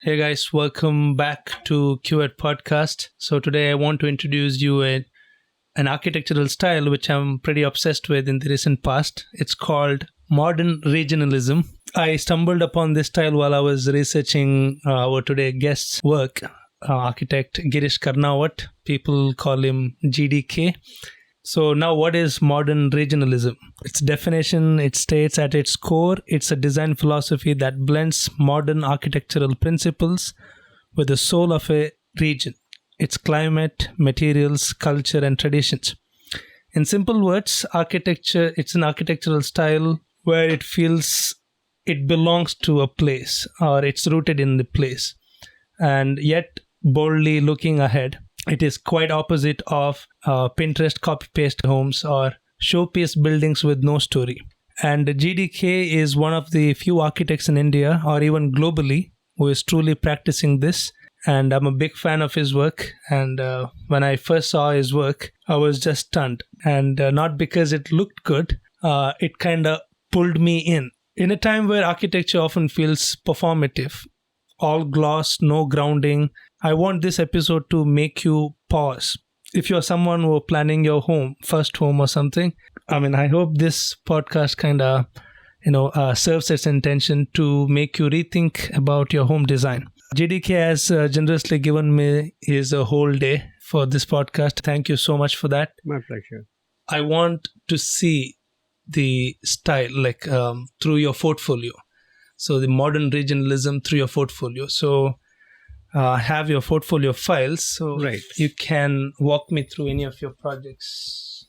Hey guys, welcome back to QED podcast. So today I want to introduce you an architectural style which I'm pretty obsessed with in the recent past. It's called Modern Regionalism. I stumbled upon this style while I was researching our today guest's work, architect Girish Karnavat. People call him GDK. So now what is modern regionalism? Its definition, it states at its core, it's a design philosophy that blends modern architectural principles with the soul of a region, its climate, materials, culture and traditions. In simple words, architecture, it's an architectural style where it feels it belongs to a place or it's rooted in the place. And yet boldly looking ahead, it is quite opposite of Pinterest copy-paste homes or showpiece buildings with no story. And GDK is one of the few architects in India or even globally who is truly practicing this. And I'm a big fan of his work. And when I first saw his work, I was just stunned. And not because it looked good, it kind of pulled me in. In a time where architecture often feels performative, all gloss, no grounding, I want this episode to make you pause. If you're someone who are planning your first home or something, I hope this podcast kind of, serves its intention to make you rethink about your home design. GDK has generously given me his whole day for this podcast. Thank you so much for that. My pleasure. I want to see the style through your portfolio. So the modern regionalism through your portfolio. So have your portfolio files. So right. You can walk me through any of your projects.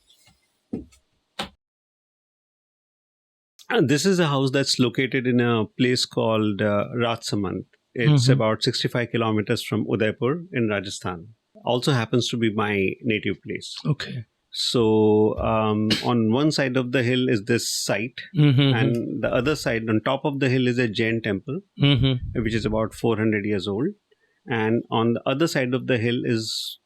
And this is a house that's located in a place called Rajasthan. It's about 65 kilometers from Udaipur in Rajasthan. Also happens to be my native place. Okay. So on one side of the hill is this site, and the other side, on top of the hill, is a Jain temple, which is about 400 years old. And on the other side of the hill is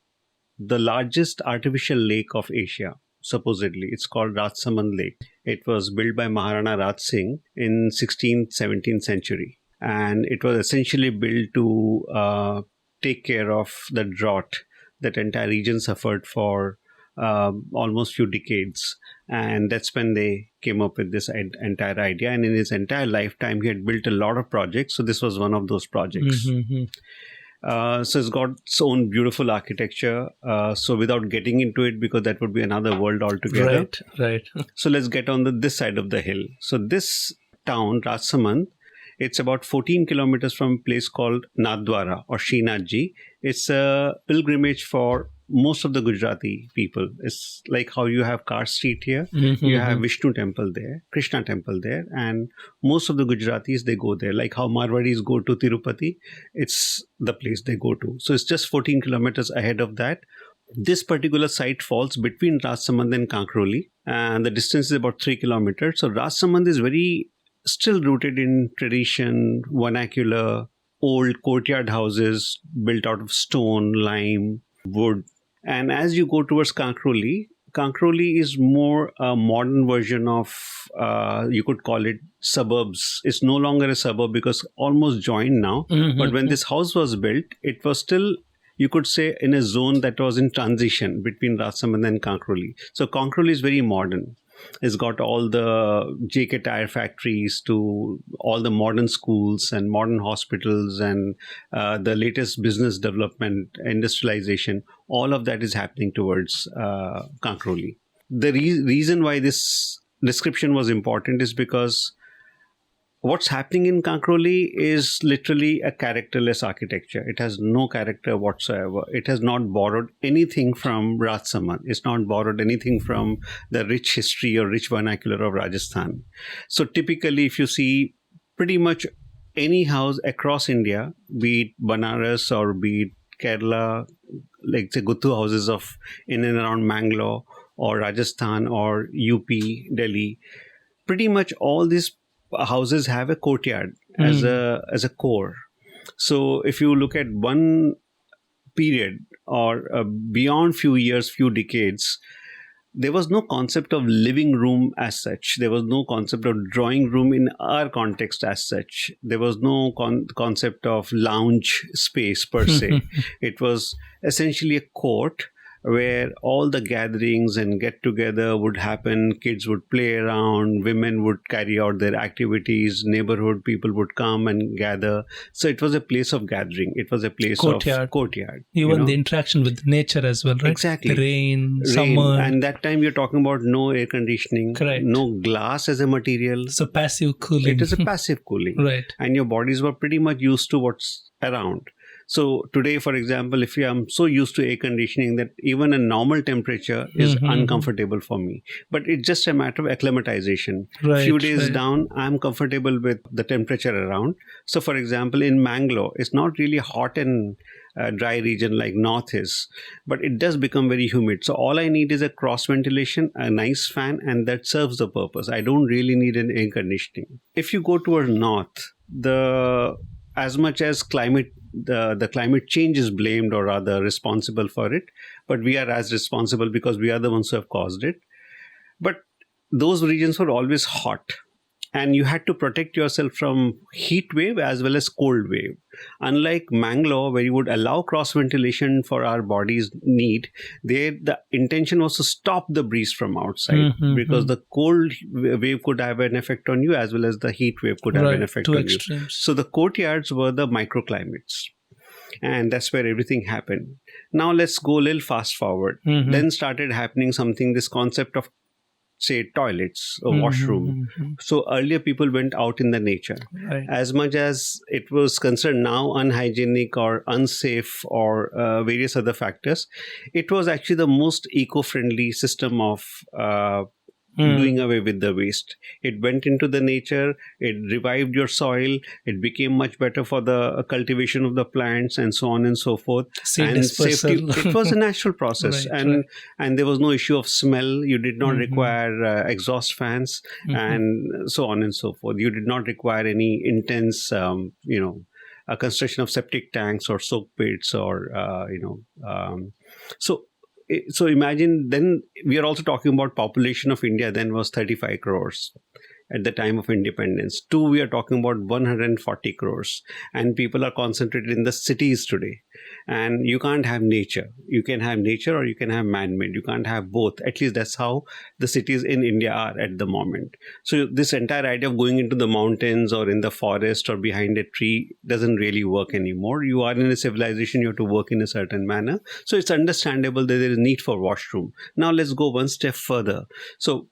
the largest artificial lake of Asia, supposedly. It's called Rajsamand Lake. It was built by Maharana Raj Singh in 16th, 17th century. And it was essentially built to take care of the drought that entire region suffered for almost few decades. And that's when they came up with this entire idea. And in his entire lifetime, he had built a lot of projects. So this was one of those projects. So it's got its own beautiful architecture. So without getting into it, because that would be another world altogether. Right. So let's get on this side of the hill. So this town, Rajsamand, it's about 14 kilometers from a place called Nathdwara or Srinathji. It's a pilgrimage for most of the Gujarati people. It's like how you have Car Street here. You have Vishnu temple there, Krishna temple there, and most of the Gujaratis, they go there. Like how Marwadis go to Tirupati, it's the place they go to. So it's just 14 kilometers ahead of that. This particular site falls between Rajsamand and Kankroli, and the distance is about 3 kilometers. So Rajsamand is very still rooted in tradition, vernacular, old courtyard houses built out of stone, lime, wood. And as you go towards Kankroli is more a modern version of, you could call it suburbs. It's no longer a suburb because almost joined now. But when this house was built, it was still, you could say, in a zone that was in transition between Rajsamand and Kankroli. So Kankroli is very modern. It's got all the JK tire factories to all the modern schools and modern hospitals and the latest business development, industrialization. All of that is happening towards Kankroli. The reason why this description was important is because what's happening in Kankroli is literally a characterless architecture. It has no character whatsoever. It has not borrowed anything from Rajsamand. It's not borrowed anything from the rich history or rich vernacular of Rajasthan. So typically, if you see pretty much any house across India, be it Banaras or be it Kerala, like the Guttu houses of in and around Mangalore or Rajasthan or UP, Delhi, pretty much all these houses have a courtyard as a core. So if you look at one period or beyond few years, few decades, there was no concept of living room as such. There was no concept of drawing room in our context as such. There was no concept of lounge space per se. It was essentially a court where all the gatherings and get together would happen. Kids would play around, women would carry out their activities, neighborhood people would come and gather. So it was a place of gathering. It was a place of courtyard. Even the interaction with nature as well, right? Exactly. The rain, summer. And that time you're talking about no air conditioning, Correct. No glass as a material. So passive cooling. It is a passive cooling. Right. And your bodies were pretty much used to what's around. So today, for example, if I'm so used to air conditioning that even a normal temperature is uncomfortable for me. But it's just a matter of acclimatization. Right, Few days down, I'm comfortable with the temperature around. So for example, in Mangalore, it's not really hot and dry region like north is, but it does become very humid. So all I need is a cross ventilation, a nice fan, and that serves the purpose. I don't really need an air conditioning. If you go toward north, as much as the climate change is blamed or rather responsible for it, but we are as responsible because we are the ones who have caused it. But those regions were always hot, and you had to protect yourself from heat wave as well as cold wave. Unlike Mangalore, where you would allow cross ventilation for our body's need, there the intention was to stop the breeze from outside because the cold wave could have an effect on you as well as the heat wave could have an effect on extremes. You. So the courtyards were the microclimates. And that's where everything happened. Now let's go a little fast forward. Then started happening this concept of, say, toilets or washroom. So earlier people went out in the nature. Right. As much as it was considered now unhygienic or unsafe or various other factors, it was actually the most eco-friendly system of doing away with the waste. It went into the nature, it revived your soil, it became much better for the cultivation of the plants and so on and so forth. And safety, it was a natural process. And there was no issue of smell. You did not require exhaust fans and so on and so forth. You did not require any intense, a construction of septic tanks or soak pits or, So imagine then we are also talking about population of India then was 35 crores at the time of independence. We are talking about 140 crores and people are concentrated in the cities today. And you can't have nature. You can have nature or you can have man-made. You can't have both. At least that's how the cities in India are at the moment. So this entire idea of going into the mountains or in the forest or behind a tree doesn't really work anymore. You are in a civilization, you have to work in a certain manner. So it's understandable that there is need for washroom. Now let's go one step further. So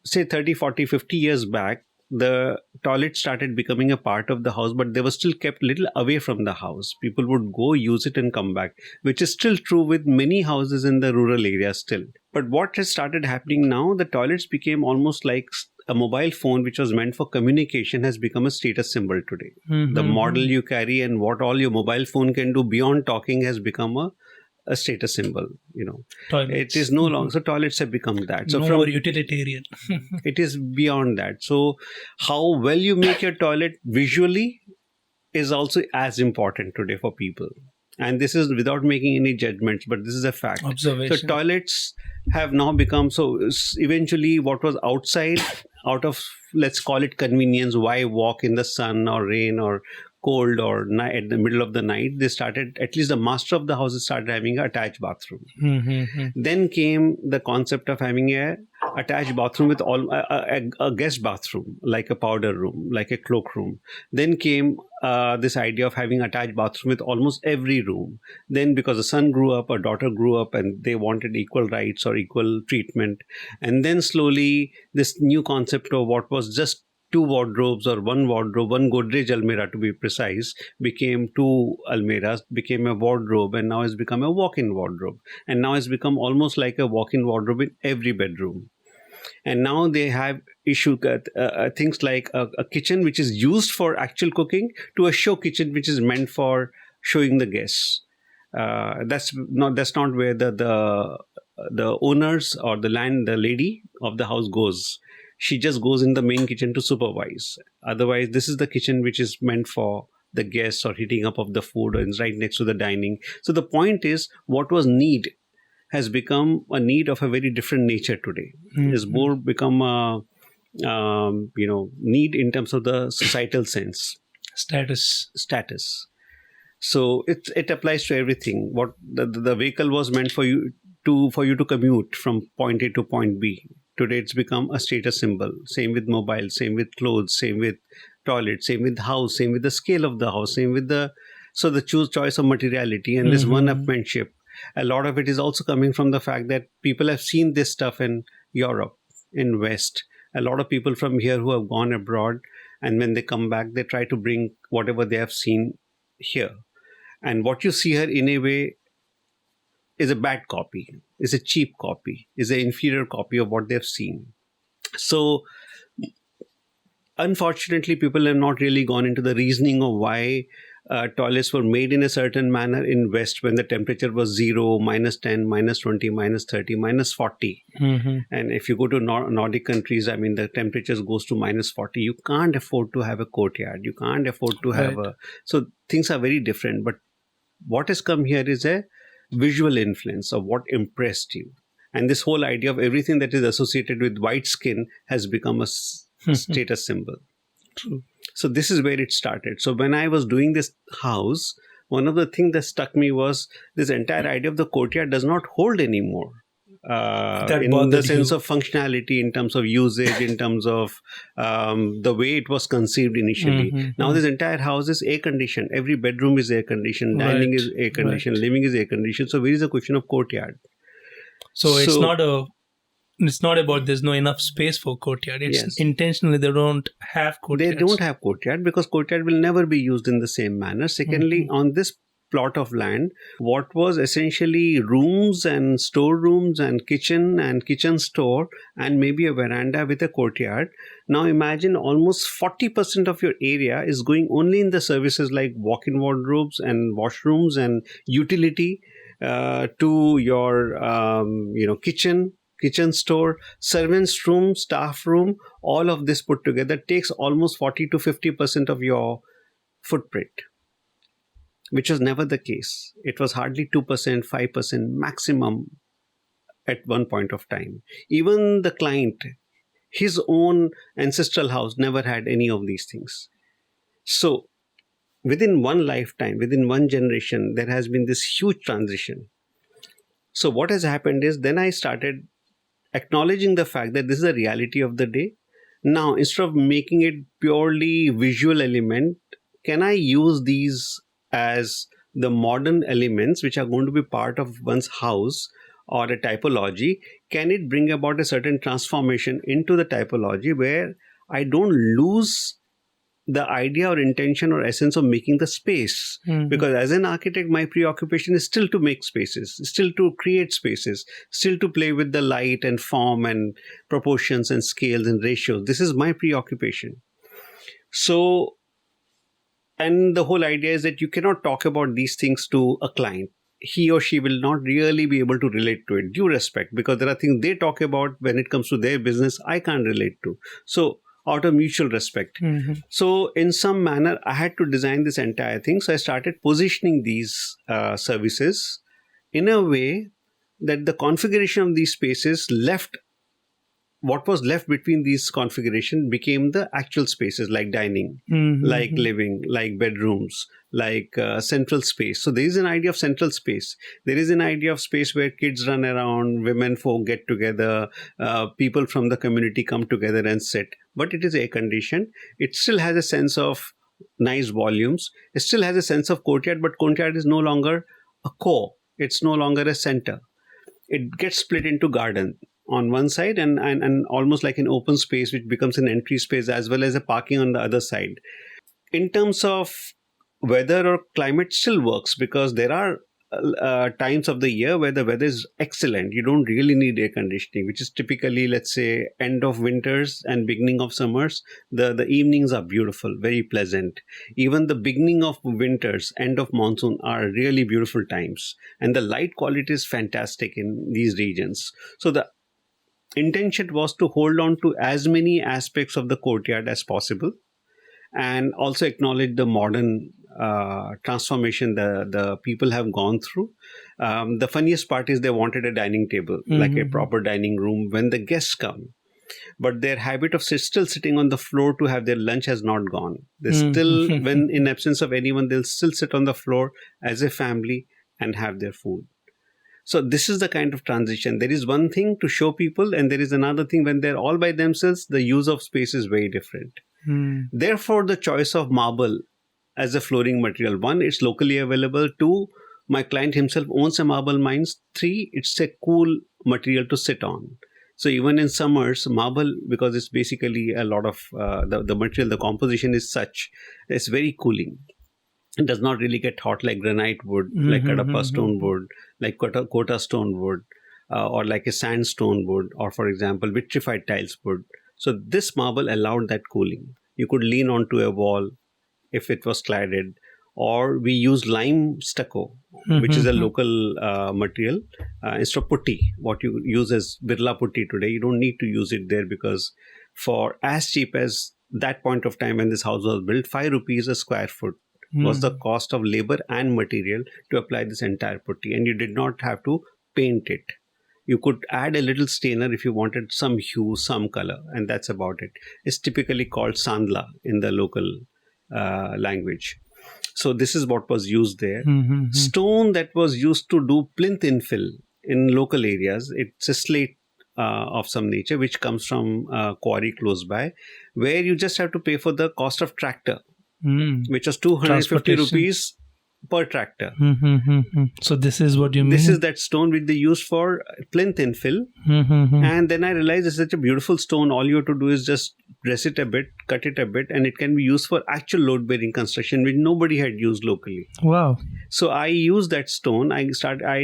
say 30, 40, 50 years back, the toilet started becoming a part of the house, but they were still kept a little away from the house. People would go use it and come back, which is still true with many houses in the rural areas still. But what has started happening now, the toilets became almost like a mobile phone, which was meant for communication, has become a status symbol today. The model you carry and what all your mobile phone can do beyond talking has become a status symbol, Toilets. It is no longer, so toilets have become that. So more utilitarian. It is beyond that. So how well you make your toilet visually is also as important today for people. And this is without making any judgments, but this is a fact. Observation. So toilets have now become, so eventually what was outside, out of, let's call it convenience, why walk in the sun or rain or cold or night at the middle of the night, they started, at least the master of the house started having an attached bathroom. Then came the concept of having a attached bathroom with a guest bathroom, like a powder room, like a cloakroom. Then came this idea of having attached bathroom with almost every room. Then because the son grew up, a daughter grew up, and they wanted equal rights or equal treatment. And then slowly this new concept of what was just 2 wardrobes or 1 wardrobe, 1 Godrej Almirah to be precise, became 2 Almirahs, became a wardrobe, and now it's become a walk-in wardrobe. And now it's become almost like a walk-in wardrobe in every bedroom. And now they have things like a kitchen which is used for actual cooking to a show kitchen which is meant for showing the guests. That's not where the owners or the lady of the house goes. She just goes in the main kitchen to supervise. Otherwise, this is the kitchen which is meant for the guests or heating up of the food and right next to the dining. So the point is, what was need has become a need of a very different nature today. It's more become a need in terms of the societal sense, status. So it applies to everything. What the vehicle was meant for you to commute from point A to point B. Today it's become a status symbol. Same with mobile, same with clothes, same with toilet, same with house, same with the scale of the house, same with the choice of materiality and this one-upmanship. A lot of it is also coming from the fact that people have seen this stuff in Europe, in West. A lot of people from here who have gone abroad, and when they come back, they try to bring whatever they have seen here. And what you see here, in a way, is a bad copy, is a cheap copy, is an inferior copy of what they've seen. So, unfortunately, people have not really gone into the reasoning of why toilets were made in a certain manner in West when the temperature was 0, -10, -20, -30, -40. And if you go to Nordic countries, I mean, the temperatures goes to -40. You can't afford to have a courtyard. You can't afford to have So things are very different. But what has come here is a visual influence of what impressed you. And this whole idea of everything that is associated with white skin has become a status symbol. True. So this is where it started. So when I was doing this house, one of the things that struck me was this entire idea of the courtyard does not hold anymore. In the sense of functionality, in terms of usage, in terms of the way it was conceived initially. Now this entire house is air conditioned. Every bedroom is air conditioned. Dining is air conditioned. Living is air conditioned. So where is the question of courtyard? So it's not about there's no enough space for courtyard. It's intentionally they don't have courtyard. They don't have courtyard because courtyard will never be used in the same manner. Secondly, on this plot of land, what was essentially rooms and storerooms and kitchen store and maybe a veranda with a courtyard. Now imagine almost 40% of your area is going only in the services like walk-in wardrobes and washrooms and utility to your kitchen store, servants room, staff room. All of this put together takes almost 40 to 50% of your footprint, which was never the case. It was hardly 2%, 5% maximum at one point of time. Even the client, his own ancestral house never had any of these things. So within one lifetime, within one generation, there has been this huge transition. So what has happened is then I started acknowledging the fact that this is a reality of the day. Now, instead of making it purely visual element, can I use these as the modern elements which are going to be part of one's house or a typology? Can it bring about a certain transformation into the typology where I don't lose the idea or intention or essence of making the space? Because as an architect, my preoccupation is still to make spaces, still to create spaces, still to play with the light and form and proportions and scales and ratios. This is my preoccupation. So, and the whole idea is that you cannot talk about these things to a client. He or she will not really be able to relate to it. Due respect, because there are things they talk about when it comes to their business I can't relate to. So, out of mutual respect. So, in some manner, I had to design this entire thing. So, I started positioning these services in a way that the configuration of these spaces what was left between these configuration became the actual spaces like dining, like living, like bedrooms, like central space. So there is an idea of central space. There is an idea of space where kids run around, women folk get together, people from the community come together and sit. But it is air conditioned. It still has a sense of nice volumes. It still has a sense of courtyard, but courtyard is no longer a core. It's no longer a center. It gets split into garden on one side and almost like an open space which becomes an entry space as well as a parking on the other side. In terms of weather or climate still works because there are times of the year where the weather is excellent. You don't really need air conditioning, which is typically, let's say, end of winters and beginning of summers. The evenings are beautiful, very pleasant. Even the beginning of winters, end of monsoon are really beautiful times. And the light quality is fantastic in these regions. So the intention was to hold on to as many aspects of the courtyard as possible and also acknowledge the modern transformation the people have gone through. The funniest part is they wanted a dining table, like a proper dining room when the guests come. But their habit of still sitting on the floor to have their lunch has not gone. They still, when in absence of anyone, they'll still sit on the floor as a family and have their food. So this is the kind of transition. There is one thing to show people, and there is another thing when they're all by themselves, the use of space is very different. Therefore, the choice of marble as a flooring material, one, it's locally available. Two, my client himself owns a marble mines. Three, it's a cool material to sit on. So even in summers, marble, because it's basically a lot of the material, the composition is such, it's very cooling. It does not really get hot like granite wood, like Kadapa stone wood, like Kota stone wood, or like a sandstone wood, or for example, vitrified tiles wood. So this marble allowed that cooling. You could lean onto a wall if it was cladded, or we use lime stucco, which is a local material. Instead of putty, what you use as Birla putty today, you don't need to use it there, because for as cheap as that point of time when this house was built, 5 rupees a square foot was the cost of labor and material to apply this entire putty, and you did not have to paint it. You could add a little stainer if you wanted some hue, some color, and that's about it. It's typically called sandla in the local language. So this is what was used there. Stone that was used to do plinth infill in local areas, it's a slate of some nature which comes from quarry close by, where you just have to pay for the cost of tractor, which was 250 rupees per tractor. So this is what you mean? This is that stone which they use for plinth infill. And then I realized it's such a beautiful stone. All you have to do is just dress it a bit, cut it a bit, and it can be used for actual load-bearing construction, which nobody had used locally. Wow. So I used that stone. I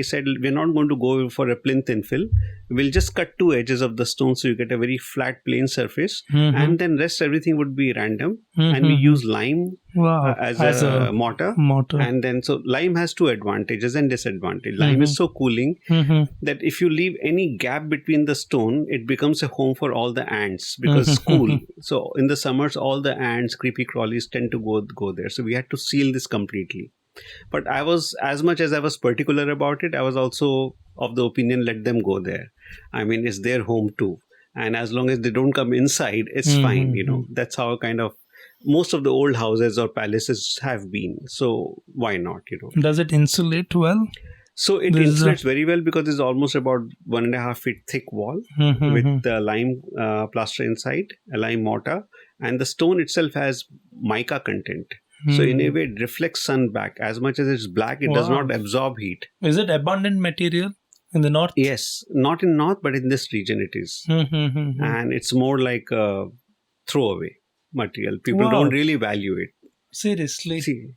said, we're not going to go for a plinth infill. We'll just cut two edges of the stone so you get a very flat, plain surface. And then rest everything would be random. And we use lime as a mortar. And then, so lime has two advantages and disadvantages. Lime is so cooling that if you leave any gap between the stone, it becomes a home for all the ants, because it's cool. So in the summers, all the ants, creepy crawlies tend to go there. So we had to seal this completely. But I was, as much as I was particular about it, I was also of the opinion, let them go there. I mean, it's their home too. And as long as they don't come inside, it's fine. You know, that's how kind of most of the old houses or palaces have been. So why not, you know? Does it insulate well? So it insulates very well, because it's almost about 1.5 feet thick wall with the lime plaster inside, a lime mortar, and the stone itself has mica content. So in a way, it reflects sun back. As much as it's black, it does not absorb heat. Is it abundant material in the north? Yes, not in north, but in this region it is. And it's more like a throwaway material. People don't really value it. Seriously? See.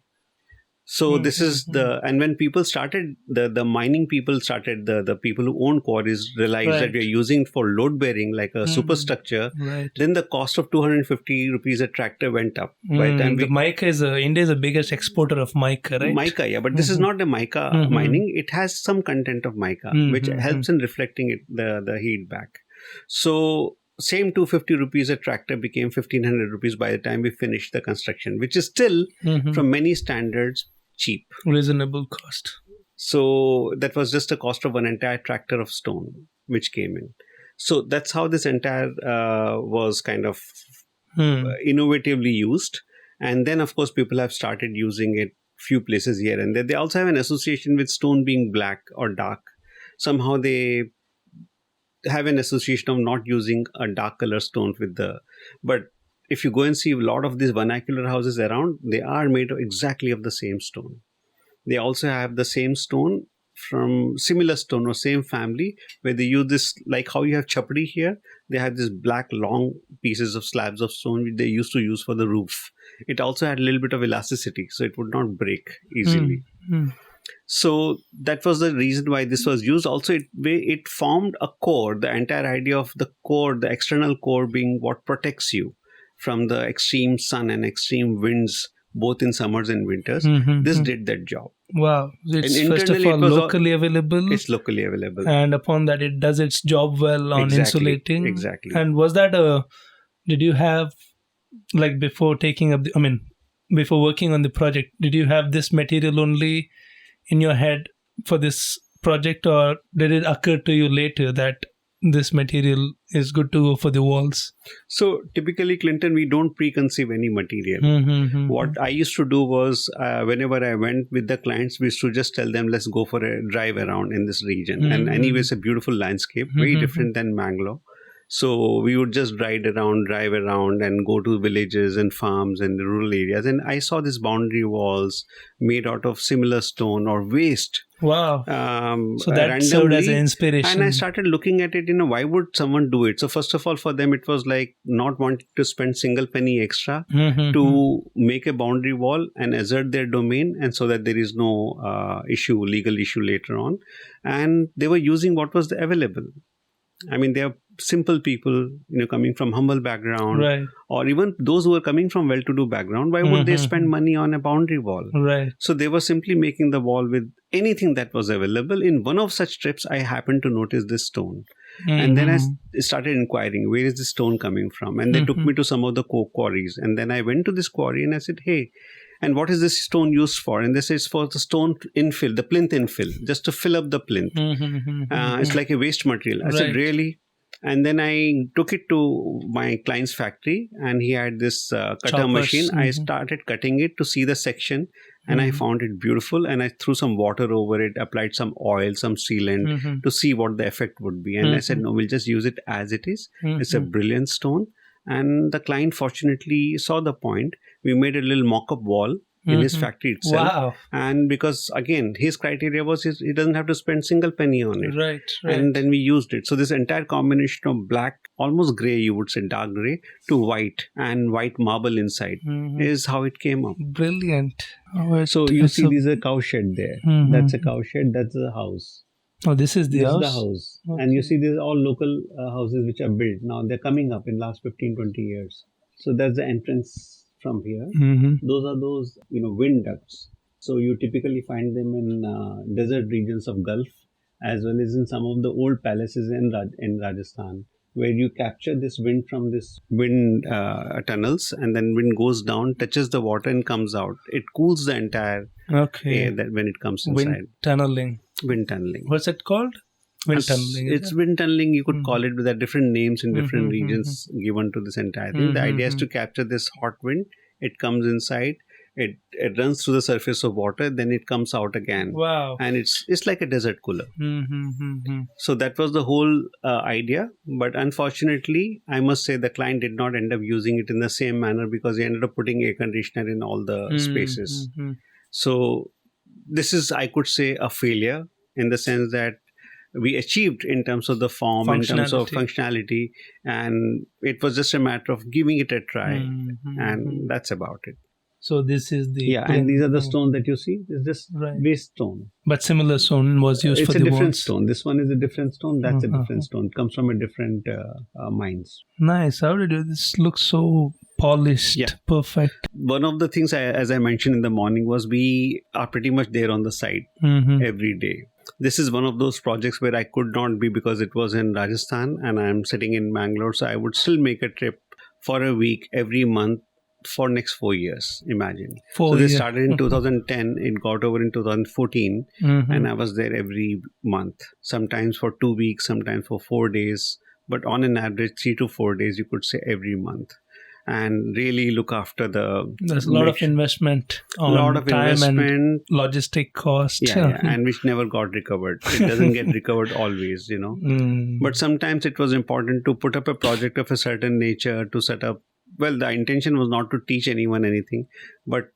So this is and when people started, the mining people started, the people who own quarries realized that we are using for load bearing like a superstructure. Then the cost of 250 rupees a tractor went up. By the time the mica is, India is the biggest exporter of mica, right? Mica, yeah. But this is not the mica mining. It has some content of mica, which helps in reflecting it, the heat back. So same 250 rupees a tractor became 1500 rupees by the time we finished the construction, which is still, from many standards, cheap. Reasonable cost. So that was just the cost of an entire tractor of stone which came in. So that's how this entire was kind of innovatively used. And then, of course, people have started using it few places here and there. They also have an association with stone being black or dark. Somehow they have an association of not using a dark color stone with the... But if you go and see a lot of these vernacular houses around, they are made exactly of the same stone. They also have the same stone from similar stone or same family, where they use this, like how you have chapri here, they have this black long pieces of slabs of stone which they used to use for the roof. It also had a little bit of elasticity, so it would not break easily. So that was the reason why this was used. Also, it formed a core, the entire idea of the core, the external core being what protects you from the extreme sun and extreme winds, both in summers and winters. This did that job. Wow. It's first of all locally available. It's locally available. And upon that, it does its job well on insulating. Exactly. And was that did you have, like before taking up, before working on the project, did you have this material only in your head for this project, or did it occur to you later that this material is good to go for the walls? So typically, Clinton, we don't preconceive any material. What I used to do was, whenever I went with the clients, we used to just tell them, let's go for a drive around in this region. And anyway, it's a beautiful landscape, very different than Mangalore. So we would just drive around and go to villages and farms and rural areas. And I saw these boundary walls made out of similar stone or waste. Wow. So that served as an inspiration. And I started looking at it, why would someone do it? So first of all, for them, it was like not wanting to spend single penny extra to make a boundary wall and assert their domain, and so that there is no legal issue later on. And they were using what was available. I mean, they are simple people, coming from humble background, right, or even those who are coming from well-to-do background. Why would they spend money on a boundary wall? Right. So they were simply making the wall with anything that was available. In one of such trips, I happened to notice this stone. And then I started inquiring, where is this stone coming from? And they took me to some of the quarries. And then I went to this quarry and I said, hey, and what is this stone used for? And they said it's for the stone infill, the plinth infill, just to fill up the plinth. It's like a waste material. I said, really? And then I took it to my client's factory, and he had this cutter machine. I started cutting it to see the section, and I found it beautiful. And I threw some water over it, applied some oil, some sealant to see what the effect would be. And I said, no, we'll just use it as it is. It's a brilliant stone. And the client fortunately saw the point. We made a little mock-up wall in his factory itself. Wow. And because, again, his criteria was he doesn't have to spend single penny on it. Right. And then we used it. So this entire combination of black, almost grey, you would say dark grey, to white and white marble inside is how it came up. Brilliant. So you see there's a cowshed there. That's a cowshed. That's a house. Oh, this is the house? This is the house. Okay. And you see these are all local houses which are built. Now they're coming up in last 15, 20 years. So that's the entrance from here. Those are those, wind ducts. So you typically find them in desert regions of Gulf, as well as in some of the old palaces in Rajasthan, where you capture this wind from this wind tunnels, and then wind goes down, touches the water and comes out. It cools the entire air when it comes inside. Wind tunneling. What's it called? Wind tunneling. It's wind tunneling. You could call it with different names in different regions given to this entire thing. The idea is to capture this hot wind. It comes inside. It runs through the surface of water. Then it comes out again. Wow! And it's like a desert cooler. So that was the whole idea. But unfortunately, I must say the client did not end up using it in the same manner, because he ended up putting air conditioner in all the spaces. So this is, I could say, a failure in the sense that we achieved in terms of the form, in terms of functionality, and it was just a matter of giving it a try, and that's about it. So this is the and these are the stones that you see. It's just waste stone. But similar stone was used for the walls. It's a different stone. This one is a different stone. That's a different stone. It comes from a different mines. Nice. How did you? This looks so polished. Yeah. Perfect. One of the things, as I mentioned in the morning, was we are pretty much there on the site every day. This is one of those projects where I could not be because it was in Rajasthan and I'm sitting in Bangalore. So I would still make a trip for a week every month for next 4 years. Imagine. So this started in 2010. It got over in 2014, and I was there every month. Sometimes for 2 weeks, sometimes for 4 days, but on an average 3 to 4 days, you could say every month. And really look after there's a lot of investment on time and logistic cost. And which never got recovered. It doesn't get recovered always, But sometimes it was important to put up a project of a certain nature, to set up. Well, the intention was not to teach anyone anything, but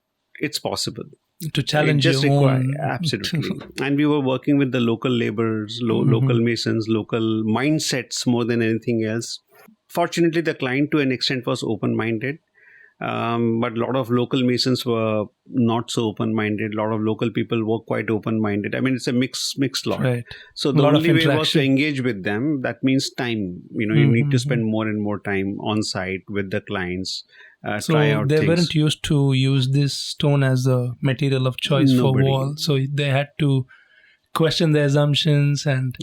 it's possible. To challenge your own. Absolutely. And we were working with the local laborers, local masons, local mindsets more than anything else. Fortunately, the client to an extent was open-minded, but a lot of local masons were not so open-minded. A lot of local people were quite open-minded. I mean, it's a mixed lot. Right. So the only way was to engage with them. That means time. You need to spend more and more time on site with the clients. Try out they things. Weren't used to use this stone as a material of choice for wall. So they had to question the assumptions and...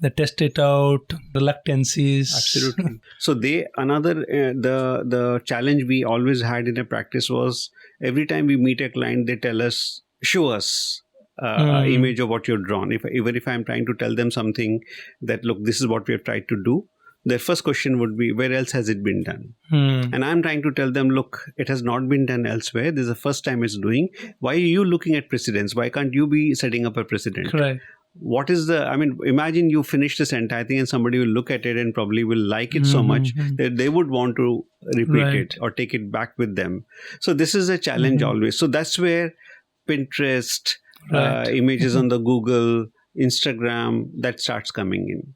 They test it out, reluctancies. Absolutely. So the challenge we always had in a practice was every time we meet a client, they tell us, show us image of what you've drawn. Even if I'm trying to tell them something that, look, this is what we have tried to do, their first question would be, where else has it been done? And I'm trying to tell them, look, it has not been done elsewhere. This is the first time it's doing. Why are you looking at precedents? Why can't you be setting up a precedent? Correct. What is imagine you finish this entire thing and somebody will look at it and probably will like it so much that they would want to repeat it or take it back with them. So this is a challenge always. So that's where Pinterest, images on the Google, Instagram, that starts coming in.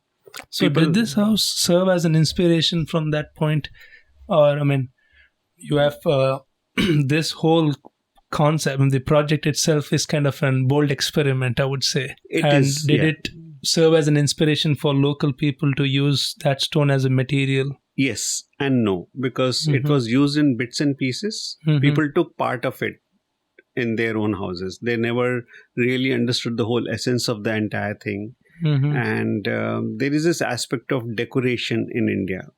So did this house serve as an inspiration from that point? Or, you have this whole concept, and the project itself is kind of a bold experiment, I would say. Did it serve as an inspiration for local people to use that stone as a material? Yes and no, because it was used in bits and pieces. People took part of it in their own houses. They never really understood the whole essence of the entire thing. And there is this aspect of decoration in India,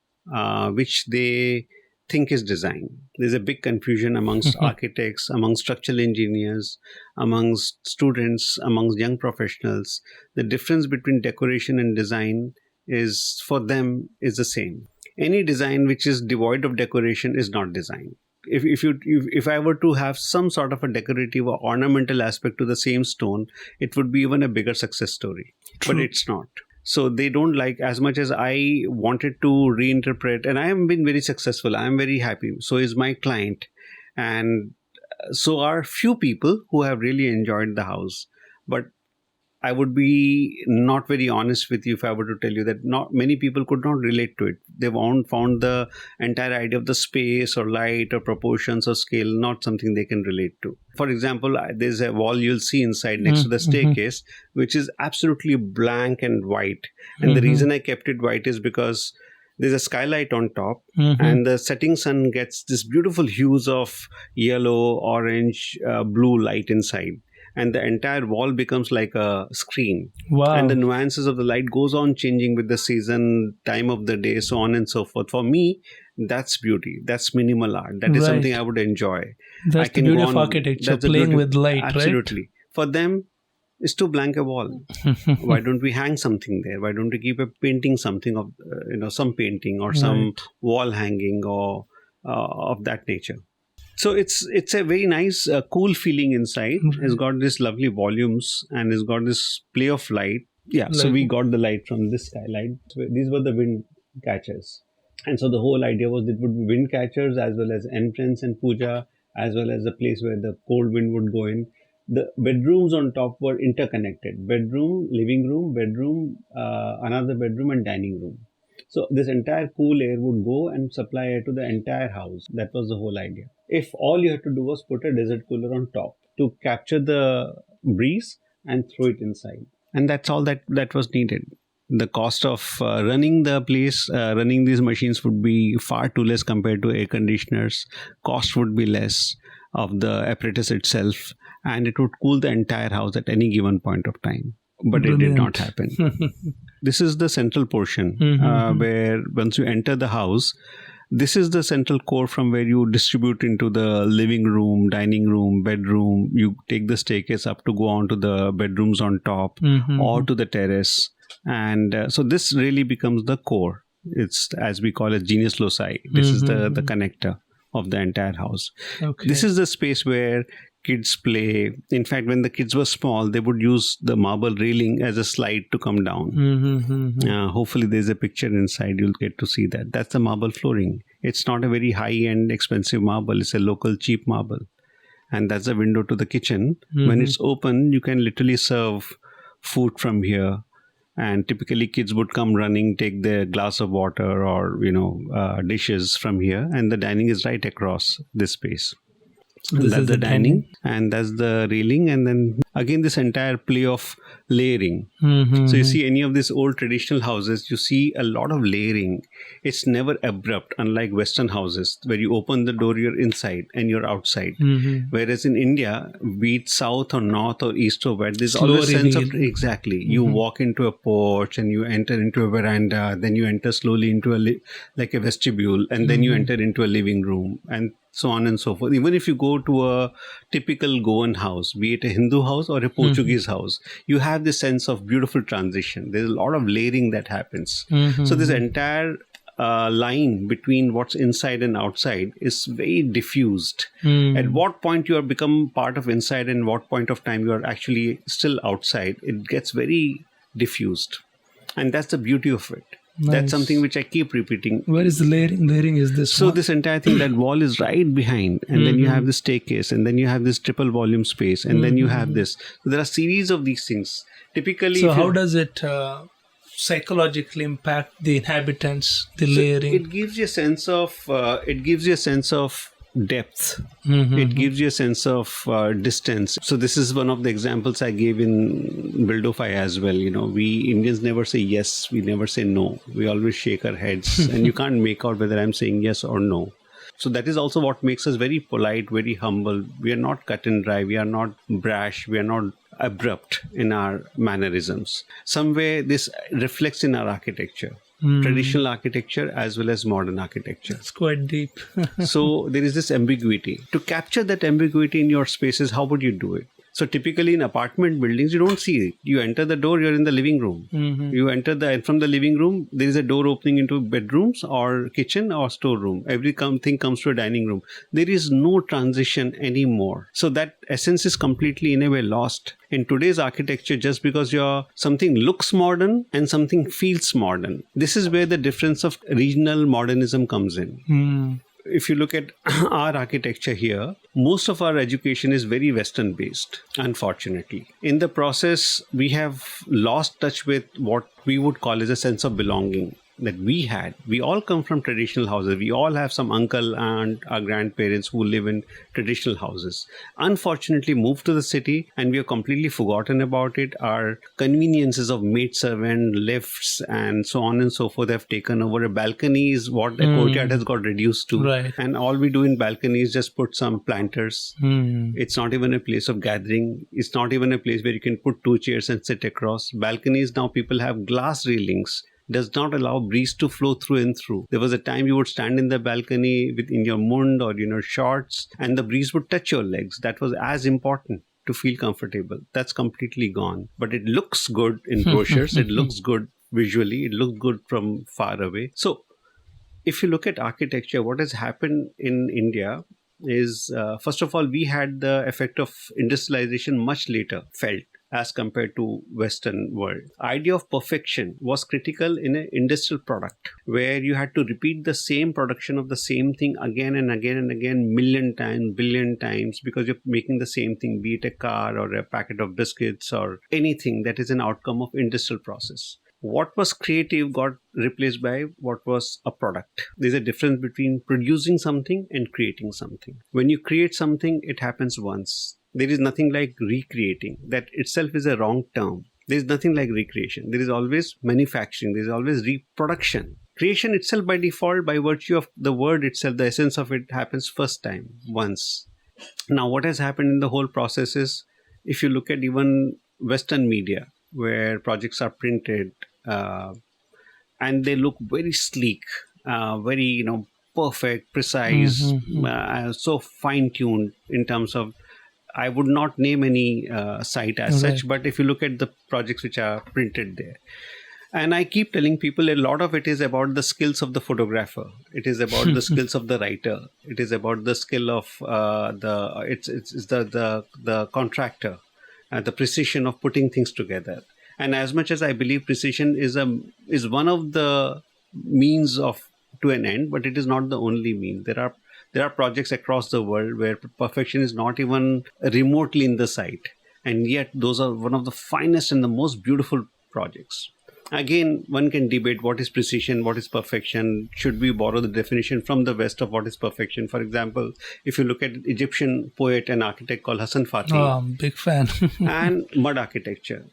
which they think is design. There's a big confusion amongst architects, amongst structural engineers, amongst students, amongst young professionals. The difference between decoration and design is, for them, is the same. Any design which is devoid of decoration is not design. If I were to have some sort of a decorative or ornamental aspect to the same stone, it would be even a bigger success story. True. But it's not. So they don't like, as much as I wanted to reinterpret, and I have been very successful. I am very happy. So is my client. And so are few people who have really enjoyed the house. But I would be not very honest with you if I were to tell you that not many people could not relate to it. They've found the entire idea of the space or light or proportions or scale not something they can relate to. For example, there's a wall you'll see inside next to the staircase, which is absolutely blank and white. And the reason I kept it white is because there's a skylight on top and the setting sun gets this beautiful hues of yellow, orange, blue light inside. And the entire wall becomes like a screen. Wow. And the nuances of the light goes on changing with the season, time of the day, so on and so forth. For me, that's beauty. That's minimal art. That is something I would enjoy. That's the beauty of architecture, playing with light, absolutely. Right? For them, it's too blank a wall. Why don't we hang something there? Why don't we keep a painting, something of, some painting or some wall hanging or of that nature? So it's a very nice, cool feeling inside. It's got this lovely volumes and it's got this play of light. Yeah, so we got the light from this skylight. So these were the wind catchers. And so the whole idea was it would be wind catchers as well as entrance and puja, as well as the place where the cold wind would go in. The bedrooms on top were interconnected. Bedroom, living room, bedroom, another bedroom and dining room. So this entire cool air would go and supply air to the entire house. That was the whole idea. If all you had to do was put a desert cooler on top to capture the breeze and throw it inside. And that's all that was needed. The cost of running the place, running these machines would be far too less compared to air conditioners. Cost would be less of the apparatus itself. And it would cool the entire house at any given point of time. But Brilliant. It did not happen. This is the central portion where once you enter the house, this is the central core from where you distribute into the living room, dining room, bedroom. You take the staircase up to go on to the bedrooms on top or to the terrace. And so this really becomes the core. It's, as we call it, genius loci. This is the connector of the entire house. Okay. This is the space where kids play. In fact, when the kids were small, they would use the marble railing as a slide to come down. Hopefully there's a picture inside. You'll get to see that. That's the marble flooring. It's not a very high-end expensive marble. It's a local cheap marble. And that's the window to the kitchen. When it's open, you can literally serve food from here. And typically kids would come running, take their glass of water or, dishes from here. And the dining is right across this space. So that's the dining and that's the railing. And then Again, this entire play of layering. Mm-hmm. So you see any of these old traditional houses, you see a lot of layering. It's never abrupt, unlike Western houses where you open the door, you're inside and you're outside. Mm-hmm. Whereas in India, be it south or north or east or west, there's Slow always a sense of reveal. exactly. You walk into a porch and you enter into a veranda, then you enter slowly into like a vestibule, and then you enter into a living room, and so on and so forth. Even if you go to a typical Goan house, be it a Hindu house or a Portuguese house, you have this sense of beautiful transition. There's a lot of layering that happens. So this entire line between what's inside and outside is very diffused. At what point you have become part of inside and what point of time you are actually still outside, it gets very diffused. And that's the beauty of it. Nice. That's something which I keep repeating. Where is the layering? Layering is this So one. this entire thing, that wall is right behind, and then you have this staircase, and then you have this triple volume space, and then you have this. So there are series of these things. Typically, So how does it psychologically impact the inhabitants, the layering? it gives you a sense of depth. It gives you a sense of distance. So this is one of the examples I gave in Buildify as well. You know, we Indians never say yes, we never say no. We always shake our heads, and you can't make out whether I'm saying yes or no. So that is also what makes us very polite, very humble. We are not cut and dry. We are not brash. We are not abrupt in our mannerisms. Somewhere this reflects in our architecture. Traditional architecture as well as modern architecture. It's quite deep. So there is this ambiguity. To capture that ambiguity in your spaces, how would you do it? So typically in apartment buildings, you don't see it. You enter the door, you're in the living room. You enter from the living room, there is a door opening into bedrooms or kitchen or storeroom. Everything comes to a dining room. There is no transition anymore. So that essence is completely in a way lost. In today's architecture, just because something looks modern and something feels modern. This is where the difference of regional modernism comes in. If you look at our architecture here, most of our education is very Western based, unfortunately. In the process, we have lost touch with what we would call as a sense of belonging that we had. We all come from traditional houses. We all have some uncle, aunt, our grandparents who live in traditional houses. Unfortunately, moved to the city and we have completely forgotten about it. Our conveniences of maid servant, lifts, and so on and so forth have taken over. A balcony is what a courtyard has got reduced to. Right. And all we do in balcony is just put some planters. It's not even a place of gathering. It's not even a place where you can put two chairs and sit across. Balconies now, people have glass railings. Does not allow breeze to flow through and through. There was a time you would stand in the balcony in your mund or shorts, and the breeze would touch your legs. That was as important to feel comfortable. That's completely gone. But it looks good in brochures. It looks good visually. It looks good from far away. So if you look at architecture, what has happened in India is, first of all, we had the effect of industrialization much later felt as compared to Western world. Idea of perfection was critical in an industrial product where you had to repeat the same production of the same thing again and again and again, million times, billion times, because you're making the same thing, be it a car or a packet of biscuits or anything that is an outcome of industrial process. What was creative got replaced by what was a product. There's a difference between producing something and creating something. When you create something, it happens once. There is nothing like recreating. That itself is a wrong term. There is nothing like recreation. There is always manufacturing. There is always reproduction. Creation itself by default, by virtue of the word itself, the essence of it happens first time, once. Now, what has happened in the whole process is, if you look at even Western media, where projects are printed, and they look very sleek, very, perfect, precise, so fine-tuned in terms of, I would not name any site as such, but if you look at the projects which are printed there, and I keep telling people a lot of it is about the skills of the photographer. It is about the skills of the writer. It is about the skill of the contractor, the precision of putting things together. And as much as I believe precision is one of the means to an end, but it is not the only mean. There are projects across the world where perfection is not even remotely in the sight. And yet those are one of the finest and the most beautiful projects. Again, one can debate what is precision, what is perfection. Should we borrow the definition from the West of what is perfection? For example, if you look at Egyptian poet and architect called Hassan Fatih, Oh, I'm a big fan. and mud architecture.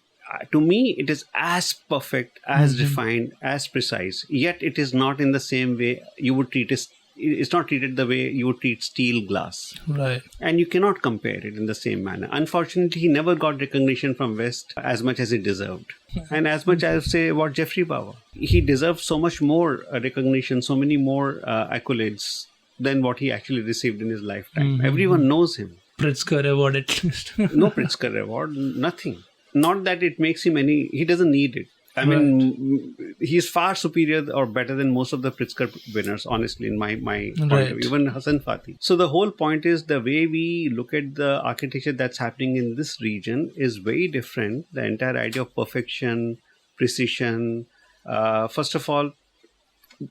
To me, it is as perfect, as refined, as precise. Yet, it is not in the same way you would treat it. It's not treated the way you would treat steel glass. Right. And you cannot compare it in the same manner. Unfortunately, he never got recognition from West as much as he deserved. And as much as I say about Jeffrey Bauer, he deserved so much more recognition, so many more accolades than what he actually received in his lifetime. Everyone knows him. Pritzker Award at least. No Pritzker Award, nothing. Not that it makes him he doesn't need it. I mean, he's far superior or better than most of the Pritzker winners, honestly, in my point of view, even Hassan Fatih. So the whole point is the way we look at the architecture that's happening in this region is very different. The entire idea of perfection, precision, first of all,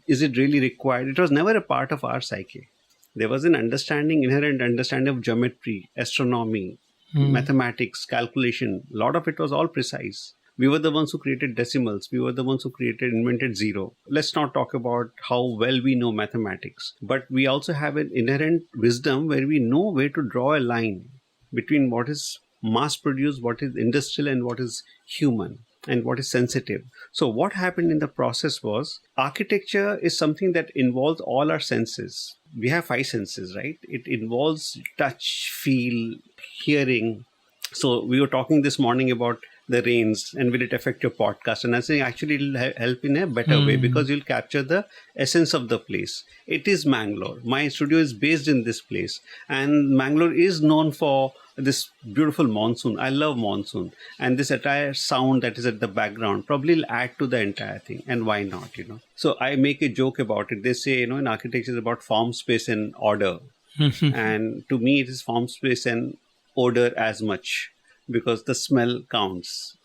is it really required? It was never a part of our psyche. There was an inherent understanding of geometry, astronomy, mathematics, calculation. A lot of it was all precise. We were the ones who created decimals. We were the ones who invented zero. Let's not talk about how well we know mathematics. But we also have an inherent wisdom where we know where to draw a line between what is mass-produced, what is industrial, and what is human, and what is sensitive. So what happened in the process was, architecture is something that involves all our senses. We have 5 senses, right? It involves touch, feel, hearing. So we were talking this morning about the rains and will it affect your podcast, and I think actually it will help in a better way because you'll capture the essence of the place. It is Mangalore. My studio is based in this place, and Mangalore is known for this beautiful monsoon. I love monsoon, and this entire sound that is at the background probably will add to the entire thing, and why not, So I make a joke about it. They say, in architecture is about form, space and order. And to me it is form, space and odor as much, because the smell counts,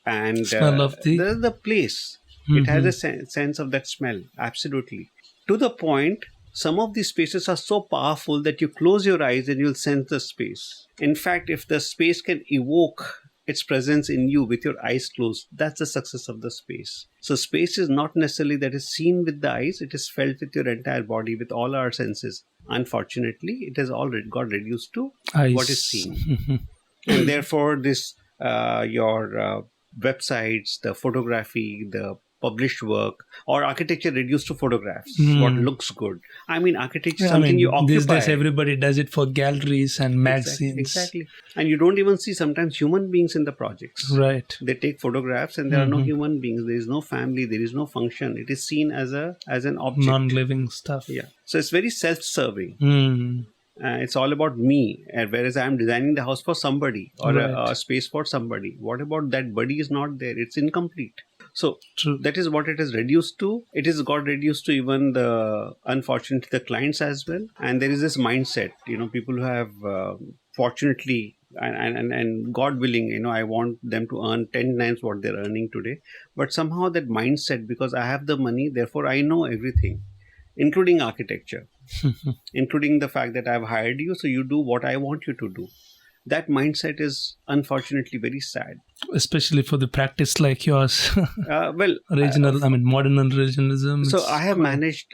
and smell of the place. It has a sense of that smell, absolutely. To the point, some of these spaces are so powerful that you close your eyes and you'll sense the space. In fact, if the space can evoke its presence in you with your eyes closed, that's the success of the space. So space is not necessarily that is seen with the eyes, it is felt with your entire body, with all our senses. Unfortunately, it has all got reduced to eyes. What is seen. And therefore, this your websites, the photography, the published work, or architecture reduced to photographs, what looks good. I mean, architecture is something you occupy. These days, everybody does it for galleries and magazines. Exactly. And you don't even see sometimes human beings in the projects. Right. They take photographs and there are no human beings. There is no family. There is no function. It is seen as an object. Non-living stuff. Yeah. So it's very self-serving. It's all about me, whereas I am designing the house for somebody or a space for somebody. What about that buddy is not there? It's incomplete. So that is what it is reduced to. It has got reduced to even unfortunately, the clients as well. And there is this mindset, people who have fortunately and God willing, I want them to earn 10 times what they're earning today. But somehow that mindset, because I have the money, therefore I know everything, including architecture, including the fact that I've hired you, so you do what I want you to do. That mindset is unfortunately very sad. Especially for the practice like yours. Modern regionalism. So I have managed,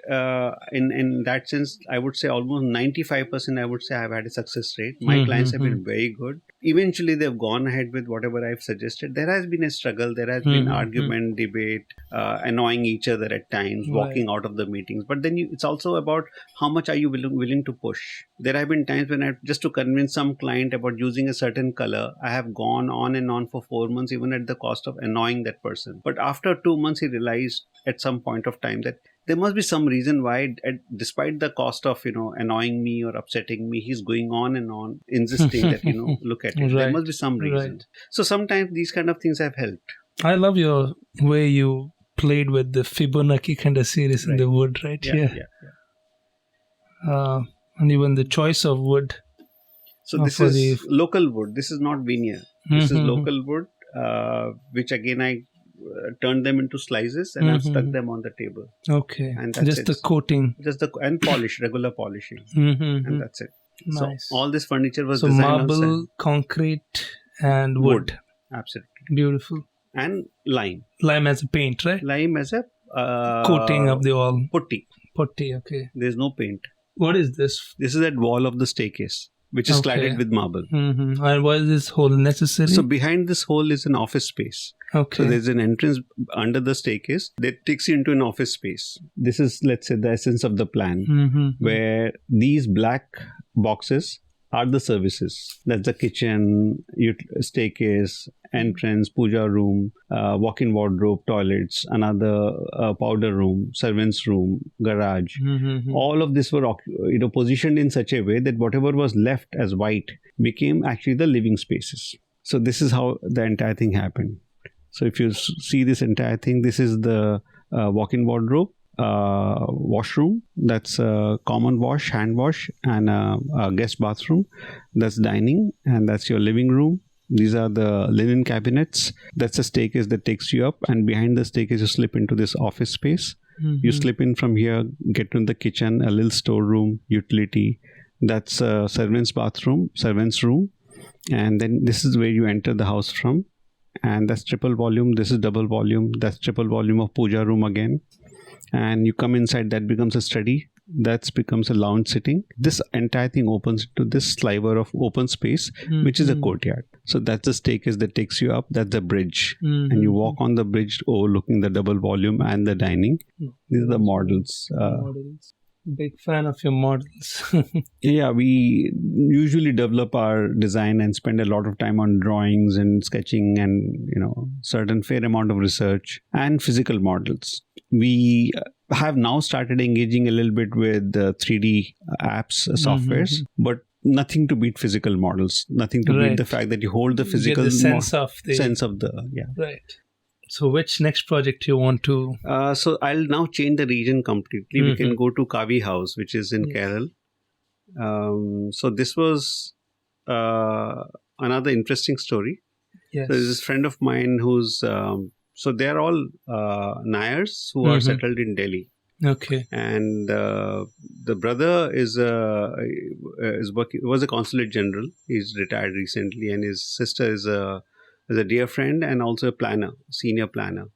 in that sense, I would say almost 95%, I would say I've had a success rate. My clients have been very good. Eventually, they've gone ahead with whatever I've suggested. There has been a struggle. There has been argument, debate, annoying each other at times, walking out of the meetings. But then it's also about how much are you willing to push. There have been times when just to convince some client about using a certain color, I have gone on and on for 4 months, even at the cost of annoying that person. But after 2 months, he realized at some point of time that there must be some reason why, despite the cost of, annoying me or upsetting me, he's going on and on, insisting that, look at it. There must be some reason. So sometimes these kind of things have helped. I love your way you played with the Fibonacci kind of series in the wood, right? Yeah. And even the choice of wood. So this is local wood. This is not veneer. This is local wood, which again I turned them into slices and I've stuck them on the table. Okay. And that's just the coating. And polish, regular polishing. And that's it. Nice. So all this furniture was designed marble, concrete and wood. Absolutely. Beautiful. and lime. Lime as a paint, right? Lime as a Coating of the wall. putty. Putty, okay. There's no paint. What is this? This is that wall of the staircase, which is cladded with marble. Mm-hmm. And why is this hole necessary? So behind this hole is an office space. Okay. So there's an entrance under the staircase that takes you into an office space. This is, let's say, the essence of the plan, where these black boxes are the services. That's the kitchen, staircase, entrance, puja room, walk-in wardrobe, toilets, another powder room, servants room, garage. All of this were positioned in such a way that whatever was left as white became actually the living spaces. So this is how the entire thing happened. So if you see this entire thing, this is the walk-in wardrobe, washroom, that's a common wash, hand wash, and a guest bathroom. That's dining, and that's your living room. These are the linen cabinets. That's a staircase that takes you up, and behind the staircase you slip into this office space. You slip in from here, get to the kitchen, a little storeroom, utility. That's a servant's bathroom, servant's room, and then this is where you enter the house from. And that's triple volume. This is double volume. That's triple volume of puja room again. And you come inside, that becomes a study. That becomes a lounge sitting. This entire thing opens to this sliver of open space, which is a courtyard. So that's the staircase that takes you up. That's the bridge. And you walk on the bridge overlooking the double volume and the dining. These are the models. Big fan of your models. Yeah, we usually develop our design and spend a lot of time on drawings and sketching and, certain fair amount of research and physical models. We have now started engaging a little bit with 3D apps, softwares, but nothing to beat physical models. Nothing to beat the fact that you hold the physical sense of the. Right. So which next project you want to? So I'll now change the region completely. We can go to Kaawi house, which is in Kerala. So this was another interesting story. Yes. So there's this friend of mine who's so they're all Nayars who are settled in Delhi. Okay. And the brother is working, was a consulate general. He's retired recently, and his sister is a dear friend and also a planner, senior planner.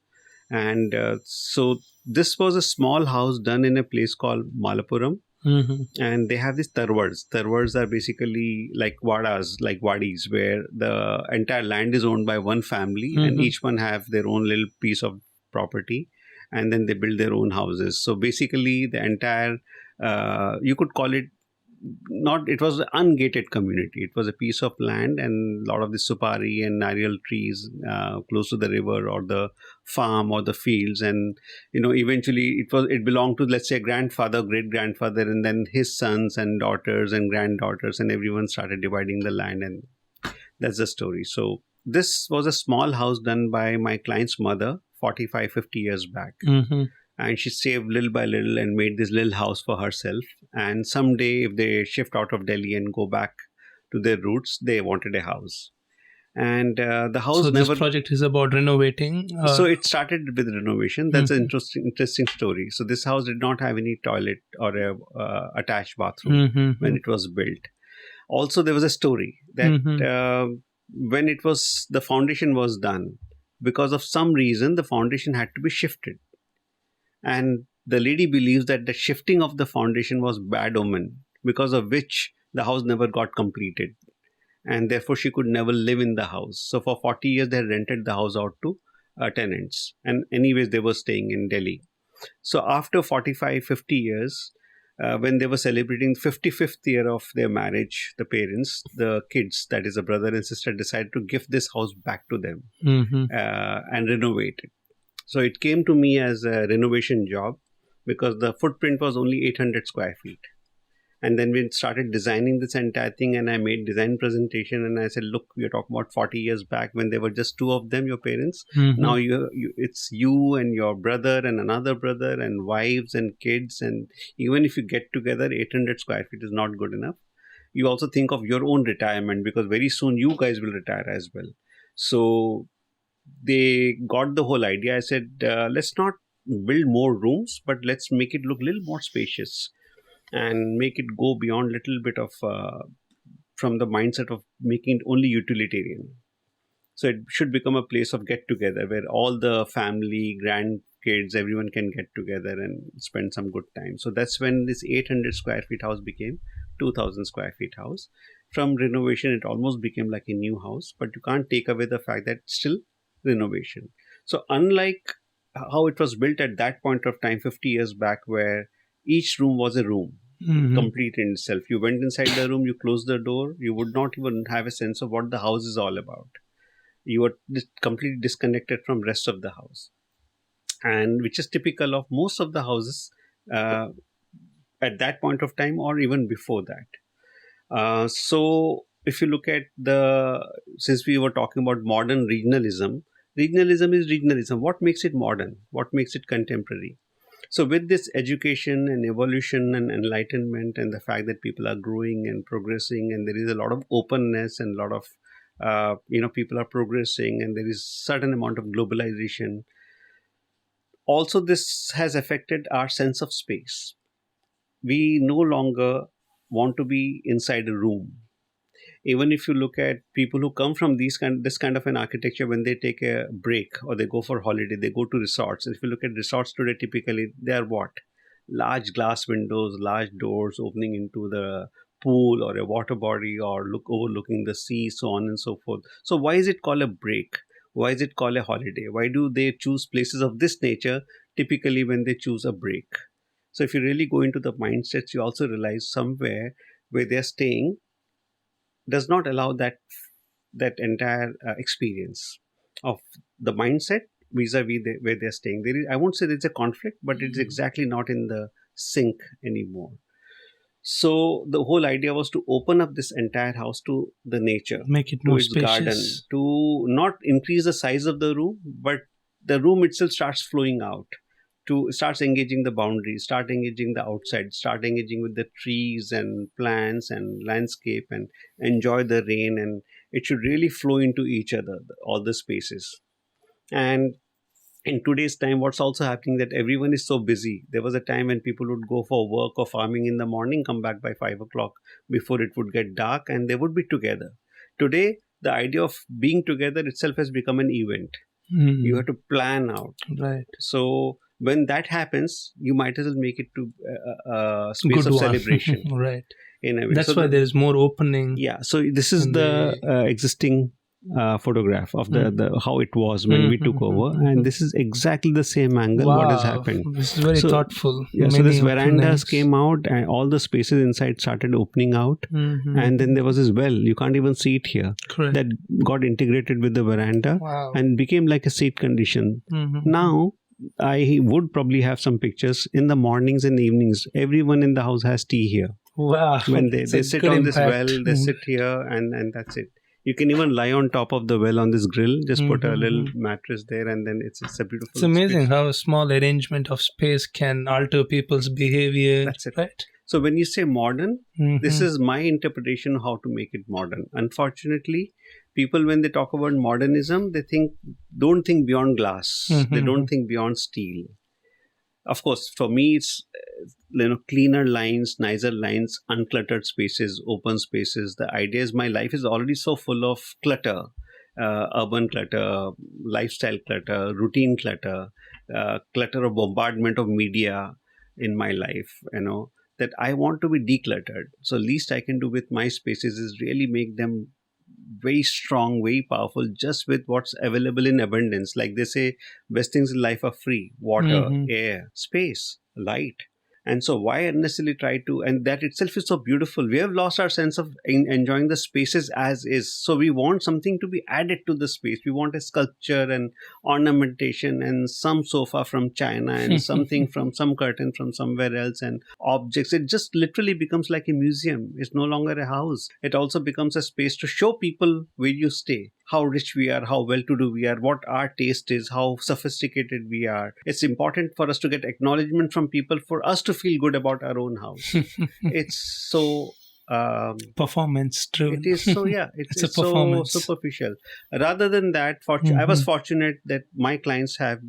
And so this was a small house done in a place called Malapuram. And they have these tarwards. Tarwards are basically like wadas, like wadis, where the entire land is owned by one family and each one have their own little piece of property, and then they build their own houses. So basically the entire, you could call it, it was an ungated community. It was a piece of land and a lot of the supari and nariyal trees close to the river or the farm or the fields. And, eventually it belonged to, let's say, grandfather, great-grandfather, and then his sons and daughters and granddaughters, and everyone started dividing the land. And that's the story. So this was a small house done by my client's mother 45, 50 years back. And she saved little by little and made this little house for herself. And someday, if they shift out of Delhi and go back to their roots, they wanted a house. And the house So this project is about renovating? So it started with renovation. That's an interesting story. So this house did not have any toilet or a attached bathroom when it was built. Also, there was a story that when the foundation was done, because of some reason, the foundation had to be shifted. And the lady believes that the shifting of the foundation was bad omen, because of which the house never got completed. And therefore, she could never live in the house. So for 40 years, they had rented the house out to tenants. And anyways, they were staying in Delhi. So after 45, 50 years, when they were celebrating the 55th year of their marriage, the parents, the kids, that is a brother and sister, decided to give this house back to them and renovate it. So it came to me as a renovation job because the footprint was only 800 square feet. And then we started designing this entire thing, and I made design presentation, and I said, look, we're talking about 40 years back when there were just two of them, your parents. Now it's you and your brother and another brother and wives and kids. And even if you get together, 800 square feet is not good enough. You also think of your own retirement, because very soon you guys will retire as well. So they got the whole idea. I said, let's not build more rooms, but let's make it look a little more spacious and make it go beyond a little bit of from the mindset of making it only utilitarian. So it should become a place of get together where all the family, grandkids, everyone can get together and spend some good time. So that's when this 800 square feet house became 2000 square feet house. From renovation, it almost became like a new house, but you can't take away the fact that it's still renovation. So unlike how it was built at that point of time 50 years back, where each room was a room complete in itself. You went inside the room, you closed the door, you would not even have a sense of what the house is all about. You were completely disconnected from rest of the house, and which is typical of most of the houses at that point of time or even before that. So if you look at since we were talking about modern regionalism, regionalism is regionalism. What makes it modern? What makes it contemporary? So with this education and evolution and enlightenment and the fact that people are growing and progressing, and there is a lot of openness and a lot of people are progressing, and there is certain amount of globalization. Also, this has affected our sense of space. We no longer want to be inside a room. Even if you look at people who come from this kind of an architecture, when they take a break or they go for holiday, they go to resorts. If you look at resorts today, typically they are what? Large glass windows, large doors opening into the pool or a water body or overlooking the sea, so on and so forth. So why is it called a break? Why is it called a holiday? Why do they choose places of this nature typically when they choose a break? So if you really go into the mindsets, you also realize somewhere where they're staying does not allow that entire experience of the mindset vis-a-vis where they're staying. I won't say there's a conflict, but it's exactly not in the sync anymore. So the whole idea was to open up this entire house to the nature, make it to more its spacious. garden, to not increase the size of the room, but the room itself starts flowing out, to starts engaging the boundaries, start engaging the outside, start engaging with the trees and plants and landscape, and enjoy the rain, and it should really flow into each other, all the spaces. And in today's time, what's also happening that everyone is so busy. There was a time when people would go for work or farming in the morning, come back by 5 o'clock before it would get dark, and they would be together. Today, the idea of being together itself has become an event. You have to plan out. Right. So when that happens, you might as well make it to a space of celebration. Right. In a way. That's why there is more opening. Yeah. So this is the existing photograph of the how it was when we took over, and this is exactly the same angle. Wow. What has happened? This is very thoughtful. Yeah, so this verandas came out and all the spaces inside started opening out, and then there was this well, you can't even see it here. Correct. That got integrated with the veranda and became like a seat condition. Now I would probably have some pictures in the mornings and evenings. Everyone in the house has tea here. Wow. When they sit on this well, they sit here, and that's it. You can even lie on top of the well on this grill. Just put a little mattress there, and then it's a beautiful. It's amazing space. how a small arrangement of space can alter people's behavior. That's it. Right. So when you say modern, this is my interpretation of how to make it modern. Unfortunately, people, when they talk about modernism, they don't think beyond glass. They don't think beyond steel. Of course, for me, it's cleaner lines, nicer lines, uncluttered spaces, open spaces. The idea is my life is already so full of clutter, urban clutter, lifestyle clutter, routine clutter, clutter of bombardment of media in my life, that I want to be decluttered. So least I can do with my spaces is really make them very strong, very powerful, just with what's available in abundance. Like they say, best things in life are free: water, air, space, light. And so why unnecessarily try to, and that itself is so beautiful. We have lost our sense of enjoying the spaces as is. So we want something to be added to the space. We want a sculpture and ornamentation and some sofa from China and something from some curtain from somewhere else and objects. It just literally becomes like a museum. It's no longer a house. It also becomes a space to show people where you stay, how rich we are, how well-to-do we are, what our taste is, how sophisticated we are. It's important for us to get acknowledgement from people, for us to feel good about our own house. It's so performance driven. It is so, it's a performance. So superficial. Rather than that, I was fortunate that my clients have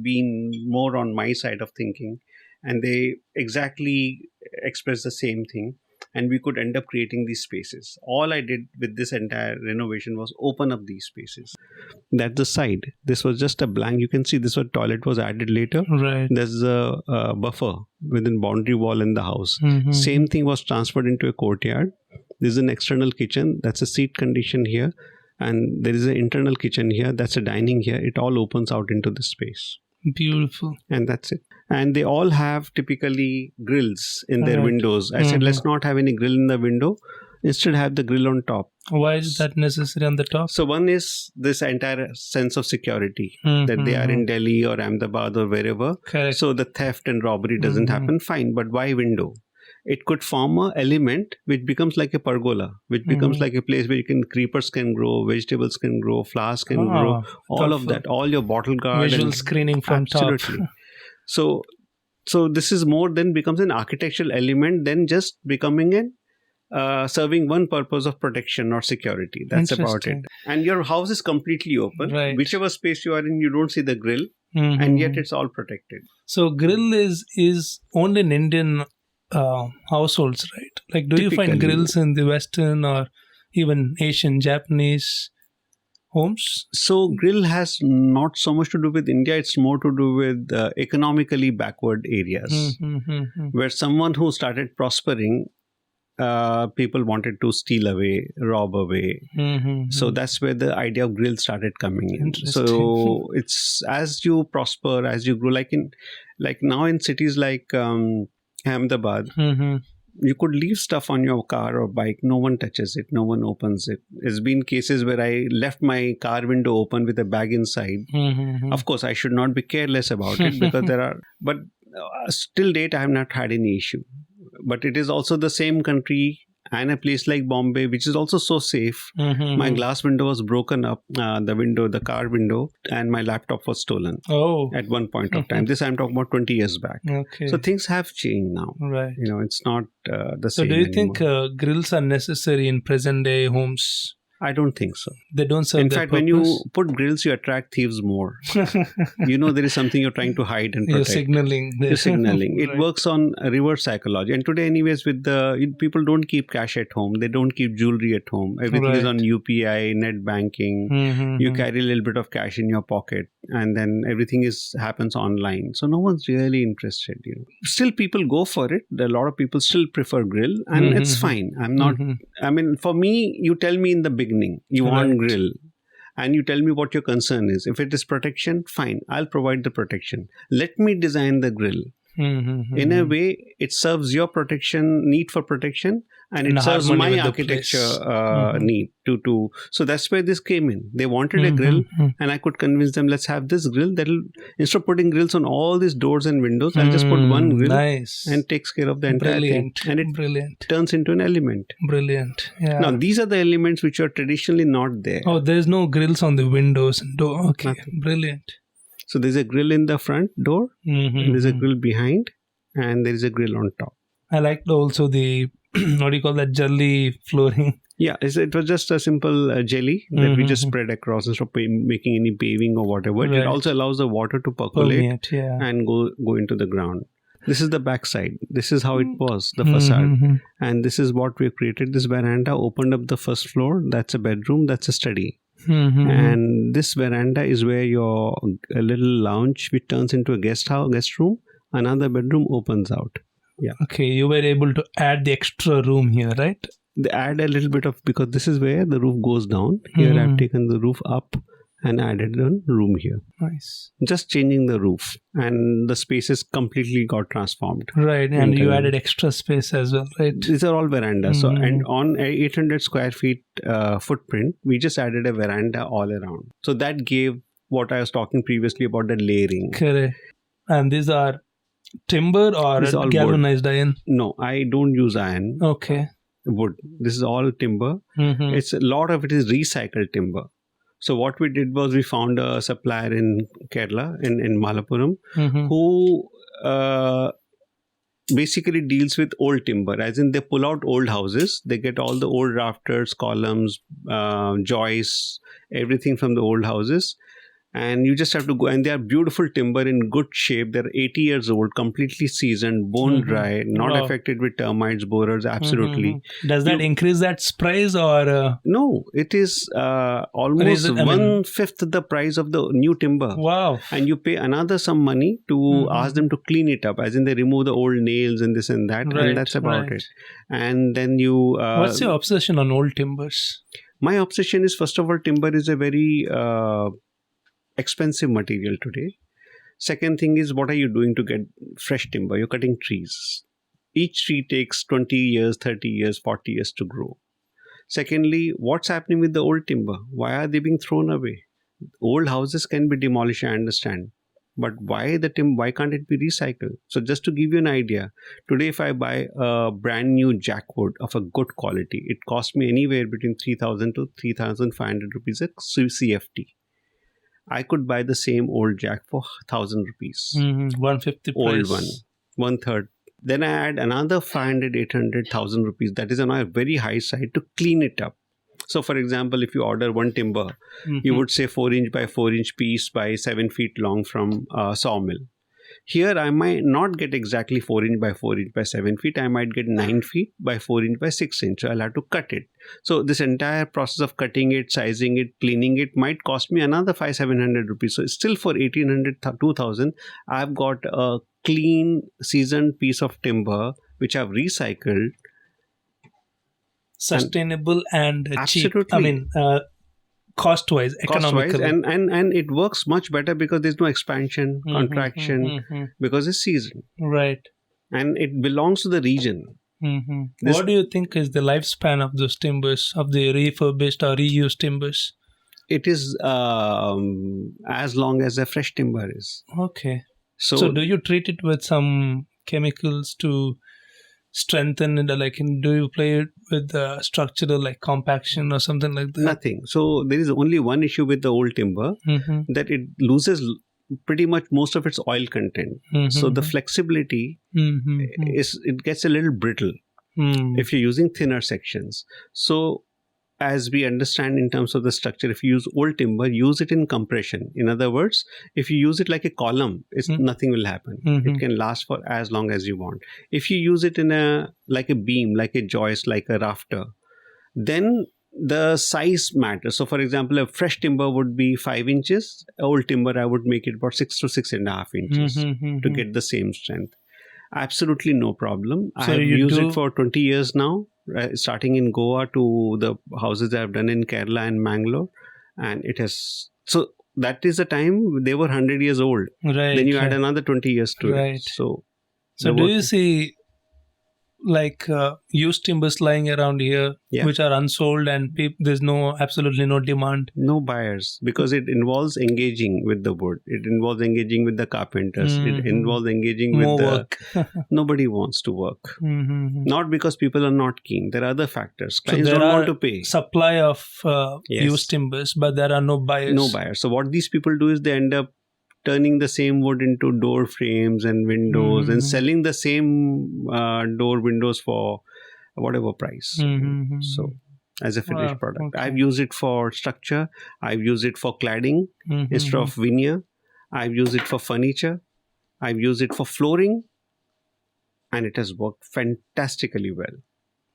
been more on my side of thinking, and they exactly express the same thing. and we could end up creating these spaces. All I did with this entire renovation was open up these spaces. That's the side. This was just a blank. You can see this was toilet was added later. Right. There's a buffer within boundary wall in the house. Mm-hmm. Same thing was transferred into a courtyard. This is an external kitchen. That's a seat condition here. And there is an internal kitchen here. That's a dining here. It all opens out into the space. Beautiful. And that's it. And they all have typically grills in their Right. windows. I said, let's not have any grill in the window. Instead, have the grill on top. Why is that necessary on the top? So one is this entire sense of security that they are in Delhi or Ahmedabad or wherever. Correct. So the theft and robbery doesn't happen. Fine. But why window? It could form an element which becomes like a pergola, which becomes like a place where creepers can grow, vegetables can grow, flowers can grow, all of that, all your bottle guard. Visual screening from absolutely. top. So this is more than becomes an architectural element than just becoming serving one purpose of protection or security. That's about it. And your house is completely open. Right. Whichever space you are in, you don't see the grill, and yet it's all protected. So grill is only in Indian households, right? Like, do you find grills in the Western or even Asian, Japanese homes? So grill has not so much to do with India. It's more to do with economically backward areas where someone who started prospering, people wanted to steal away, rob away. So that's where the idea of grill started coming in. So it's as you prosper, as you grow, like now in cities like Ahmedabad, you could leave stuff on your car or bike. No one touches it. No one opens it. There's been cases where I left my car window open with a bag inside. Of course, I should not be careless about it because but still date, I have not had any issue. But it is also the same country and a place like Bombay, which is also so safe. My glass window was broken up, the car window, and my laptop was stolen at one point of time. This I'm talking about 20 years back. Okay. So things have changed now. Right. It's not the So same do you anymore. think grills are necessary in present day homes? I don't think so. They don't serve In their fact, purpose? when you put grills, you attract thieves more. There is something you're trying to hide and protect. You're signaling. You're signaling. It Right. works on reverse psychology. And today, anyways, with people don't keep cash at home. They don't keep jewelry at home. Everything is on UPI, net banking. You carry a little bit of cash in your pocket, and then everything happens online. So no one's really interested. Still, people go for it. A lot of people still prefer grill, and it's fine. I'm not. I mean, for me, you tell me in the beginning you want grill, and you tell me what your concern is. If it is protection, fine, I'll provide the protection. Let me design the grill. In a way, it serves your need for protection, and it serves my architecture need to. So that's where this came in. They wanted a grill, and I could convince them, let's have this grill. Instead of putting grills on all these doors and windows, I'll just put one grill and takes care of the entire thing. And it turns into an element. Brilliant. Yeah. Now, these are the elements which are traditionally not there. Oh, there's no grills on the windows and door. Okay, Nothing. Brilliant. So there's a grill in the front door, and there's a grill behind, and there is a grill on top. I liked also the, what do you call that, jelly flooring? Yeah, it was just a simple jelly that we just spread across instead of making any paving or whatever. Right. It also allows the water to percolate and go into the ground. This is the back side. This is how it was, the facade. And this is what we created. This veranda opened up the first floor. That's a bedroom. That's a study. And this veranda is where a little lounge, which turns into a guest room. Another bedroom opens out. Yeah. Okay, you were able to add the extra room here, right? They add a little bit because this is where the roof goes down. Here I've taken the roof up and added a room here. Nice. Just changing the roof, and the spaces completely got transformed. Right, and you added extra space as well, right? These are all verandas. So, and on a 800 square feet footprint, we just added a veranda all around. So that gave what I was talking previously about the layering. Correct. And these are timber or galvanized iron? No, I don't use iron. Okay. Wood. This is all timber. It's a lot of it is recycled timber. So what we did was we found a supplier in Kerala, in Malappuram, who basically deals with old timber, as in they pull out old houses. They get all the old rafters, columns, joists, everything from the old houses. And you just have to go, and they are beautiful timber in good shape. They're 80 years old, completely seasoned, bone dry, not affected with termites, borers, absolutely. Does that increase that price or? No, it is almost one-fifth the price of the new timber. Wow. And you pay another some money to ask them to clean it up, as in they remove the old nails and this and that, and that's about it. And then you... What's your obsession on old timbers? My obsession is, first of all, timber is a very... expensive material today. Second thing is, what are you doing to get fresh timber? You're cutting trees. Each tree takes 20 years, 30 years, 40 years to grow. Secondly, what's happening with the old timber? Why are they being thrown away? Old houses can be demolished, I understand. But why can't it be recycled? So just to give you an idea, today if I buy a brand new jackwood of a good quality, it costs me anywhere between 3,000 to 3,500 rupees a CFT. I could buy the same old jack for 1,000 rupees. 150 old price. one third. Then I add another 500, 800, 1,000 rupees. That is on a very high side to clean it up. So, for example, if you order one timber, you would say 4-inch by 4-inch piece by 7 feet long from a sawmill. Here, I might not get exactly 4-inch by 4-inch by 7 feet. I might get 9 feet by 4-inch by 6-inch. So I'll have to cut it. So this entire process of cutting it, sizing it, cleaning it might cost me another 500-700 rupees. So still for 1,800, 2,000, I've got a clean, seasoned piece of timber which I've recycled. Sustainable and cheap. Absolutely. I mean, cost-wise, economically. And it works much better because there's no expansion, contraction, because it's seasoned. Right. And it belongs to the region. What do you think is the lifespan of those timbers, of the refurbished or reused timbers? It is as long as a fresh timber is. Okay. So do you treat it with some chemicals to strengthen it? Like, do you play it with the structural, like compaction or something like that? Nothing. So there is only one issue with the old timber, that it loses pretty much most of its oil content. So the flexibility it gets a little brittle if you're using thinner sections. So as we understand in terms of the structure, if you use old timber, use it in compression. In other words, if you use it like a column, nothing will happen. It can last for as long as you want. If you use it in like a beam, like a joist, like a rafter, then the size matters. So for example, a fresh timber would be 5 inches. Old timber, I would make it about 6 to 6.5 inches to get the same strength. Absolutely no problem. So I have used it for 20 years now, starting in Goa to the houses that I've done in Kerala and Mangalore. And it has... So that is the time they were 100 years old. Right. Then you add another 20 years to it. So do you see like used timbers lying around here which are unsold and there's absolutely no demand? No buyers, because it involves engaging with the wood. It involves engaging with the carpenters. It involves engaging with work. Nobody wants to work. Not because people are not keen. There are other factors. Clients so don't want to pay. Supply of used timbers, but there are no buyers. No buyers. So what these people do is they end up turning the same wood into door frames and windows and selling the same door windows for whatever price. So as a finished product. I've used it for structure. I've used it for cladding instead of veneer. I've used it for furniture. I've used it for flooring. And it has worked fantastically well.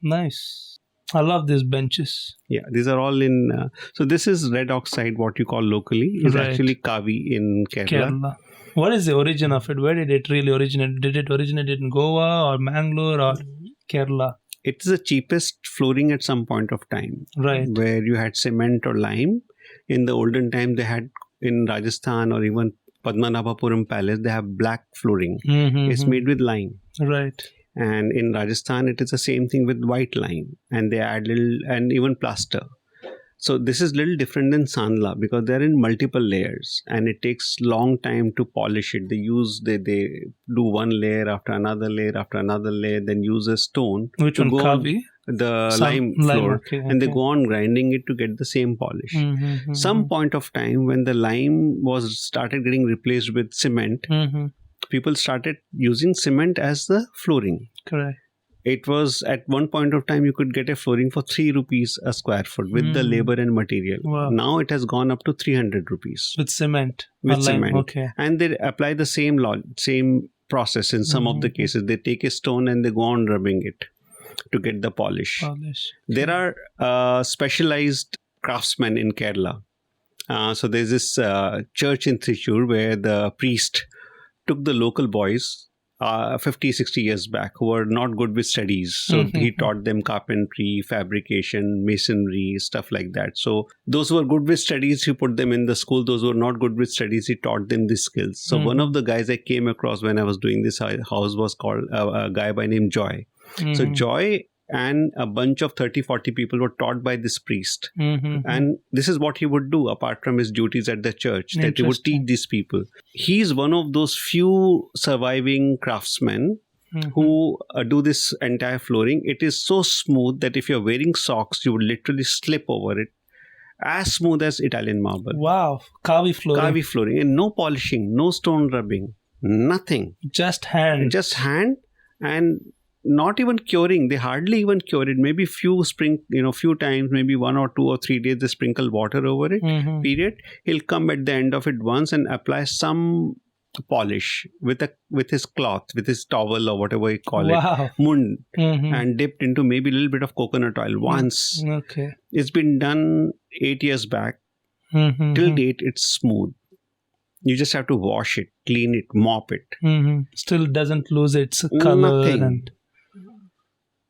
Nice. I love these benches. Yeah, these are all in... so this is red oxide, what you call locally. It's actually Kaawi in Kerala. What is the origin of it? Where did it really originate? Did it originate in Goa or Mangalore or Kerala? It is the cheapest flooring at some point of time. Right. Where you had cement or lime. In the olden time, they had in Rajasthan or even Padmanabhapuram Palace, they have black flooring. It's made with lime. Right. And in Rajasthan, it is the same thing with white lime. And they add little, and even plaster. So this is little different than Sandla because they're in multiple layers. And it takes long time to polish it. They do one layer after another layer after another layer, then use a stone. Which one, Kaawi? The lime floor. And they go on grinding it to get the same polish. Some point of time when the lime started getting replaced with cement, people started using cement as the flooring. Correct. it was at one point of time you could get a flooring for 3 rupees a square foot with the labor and material. Wow. Now it has gone up to 300 rupees. With cement. With cement. Okay. And they apply the same same process in some of the cases. They take a stone and they go on rubbing it to get the polish. There are specialized craftsmen in Kerala. So there's this church in Thrissur where the priest took the local boys 50, 60 years back who were not good with studies. So he taught them carpentry, fabrication, masonry, stuff like that. So those who were good with studies, he put them in the school. Those who were not good with studies, he taught them these skills. So one of the guys I came across when I was doing this house was called a guy by name Joy. So Joy and a bunch of 30, 40 people were taught by this priest. And this is what he would do apart from his duties at the church, that he would teach these people. He's one of those few surviving craftsmen who do this entire flooring. It is so smooth that if you're wearing socks, you would literally slip over it. As smooth as Italian marble. Wow. Kaawi flooring. Kaawi flooring. And no polishing, no stone rubbing, nothing. Just hand. And not even curing. They hardly even cure it. Maybe few times, maybe 1 or 2 or 3 days, they sprinkle water over it. Period. He'll come at the end of it once and apply some polish with his cloth, with his towel or whatever you call it, mund, and dipped into maybe a little bit of coconut oil once. Okay. It's been done 8 years back. Till date, it's smooth. You just have to wash it, clean it, mop it. Still doesn't lose its color. Nothing.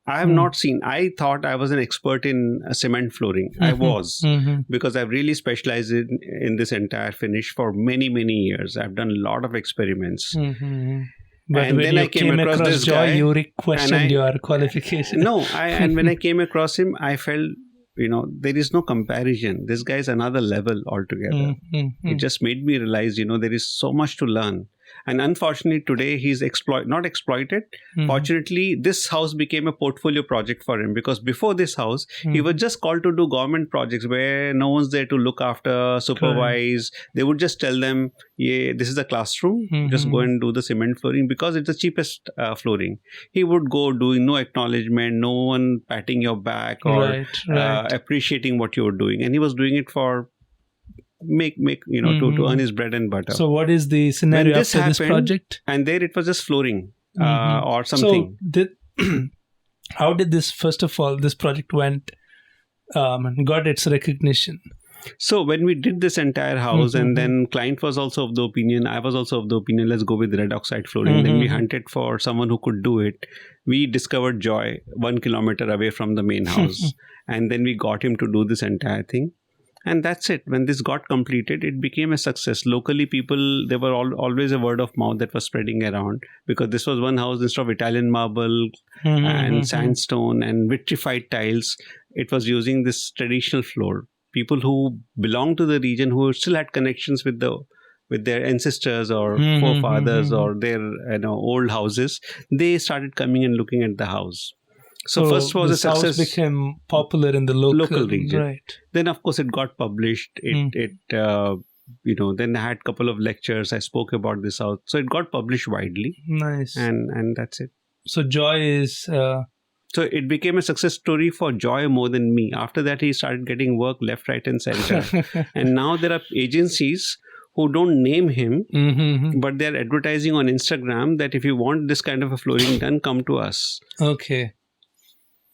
I have not seen. I thought I was an expert in cement flooring. I was, because I've really specialized in this entire finish for many, many years. I've done a lot of experiments. But and when then I came across this Joy, guy. you questioned your qualification. No, and when I came across him, I felt, there is no comparison. This guy is another level altogether. It just made me realize, there is so much to learn. And unfortunately, today he's not exploited. Fortunately, this house became a portfolio project for him, because before this house, he was just called to do government projects where no one's there to look after, supervise. They would just tell them, yeah, this is the classroom. Just go and do the cement flooring because it's the cheapest flooring. He would go doing no acknowledgement, no one patting your back or appreciating what you were doing. And he was doing it for to earn his bread and butter. So what is the scenario after this project? And there it was just flooring or something. So how did this, first of all, this project went and got its recognition? So when we did this entire house, and then client was also of the opinion, I was also of the opinion, let's go with red oxide flooring. Then we hunted for someone who could do it. We discovered Joy 1 kilometer away from the main house. And then we got him to do this entire thing. And that's it. When this got completed, it became a success. Locally, there were always a word of mouth that was spreading around, because this was one house instead of Italian marble and sandstone and vitrified tiles. It was using this traditional floor. People who belonged to the region, who still had connections with their ancestors or forefathers or their old houses, they started coming and looking at the house. So first was a success. House became popular in the local region. Right. Then, of course, it got published. Then I had a couple of lectures. I spoke about this house. So it got published widely. Nice. And that's it. So Joy is... So it became a success story for Joy more than me. After that, he started getting work left, right, and center. And now there are agencies who don't name him, but they're advertising on Instagram that if you want this kind of a flooring done, come to us. Okay.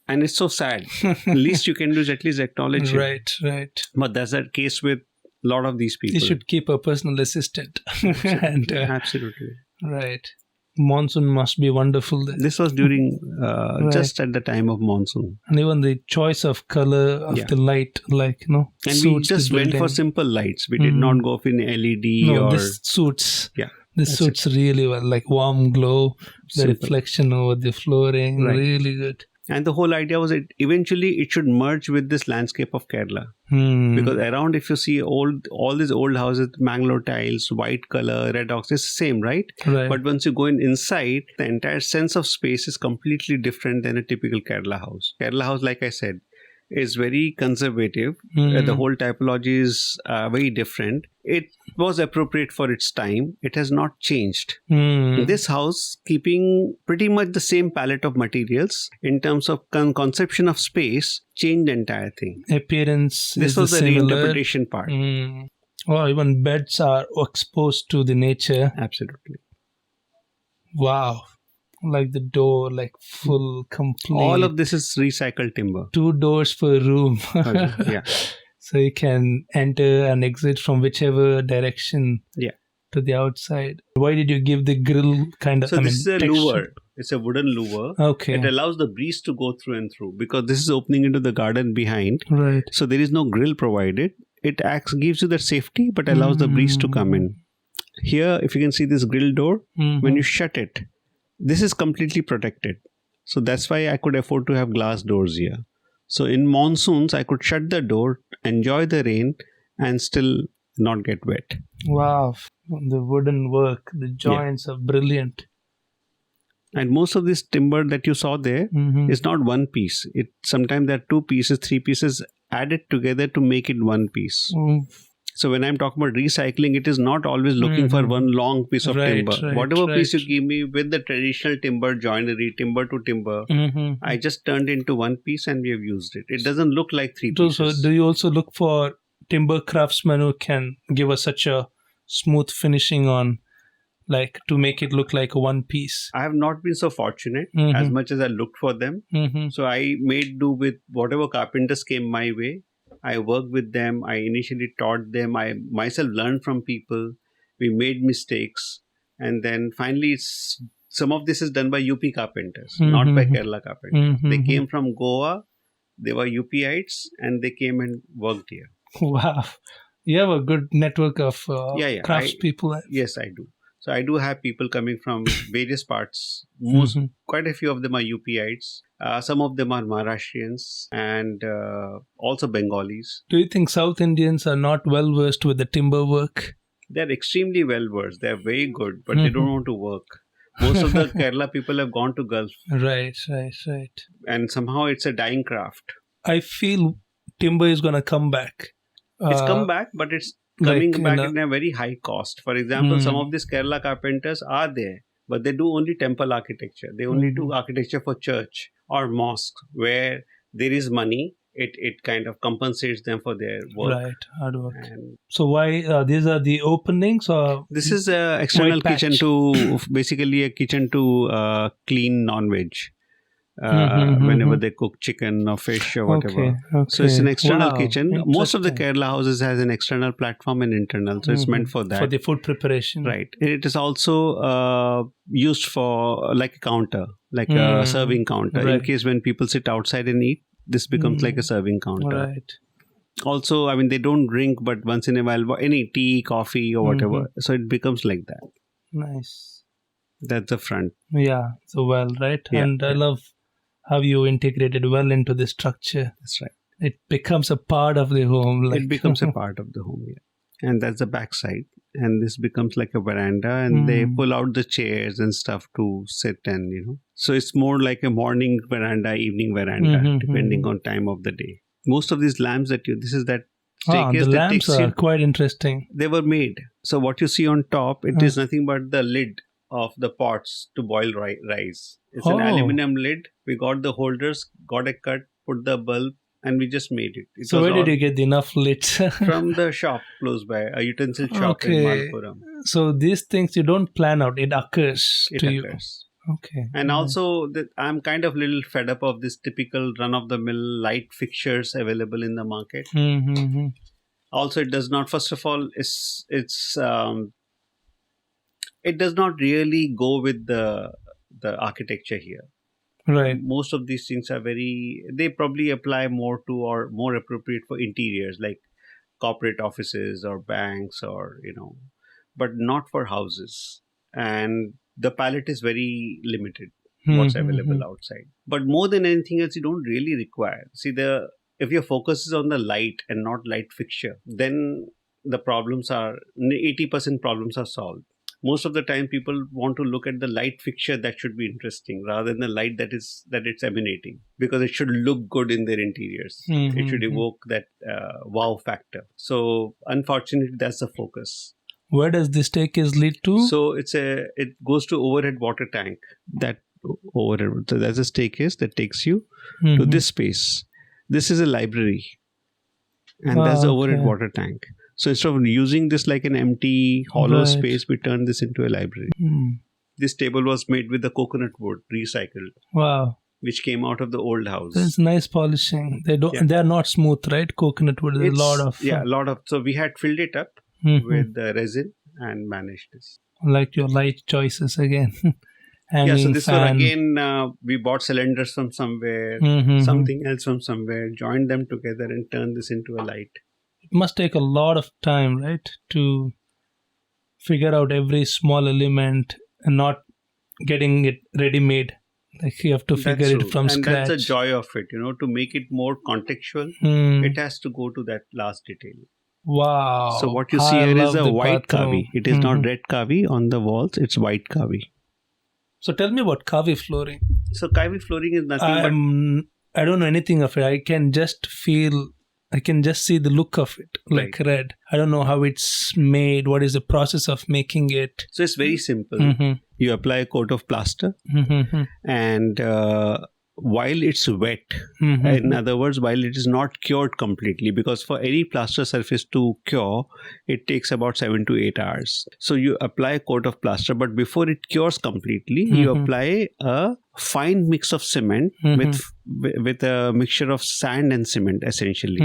And it's so sad. Least you can do is at least acknowledge it. Right. But that's the case with a lot of these people. You should keep a personal assistant. Absolutely. Right. Monsoon must be wonderful there. This was during just at the time of monsoon. And even the choice of color of the light, And we just went for simple lights. We did not go in LED this suits. Yeah. This suits really well, like warm glow, the reflection over the flooring, really good. And the whole idea was eventually it should merge with this landscape of Kerala. Because around, if you see all these old houses, Mangalore tiles, white color, red ox, it's the same, right? But once you go inside, the entire sense of space is completely different than a typical Kerala house. Kerala house, like I said, is very conservative. The whole typology is very different. It was appropriate for its time. It has not changed. This house, keeping pretty much the same palette of materials in terms of conception of space, changed the entire thing. Appearance. This was the reinterpretation part. Oh, even beds are exposed to the nature. Absolutely. Wow. Like the door, like full, complete. All of this is recycled timber. 2 doors per room. Yeah. So you can enter and exit from whichever direction to the outside. Why did you give the grill kind of? So this is a texture? louver. It's a wooden louver. Okay. It allows the breeze to go through and through because this is opening into the garden behind. Right. So there is no grill provided. It gives you that safety but allows the breeze to come in. Here, if you can see this grill door, when you shut it, this is completely protected. So that's why I could afford to have glass doors here. So in monsoons, I could shut the door, enjoy the rain and still not get wet. Wow. The wooden work, the joints are brilliant. And most of this timber that you saw there is not one piece. Sometimes there are 2 pieces, 3 pieces added together to make it one piece. So when I'm talking about recycling, it is not always looking for one long piece of timber. Whatever piece you give me with the traditional timber joinery, timber to timber, I just turned into one piece and we have used it. It doesn't look like 3 pieces. So do you also look for timber craftsmen who can give us such a smooth finishing on, like to make it look like a one piece? I have not been so fortunate as much as I looked for them. So I made do with whatever carpenters came my way. I worked with them. I initially taught them. I myself learned from people. We made mistakes. And then finally, some of this is done by UP carpenters, not by Kerala carpenters. They came from Goa. They were UPites and they came and worked here. Wow. You have a good network of craftspeople. Yes, I do. So I do have people coming from various parts. Quite a few of them are UPites. Some of them are Maharashtrians and also Bengalis. Do you think South Indians are not well versed with the timber work? They're extremely well versed. They're very good, but they don't want to work. Most of the Kerala people have gone to Gulf. Right. And somehow it's a dying craft. I feel timber is going to come back. It's come back, but it's coming back in a very high cost. For example, some of these Kerala carpenters are there, but they do only temple architecture. They only do architecture for church or mosque, where there is money. It kind of compensates them for their work. Right, hard work. So why these are the openings, or this is an external kitchen to basically a kitchen to clean non-veg. Whenever they cook chicken or fish or whatever. Okay. So it's an external kitchen. Most of the Kerala houses has an external platform and internal. So it's meant for that. For the food preparation. Right. It is also used for like a counter, like a serving counter. In case when people sit outside and eat, this becomes like a serving counter. Right. Also, I mean, they don't drink, but once in a while, any tea, coffee or whatever. So it becomes like that. Nice. That's the front. Yeah. So well, right? Yeah, and I love how you integrated well into the structure. That's right. It becomes a part of the home. It becomes a part of the home, yeah. And that's the backside. And this becomes like a veranda and they pull out the chairs and stuff to sit and, So it's more like a morning veranda, evening veranda, depending on time of the day. Most of these lamps this is that staircase. The lamps are quite interesting. They were made. So what you see on top, it is nothing but the lid of the pots to boil rice. It's an aluminum lid. We got the holders, got a cut, put the bulb, and we just made it. So where did you get enough lids? From the shop close by, a utensil shop in Malpuram. So these things you don't plan out. It occurs to you. Okay. And also, I'm kind of little fed up of this typical run-of-the-mill light fixtures available in the market. Also, it does not, first of all, it does not really go with the architecture here. Right. Most of these things are they probably apply more to or more appropriate for interiors like corporate offices or banks or, but not for houses. And the palette is very limited, what's available outside. But more than anything else, you don't really require. See, if your focus is on the light and not light fixture, then the problems 80% problems are solved. most of the time people want to look at the light fixture that should be interesting rather than the light that it's emanating, because it should look good in their interiors. It should evoke that wow factor. So unfortunately, that's the focus. Where does this staircase lead to? So it goes to overhead water tank. That overhead, so there's a staircase that takes you to this space. This is a library, and there's the overhead water tank. So instead of using this like an empty hollow space, we turned this into a library. This table was made with the coconut wood, recycled. Wow. Which came out of the old house. There's nice polishing. They are not smooth, right? Coconut wood. There's a lot of. So we had filled it up with the resin and managed this. Like your light choices again. So this one again, we bought cylinders from somewhere, something else from somewhere, joined them together and turned this into a light. It must take a lot of time, right? To figure out every small element and not getting it ready-made. Like you have to figure it from scratch. And that's the joy of it, to make it more contextual. It has to go to that last detail. Wow. So what you see here is a white Kaawi. It is not red Kaawi on the walls, it's white Kaawi. So tell me about Kaawi flooring. So Kaawi flooring is nothing but... I don't know anything of it. I can just see the look of it, like red. I don't know how it's made. What is the process of making it? So it's very simple. You apply a coat of plaster and while it's wet, in other words, while it is not cured completely, because for any plaster surface to cure, it takes about 7 to 8 hours. So you apply a coat of plaster, but before it cures completely, you apply a fine mix of cement with a mixture of sand and cement, essentially.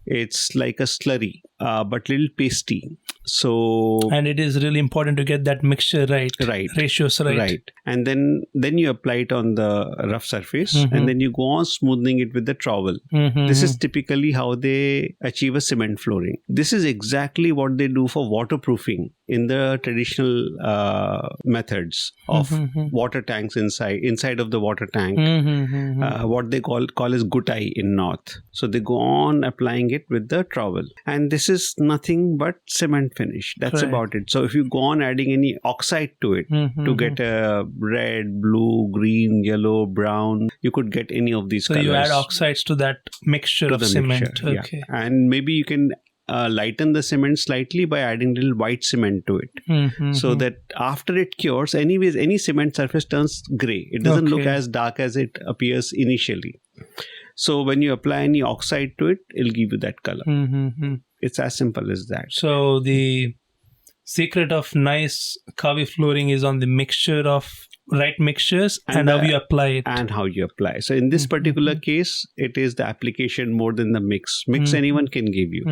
It's like a slurry, but little pasty. And it is really important to get that mixture right. Ratios right. And then you apply it on the rough surface, and then you go on smoothing it with the trowel. This is typically how they achieve a cement flooring. This is exactly what they do for waterproofing in the traditional methods of water tanks inside of the water tank. What they call as gutai in north. So they go on applying it with the trowel, and this is nothing but cement finish. That's about it. So if you go on adding any oxide to it to get a red, blue, green, yellow, brown, you could get any of these colors. So you add oxides to that mixture of cement. Okay. And maybe you can lighten the cement slightly by adding little white cement to it, so that after it cures, anyways, any cement surface turns grey. It doesn't look as dark as it appears initially. So when you apply any oxide to it, it'll give you that color. It's as simple as that. So the secret of nice Kaawi flooring is on the mixture of right mixtures and how you apply it. And how you apply. So in this particular case, it is the application more than the mix. Mix anyone can give you.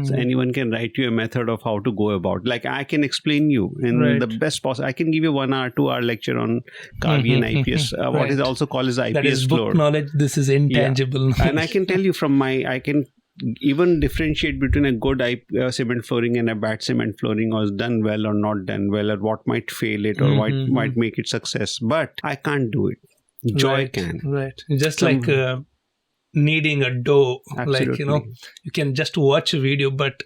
So anyone can write you a method of how to go about. Like I can explain you in the best possible. I can give you 1 hour, 2 hour lecture on Kaawi and IPS. What is also called as IPS that is floor. Book knowledge. This is intangible. And I can tell you I can even differentiate between a good cement flooring and a bad cement flooring, or done well or not done well, or what might fail it or what might make it success. But I can't do it. Joy can. Right. Just like kneading a dough. Absolutely. Like, you can just watch a video, but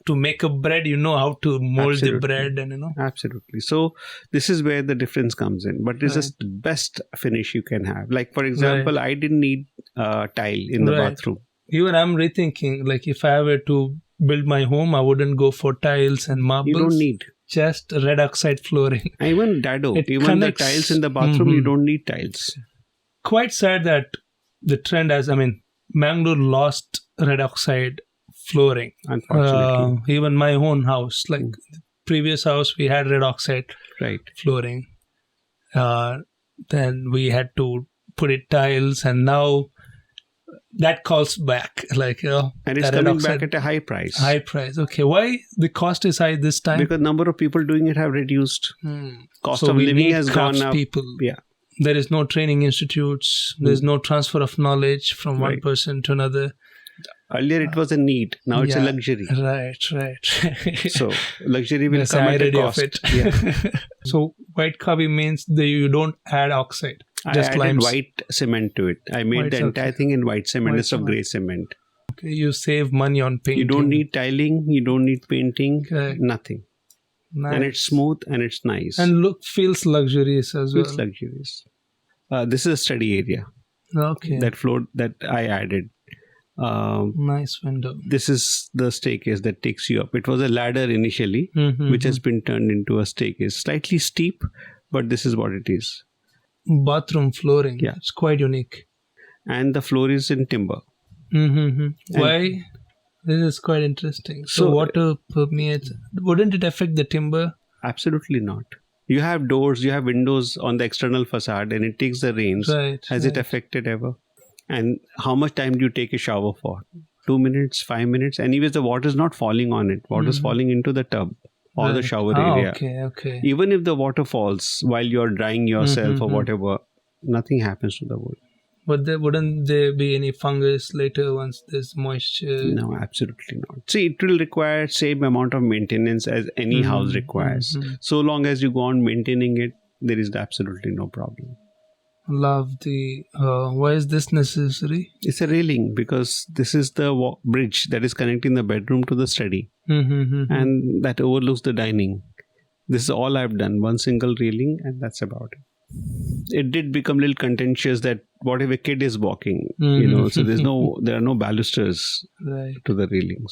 to make a bread, you know how to mold the bread. Absolutely. So this is where the difference comes in. But this is the best finish you can have. Like, for example, I didn't need tile in the bathroom. Even I'm rethinking, like if I were to build my home, I wouldn't go for tiles and marbles. You don't need. Just red oxide flooring. Even dado. Even the tiles in the bathroom, you don't need tiles. Quite sad that the trend Mangalore lost red oxide flooring. Unfortunately. Even my own house, like the previous house, we had red oxide flooring. Then we had to put it tiles, and now that calls back, and it's coming back at a high price. Okay, why the cost is high this time? Because number of people doing it have reduced. Cost of living has gone up. There is no training institutes. There's no transfer of knowledge from one person to another. Earlier it was a need. Now it's a luxury. Right. So luxury will come at a cost. So white Kaawi means that you don't add oxide. I added white cement to it. I made the entire thing in white cement instead of grey cement. Okay, you save money on painting. You don't need tiling. You don't need painting. Nothing. Nice. And it's smooth and it's nice. And feels luxurious as well. Feels luxurious. This is a study area. Okay. That floor that I added. Nice window. This is the staircase that takes you up. It was a ladder initially, which has been turned into a staircase. Slightly steep, but this is what it is. Bathroom flooring. Yeah. It's quite unique. And the floor is in timber. Why? This is quite interesting. So water permeates. Wouldn't it affect the timber? Absolutely not. You have doors, you have windows on the external facade, and it takes the rains. Right. Has it affected ever? And how much time do you take a shower for? 2 minutes, 5 minutes? Anyways, the water is not falling on it. Water is falling into the tub or the shower area. Okay. Even if the water falls while you're drying yourself or whatever, nothing happens to the wood. But wouldn't there be any fungus later once there's moisture? No, absolutely not. See, it will require same amount of maintenance as any house requires. So long as you go on maintaining it, there is absolutely no problem. Love the... why is this necessary? It's a railing because this is the bridge that is connecting the bedroom to the study. And that overlooks the dining. This is all I've done. One single railing and that's about it. It did become a little contentious that what if a kid is walking, so there are no balusters to the railing.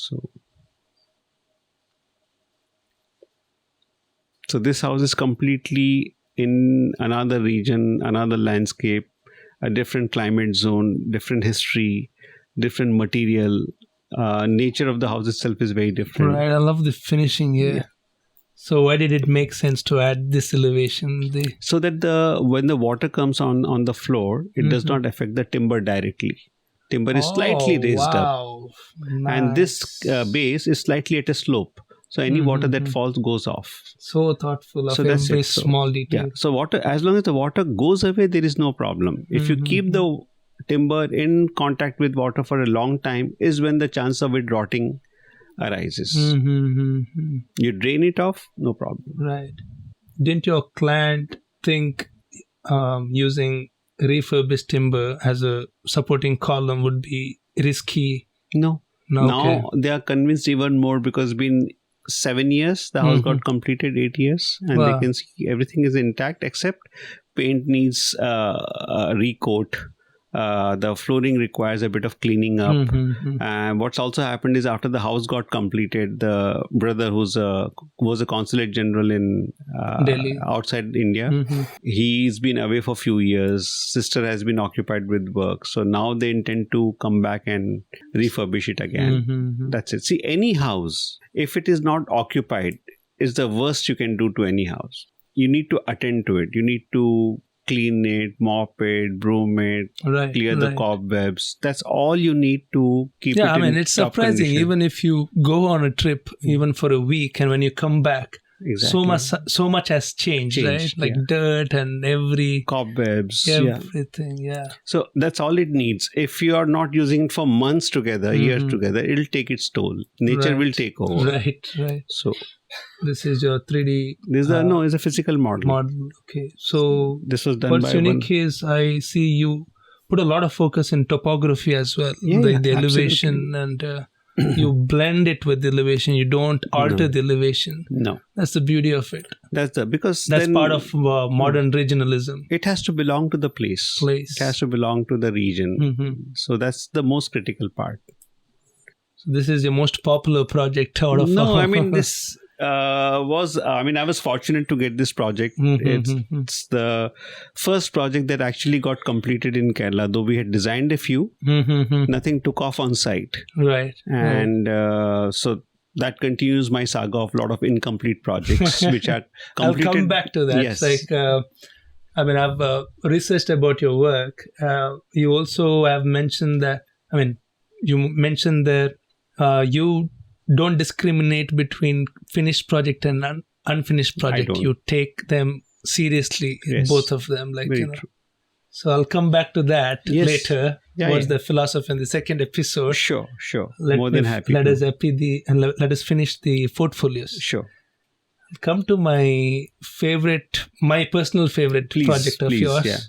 So this house is completely in another region, another landscape, a different climate zone, different history, different material. Nature of the house itself is very different. Right, I love the finishing here. Yeah. So why did it make sense to add this elevation? So that when the water comes on the floor, it does not affect the timber directly. Timber is slightly raised up. Nice. And this base is slightly at a slope. So any water that falls goes off. So thoughtful of every small detail. Yeah. So water, as long as the water goes away, there is no problem. If you keep the timber in contact with water for a long time, is when the chance of it rotting arises. You drain it off, no problem. Right. Didn't your client think using refurbished timber as a supporting column would be risky? No. Now they are convinced even more because it's been 7 years. The house got completed 8 years, and they can see everything is intact except paint needs a recoat. The flooring requires a bit of cleaning up. And what's also happened is after the house got completed, the brother was a consulate general in Delhi, outside India. He's been away for a few years. Sister has been occupied with work. So now they intend to come back and refurbish it again. That's it. See, any house, if it is not occupied, is the worst you can do to any house. You need to attend to it. You need to clean it, mop it, broom it, clear the cobwebs. That's all you need to keep it in top condition. Yeah, it's surprising. Even if you go on a trip, even for a week, and when you come back, so much has changed, right? Like dirt and every... cobwebs. Everything, So that's all it needs. If you are not using it for months together, years together, it'll take its toll. Nature will take over. Right. So... this is your 3D... it's a physical model. Okay. So this was done what's unique is I see you put a lot of focus in topography as well. The elevation and you blend it with the elevation. You don't alter the elevation. No. That's the beauty of it. That's part of modern regionalism. It has to belong to the place. It has to belong to the region. So that's the most critical part. So this is your most popular project out of all. No, I mean this... I was fortunate to get this project. It's the first project that actually got completed in Kerala, though we had designed a few. Nothing took off on site. Right. And so that continues my saga of a lot of incomplete projects which are completed. I'll come back to that. Yes. I've researched about your work. You also have mentioned that, you don't discriminate between finished project and unfinished project. You take them seriously, both of them. True. So I'll come back to that later. What's the philosophy in the second episode? Sure. More than happy. Let us finish the portfolios. Sure. I'll come to my personal favorite project of yours. Yeah.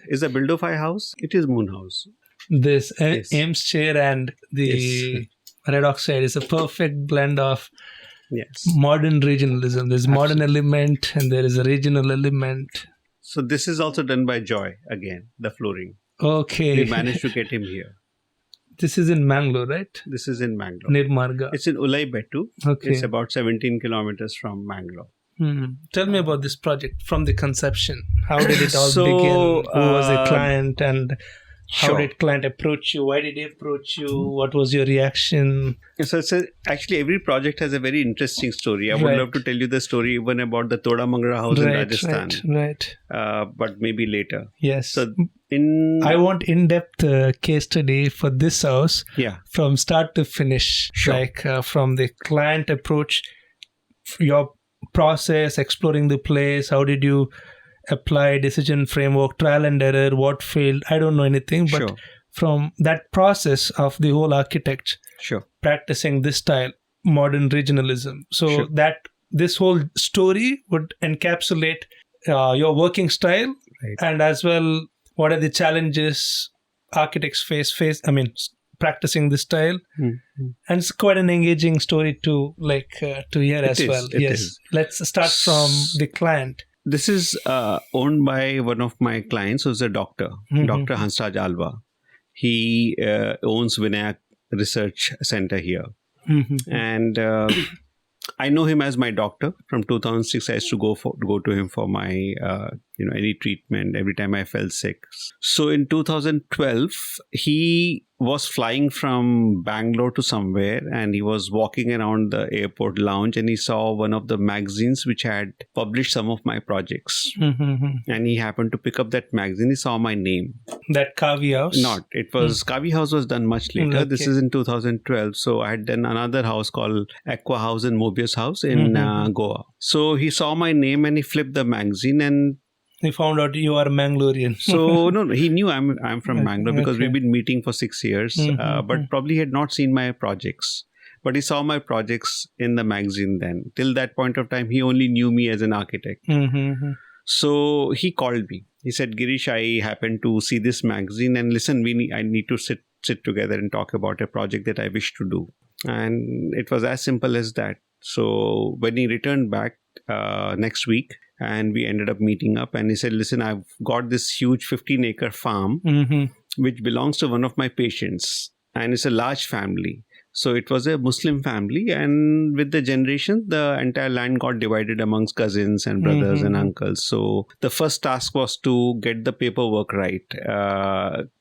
Is the Buildify house? It is Moon House. This Ames chair and the red oxide is a perfect blend of Yes. Modern regionalism. There's modern element and there is a regional element. So this is also done by Joy again, the flooring. Okay. We managed to get him here. This is in Mangalore, right? This is in Mangalore. Near Marga. It's in Ulaibetu. Okay. It's about 17 kilometers from Mangalore. Tell me about this project from the conception. How did it all So, begin? Who was the client and how Sure. did client approach you? Why did he approach you? What was your reaction? So actually every project has a very interesting story. I would Right. love to tell you the story even about the Toda Mangra house in Rajasthan. Right. But maybe later. Yes. So I want in-depth case study for this house yeah. from start to finish. Sure. Like from the client approach, your process, exploring the place, how did you apply decision framework, trial and error, what failed, I don't know anything, but Sure. from that process of the whole architect Sure. practicing this style, modern regionalism, so Sure. that this whole story would encapsulate your working style, Right. and as well what are the challenges architects face practicing this style. Mm-hmm. And it's quite an engaging story to hear as is, well. it Yes, is. let's start from the client. This is owned by one of my clients who's a doctor, Dr. Hansraj Alva. He owns Vinayak Research Center here. And I know him as my doctor. From 2006, I used to go to him for my any treatment every time I felt sick. So in 2012, he was flying from Bangalore to somewhere, and he was walking around the airport lounge, and he saw one of the magazines which had published some of my projects. And he happened to pick up that magazine. He saw my name. That Kaawi house? Not. It was Kaawi house was done much later. Okay. This is in 2012. So I had done another house called Aqua House and Mobius House in Goa. So he saw my name and he flipped the magazine, and he found out you are a Mangalorean. so no, he knew I'm from Mangra because Okay. we've been meeting for 6 years, but probably he had not seen my projects. But he saw my projects in the magazine then. Till that point of time, he only knew me as an architect. So he called me. He said, Girish, I happened to see this magazine, and listen, I need to sit together and talk about a project that I wish to do. And it was as simple as that. So when he returned back next week, and we ended up meeting up, and he said, listen, I've got this huge 15-acre farm, which belongs to one of my patients, and it's a large family. So it was a Muslim family, and with the generation, the entire land got divided amongst cousins and brothers and uncles. So the first task was to get the paperwork right,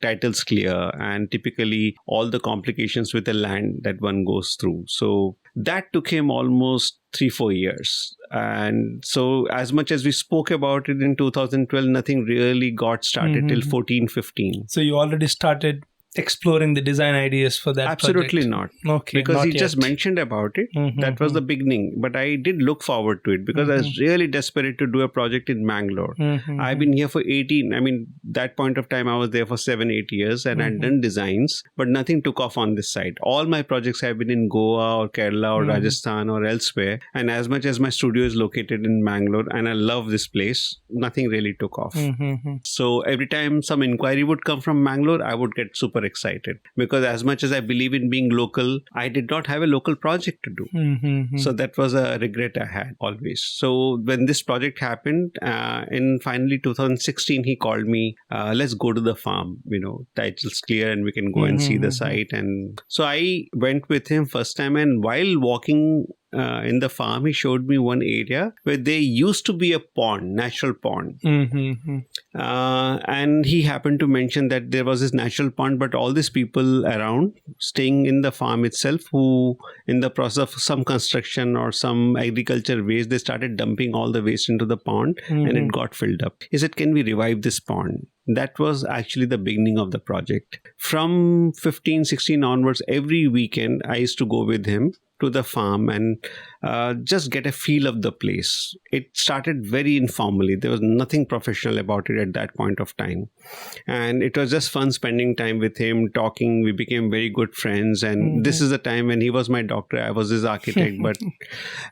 titles clear, and typically all the complications with the land that one goes through. So that took him almost 3-4 years. And so as much as we spoke about it in 2012, nothing really got started till 14-15. So you already started exploring the design ideas for that Absolutely project? not. Okay, Because not he just yet. mentioned about it. That was the beginning. But I did look forward to it because I was really desperate to do a project in Mangalore. I've been here for that point of time, I was there for 7-8 years, and I'd done designs, but nothing took off on this side. All my projects have been in Goa or Kerala or Rajasthan or elsewhere. And as much as my studio is located in Mangalore, and I love this place, nothing really took off. So every time some inquiry would come from Mangalore, I would get super excited, because as much as I believe in being local, I did not have a local project to do. So that was a regret I had always. So when this project happened, in finally 2016, he called me, let's go to the farm, titles clear and we can go and see the site. And so I went with him first time, and while walking in the farm, he showed me one area where there used to be a pond, natural pond. And he happened to mention that there was this natural pond, but all these people around staying in the farm itself, who in the process of some construction or some agriculture waste, they started dumping all the waste into the pond and it got filled up. He said, can we revive this pond? That was actually the beginning of the project. From 15-16 onwards, every weekend, I used to go with him to the farm and just get a feel of the place. It started very informally. There was nothing professional about it at that point of time. And it was just fun spending time with him, talking. We became very good friends. And this is the time when he was my doctor, I was his architect, but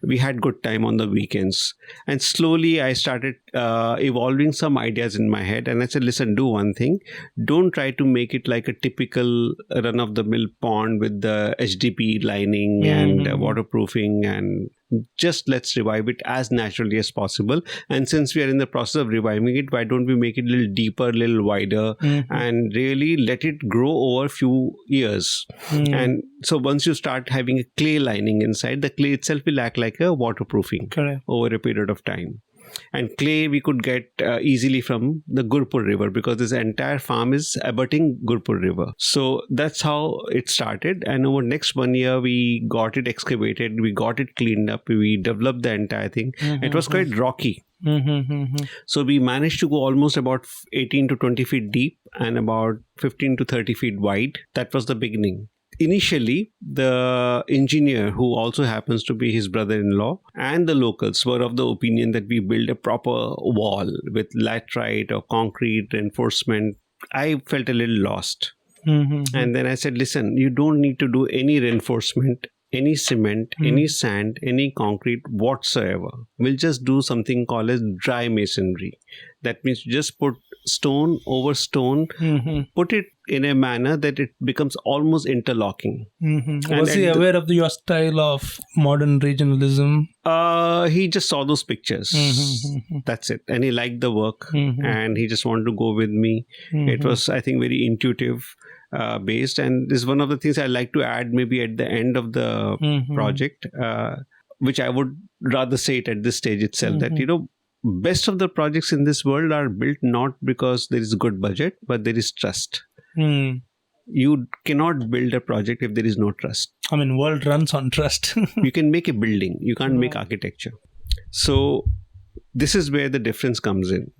we had good time on the weekends. And slowly I started evolving some ideas in my head. And I said, listen, do one thing. Don't try to make it like a typical run-of-the-mill pond with the HDP lining and and waterproofing, and just let's revive it as naturally as possible. And since we are in the process of reviving it, why don't we make it a little deeper, a little wider, and really let it grow over a few years. And so once you start having a clay lining inside, the clay itself will act like a waterproofing over a period of time. And clay we could get easily from the Gurpur river, because this entire farm is abutting Gurpur river. So that's how it started. And over next 1 year, we got it excavated, we got it cleaned up, we developed the entire thing. It was quite rocky. So we managed to go almost about 18 to 20 feet deep and about 15 to 30 feet wide. That was the beginning. Initially, the engineer, who also happens to be his brother-in-law, and the locals were of the opinion that we build a proper wall with laterite or concrete reinforcement. I felt a little lost. And then I said, listen, you don't need to do any reinforcement, any cement, any sand, any concrete whatsoever. We'll just do something called as dry masonry. That means you just put stone over stone, put it in a manner that it becomes almost interlocking. Was he aware of your style of modern regionalism? He just saw those pictures. That's it. And he liked the work and he just wanted to go with me. It was, I think, very intuitive based. And this is one of the things I like to add maybe at the end of the project, which I would rather say it at this stage itself, that, you know, best of the projects in this world are built not because there is a good budget, but there is trust. You cannot build a project if there is no trust. I mean, world runs on trust. You can make a building. You can't make architecture. So this is where the difference comes in.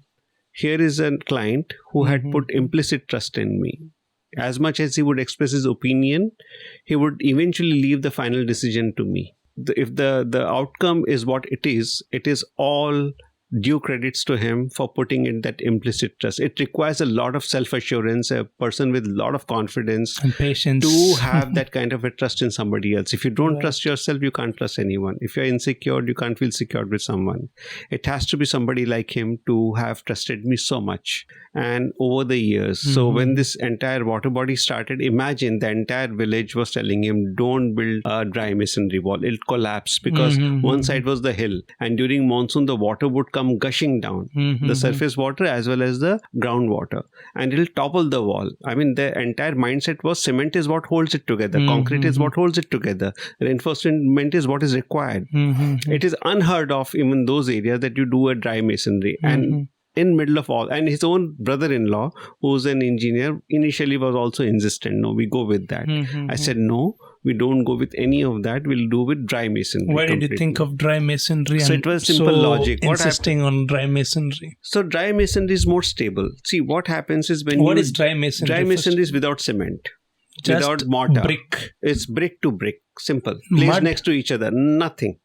Here is a client who had put implicit trust in me. As much as he would express his opinion, he would eventually leave the final decision to me. If the outcome is what it is all due credits to him for putting in that implicit trust. It requires a lot of self-assurance, a person with a lot of confidence and patience to have that kind of a trust in somebody else. If you don't trust yourself, you can't trust anyone. If you're insecure, you can't feel secure with someone. It has to be somebody like him to have trusted me so much. And over the years, so when this entire water body started, imagine the entire village was telling him, don't build a dry masonry wall. It'll collapse, because one side was the hill. And during monsoon, the water would come gushing down, the surface water as well as the groundwater, and it'll topple the wall. I mean, the entire mindset was cement is what holds it together, concrete is what holds it together, reinforcement is what is required. It is unheard of even those areas that you do a dry masonry. And in middle of all, and his own brother-in-law, who's an engineer, initially was also insistent, no, we go with that. I said, no, we don't go with any of that. We'll do with dry masonry. Why did you think of dry masonry? So it was simple logic. Insisting on dry masonry. So dry masonry is more stable. See, what happens is when What is dry masonry? Dry masonry is without cement, just without mortar. Brick. It's brick to brick. Simple. Placed next to each other. Nothing.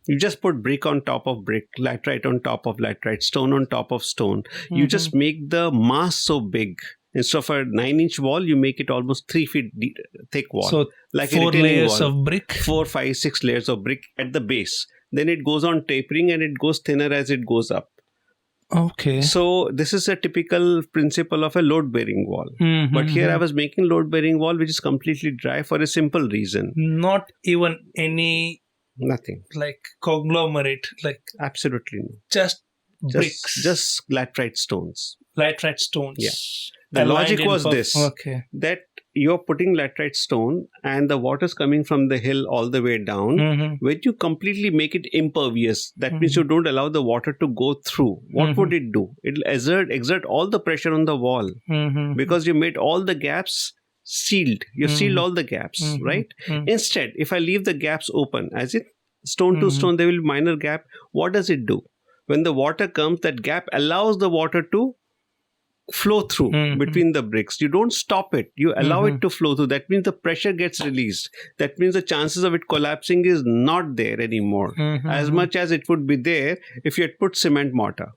You just put brick on top of brick, laterite on top of laterite, stone on top of stone. You just make the mass so big. Instead of a 9-inch wall, you make it almost 3 feet thick wall. So like 4 layers of brick? 4, 5, 6 layers of brick at the base. Then it goes on tapering and it goes thinner as it goes up. Okay. So this is a typical principle of a load-bearing wall. But here I was making load-bearing wall which is completely dry for a simple reason. Not even any... Nothing. Like conglomerate, like... Absolutely no. Just bricks. Just laterite stones. Laterite stones. Yeah. The logic was this, that you're putting laterite stone and the water's coming from the hill all the way down. When you completely make it impervious, that means you don't allow the water to go through. What would it do? It'll exert all the pressure on the wall because you made all the gaps sealed. You sealed all the gaps, right? Instead, if I leave the gaps open, as in stone to stone, there will be minor gap. What does it do? When the water comes, that gap allows the water to flow through between the bricks. You don't stop it. You allow it to flow through. That means the pressure gets released. That means the chances of it collapsing is not there anymore. As much as it would be there if you had put cement mortar.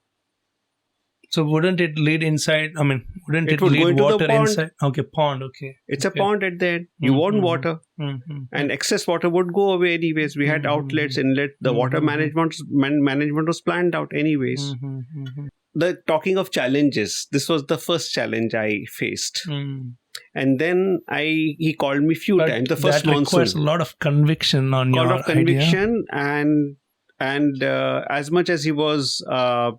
So wouldn't it lead inside? I mean, wouldn't it would go lead into water the pond. inside? Okay, pond. Okay. It's a pond at the end. You want water. And excess water would go away anyways. We had outlets, inlet. The water management was planned out anyways. Talking of challenges, this was the first challenge I faced. And then he called me few times. The first that requires monsoon. a lot of conviction on your idea. A lot of conviction, and as much as he was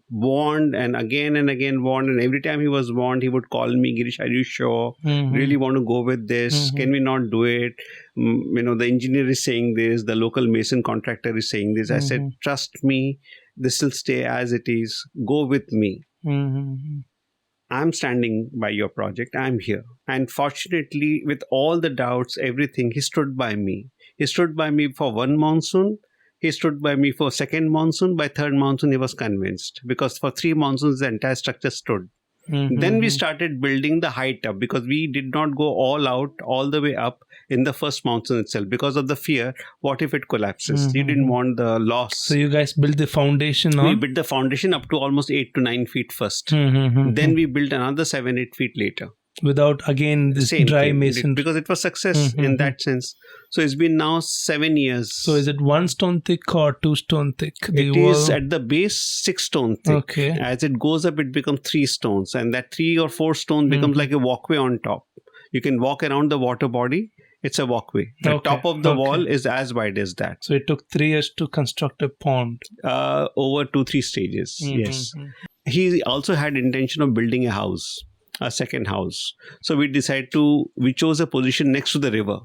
warned and again warned, and every time he was warned, he would call me, Girish, are you sure? Really want to go with this? Can we not do it? The engineer is saying this, the local mason contractor is saying this. I said, trust me, this will stay as it is. Go with me. I'm standing by your project. I'm here. And fortunately, with all the doubts, everything, he stood by me. He stood by me for one monsoon. He stood by me for second monsoon. By third monsoon, he was convinced. Because for 3 monsoons, the entire structure stood. Then we started building the height up, because we did not go all out, all the way up in the first monsoon itself, because of the fear, what if it collapses? You didn't want the loss. So you guys built the foundation We built the foundation up to almost 8 to 9 feet first. Then we built another 7-8 feet later. Without, again, this dry mason. Because it was success in that sense. So it's been now 7 years. So is it 1 stone thick or 2 stone thick? It is at the base 6 stone thick. Okay. As it goes up, it becomes 3 stones. And that 3 or 4 stone becomes like a walkway on top. You can walk around the water body. It's a walkway. The top of the wall is as wide as that. So it took 3 years to construct a pond. Over 2-3 stages. Yes. He also had intention of building a house. A second house. So we chose a position next to the river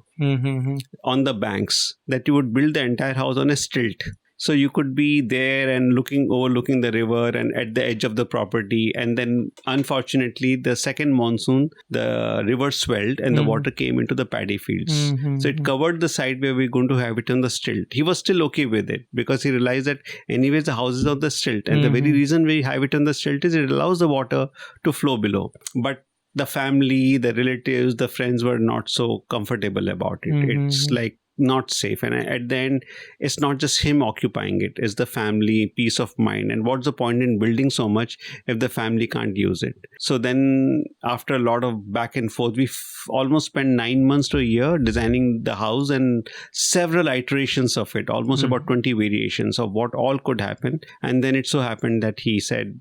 on the banks, that you would build the entire house on a stilt. So you could be there and overlooking the river and at the edge of the property. And then unfortunately, the second monsoon, the river swelled and the water came into the paddy fields. So it covered the side where we're going to have it on the stilt. He was still okay with it, because he realized that anyways the house is on the stilt. And the very reason we have it on the stilt is it allows the water to flow below. But the family, the relatives, the friends were not so comfortable about it. It's like not safe. And at the end, it's not just him occupying it, it's the family, peace of mind. And what's the point in building so much if the family can't use it? So then after a lot of back and forth, we almost spent 9 months to a year designing the house, and several iterations of it, almost about 20 variations of what all could happen. And then it so happened that he said,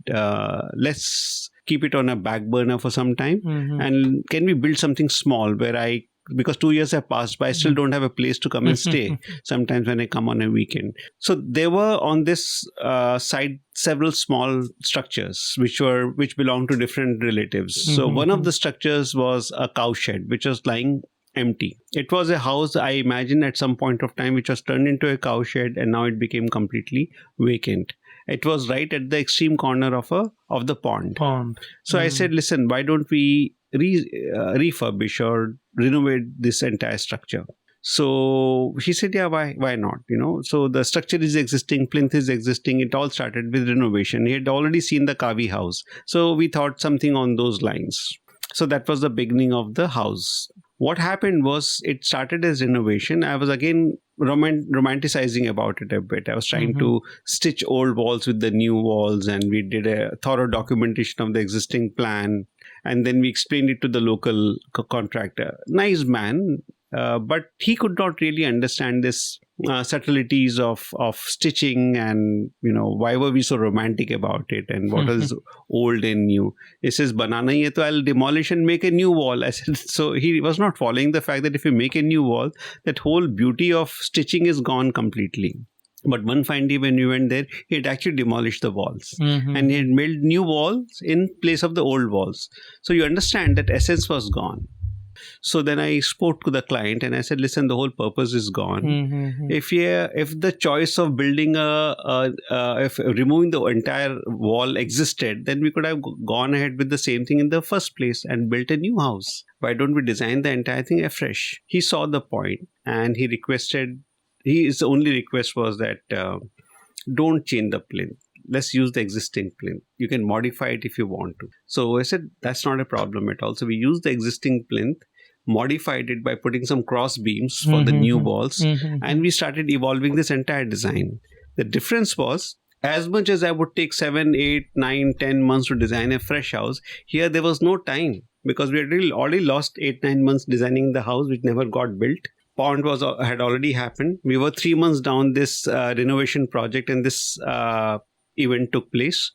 let's keep it on a back burner for some time. And can we build something small where because 2 years have passed, but I still don't have a place to come and stay sometimes when I come on a weekend. So there were on this side several small structures which belonged to different relatives. So one of the structures was a cowshed, which was lying empty. It was a house, I imagine, at some point of time, which was turned into a cowshed, and now it became completely vacant. It was right at the extreme corner of the pond. So I said, listen, why don't we refurbish or renovate this entire structure? So he said, yeah, why not? So the structure is existing, plinth is existing. It all started with renovation. He had already seen the Kaawi house. So we thought something on those lines. So that was the beginning of the house. What happened was, it started as renovation. I was again romanticizing about it a bit. I was trying to stitch old walls with the new walls, and we did a thorough documentation of the existing plan. And then we explained it to the local contractor. Nice man, but he could not really understand this subtleties of stitching, and why were we so romantic about it, and what is old and new. He says, banana hai to I'll demolish and make a new wall. I said, so he was not following the fact that if you make a new wall, that whole beauty of stitching is gone completely. But one fine day when we went there, he had actually demolished the walls and he had built new walls in place of the old walls. So you understand that essence was gone. So then I spoke to the client and I said, listen, the whole purpose is gone. If the choice of building if removing the entire wall existed, then we could have gone ahead with the same thing in the first place and built a new house. Why don't we design the entire thing afresh? He saw the point and he requested, his only request was that don't change the plinth. Let's use the existing plinth. You can modify it if you want to. So I said, that's not a problem at all. So we used the existing plinth, modified it by putting some cross beams for the new walls, and we started evolving this entire design. The difference was, as much as I would take 7, 8, 9, 10 months to design a fresh house, here there was no time because we had already lost 8, 9 months designing the house, which never got built. Pond had already happened. We were 3 months down this renovation project, and this event took place.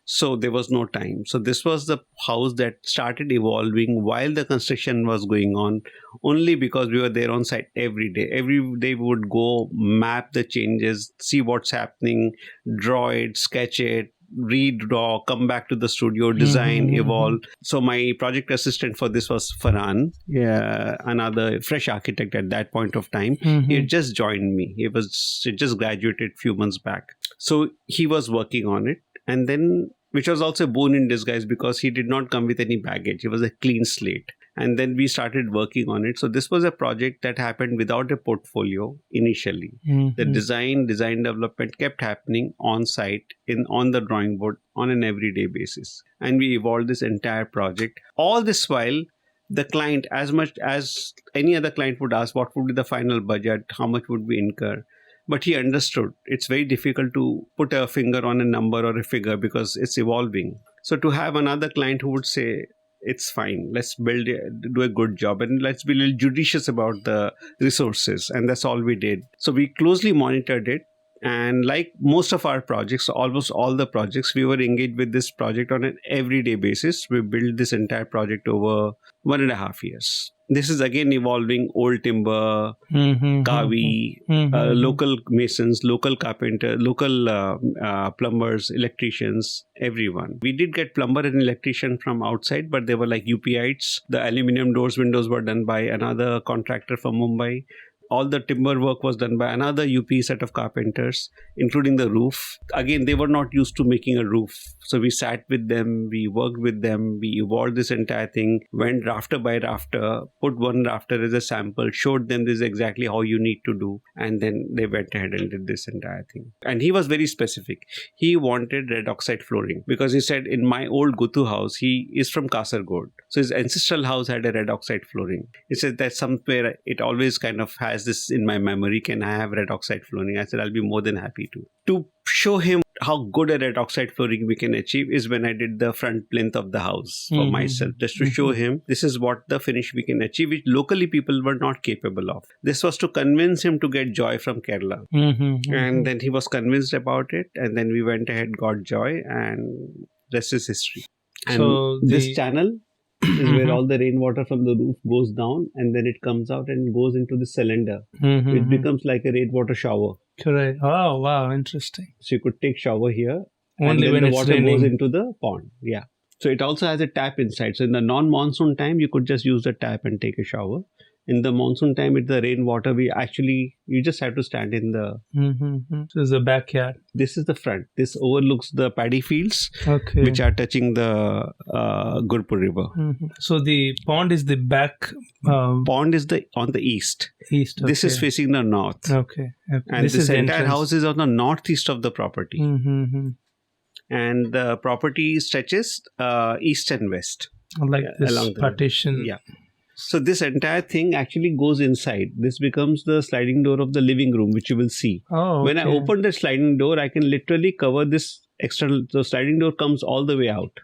So there was no time. So this was the house that started evolving while the construction was going on, only because we were there on site every day. Every day we would go map the changes, see what's happening, draw it, sketch it, redraw, come back to the studio, design, evolve. So my project assistant for this was Farhan, another fresh architect at that point of time. He had just joined me. He just graduated a few months back. So he was working on it. And then, which was also a boon in disguise because he did not come with any baggage. He was a clean slate. And then we started working on it. So this was a project that happened without a portfolio initially. The design development kept happening on site, on the drawing board on an everyday basis. And we evolved this entire project. All this while, the client, as much as any other client would ask, what would be the final budget? How much would we incur? But he understood it's very difficult to put a finger on a number or a figure because it's evolving. So to have another client who would say, it's fine, let's do a good job and let's be a little judicious about the resources. And that's all we did. So we closely monitored it. And like most of our projects, almost all the projects, we were engaged with this project on an everyday basis. We built this entire project over 1.5 years. This is again evolving old timber, Kaawi, local masons, local carpenter, local plumbers, electricians, everyone. We did get plumber and electrician from outside, but they were like UPites. The aluminium doors, windows were done by another contractor from Mumbai. All the timber work was done by another UP set of carpenters, including the roof. Again, they were not used to making a roof. So we sat with them, we worked with them, we evolved this entire thing, went rafter by rafter, put one rafter as a sample, showed them this is exactly how you need to do. And then they went ahead and did this entire thing. And he was very specific. He wanted red oxide flooring because he said, in my old Gutu house, he is from Kasargod. So his ancestral house had a red oxide flooring. He said that somewhere it always kind of has this in my memory. Can I have red oxide flooring? I said, I'll be more than happy to. To show him how good a red oxide flooring we can achieve is when I did the front plinth of the house for myself, just to show him this is what the finish we can achieve, which locally people were not capable of. This was to convince him to get joy from Kerala. And then he was convinced about it. And then we went ahead, got joy, and rest is history. And so this channel is where all the rainwater from the roof goes down and then it comes out and goes into the cylinder. It becomes like a rainwater shower. Correct. Oh, wow. Interesting. So you could take shower here. Only and then when the it's water raining. goes into the pond. Yeah. So it also has a tap inside. So in the non-monsoon time, you could just use the tap and take a shower. In the monsoon time, with the rainwater, you just have to stand in the... So it's the backyard. This is the front. This overlooks the paddy fields, which are touching the Gurpur River. So the pond is the back... Pond is on the east. East, okay. This is facing the north. Okay. And this entire house is on the northeast of the property. And the property stretches east and west. Like this along the partition. Yeah. So this entire thing actually goes inside. This becomes the sliding door of the living room, which you will see. Oh, okay. When I open the sliding door, I can literally cover this external. The sliding door comes all the way out,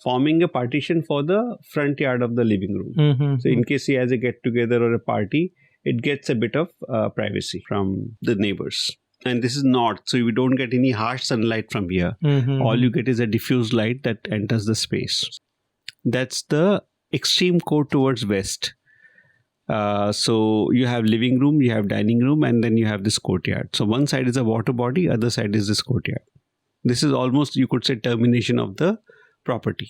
forming a partition for the front yard of the living room. So in case he has a get-together or a party, it gets a bit of privacy from the neighbors. And this is north, so you don't get any harsh sunlight from here. All you get is a diffused light that enters the space. That's the extreme core towards west. So you have living room, you have dining room, and then you have this courtyard. So one side is a water body, other side is this courtyard. This is almost, you could say, termination of the property.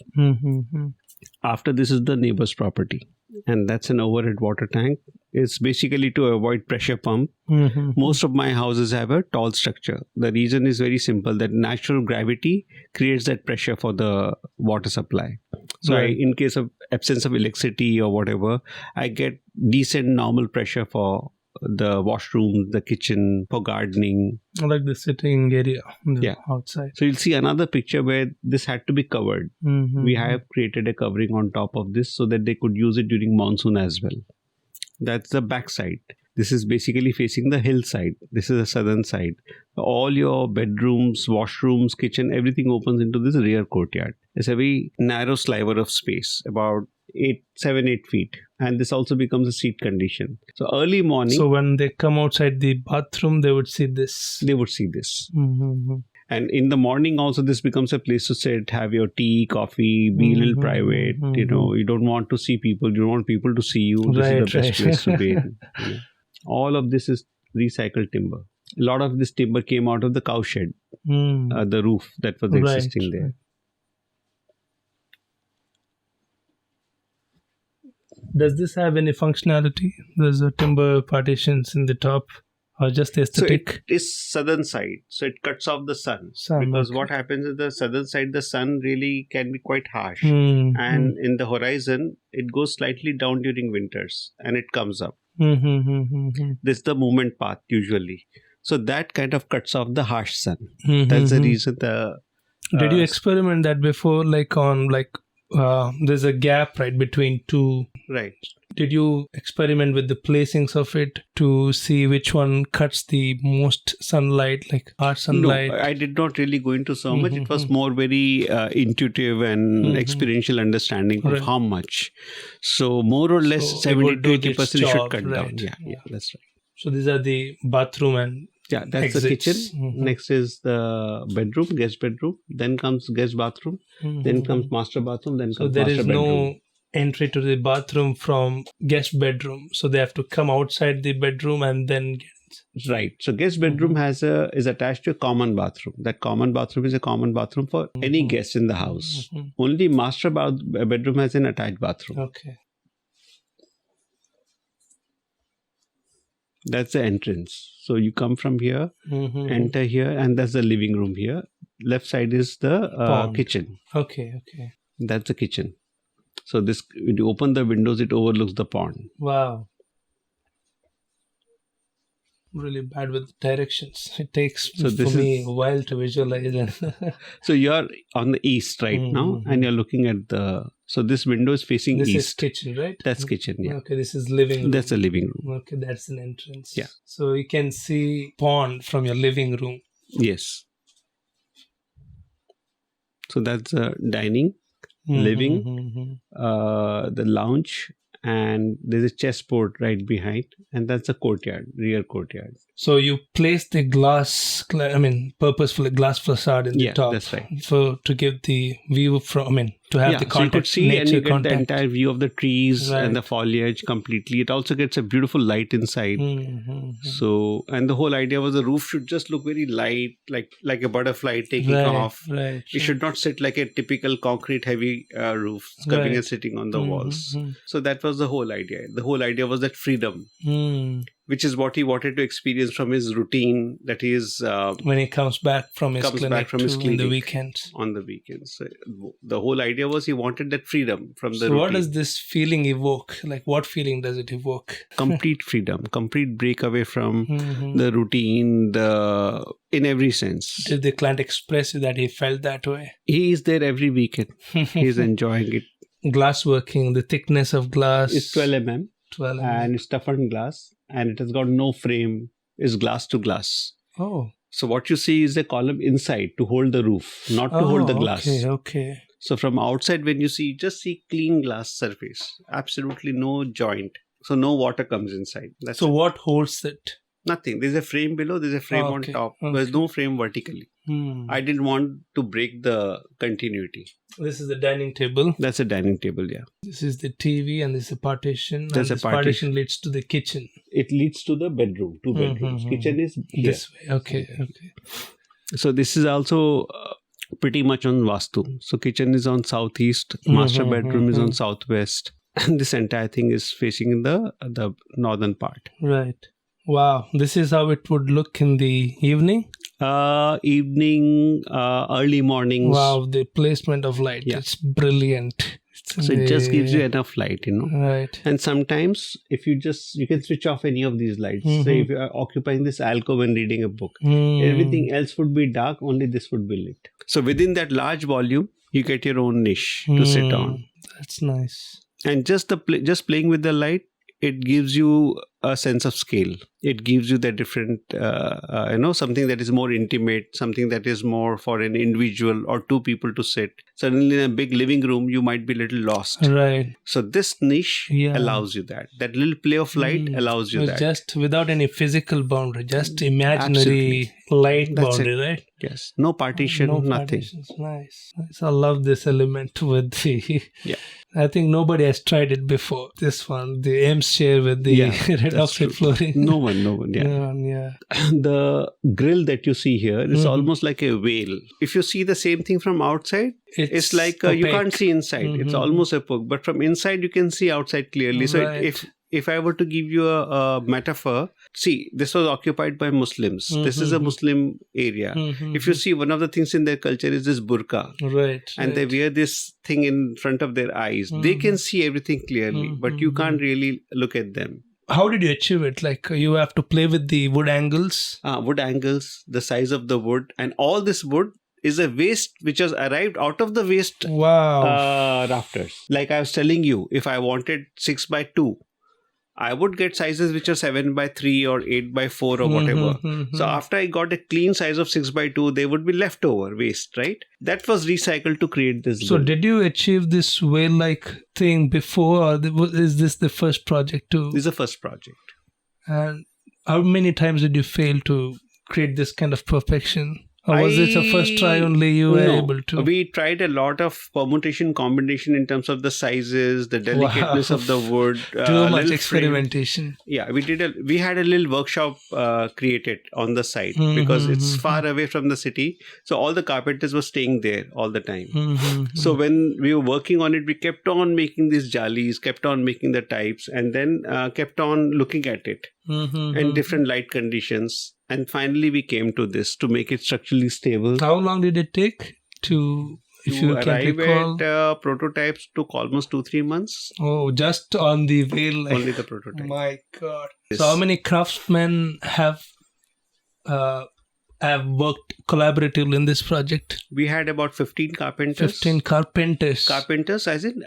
After this is the neighbor's property. And that's an overhead water tank. It's basically to avoid pressure pump. Most of my houses have a tall structure. The reason is very simple, that natural gravity creates that pressure for the water supply. So in case of absence of electricity or whatever, I get decent normal pressure for the washroom, the kitchen, for gardening. Like the sitting area outside. So you'll see another picture where this had to be covered. We have created a covering on top of this so that they could use it during monsoon as well. That's the back side. This is basically facing the hillside. This is the southern side. All your bedrooms, washrooms, kitchen, everything opens into this rear courtyard. It's a very narrow sliver of space, about 7-8 feet. And this also becomes a seat condition. So early morning... So when they come outside the bathroom, they would see this. They would see this. And in the morning also, this becomes a place to sit, have your tea, coffee, be a little private. You don't want to see people. You don't want people to see you. This is the best place to be in. All of this is recycled timber. A lot of this timber came out of the cowshed, the roof that was existing there. Does this have any functionality? There's a timber partitions in the top, or just the aesthetic? So it is southern side, so it cuts off the sun. Because what happens is the southern side, the sun really can be quite harsh, and in the horizon, it goes slightly down during winters, and it comes up. This is the movement path usually. So that kind of cuts off the harsh sun. That's the reason Did you experiment that before, there's a gap right between two? Right. Did you experiment with the placings of it to see which one cuts the most sunlight, like harsh sunlight? No, I did not really go into so much. It was more very intuitive and experiential understanding of how much. So more or less 70 to 80% you should cut down. Yeah, that's right. So these are the bathroom and that's exits. the kitchen. Next is the bedroom, guest bedroom. Then comes guest bathroom. Then comes master bathroom. Then comes master bedroom. So there is no entry to the bathroom from guest bedroom. So they have to come outside the bedroom and then get... Right. So guest bedroom is attached to a common bathroom. That common bathroom is a common bathroom for any guest in the house. Only master bedroom has an attached bathroom. Okay. That's the entrance. So you come from here, enter here, and that's the living room here. Left side is the kitchen. Okay. That's the kitchen. So this, when you open the windows, it overlooks the pond. Wow. Really bad with directions. It takes me a while to visualize. So you're on the east right now, and you're looking at the... So this window is facing east. This is kitchen, right? That's kitchen, yeah. Okay, this is living room. That's a living room. Okay, that's an entrance. Yeah. So you can see pond from your living room. Yes. So that's dining, living, the lounge, and there's a chessboard right behind, and that's a courtyard, rear courtyard. So you place the purposefully glass facade in the top. That's right. So to give the view from, to have the contact, so you could see and you get contact. the entire view of the trees and the foliage completely. It also gets a beautiful light inside. So, and the whole idea was the roof should just look very light, like a butterfly taking off. It should not sit like a typical concrete heavy roof coming and sitting on the walls. So that was the whole idea. The whole idea was that freedom. Which is what he wanted to experience from his routine, that he is... when he comes back from his clinic in the weekends. On the weekends. So the whole idea was he wanted that freedom from the So routine. What does this feeling evoke? Like what feeling does it evoke? Complete freedom, complete break away from the routine, in every sense. Did the client express that he felt that way? He is there every weekend. He is enjoying it. Glass working, the thickness of glass. It's 12 mm. And it's toughened glass. And it has got no frame. It's glass to glass. Oh. So what you see is a column inside to hold the roof, not to hold the glass. Okay. So from outside when you see, just see clean glass surface. Absolutely no joint. So no water comes inside. So what holds it? Nothing. There's a frame below. There's a frame on top. There's no frame vertically. I didn't want to break the continuity. This is the dining table. That's a dining table, yeah. This is the TV and this is a partition. There's and this partition leads to the kitchen. It leads to the bedroom, 2 bedrooms. Kitchen is here. This way, okay. So this is also pretty much on Vastu. So kitchen is on southeast, master bedroom is on southwest. And this entire thing is facing the northern part. Right. Wow. This is how it would look in the evening? Early mornings. Wow, the placement of light. Yeah. It's brilliant. So it just gives you enough light, Right. And sometimes if you can switch off any of these lights. Say if you are occupying this alcove and reading a book, everything else would be dark, only this would be lit. So within that large volume, you get your own niche to sit on. That's nice. And just playing with the light, it gives you a sense of scale. It gives you that different, something that is more intimate, something that is more for an individual or two people to sit. Suddenly in a big living room, you might be a little lost. Right. So this niche allows you that. That little play of light allows you that. Just without any physical boundary, just imaginary light boundary, right? Yes. No partition, nothing. Partitions. Nice. I love this element with the... Yeah. I think nobody has tried it before. This one, the Ames chair with the red oxide flooring. No one. Yeah. The grill that you see here is almost like a whale. If you see the same thing from outside, it's like you can't see inside. It's almost opaque. But from inside, you can see outside clearly. So if I were to give you a metaphor, see, this was occupied by Muslims. This is a Muslim area. If you see, one of the things in their culture is this burqa. Right. And they wear this thing in front of their eyes. They can see everything clearly, but you can't really look at them. How did you achieve it? Like you have to play with the wood angles? Wood angles, the size of the wood, and all this wood is a waste which has arrived out of the waste rafters. Like I was telling you, if I wanted 6x2, I would get sizes which are 7x3 or 8x4 or whatever. So after I got a clean size of 6x2, they would be leftover waste, right? That was recycled to create this. So did you achieve this whale-like thing before, or is this the first project too? This is the first project. And how many times did you fail to create this kind of perfection? Or was it the first try only you were able to? We tried a lot of permutation, combination in terms of the sizes, the delicateness of the wood. Too much experimentation. Yeah, we had a little workshop created on the site because it's far away from the city. So all the carpenters were staying there all the time. So when we were working on it, we kept on making these jalis, kept on making the types, and then kept on looking at it in different light conditions. And finally, we came to this to make it structurally stable. How long did it take to arrive at prototypes? Took almost 2-3 months. Oh, just on the whale. Only the prototype. My God. Yes. So how many craftsmen have worked collaboratively in this project? We had about 15 carpenters. 15 carpenters. Carpenters, as in,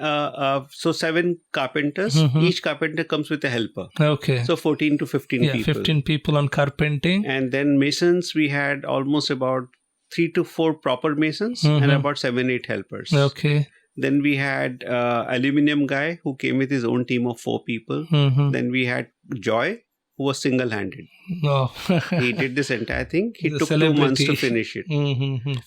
so 7 carpenters. Each carpenter comes with a helper. Okay. So 14 to 15 people. 15 people on carpenting. And then masons, we had almost about 3 to 4 proper masons and about 7-8 helpers. Okay. Then we had aluminum guy who came with his own team of 4 people. Then we had Joy, who was single-handed. No. He did this entire thing. He took 2 months to finish it.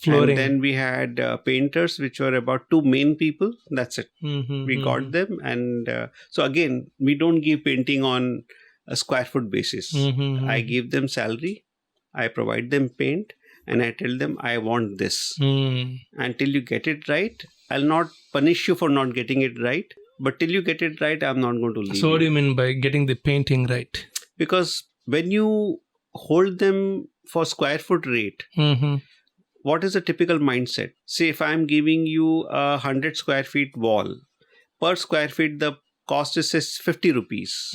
Flooring. And then we had painters, which were about 2 main people. That's it. We got them. And so again, we don't give painting on a square foot basis. I give them salary. I provide them paint. And I tell them, I want this. Until you get it right, I'll not punish you for not getting it right. But till you get it right, I'm not going to leave. So what do you mean by getting the painting right? Because when you hold them for square foot rate, what is a typical mindset? Say if I'm giving you 100 square feet wall, per square feet the cost is 50 rupees.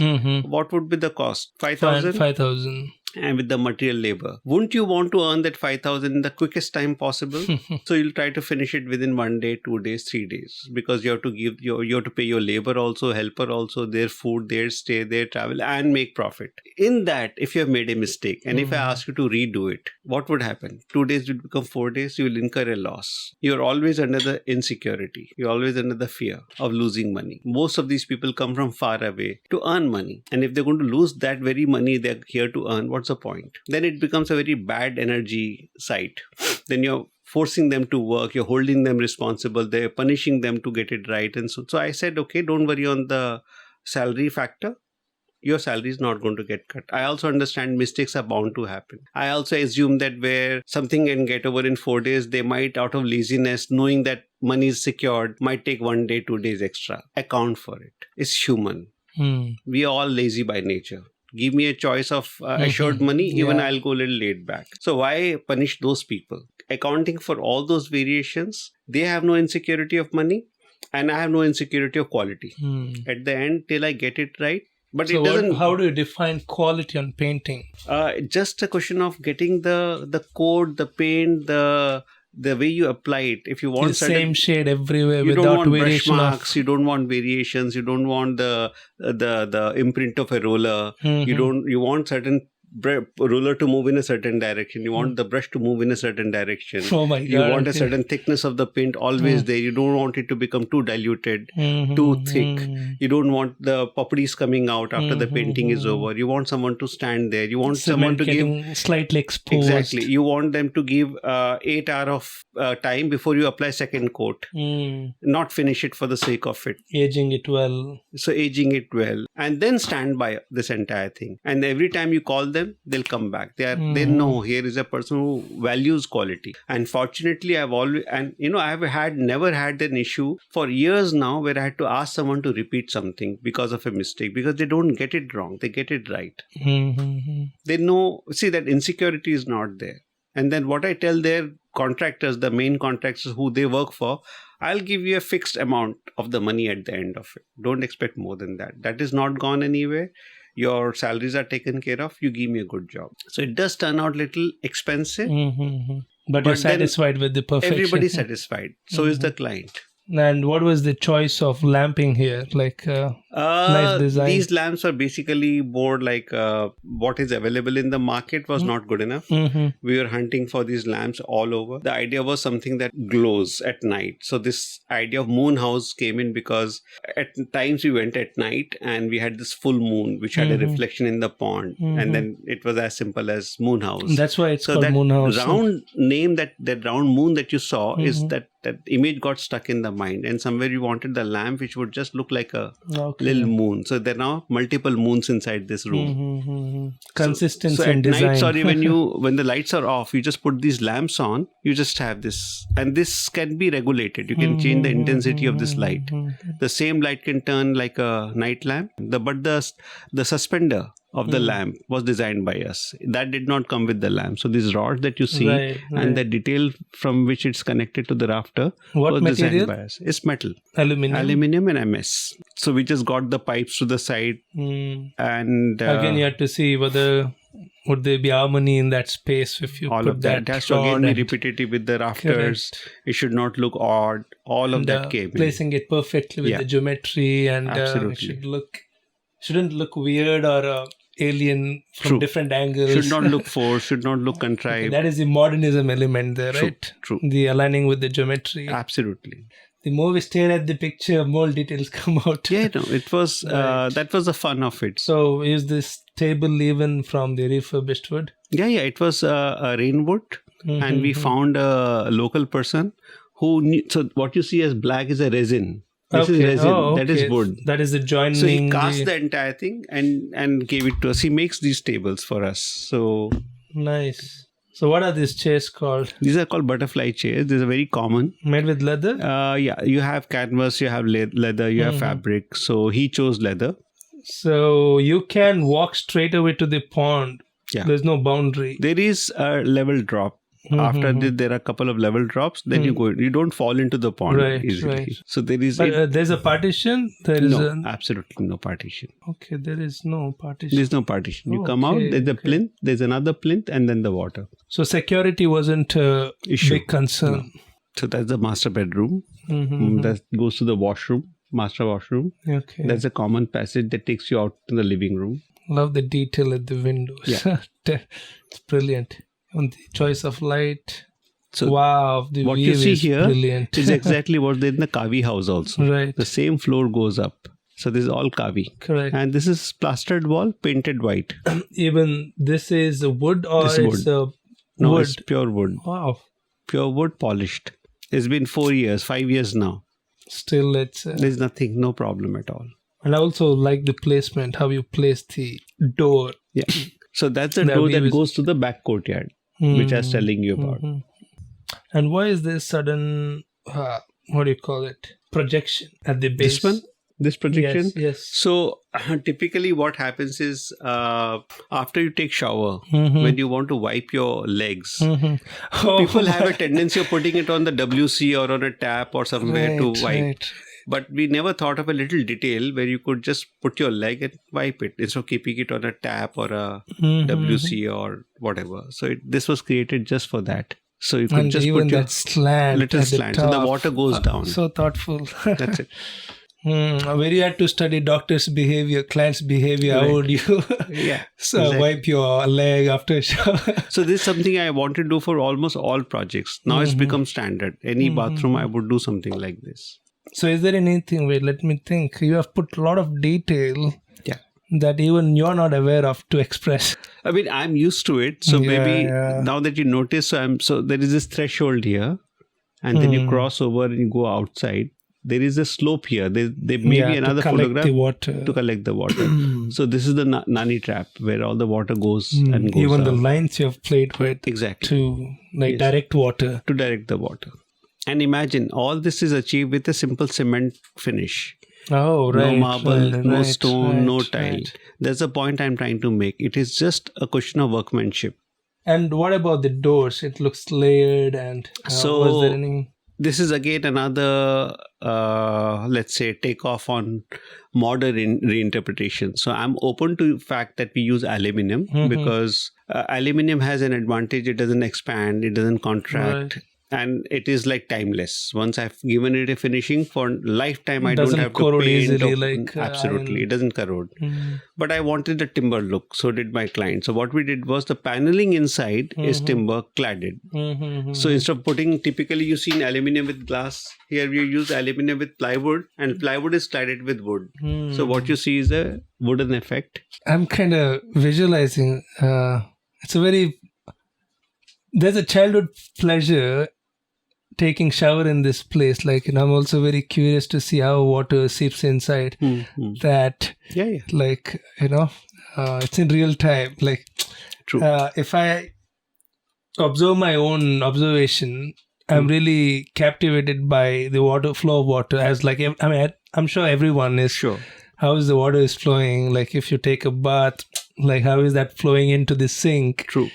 What would be the cost? 5,000? 5,000. And with the material labor. Wouldn't you want to earn that 5,000 in the quickest time possible? So you'll try to finish it within 1 day, 2 days, 3 days. Because you have to pay your labor also, helper also, their food, their stay, their travel, and make profit. In that, if you have made a mistake, and if I ask you to redo it, what would happen? 2 days will become 4 days, you will incur a loss. You're always under the insecurity. You're always under the fear of losing money. Most of these people come from far away to earn money. And if they're going to lose that very money they're here to earn, what's the point? Then it becomes a very bad energy site. Then you're forcing them to work, you're holding them responsible, they're punishing them to get it right. And so I said, okay, don't worry on the salary factor. Your salary is not going to get cut. I also understand mistakes are bound to happen. I also assume that where something can get over in 4 days, they might, out of laziness, knowing that money is secured, might take 1 day, 2 days extra. Account for it. It's human. We are all lazy by nature. Give me a choice of assured money, even I'll go a little laid back. So why punish those people? Accounting for all those variations, they have no insecurity of money and I have no insecurity of quality. At the end, till I get it right. But so it doesn't. How do you define quality on painting? Just a question of getting the coat, the paint, the the way you apply it, if you want the same shade everywhere you don't without want brush variation marks, you don't want variations, you don't want the imprint of a roller. You want certain ruler to move in a certain direction. You want the brush to move in a certain direction. Oh my God, you want a certain thickness of the paint always there. You don't want it to become too diluted, too thick. You don't want the poppies coming out after the painting is over. You want someone to stand there. You want someone to give slightly exposed. Exactly. You want them to give 8 hours of time before you apply second coat. Not finish it for the sake of it. Aging it well. So aging it well, and then stand by this entire thing. And every time you call them, they'll come back. They know here is a person who values quality. And fortunately, I've never had an issue for years now where I had to ask someone to repeat something because of a mistake, because they don't get it wrong, they get it right. They know, see, that insecurity is not there. And then what I tell their contractors, the main contractors who they work for, I'll give you a fixed amount of the money at the end of it. Don't expect more than that. That is not gone anywhere. Your salaries are taken care of. You give me a good job. So it does turn out a little expensive. But you're satisfied with the perfection. Everybody's satisfied. So is the client. And what was the choice of lamping here? Like nice design? These lamps are basically more like what is available in the market was not good enough. We were hunting for these lamps all over. The idea was something that glows at night. So this idea of moon house came in because at times we went at night and we had this full moon which had a reflection in the pond. And then it was as simple as moon house. That's why it's called moon house. Round name, that round moon that you saw is that image got stuck in the mind, and somewhere you wanted the lamp which would just look like a little moon. So there are now multiple moons inside this room. Consistency so in at design. Night, when the lights are off, you just put these lamps on, you just have this, and this can be regulated. You can change the intensity of this light. The same light can turn like a night lamp, but the suspender of the lamp was designed by us. That did not come with the lamp. So these rods that you see and the detail from which it's connected to the rafter was designed by us. It's metal. Aluminium and MS. So we just got the pipes to the side. And again, you have to see whether would there be harmony in that space if you all put of that. It has to again be repetitive with the rafters. Correct. It should not look odd. All of that came in. Placing it perfectly with the geometry, and it shouldn't look weird or alien from different angles. Should not look forced, should not look contrived. That is the modernism element there, right? True. The aligning with the geometry. Absolutely. The more we stare at the picture, more details come out. Yeah, no, it was that was the fun of it. So is this table even from the refurbished wood? Yeah, it was a rainwood, and we found a local person who knew. So what you see as black is a resin. This is resin. That is wood. That is the joining. So he cast the entire thing and gave it to us. He makes these tables for us. So nice. So what are these chairs called? These are called butterfly chairs. These are very common. Made with leather? Yeah. You have canvas, you have leather, you have fabric. So he chose leather. So you can walk straight away to the pond. Yeah. There's no boundary. There is a level drop. After this, there are a couple of level drops. Then you go. You don't fall into the pond easily. Right. So there is. But there's a partition. Absolutely no partition. Okay, there is no partition. There's no partition. You come out. There's a plinth. There's another plinth, and then the water. So security wasn't a big concern. No. So that's the master bedroom. That goes to the washroom, master washroom. Okay. That's a common passage that takes you out to the living room. Love the detail at the windows. Yeah. It's brilliant. On the choice of light. So wow, the what view you see is here brilliant. is exactly what they in the Kaawi house also. Right. The same floor goes up. So this is all Kaawi. Correct. And this is plastered wall painted white. Even this is wood or it's wood? No, it's pure wood. Wow. Pure wood polished. It's been 5 years now. Still there's nothing, no problem at all. And I also like the placement, how you place the door. Yeah. So that's the door that goes to the back courtyard. Which I was telling you about. And why is this sudden, what do you call it, projection at the base? This one? This projection? Yes. So typically what happens is after you take shower, when you want to wipe your legs, people have a tendency of putting it on the WC or on a tap or somewhere to wipe. Right. But we never thought of a little detail where you could just put your leg and wipe it instead of keeping it on a tap or a WC or whatever. So this was created just for that. So you could And just even put your that slant little at the slant, so the top. water goes down. So thoughtful. That's it. Where you had to study doctor's behavior, client's behavior, how Right. would you Yeah. so exactly. wipe your leg after a shower? So this is something I want to do for almost all projects. Now it's become standard. Any bathroom, I would do something like this. So is there anything, wait, let me think. You have put a lot of detail Yeah. that even you're not aware of to express. I mean, I'm used to it. So maybe now that you notice, so there is this threshold here, and then you cross over and you go outside. There is a slope here. There may be another photograph the water. to collect the water. So this is the Nani trap where all the water goes and goes even out. the lines you have played with Exactly. to direct water. To direct the water. And imagine all this is achieved with a simple cement finish. Oh, right. No marble, no stone, no tile. Right. That's the point I'm trying to make. It is just a question of workmanship. And what about the doors? It looks layered and So- was there any... This is again another, let's say, takeoff on modern reinterpretation. So I'm open to the fact that we use aluminum because aluminum has an advantage. It doesn't expand, it doesn't contract. Right. And it is like timeless. Once I've given it a finishing for lifetime, I Doesn't don't have to corrode paint. easily like absolutely, iron. it doesn't corrode. But I wanted the timber look. So did my client. So what we did was the paneling inside is timber cladded. So instead of putting, typically you see in aluminum with glass, here we use aluminum with plywood, and plywood is cladded with wood. So what you see is a wooden effect. I'm kind of visualizing. It's a very... There's a childhood pleasure taking shower in this place. Like, and I'm also very curious to see how water seeps inside. That, Yeah. like, it's in real time. Like, True. If I observe my own observation, I'm really captivated by the flow of water. As like, I mean, I'm sure everyone is. Sure. How is the water is flowing? Like, if you take a bath, like, how is that flowing into the sink? True.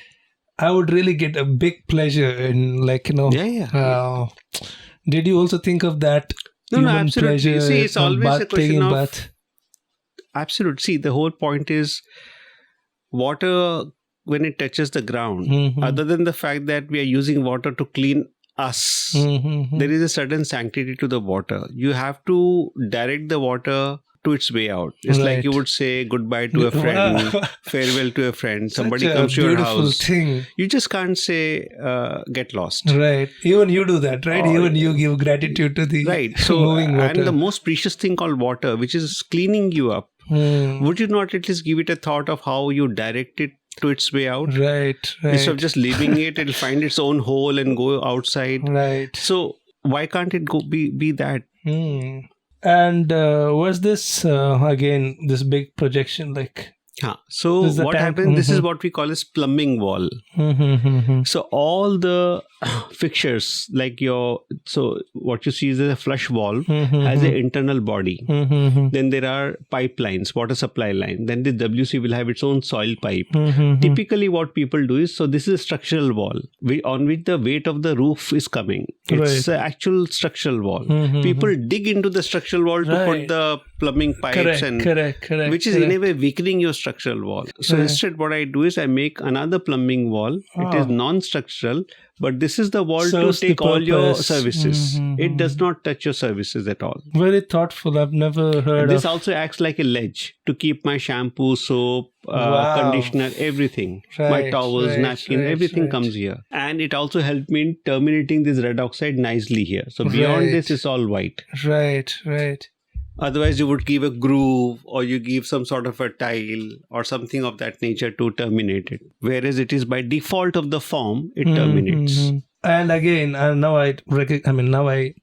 I would really get a big pleasure in, like, did you also think of that? No, human absolutely. pleasure, See, it's always a question of... bath? Absolutely. See, the whole point is water, when it touches the ground, other than the fact that we are using water to clean us, there is a certain sanctity to the water. You have to direct the water to its way out. It's like you would say goodbye to a friend, farewell to a friend. Somebody comes to your house. Thing. You just can't say, get lost. Right. Even you do that, right? Even you give gratitude to the moving water. And the most precious thing called water, which is cleaning you up, would you not at least give it a thought of how you direct it to its way out? Right. Instead of just leaving it, it'll find its own hole and go outside. Right. So why can't it be that? And was this again this big projection like? So what happens? This is what we call as plumbing wall. So all the fixtures, like what you see is a flush valve has an internal body. Then there are pipelines, water supply line. Then the WC will have its own soil pipe. Typically what people do is, so this is a structural wall on which the weight of the roof is coming. It's an actual structural wall. People dig into the structural wall to put the plumbing pipes correct. Which is in a way weakening your structural wall. So instead what I do is I make another plumbing wall. It is non-structural, but this is the wall to take all your services. It does not touch your services at all. Very thoughtful. I've never heard this also acts like a ledge to keep my shampoo, soap, conditioner, everything. My towels, napkin, everything comes here. And it also helped me in terminating this red oxide nicely here. So beyond this, it's all white. Right. Otherwise, you would give a groove or you give some sort of a tile or something of that nature to terminate it. Whereas it is by default of the form, it terminates. And again, now I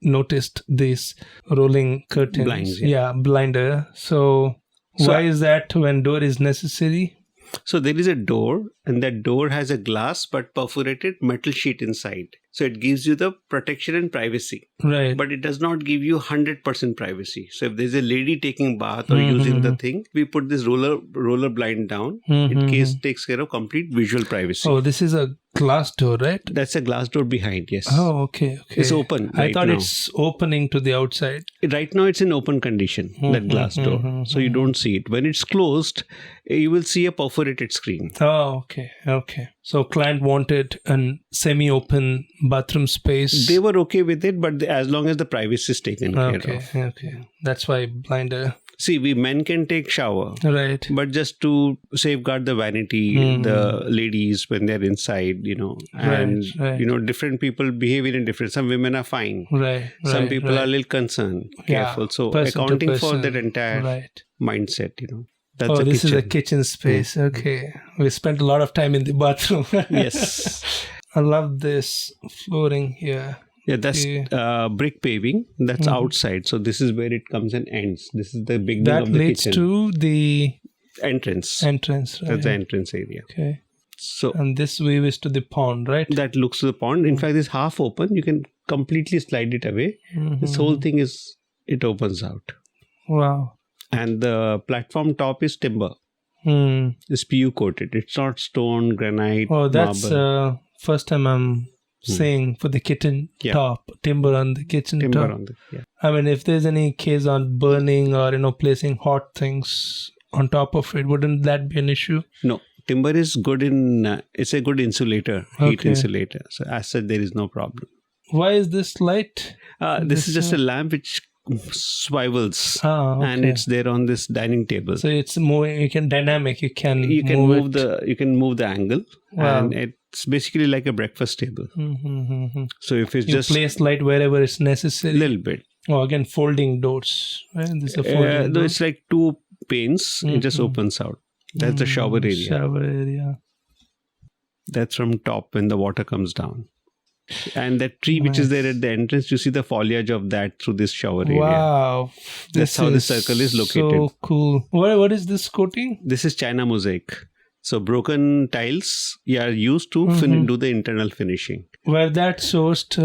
noticed these rolling curtains. Blinds, blinder. So why is that when door is necessary? So there is a door, and that door has a glass but perforated metal sheet inside. So it gives you the protection and privacy. Right. But it does not give you 100% privacy. So if there's a lady taking bath or using the thing, we put this roller blind down. It takes care of complete visual privacy. Oh, this is a glass door, right? That's a glass door behind, yes. Oh, okay. It's open I thought it's opening to the outside. Right now it's in open condition, that glass door. So you don't see it. When it's closed, you will see a perforated screen. Oh, okay. So client wanted a semi-open bathroom space. They were okay with it, but as long as the privacy is taken care of. Okay. That's why blinder. See, we men can take shower. Right. But just to safeguard the vanity, the ladies when they're inside, and, different people behave in different. Some women are fine. Right. Some people are a little concerned, careful. So accounting for that entire mindset, That's this is a kitchen space. Okay. We spent a lot of time in the bathroom. Yes. I love this flooring here. Yeah, that's brick paving. That's outside. So this is where it comes and ends. This is the beginning of the kitchen. That leads to the entrance. Right. That's the entrance area. Okay. So and this view is to the pond, right? That looks to the pond. In fact, it's half open. You can completely slide it away. This whole thing it opens out. Wow. And the platform top is timber. It's PU coated. It's not stone, granite, that's marble. First time I'm saying for the kitchen top, timber on the kitchen top. I mean, if there's any case on burning or, placing hot things on top of it, wouldn't that be an issue? No. Timber is good it's a good insulator, heat insulator. So as such, there is no problem. Why is this light? This is just a lamp which swivels and it's there on this dining table. So it's more, you can move the angle and it's basically like a breakfast table. So if it's you place light wherever it's necessary. A little bit. Oh, again, folding doors. Right? This is a folding door. It's like two panes. It just opens out. That's the shower area. That's from top when the water comes down. And that tree which is there at the entrance, you see the foliage of that through this shower area. Wow. That's how the circle is located. So cool. What is this coating? This is China mosaic. So broken tiles are used to do the internal finishing. Were that sourced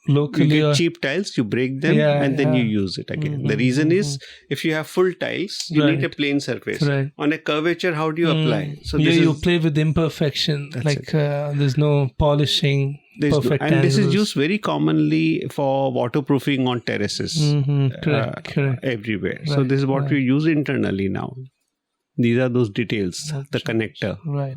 locally? You get cheap tiles, you break them and then you use it again. The reason is if you have full tiles, you need a plain surface. Right. On a curvature, how do you apply? So you play with imperfection. There's no polishing. This is used very commonly for waterproofing on terraces correct. Everywhere. Right, so this is what we use internally now. These are those details, the connector. Right.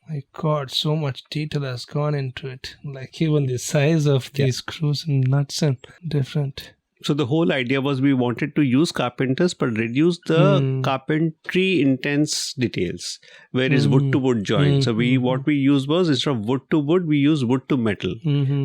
My God, so much detail has gone into it. Like even the size of these screws and nuts and different. So the whole idea was we wanted to use carpenters but reduce the carpentry intense details, where is wood to wood joint. So what we used was instead of wood to wood, we used wood to metal.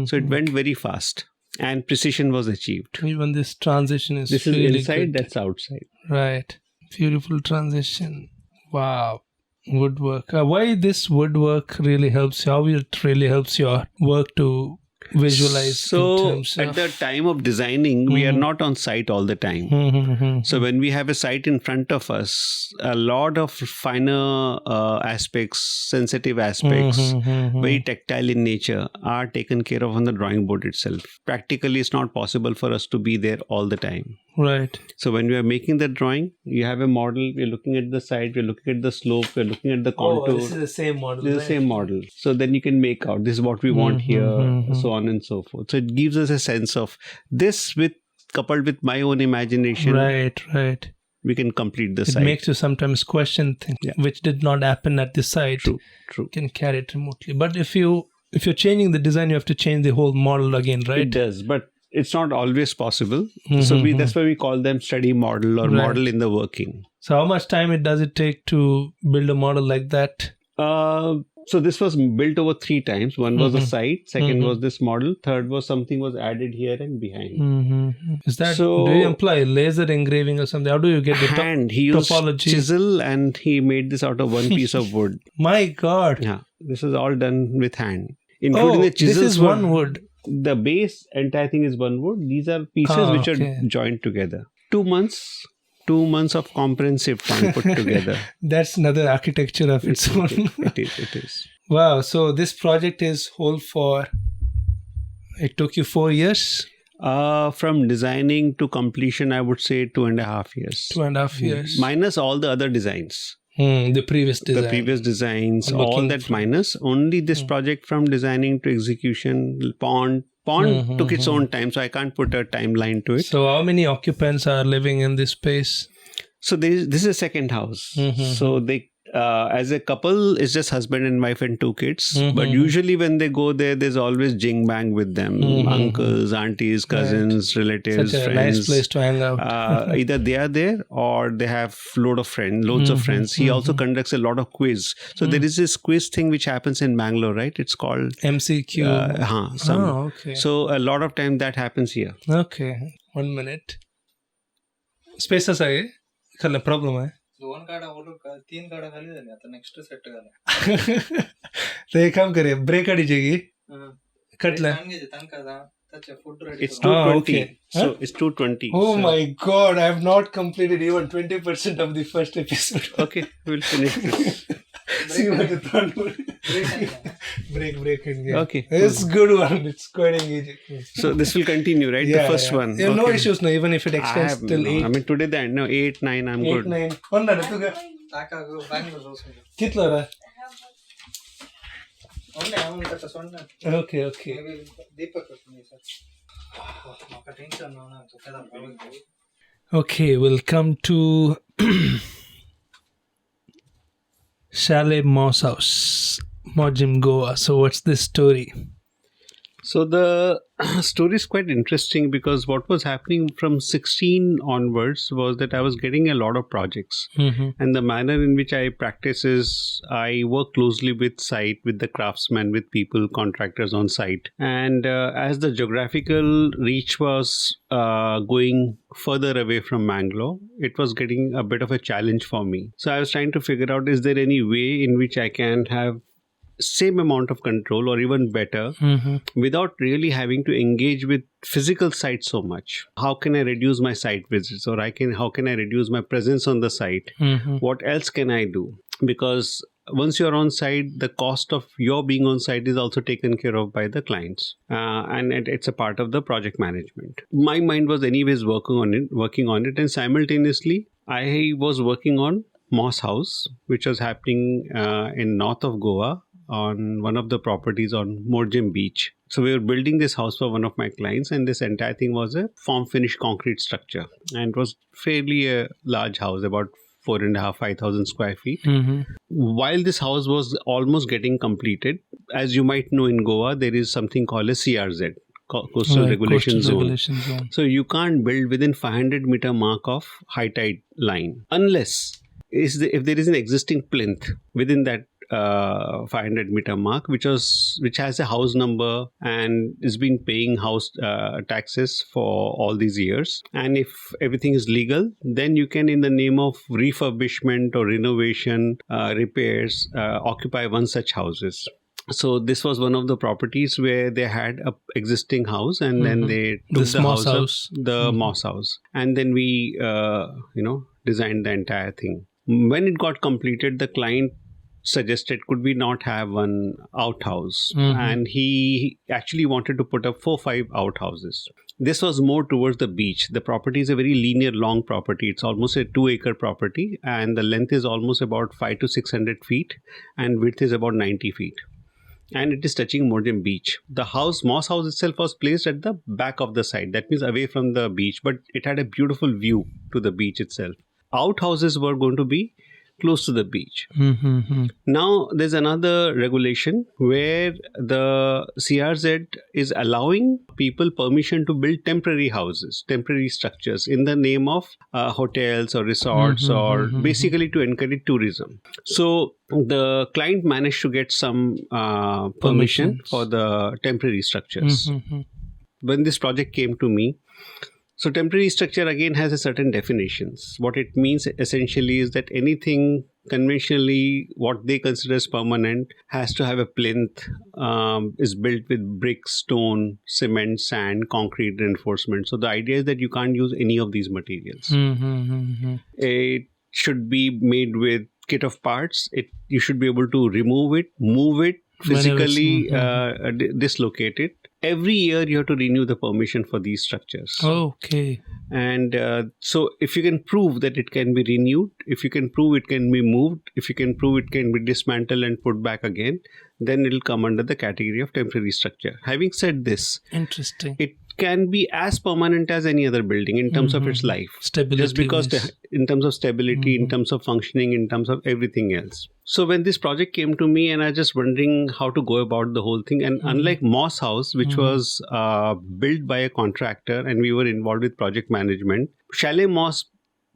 So it went very fast and precision was achieved. Even this transition is this really is inside, good. That's outside. Right. Beautiful transition. Wow. Woodwork. Why this woodwork really helps you? How it really helps your work to visualize? So at the time of designing, we are not on site all the time. So when we have a site in front of us, a lot of finer aspects, sensitive aspects, very tactile in nature are taken care of on the drawing board itself. Practically, it's not possible for us to be there all the time. Right. So when we are making the drawing, you have a model, we're looking at the side, we're looking at the slope, we're looking at the contour. This is the same model. This is the same model. So then you can make out, this is what we want here, so on and so forth. So it gives us a sense of this coupled with my own imagination. Right. We can complete the it site. It makes you sometimes question things which did not happen at the site. True. You can carry it remotely. But if you're changing the design, you have to change the whole model again, right? It does, but it's not always possible. So that's why we call them study model or model in the working. So how much time does it take to build a model like that? So this was built over 3 times. One was a site, second was this model, third was something was added here and behind. Is that, do you employ laser engraving or something? How do you get the hand? He used topology? Chisel and he made this out of one piece of wood. My God. Yeah, this is all done with hand. Including the chisels. This is one wood. The base, entire thing is one wood. These are pieces which are joined together. 2 months. 2 months of comprehensive time put together. That's another architecture of its own. It is. Wow. So this project is whole for, it took you 4 years? From designing to completion, I would say 2.5 years. 2.5 years. Minus all the other designs. The previous design. The previous designs, all that minus. Only this project from designing to execution, pond took its own time, so I can't put a timeline to it. So how many occupants are living in this space? So this is a second house. So they as a couple, it's just husband and wife and 2 kids. Mm-hmm. But usually when they go there, there's always jing bang with them. Mm-hmm. Uncles, aunties, cousins, relatives, Such a friends. nice place to hang out. Either they are there or they have loads of friends. He also conducts a lot of quiz. So there is this quiz thing which happens in Bangalore, right? It's called MCQ. Okay. So a lot of time that happens here. Okay. 1 minute. Spaces आहे खाली problem आहे 2 गाड्या और 3 गाड्या खाली झाली आता next set झाला तर एक काम करे ब्रेक अडीचे की कटला It's 220. So it's 220. Oh so. my god, I have not completed even 20% of the first episode. Okay, we'll finish this. See what the third one. Break and yeah. Okay. It's good one. It's quite engaging. So this will continue, right? Yeah, the first one. Yeah, okay. no issues no, even if it extends till 8. I mean today the end. No, 8, 9, I'm 8, good. 9.Onna tu ka? ताका बैंगलोर रोस Kitla ra? only I want to sonna Okay. दीपक ने sir माका tension ना तो कदा problem Okay, we'll come to Chalet Moss House, Mojim, Goa. So what's this story? So the story is quite interesting because what was happening from 16 onwards was that I was getting a lot of projects. Mm-hmm. And the manner in which I practice is I work closely with site, with the craftsmen, with people, contractors on site. And as the geographical reach was going further away from Mangalore, it was getting a bit of a challenge for me. So I was trying to figure out, is there any way in which I can have same amount of control or even better without really having to engage with physical site so much? How can I reduce my site visits, or how can I reduce my presence on the site? What else can I do? Because once you're on site, the cost of your being on site is also taken care of by the clients, and it's a part of the project management. My mind was anyways working on it, and simultaneously I was working on Moss House, which was happening in north of Goa, on one of the properties on Morjim Beach. So we were building this house for one of my clients, and this entire thing was a form finished concrete structure, and it was fairly a large house, about 4,500-5,000 square feet. While this house was almost getting completed, as you might know, in Goa there is something called a CRZ, Coastal Regulation Zone. So you can't build within 500 meter mark of high tide line unless if there is an existing plinth within that 500 meter mark, which has a house number and is been paying house taxes for all these years. And if everything is legal, then you can, in the name of refurbishment or renovation, repairs, occupy one such houses. So this was one of the properties where they had a existing house, and then they took the moss house, and then we designed the entire thing. When it got completed, the client suggested, could we not have one outhouse? And he actually wanted to put up 4-5 outhouses. This was more towards the beach. The property is a very linear, long property. It's almost a 2-acre property, and the length is almost about 500 to 600 feet, and width is about 90 feet. And it is touching Morjim Beach. The Moss House itself was placed at the back of the site. That means away from the beach, but it had a beautiful view to the beach itself. Outhouses were going to be close to the beach. Now there's another regulation where the CRZ is allowing people permission to build temporary houses, temporary structures in the name of hotels or resorts, or basically to encourage tourism. So the client managed to get some permission for the temporary structures. When this project came to me, so temporary structure again has a certain definitions. What it means essentially is that anything conventionally what they consider as permanent has to have a plinth, is built with brick, stone, cement, sand, concrete reinforcement. So the idea is that you can't use any of these materials. It should be made with kit of parts. You should be able to remove it, move it, physically dislocate it. Every year you have to renew the permission for these structures. Okay. And so if you can prove that it can be renewed, if you can prove it can be moved, if you can prove it can be dismantled and put back again, then it will come under the category of temporary structure. Having said this, interesting. It can be as permanent as any other building in terms of its life. Stability. Just because in terms of stability, in terms of functioning, in terms of everything else. So when this project came to me and I was just wondering how to go about the whole thing, and unlike Moss House, which was built by a contractor and we were involved with project management, Chalet Moss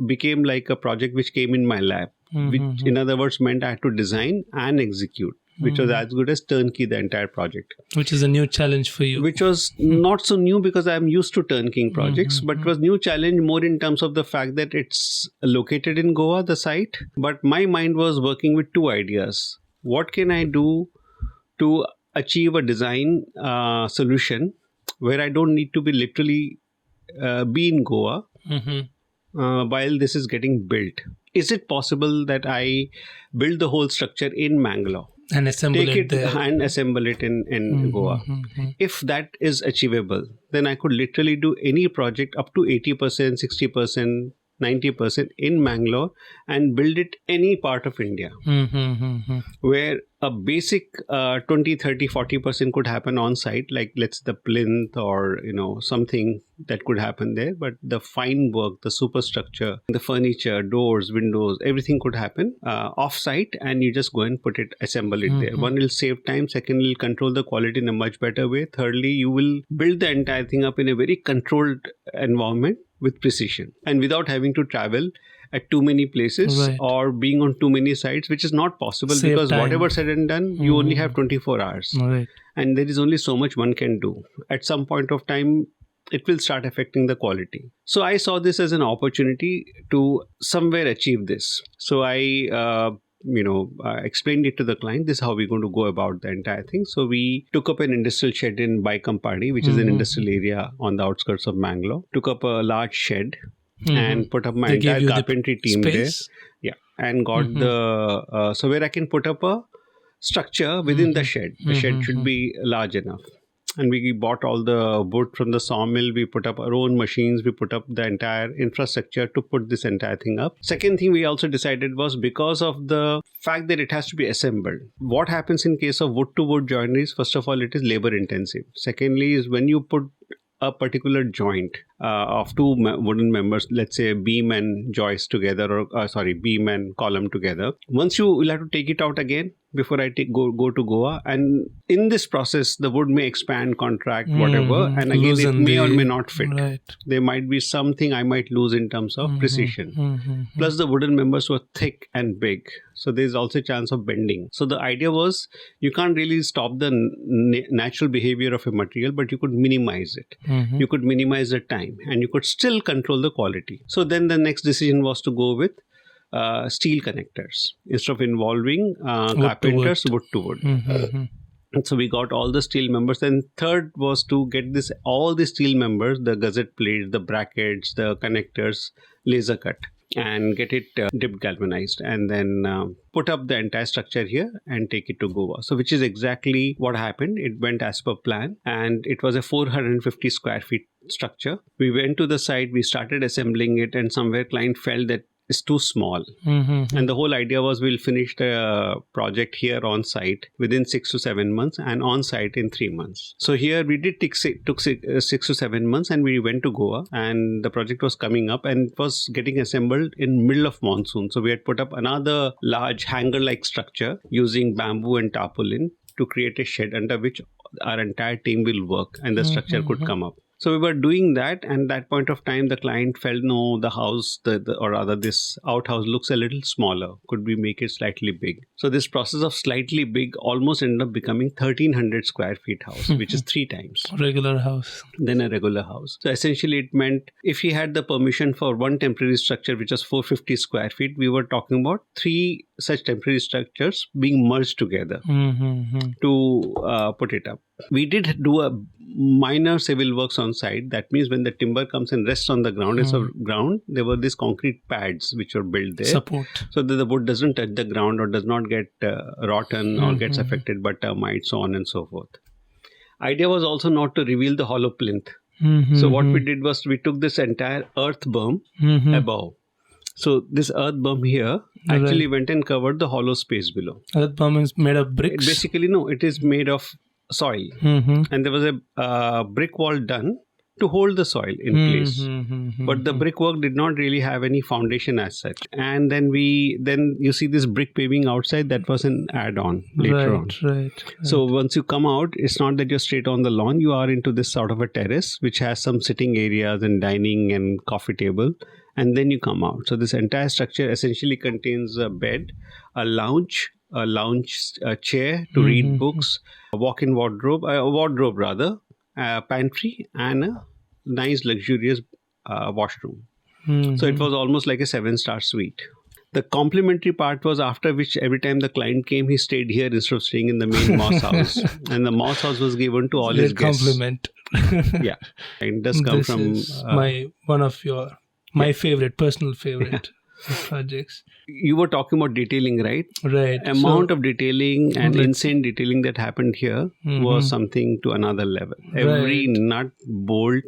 became like a project which came in my lap, which in other words meant I had to design and execute, which was as good as turnkey the entire project. Which is a new challenge for you. Which was not so new because I'm used to turnkey projects, but was new challenge more in terms of the fact that it's located in Goa, the site. But my mind was working with two ideas. What can I do to achieve a design solution where I don't need to be literally be in Goa while this is getting built? Is it possible that I build the whole structure in Mangalore? And assemble Take it there. and assemble it in Goa. If that is achievable, then I could literally do any project up to 80%, 60%, 90% in Mangalore and build it any part of India. Where a basic 20, 30, 40% could happen on site, like let's say the plinth or something that could happen there. But the fine work, the superstructure, the furniture, doors, windows, everything could happen off site, and you just go and assemble it there. One, will save time. Second, will control the quality in a much better way. Thirdly, you will build the entire thing up in a very controlled environment with precision and without having to travel at too many places or being on too many sites, which is not possible because time. Whatever said and done, you only have 24 hours. And there is only so much one can do. At some point of time, it will start affecting the quality. So I saw this as an opportunity to somewhere achieve this. So I explained it to the client. This is how we're going to go about the entire thing. So we took up an industrial shed in Baikampadi, which is an industrial area on the outskirts of Mangalore. Took up a large shed and put up my entire carpentry team space? there. Yeah, and got the so where I can put up a structure within the shed. The shed should be large enough. And we bought all the wood from the sawmill. We put up our own machines. We put up the entire infrastructure to put this entire thing up. Second thing we also decided was because of the fact that it has to be assembled. What happens in case of wood-to-wood joineries? First of all, it is labor intensive. Secondly, is when you put a particular joint of two wooden members, let's say beam and joist together, or beam and column together. Once you will have to take it out again before I go to Goa, and in this process, the wood may expand, contract, whatever, and again it may or may not fit. There might be something I might lose in terms of precision. Plus, the wooden members were thick and big, so there is also a chance of bending. So the idea was you can't really stop the natural behavior of a material, but you could minimize it. You could minimize the time, and you could still control the quality. So then the next decision was to go with steel connectors instead of involving carpenters, wood to wood. And so we got all the steel members. And third was to get all the steel members, the gusset plates, the brackets, the connectors, laser cut, and get it dipped galvanized, and then put up the entire structure here and take it to Goa. So which is exactly what happened. It went as per plan, and it was a 450 square feet structure. We went to the site, we started assembling it, and somewhere client felt that it's too small. And the whole idea was we'll finish the project here on site within 6 to 7 months and on site in 3 months. So here we took 6 to 7 months, and we went to Goa, and the project was coming up and it was getting assembled in middle of monsoon. So we had put up another large hangar-like structure using bamboo and tarpaulin to create a shed under which our entire team will work and the structure could come up. So we were doing that, and at that point of time, the client felt, no, the house, or rather this outhouse looks a little smaller. Could we make it slightly big? So this process of slightly big almost ended up becoming 1,300 square feet house, which is 3 times. Regular house. Than a regular house. So essentially it meant if he had the permission for one temporary structure, which was 450 square feet, we were talking about 3 such temporary structures being merged together to put it up. We did do a minor civil works on site. That means when the timber comes and rests on the ground, there were these concrete pads which were built there. Support. So that the wood doesn't touch the ground or does not get rotten or gets affected by termites, so on and so forth. Idea was also not to reveal the hollow plinth. So what we did was we took this entire earth berm above. So this earth berm here actually went and covered the hollow space below. Earth berm is made of bricks? Basically, no, it is made of soil. And there was a brick wall done to hold the soil in place. But the brickwork did not really have any foundation as such. And then you see this brick paving outside, that was an add-on later on. Right. So once you come out, it's not that you're straight on the lawn. You are into this sort of a terrace, which has some sitting areas and dining and coffee table. And then you come out. So this entire structure essentially contains a bed, a lounge chair to read books, a walk-in wardrobe, a pantry, and a nice luxurious washroom. So it was almost like a 7-star suite. The complimentary part was after which every time the client came, he stayed here instead of staying in the main Moss house. And the Moss house was given to all his guests. Compliment. Yeah. It does come from... my favorite, personal favorite projects. You were talking about detailing, right? Right. Amount of detailing and insane detailing that happened here was something to another level. Every nut, bolt,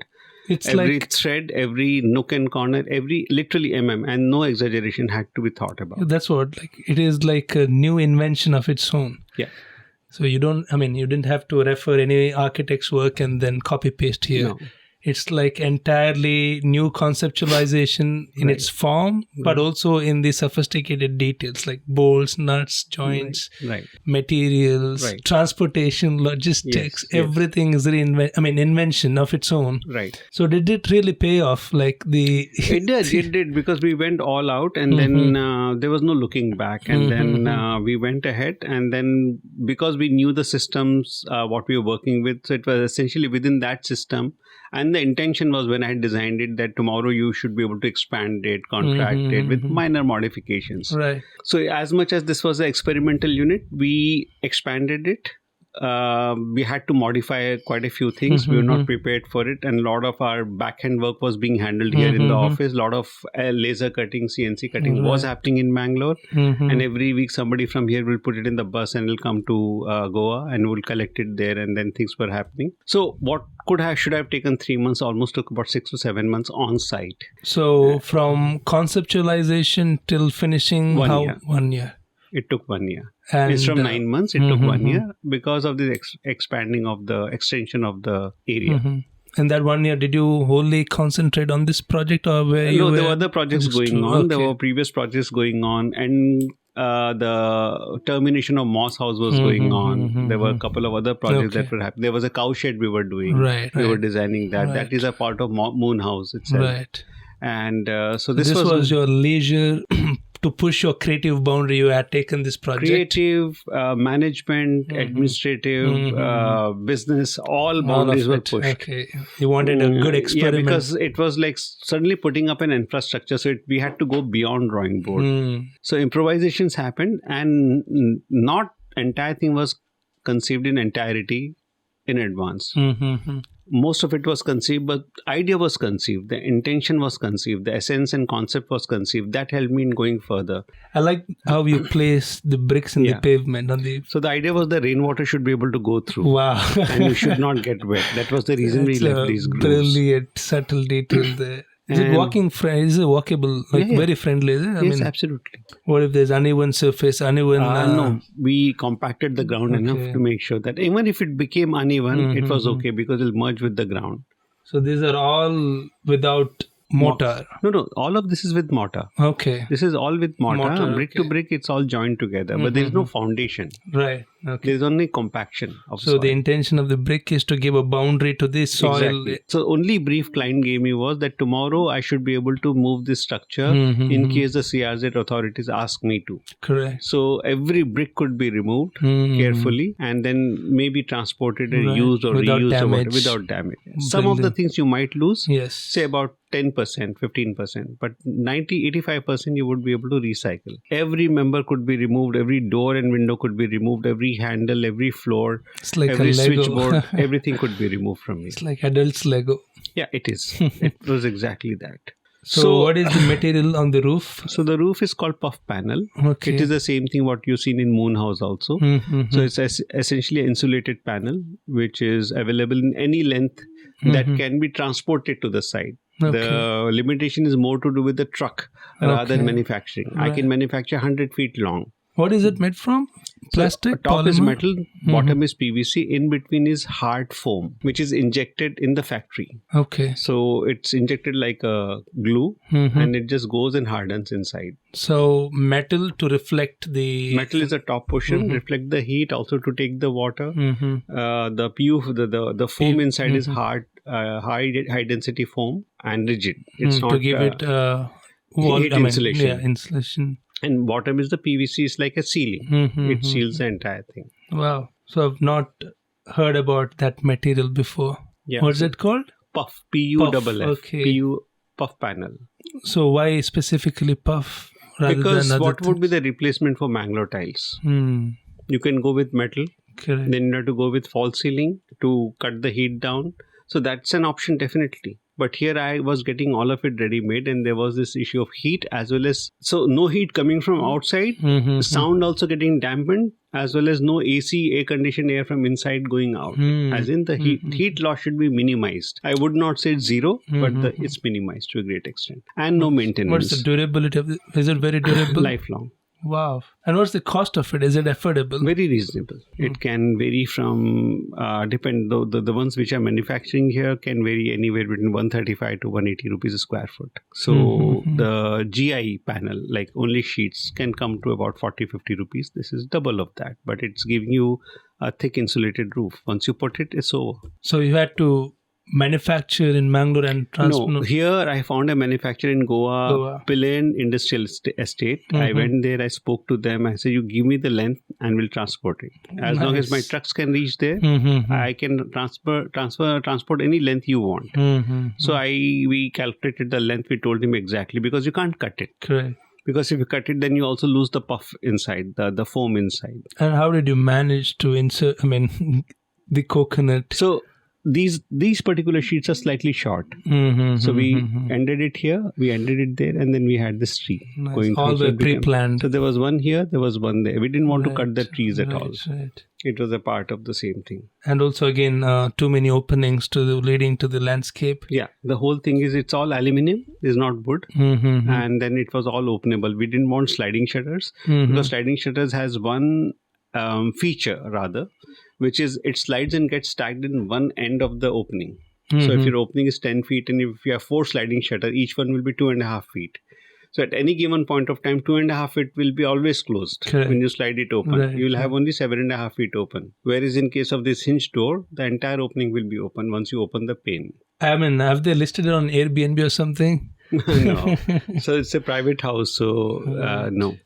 every thread, every nook and corner, every literally and no exaggeration had to be thought about. That's what, it is like a new invention of its own. Yeah. So you didn't have to refer any architect's work and then copy paste here. No. It's like entirely new conceptualization in its form, but also in the sophisticated details like bolts, nuts, joints, materials, transportation, logistics. Everything is invention of its own. Right. So did it really pay off? It did, because we went all out, and then there was no looking back. And then we went ahead, and then because we knew the systems, what we were working with, so it was essentially within that system. And the intention was, when I had designed it, that tomorrow you should be able to expand it, contract it with minor modifications. Right. So as much as this was an experimental unit, we expanded it. We had to modify quite a few things. We were not prepared for it. And a lot of our back-end work was being handled here in the office. A lot of laser cutting, CNC cutting was happening in Bangalore. And every week somebody from here will put it in the bus and will come to Goa and will collect it there. And then things were happening. So what should have taken 3 months, almost took about 6 to 7 months on site. So from conceptualization till finishing, 1 year? It took 1 year. And it's from 9 months. It took 1 year because of the extension of the area. And that 1 year, did you wholly concentrate on this project, or there were other projects going on. There were previous projects going on, and the termination of Moss House was going on. There were a couple of other projects that were happening. There was a Cowshed we were doing. We were designing that. That is a part of Moon House itself. Right. And so this was your leisure to push your creative boundary. You had taken this project. Creative, management, administrative, business, all boundaries were pushed. Okay. You wanted a good experiment. Yeah, because it was like suddenly putting up an infrastructure. So we had to go beyond drawing board. So improvisations happened, and not entire thing was conceived in entirety in advance. Most of it was conceived, but idea was conceived, the intention was conceived, the essence and concept was conceived. That helped me in going further. I like how you place the bricks in the pavement. So the idea was the rainwater should be able to go through. Wow. And you should not get wet. That was the reason we left these grooves. Brilliant, subtle detail there. Is it walkable, very friendly? Is it? Yes, absolutely. What if there's uneven surface, no, we compacted the ground enough to make sure that even if it became uneven, it was okay because it'll merge with the ground. So these are all without mortar? No, all of this is with mortar. Okay. This is all with mortar. Brick to brick, it's all joined together, but there is no foundation. Right. Okay. There is only compaction of soil. So the intention of the brick is to give a boundary to this soil. Exactly. So only brief client gave me was that tomorrow I should be able to move this structure in case the CRZ authorities ask me to. Correct. So every brick could be removed carefully and then maybe transported and used or reused or whatever, without damage. Some of the things you might lose, say about 10%, 15%, but 90-85% you would be able to recycle. Every member could be removed, every door and window could be removed, every handle, every floor, every switchboard, everything could be removed from me. It's like adults Lego. Yeah, it is. It was exactly that. So what is the material on the roof? So the roof is called puff panel. Okay. It is the same thing what you've seen in Moon House also. So it's essentially an insulated panel which is available in any length that can be transported to the site. Okay. The limitation is more to do with the truck rather than manufacturing. I can manufacture 100 feet long. What is it made from? Plastic, so top is polymer? metal, bottom is PVC, in between is hard foam, which is injected in the factory. Okay. So it's injected like a glue, and it just goes and hardens inside. So metal to reflect the... Metal is the top portion, reflect the heat, also to take the water. The PU, the foam inside is hard, high density foam and rigid. It's not to give it heat insulation. Yeah, insulation. And bottom is the PVC, is like a sealing. It seals the entire thing. Wow. So I've not heard about that material before. Yeah. What's it called? Puff, PUFF, Okay. PU puff panel. So why specifically puff rather Because than other what would be things? the replacement for Mangalore tiles? Hmm. You can go with metal, Correct. then you have to go with false ceiling to cut the heat down. So that's an option definitely. But here I was getting all of it ready made, and there was this issue of heat as well as, so no heat coming from outside, sound also getting dampened, as well as no AC, air conditioned air from inside going out. As in the heat loss should be minimized. I would not say it's zero, but it's minimized to a great extent. And no maintenance. What's the durability of it? Is it very durable? Lifelong. Wow. And what's the cost of it? Is it affordable? Very reasonable. It can vary from, the ones which are manufacturing here can vary anywhere between 135 to 180 rupees a square foot. So the GI panel, like only sheets, can come to about 40-50 rupees. This is double of that, but it's giving you a thick insulated roof. Once you put it, it's over. So you had to manufacture in Mangalore and transfer? No, here I found a manufacturer in Goa. Pillen Industrial Estate. I went there, I spoke to them. I said, you give me the length and we'll transport it. As long as my trucks can reach there, I can transport any length you want. So we calculated the length. We told him exactly, because you can't cut it. Correct. Because if you cut it, then you also lose the puff inside, the foam inside. And how did you manage to insert, the coconut? So these particular sheets are slightly short. So we ended it here, we ended it there, and then we had this tree going all through. the pre-planned. So there was one here, there was one there. We didn't want to cut the trees at all. Right. It was a part of the same thing. And also again, too many openings leading to the landscape. Yeah, the whole thing is it's all aluminium, it's not wood. And then it was all openable. We didn't want sliding shutters, because sliding shutters has one feature rather, which is it slides and gets stacked in one end of the opening. So if your opening is 10 feet and if you have 4 sliding shutters, each one will be 2.5 feet. So at any given point of time, 2.5 feet will be always closed. Correct. When you slide it open. Right. You will have only 7.5 feet open. Whereas in case of this hinge door, the entire opening will be open once you open the pane. Have they listed it on Airbnb or something? No. So it's a private house, so no.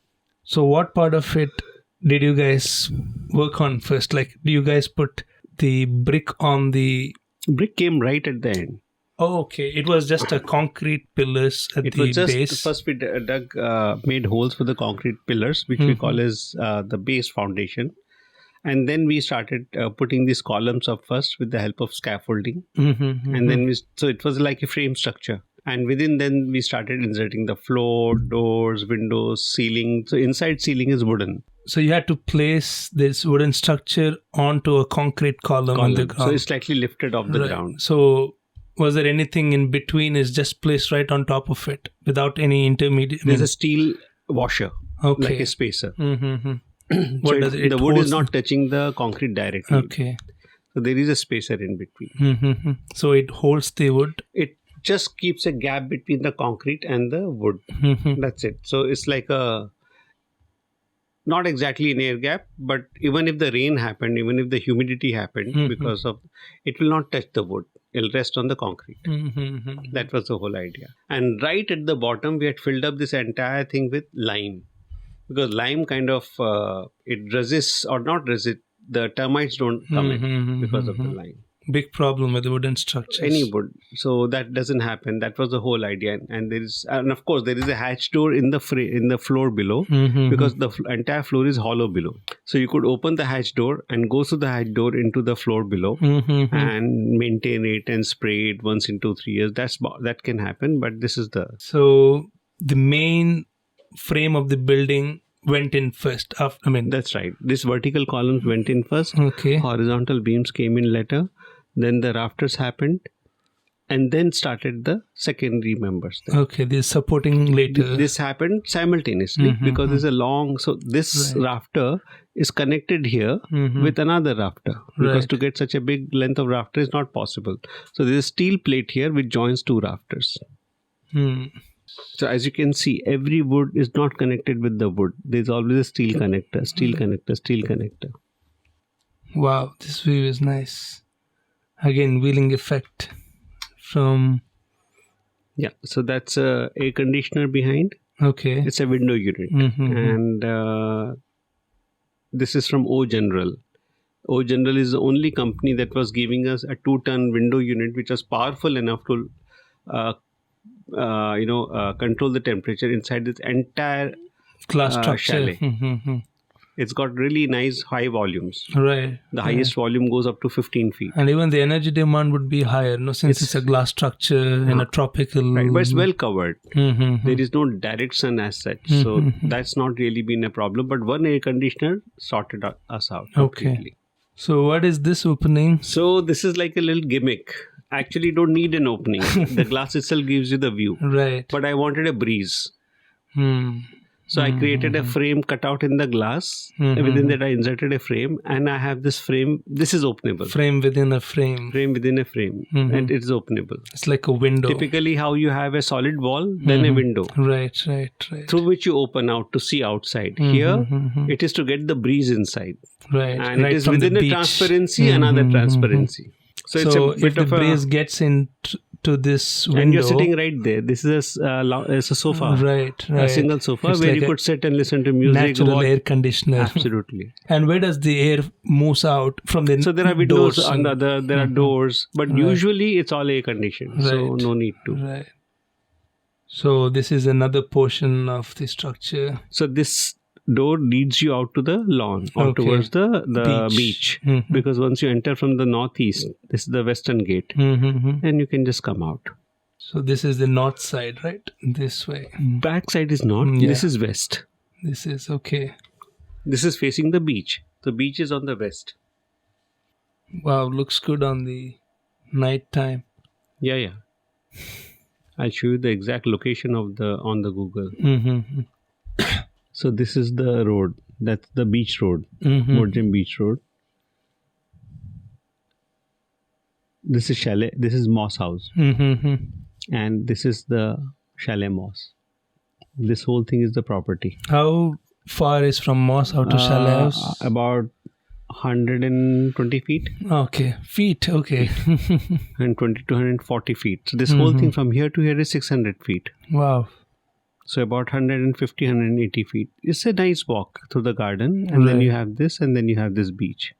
So what part of it did you guys work on first? Like, do you guys put the brick on the... Brick came right at the end. Oh, okay. It was just a concrete pillars at the base. First we made holes for the concrete pillars, which we call as the base foundation. And then we started putting these columns up first with the help of scaffolding. And then so it was like a frame structure. And within then we started inserting the floor, doors, windows, ceiling. So inside ceiling is wooden. So you had to place this wooden structure onto a concrete column on the ground. So it's slightly lifted off the ground. So was there anything in between? Is just placed right on top of it without any intermediate? There's a steel washer, like a spacer. What does it? The wood is not touching the concrete directly. Okay. So there is a spacer in between. So it holds the wood. It just keeps a gap between the concrete and the wood. That's it. So it's like not exactly an air gap, but even if the rain happened, even if the humidity happened, because of it will not touch the wood. It'll rest on the concrete. That was the whole idea. And right at the bottom, we had filled up this entire thing with lime. Because lime kind of, it resists or not resist, the termites don't come in because of the lime. Big problem with the wooden structures. Any wood. So that doesn't happen. That was the whole idea. And of course, there is a hatch door in the floor below because the entire floor is hollow below. So you could open the hatch door and go through the hatch door into the floor below and maintain it and spray it once in 2-3 years. That can happen. But this is the... So the main frame of the building went in first. That's right. This vertical columns went in first. Okay. Horizontal beams came in later. Then the rafters happened. and then started the secondary members there. Okay, they're supporting later. This happened simultaneously because there's a long, so this rafter is connected here with another rafter, because to get such a big length of rafter is not possible. So there's a steel plate here which joins two rafters. So as you can see, every wood is not connected with the wood. There's always a steel connector, steel connector, steel connector. Wow, this view is nice. Again, wheeling effect from... Yeah, so that's a air conditioner behind. Okay. It's a window unit. And this is from O General. O General is the only company that was giving us a 2-ton window unit which was powerful enough to control the temperature inside this entire glass structure. chalet. It's got really nice high volumes. Right. The highest volume goes up to 15 feet. And even the energy demand would be higher, no? Since it's a glass structure in a tropical... Right, but it's well covered. There is no direct sun as such. So that's not really been a problem. But one air conditioner sorted us out completely. So what is this opening? So this is like a little gimmick. Actually, you don't need an opening. The glass itself gives you the view. Right. But I wanted a breeze. So I created a frame cut out in the glass. Within that I inserted a frame, and I have this frame. This is openable. Frame within a frame. Frame within a frame. And it's openable. It's like a window. Typically how you have a solid wall, then a window. Right. Through which you open out to see outside. Here, it is to get the breeze inside. Right. And it is within a transparency, another transparency. So it's a bit if the of breeze gets into this window... And you're sitting right there. This is a sofa. Right. A single sofa It's where like you could sit and listen to music. Natural air conditioner. Absolutely. And where does the air moves out from the So there are windows doors on the other, there are doors. But usually it's all air conditioned. So no need to. Right. So this is another portion of the structure. So this door leads you out to the lawn or towards the beach. Because once you enter from the northeast, this is the western gate, and you can just come out. So this is the north side, right? This way. Back side is north. This is west. This is okay. This is facing the beach. The beach is on the west. Wow, looks good on the night time. Yeah. I'll show you the exact location of on the Google. So this is the road. That's the beach road. Modern Beach Road. This is Chalet. This is Moss House. And this is the Chalet Moss. This whole thing is the property. How far is from Moss out to Chalet House? About 120 feet. Okay. Feet. Okay. 120 to 140 feet. So this whole thing from here to here is 600 feet. Wow. So about 150, 180 feet. It's a nice walk through the garden. And then you have this, and then you have this beach.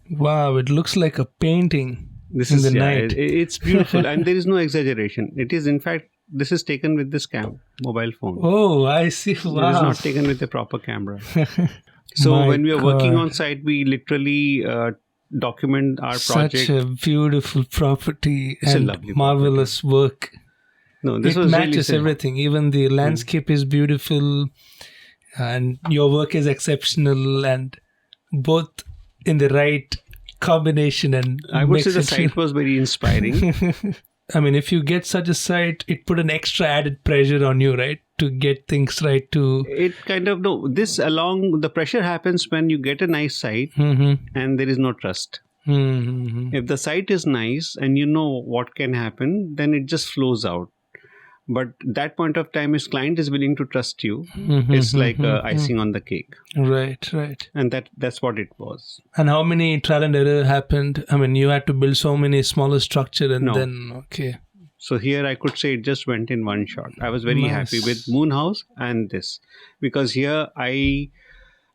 Wow, it looks like a painting in the night. It's beautiful. And there is no exaggeration. It is, in fact, this is taken with this mobile phone. Oh, I see. Wow. It is not taken with a proper camera. So when we are working on site, we literally document our project. Such a beautiful property and marvelous work. No, this it was matches really everything. Even the landscape is beautiful, and your work is exceptional, and both in the right combination. And I would say the site was very inspiring. I mean, if you get such a site, it put an extra added pressure on you, right? To get things right. It kind of, the pressure happens when you get a nice site and there is no trust. If the site is nice and you know what can happen, then it just flows out. But that point of time, his client is willing to trust you. It's like icing on the cake. Right. And that's what it was. And how many trial and error happened? I mean, you had to build so many smaller structure and then, okay. So here I could say it just went in one shot. I was very happy with Moon House and this. Because here I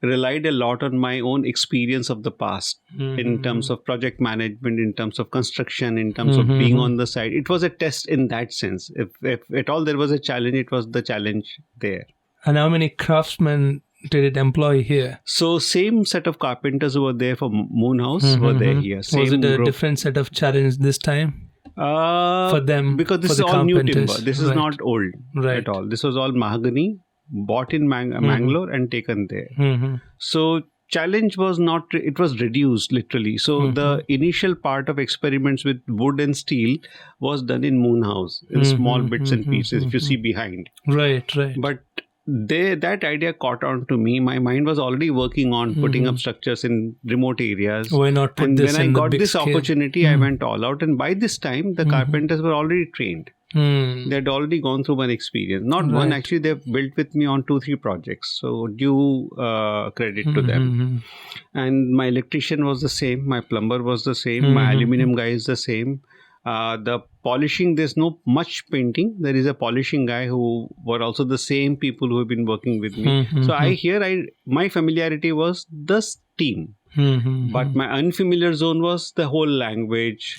relied a lot on my own experience of the past in terms of project management, in terms of construction, in terms of being on the site. It was a test in that sense. If at all there was a challenge, it was the challenge there. And how many craftsmen did it employ here? So same set of carpenters who were there for Moon House were there here. Same was it a group. different set of challenge this time? For them, because this is all new timber. This is not old at all. This was all mahogany, bought in Mangalore and taken there. So challenge was not, it was reduced literally. So the initial part of experiments with wood and steel was done in moon house in small bits and pieces, if you see behind. Right. But that idea caught on to me. My mind was already working on putting up structures in remote areas. Why not put and this when I in the got big this scale? opportunity, I went all out. And by this time, the carpenters were already trained. They had already gone through one experience. Not one, actually, they've built with me on 2-3 projects. So due credit to them. And my electrician was the same. My plumber was the same. My aluminum guy is the same. The polishing, there's no much painting. There is a polishing guy who were also the same people who have been working with me. So my familiarity was the team. But my unfamiliar zone was the whole language.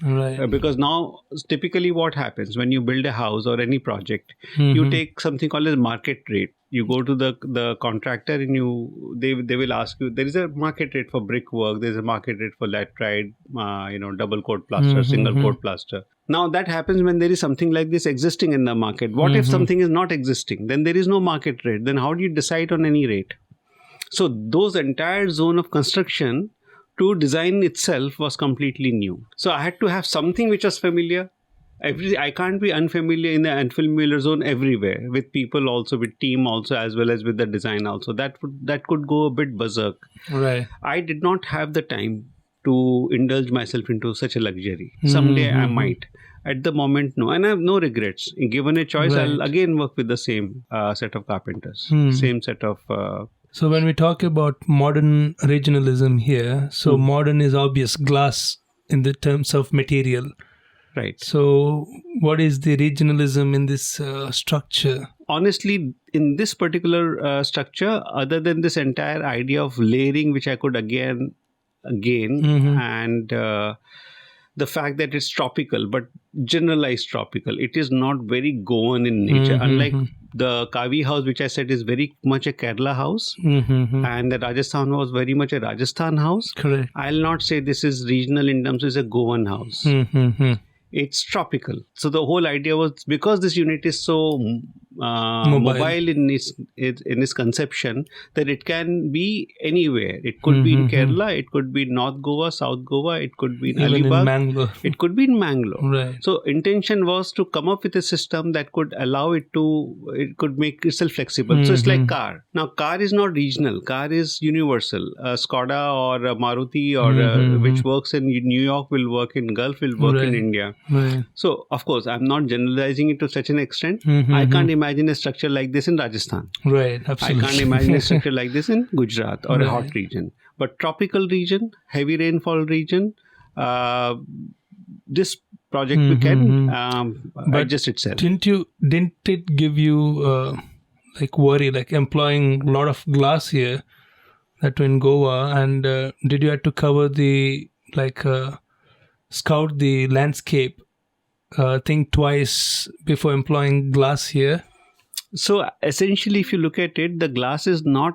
Because now typically what happens when you build a house or any project, you take something called as market rate. You go to the contractor and they will ask you, there is a market rate for brickwork, there is a market rate for laterite, double coat plaster, single coat plaster. Now that happens when there is something like this existing in the market. What if something is not existing? Then there is no market rate. Then how do you decide on any rate? So those entire zone of construction to design itself was completely new. So I had to have something which was familiar. I can't be unfamiliar in the unfamiliar zone everywhere, with people also, with team also, as well as with the design also. That could go a bit berserk. Right. I did not have the time to indulge myself into such a luxury. Someday I might. At the moment, no. And I have no regrets. Given a choice, I'll again work with the same set of carpenters, same set of... So when we talk about modern regionalism here, so modern is obvious, glass in the terms of material. Right. So what is the regionalism in this structure? Honestly, in this particular structure, other than this entire idea of layering, which I could again, and the fact that it's tropical, but generalized tropical, it is not very Goan in nature. Unlike the Kaawi house, which I said is very much a Kerala house, and the Rajasthan was very much a Rajasthan house. Correct. I'll not say this is regional in terms of it's a Goan house. It's tropical. So the whole idea was, because this unit is so mobile in its conception, that it can be anywhere. It could be in Kerala, it could be in North Goa, South Goa, it could be in Alibag, it could be in Mangalore. Right. So intention was to come up with a system that could allow it could make itself flexible. So it's like car. Now car is not regional. Car is universal. Skoda or Maruti or which works in New York will work in Gulf, will work in India. Right. So, of course, I'm not generalizing it to such an extent. I can't imagine a structure like this in Rajasthan. Right, absolutely. I can't imagine a structure like this in Gujarat or a hot region. But tropical region, heavy rainfall region, this project can adjust itself. Didn't it give you worry, like employing a lot of glass here, that in Goa, and did you have to cover the scout the landscape, think twice before employing glass here? So essentially, if you look at it, the glass is not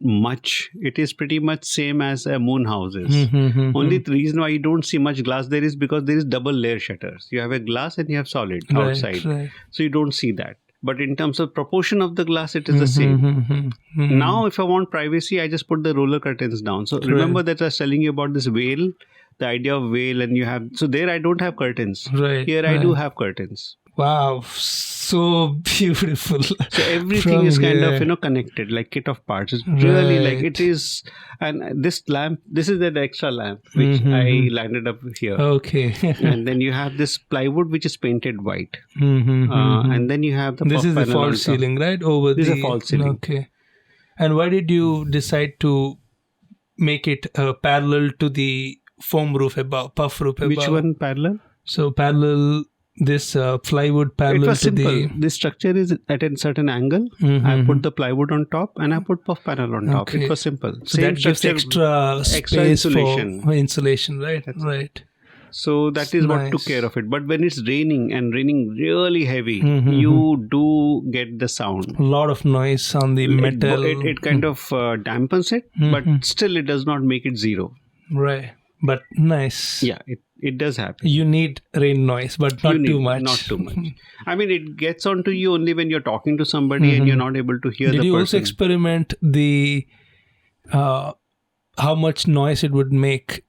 much. It is pretty much same as a moon house is. Only the reason why you don't see much glass there is because there is double layer shutters. You have a glass and you have solid outside. Right. So you don't see that. But in terms of proportion of the glass, it is the same. Now, if I want privacy, I just put the roller curtains down. So remember that I was telling you about this veil, the idea of veil, and you have... So there I don't have curtains. Right. Here I do have curtains. Wow, so beautiful. So everything is kind of, connected, like kit of parts. It's really like it is. And this lamp, this is that extra lamp, which I landed up here. Okay. And then you have this plywood, which is painted white. And then you have the... This is the false ceiling, right? This is a false ceiling. Okay. And why did you decide to make it parallel to the foam roof above, puff roof above? Which one parallel? So parallel... This plywood parallel it was to simple. This structure is at a certain angle. I put the plywood on top and I put puff panel on top. It was simple. So that gives extra space insulation. For insulation, right? Right. So that is what took care of it. But when it's raining and raining really heavy, you do get the sound. A lot of noise on the metal. It kind of dampens it, but still it does not make it zero. Right. But nice. Yeah, it does happen. You need rain noise, but not too much. Not too much. I mean, it gets onto you only when you're talking to somebody and you're not able to hear the person. Did you also experiment the how much noise it would make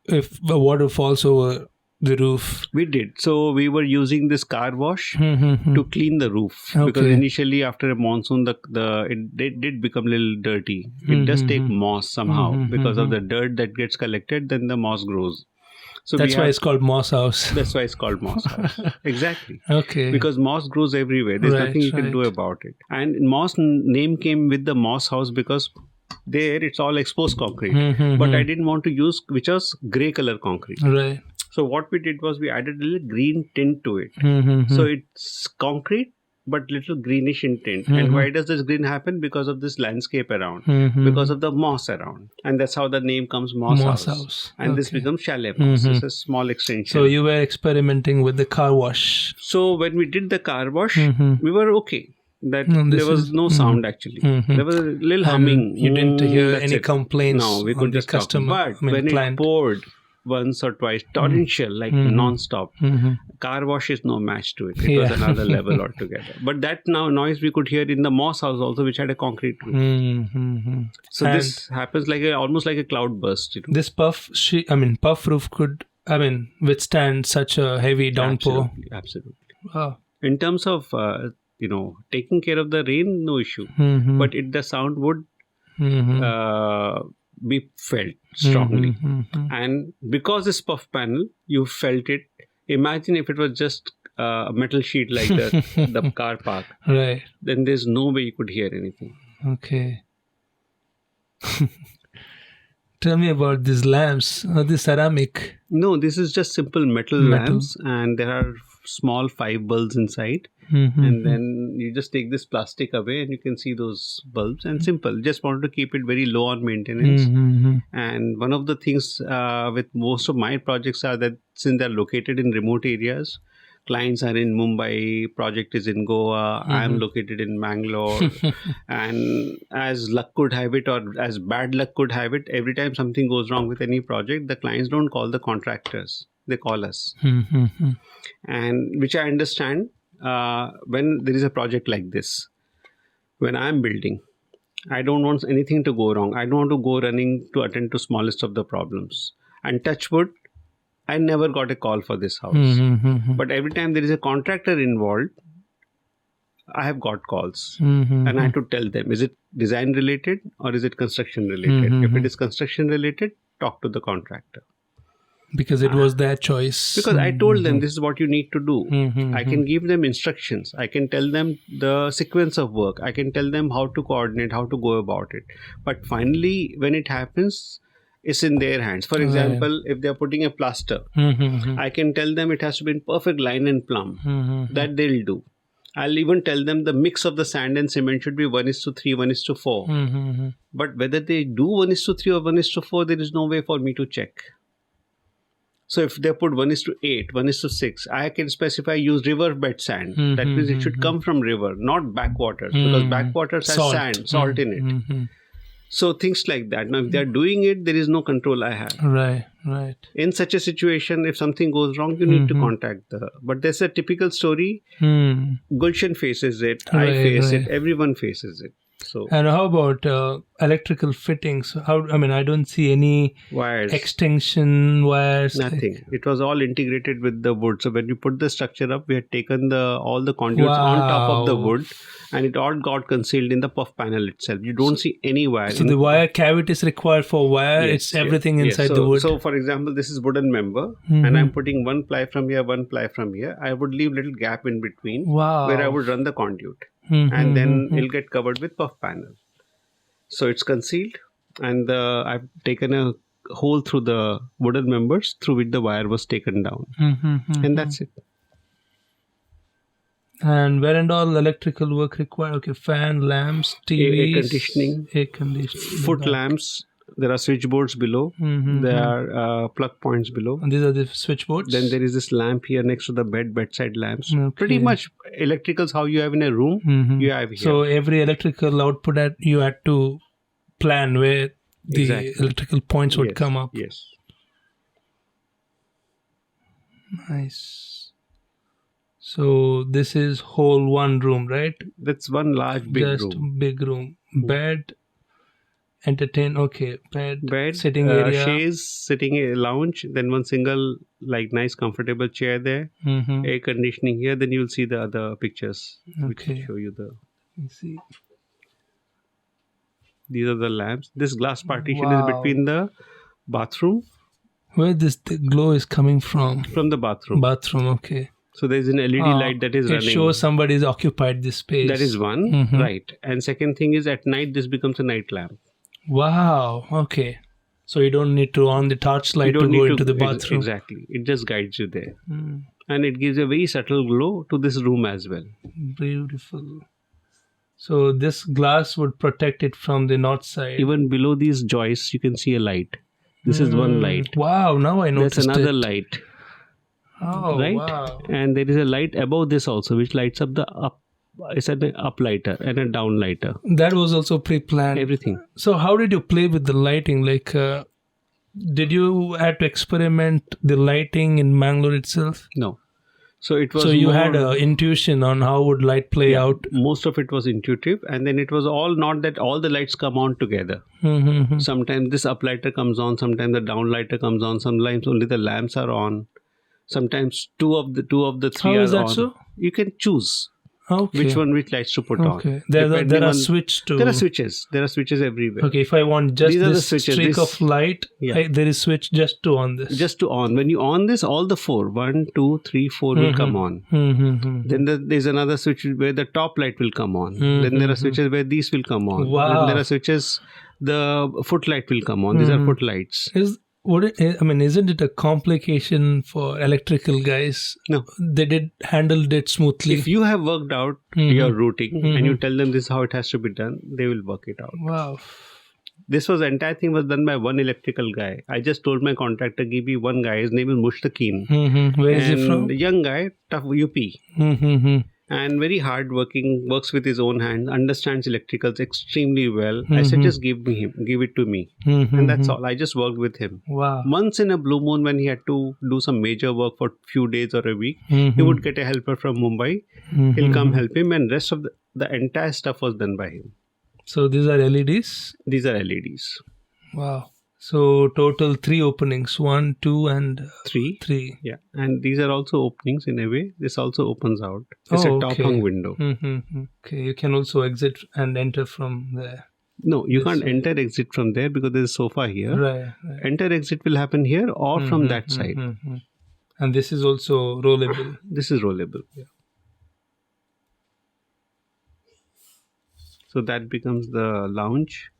if the water falls over the roof? We did. So we were using this car wash to clean the roof, because Okay. initially after a monsoon, it did become a little dirty. It does take moss somehow because of the dirt that gets collected. Then the moss grows. So That's why it's called moss house. That's why it's called moss house. Exactly. Okay. Because moss grows everywhere. There's Right, nothing you can right. do about it. And moss name came with the moss house because there it's all exposed concrete. But I didn't want to use which was grey color concrete. Right. So what we did was we added a little green tint to it. So it's concrete but little greenish in tint. And why does this green happen? Because of this landscape around, because of the moss around. And that's how the name comes, moss house. And this becomes chalet moss. It's a small extension. So you were experimenting with the car wash. So when we did the car wash, we were okay. There was no sound actually. There was a little humming. You didn't hear That's any it. complaints. No, we on could the just talk. customer. But when client. it poured once or twice, torrential, like non-stop, car wash is no match to it. It was another level altogether. But that noise we could hear in the moss house also, which had a concrete roof. So And this happens like almost like a cloud burst. This puff roof could, withstand such a heavy downpour. Absolutely. Wow. In terms of taking care of the rain, no issue. But the sound would be felt strongly. And because this puff panel, you felt it. Imagine if it was just a metal sheet like the car park. Right. Then there's no way you could hear anything. Okay. Tell me about these lamps. Are they ceramic? No, this is just simple metal lamps, and there are small 5 bulbs inside. And then you just take this plastic away and you can see those bulbs, and simple. Just wanted to keep it very low on maintenance. And one of the things with most of my projects are that since they're located in remote areas, clients are in Mumbai, project is in Goa, I am located in Mangalore. And as luck could have it, or as bad luck could have it, every time something goes wrong with any project, the clients don't call the contractors. They call us. And which I understand. When there is a project like this, when I'm building, I don't want anything to go wrong. I don't want to go running to attend to smallest of the problems. And touch wood, I never got a call for this house. But every time there is a contractor involved, I have got calls. And I have to tell them, is it design related or is it construction related? If it is construction related, talk to the contractor. Because it was their choice. Because I told them this is what you need to do. I can give them instructions. I can tell them the sequence of work. I can tell them how to coordinate, how to go about it. But finally, when it happens, it's in their hands. For example, if they're putting a plaster, I can tell them it has to be in perfect line and plumb. That they'll do. I'll even tell them the mix of the sand and cement should be 1:3, 1:4. But whether they do 1:3 or 1:4, there is no way for me to check. So if they put 1:8, 1:6, I can specify use river bed sand. That means it should come from river, not backwaters, because backwaters has salt in it. So things like that. Now, if they're doing it, there is no control I have. Right. In such a situation, if something goes wrong, you need to contact But there's a typical story. Gulshan faces it. I face it. Everyone faces it. So, and how about electrical fittings? I don't see any wires, extension wires. Nothing. It was all integrated with the wood. So when you put the structure up, we had taken all the conduits on top of the wood, and it all got concealed in the puff panel itself. You don't see any wire. So the wire cavity is required for wire. It's everything inside the wood. So for example, this is wooden member, and I'm putting one ply from here, one ply from here. I would leave little gap in between where I would run the conduit. And then it'll get covered with puff panel. So it's concealed, and I've taken a hole through the wooden members through which the wire was taken down. And that's it. And where and all electrical work required? Okay, fan, lamps, TVs, air conditioning, foot lamps. There are switchboards below. There are plug points below. And these are the switchboards? Then there is this lamp here next to the bedside lamps. Okay. Pretty much electricals how you have in a room, you have here. So every electrical output you had to plan where the electrical points would come up. Yes. Nice. So this is whole one room, right? That's one large big room. Just big room. Bed. entertain. Okay, Bed, sitting area. chaise, sitting lounge, then one single nice comfortable chair there, Mm-hmm. air conditioning here. Then you'll see the other pictures which will Okay. show you the. Let's see. These are the lamps. This glass partition is Wow. between the bathroom. Where the glow is coming from? From the bathroom. Bathroom. Okay. So there's an LED light that is it running. It shows somebody's occupied this space. That is one, Mm-hmm. right. And second thing is at night this becomes a night lamp. Wow. Okay. So you don't need to on the torchlight to go into the bathroom. Exactly. It just guides you there. Mm. And it gives a very subtle glow to this room as well. Beautiful. So this glass would protect it from the north side. Even below these joists, you can see a light. This is one light. Wow, now I noticed There's another it. light. Oh, right? Wow. And there is a light above this also, which lights up the up. It's an up lighter and a down lighter. That was also pre-planned. Everything. So how did you play with the lighting? Like, did you have to experiment the lighting in Mangalore itself? No. So it was. So you had an intuition on how would light play out. Most of it was intuitive, and then it was all not that all the lights come on together. Mm-hmm. Sometimes this uplighter comes on, sometimes the downlighter comes on, sometimes only the lamps are on. Sometimes two of the three How are is that on. so? You can choose Okay. which lights to put Okay. on. There Depending are on- switch to. There are switches. There are switches everywhere. Okay, if I want just These are the this switches. streak This- of light, Yeah. there is switch just to on this. Just to on. When you on this, all the four, 1, 2, 3, 4 will come on. Mm-hmm. Then there's another switch where the top light will come on. Then there are switches where these will come on. Wow. Then there are switches, the footlight will come on. These are footlights. Isn't it a complication for electrical guys? No. They handled it smoothly. If you have worked out your routing and you tell them this is how it has to be done, they will work it out. Wow. This entire thing was done by one electrical guy. I just told my contractor, give me one guy. His name is Mushtaqeen. Mm-hmm. Where is he from? A young guy, tough UP. Mm-hmm. And very hard working, works with his own hand, understands electricals extremely well. I said, just give it to me. And that's all. I just worked with him. Wow. Once in a blue moon, when he had to do some major work for a few days or a week, he would get a helper from Mumbai. He'll come help him, and rest of the entire stuff was done by him. So these are LEDs? These are LEDs. Wow. So total 3 openings, 1, 2 and 3. Yeah. And these are also openings in a way. This also opens out. It's a top hung window. Mm-hmm. Okay. You can also exit and enter from there. No, you can't enter exit from there because there's a sofa here. Right. Enter exit will happen here or from that side. And this is also rollable. This is rollable. Yeah. So that becomes the lounge.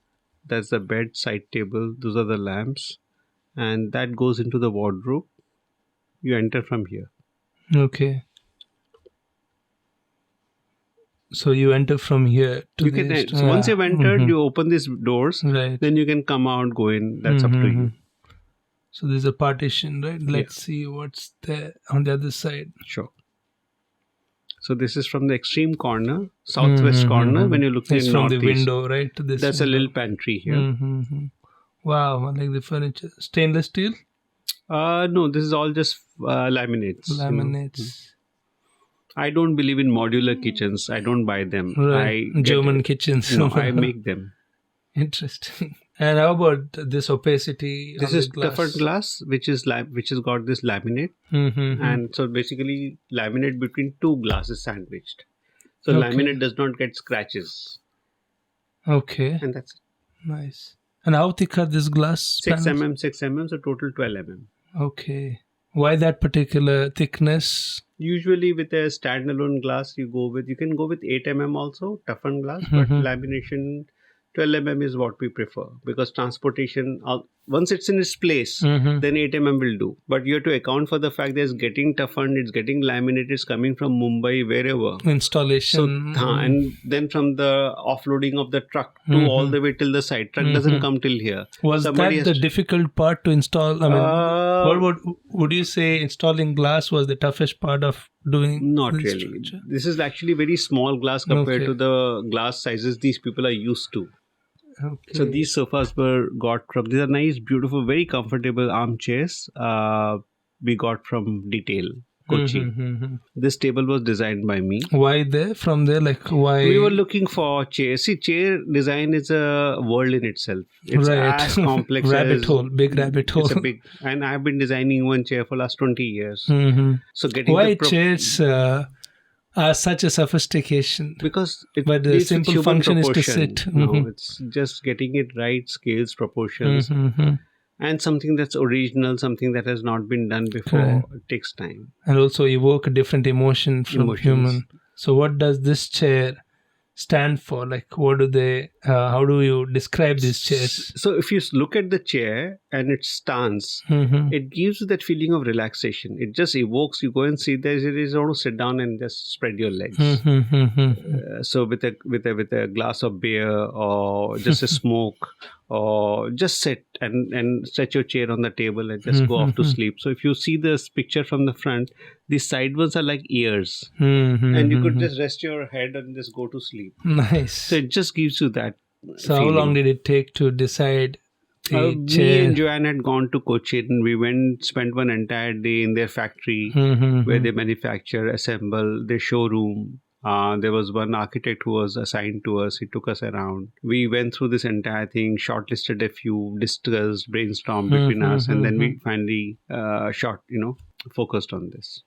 That's the bed, side table. Those are the lamps. And that goes into the wardrobe. You enter from here. Okay. So you enter from here to So once you've entered, you open these doors. Right. Then you can come out, go in. That's up to you. So there's a partition, right? Let's see what's there on the other side. Sure. So this is from the extreme corner, southwest corner. When you're looking it's in from the northeast. window, right? To this. That's a little pantry here. Wow, I like the furniture. Stainless steel? No, this is all just laminates. Laminates. I don't believe in modular kitchens. I don't buy them. Right. German kitchens. No, I make them. Interesting. And how about this opacity? This is toughened glass, which has got this laminate, and so basically laminate between two glasses sandwiched. So laminate does not get scratches. Okay. And that's it. Nice. And how thick are this glass? 6 mm, 6 mm, so total 12 mm. Okay. Why that particular thickness? Usually with a standalone glass, you can go with 8 mm also, toughened glass, but lamination 12 mm is what we prefer because transportation, once it's in its place, then 8 mm will do. But you have to account for the fact that it's getting toughened, it's getting laminated, it's coming from Mumbai, wherever. Installation. So, and then from the offloading of the truck to all the way till the side. Truck doesn't come till here. Was Somebody that the difficult part to install? I mean, what would you say installing glass was the toughest part of doing? Not really. Structure? This is actually very small glass compared to the glass sizes these people are used to. Okay. So these sofas these are nice, beautiful, very comfortable armchairs we got from Detail, Kochi. Mm-hmm. This table was designed by me. Why there? From there, like why? We were looking for chairs. See, chair design is a world in itself. It's as complex rabbit as hole, big rabbit hole. It's a big, and I've been designing one chair for last 20 years. Mm-hmm. So getting why chairs are such a sophistication? Because but the simple function is to sit. No, it's just getting it right, scales, proportions, and something that's original, something that has not been done before. It takes time, and also evoke a different emotion from human. So what does this chair stand for? Like, what do they, how do you describe these chairs? So if you look at the chair and its stance, it gives you that feeling of relaxation. It just evokes, you go and see there, it is want to sit down and just spread your legs. So with a glass of beer or just a smoke, or just sit and stretch your chair on the table and just go off to sleep. So if you see this picture from the front, these side ones are like ears, and you could just rest your head and just go to sleep. Nice. So it just gives you that So feeling. how long did it take to decide the Me chair? and Joanne had gone to Cochin. We spent one entire day in their factory where they manufacture, assemble, their showroom. There was one architect who was assigned to us. He took us around. We went through this entire thing, shortlisted a few, discussed, brainstormed between us, and then we finally focused on this.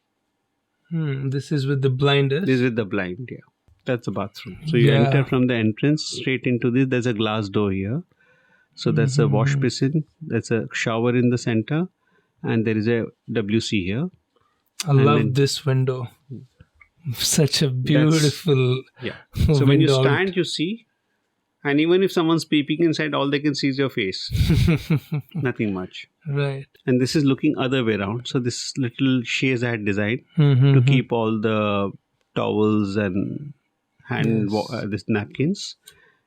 This is with the blinders. This is with the blind, yeah. That's the bathroom. So you enter from the entrance straight into this. There's a glass door here. So that's a wash basin. That's a shower in the center. And there is a WC here. I love this window. Such a beautiful So when you window. stand, you see. And even if someone's peeping inside, all they can see is your face. Nothing much. Right. And this is looking other way around. So this little chaise I had designed to keep all the towels and this napkins.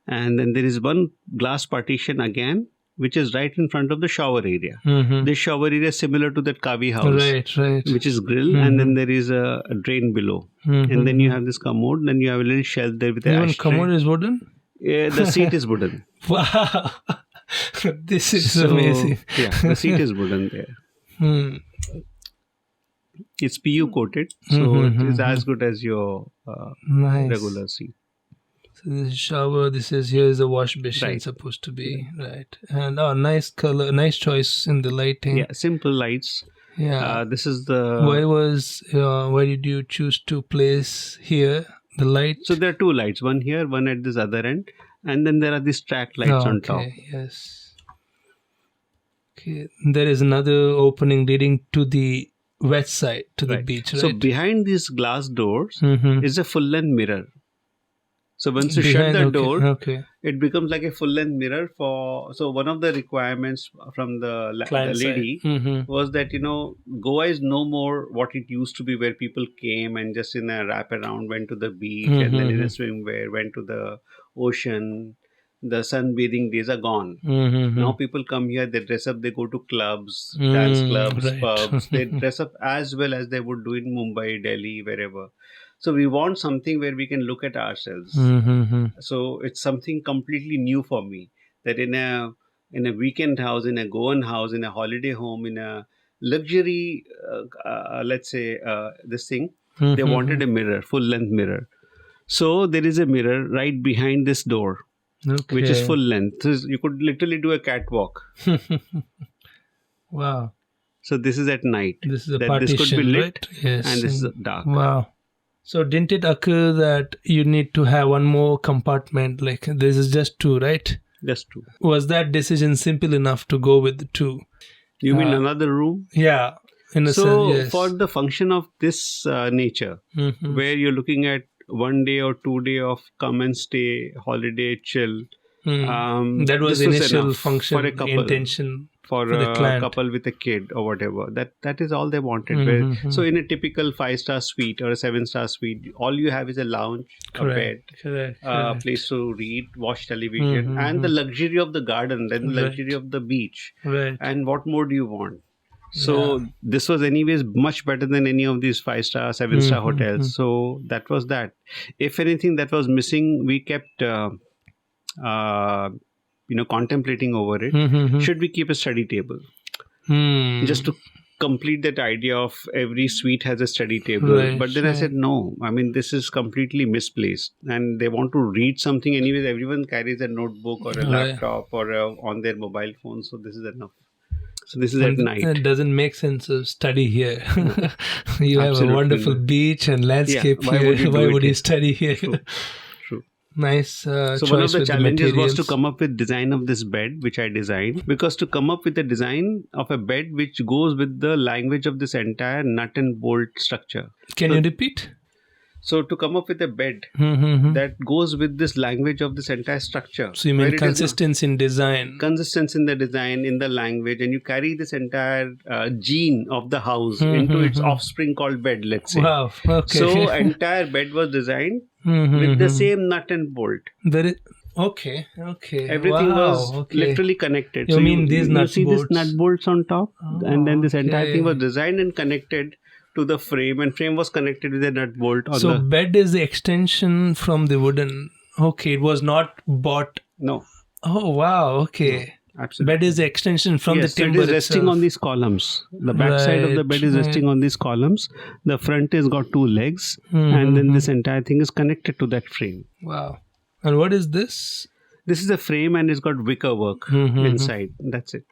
And then there is one glass partition again, which is right in front of the shower area. This shower area is similar to that Kaawi house, Right. which is grill, and then there is a drain below. And then you have this commode, then you have a little shelf there with Even an ashtray. commode is wooden? Yeah, the seat is wooden. Wow. This is amazing. Yeah, the seat is wooden there. It's PU coated, so it is as good as your Nice. regular seat. So this is shower. Here is a wash basin. Right. Supposed to be right. And nice color, nice choice in the lighting. Yeah, simple lights. Yeah. This is the... Why did you choose to place here the light? So there are two lights, one here, one at this other end, and then there are these track lights on top. Yes. Okay. There is another opening leading to the west side, to the beach, right? So behind these glass doors is a full-length mirror. So once you shut the door, it becomes like a full-length mirror So one of the requirements from the lady was that, Goa is no more what it used to be, where people came and just in a wraparound went to the beach and then in a swimwear went to the ocean. The sunbathing days are gone. Now people come here, they dress up, they go to clubs, dance clubs, pubs. They dress up as well as they would do in Mumbai, Delhi, wherever. So we want something where we can look at ourselves. So it's something completely new for me, that in a weekend house, in a Goan house, in a holiday home, in a luxury, they wanted a mirror, full-length mirror. So there is a mirror right behind this door, which is full length. So you could literally do a catwalk. Wow. So this is at night. This is a partition, this could be lit, right? Yes. and this is dark. Wow. So didn't it occur that you need to have one more compartment? Like this is just two, right? Just two. Was that decision simple enough to go with the two? You mean another room? Yeah. In a sense, yes. For the function of this nature, where you're looking at 1 day or 2 day of come and stay, holiday, chill. That was initial function, for a couple, intention for a couple with a kid or whatever. That is all they wanted. So in a typical 5-star suite or a 7-star suite, all you have is a lounge, a bed, place to read, watch television, and the luxury of the garden, then the luxury of the beach. Right. And what more do you want? So this was anyways much better than any of these 5-star, 7-star hotels. So that was that. If anything that was missing, we kept contemplating over it. Should we keep a study table? Just to complete that idea of every suite has a study table. Right, But then I right. said, no, I mean, this is completely misplaced. And they want to read something anyways. Everyone carries a notebook or a Right. laptop or on their mobile phone. So this is enough. So this is at And night. it doesn't make sense to study here. You have a Absolutely wonderful not. beach and landscape why here. would you do Why it would you here? study here? True. Nice So choice one of the with challenges was to materials. come up with design of this bed, which I designed, because to come up with a design of a bed which goes with the language of this entire nut and bolt structure. Can you repeat? So to come up with a bed Mm-hmm. that goes with this language of this entire structure. So you where mean it is not- consistency in design? Consistency in the design, in the language, and you carry this entire gene of the house into its offspring called bed, let's say. Wow. Okay. So entire bed was designed Mhm, with the mhm. same nut and bolt. There is okay. Everything Wow, was okay. literally connected. You mean these nut see bolts? this nut bolts on top, and then this entire okay. thing was designed and connected to the frame, and frame was connected with a nut bolt on So the. bed is the extension from the wooden. Okay, it was not bought. No, Oh wow. Okay. absolutely. Bed is the extension from Yes, the timber so it is resting itself. on these columns. The back side of the Right, bed is resting right. on these columns. The front has got two legs, and then this entire thing is connected to that frame. Wow. And what is this? This is a frame, and it's got wicker work inside. That's it.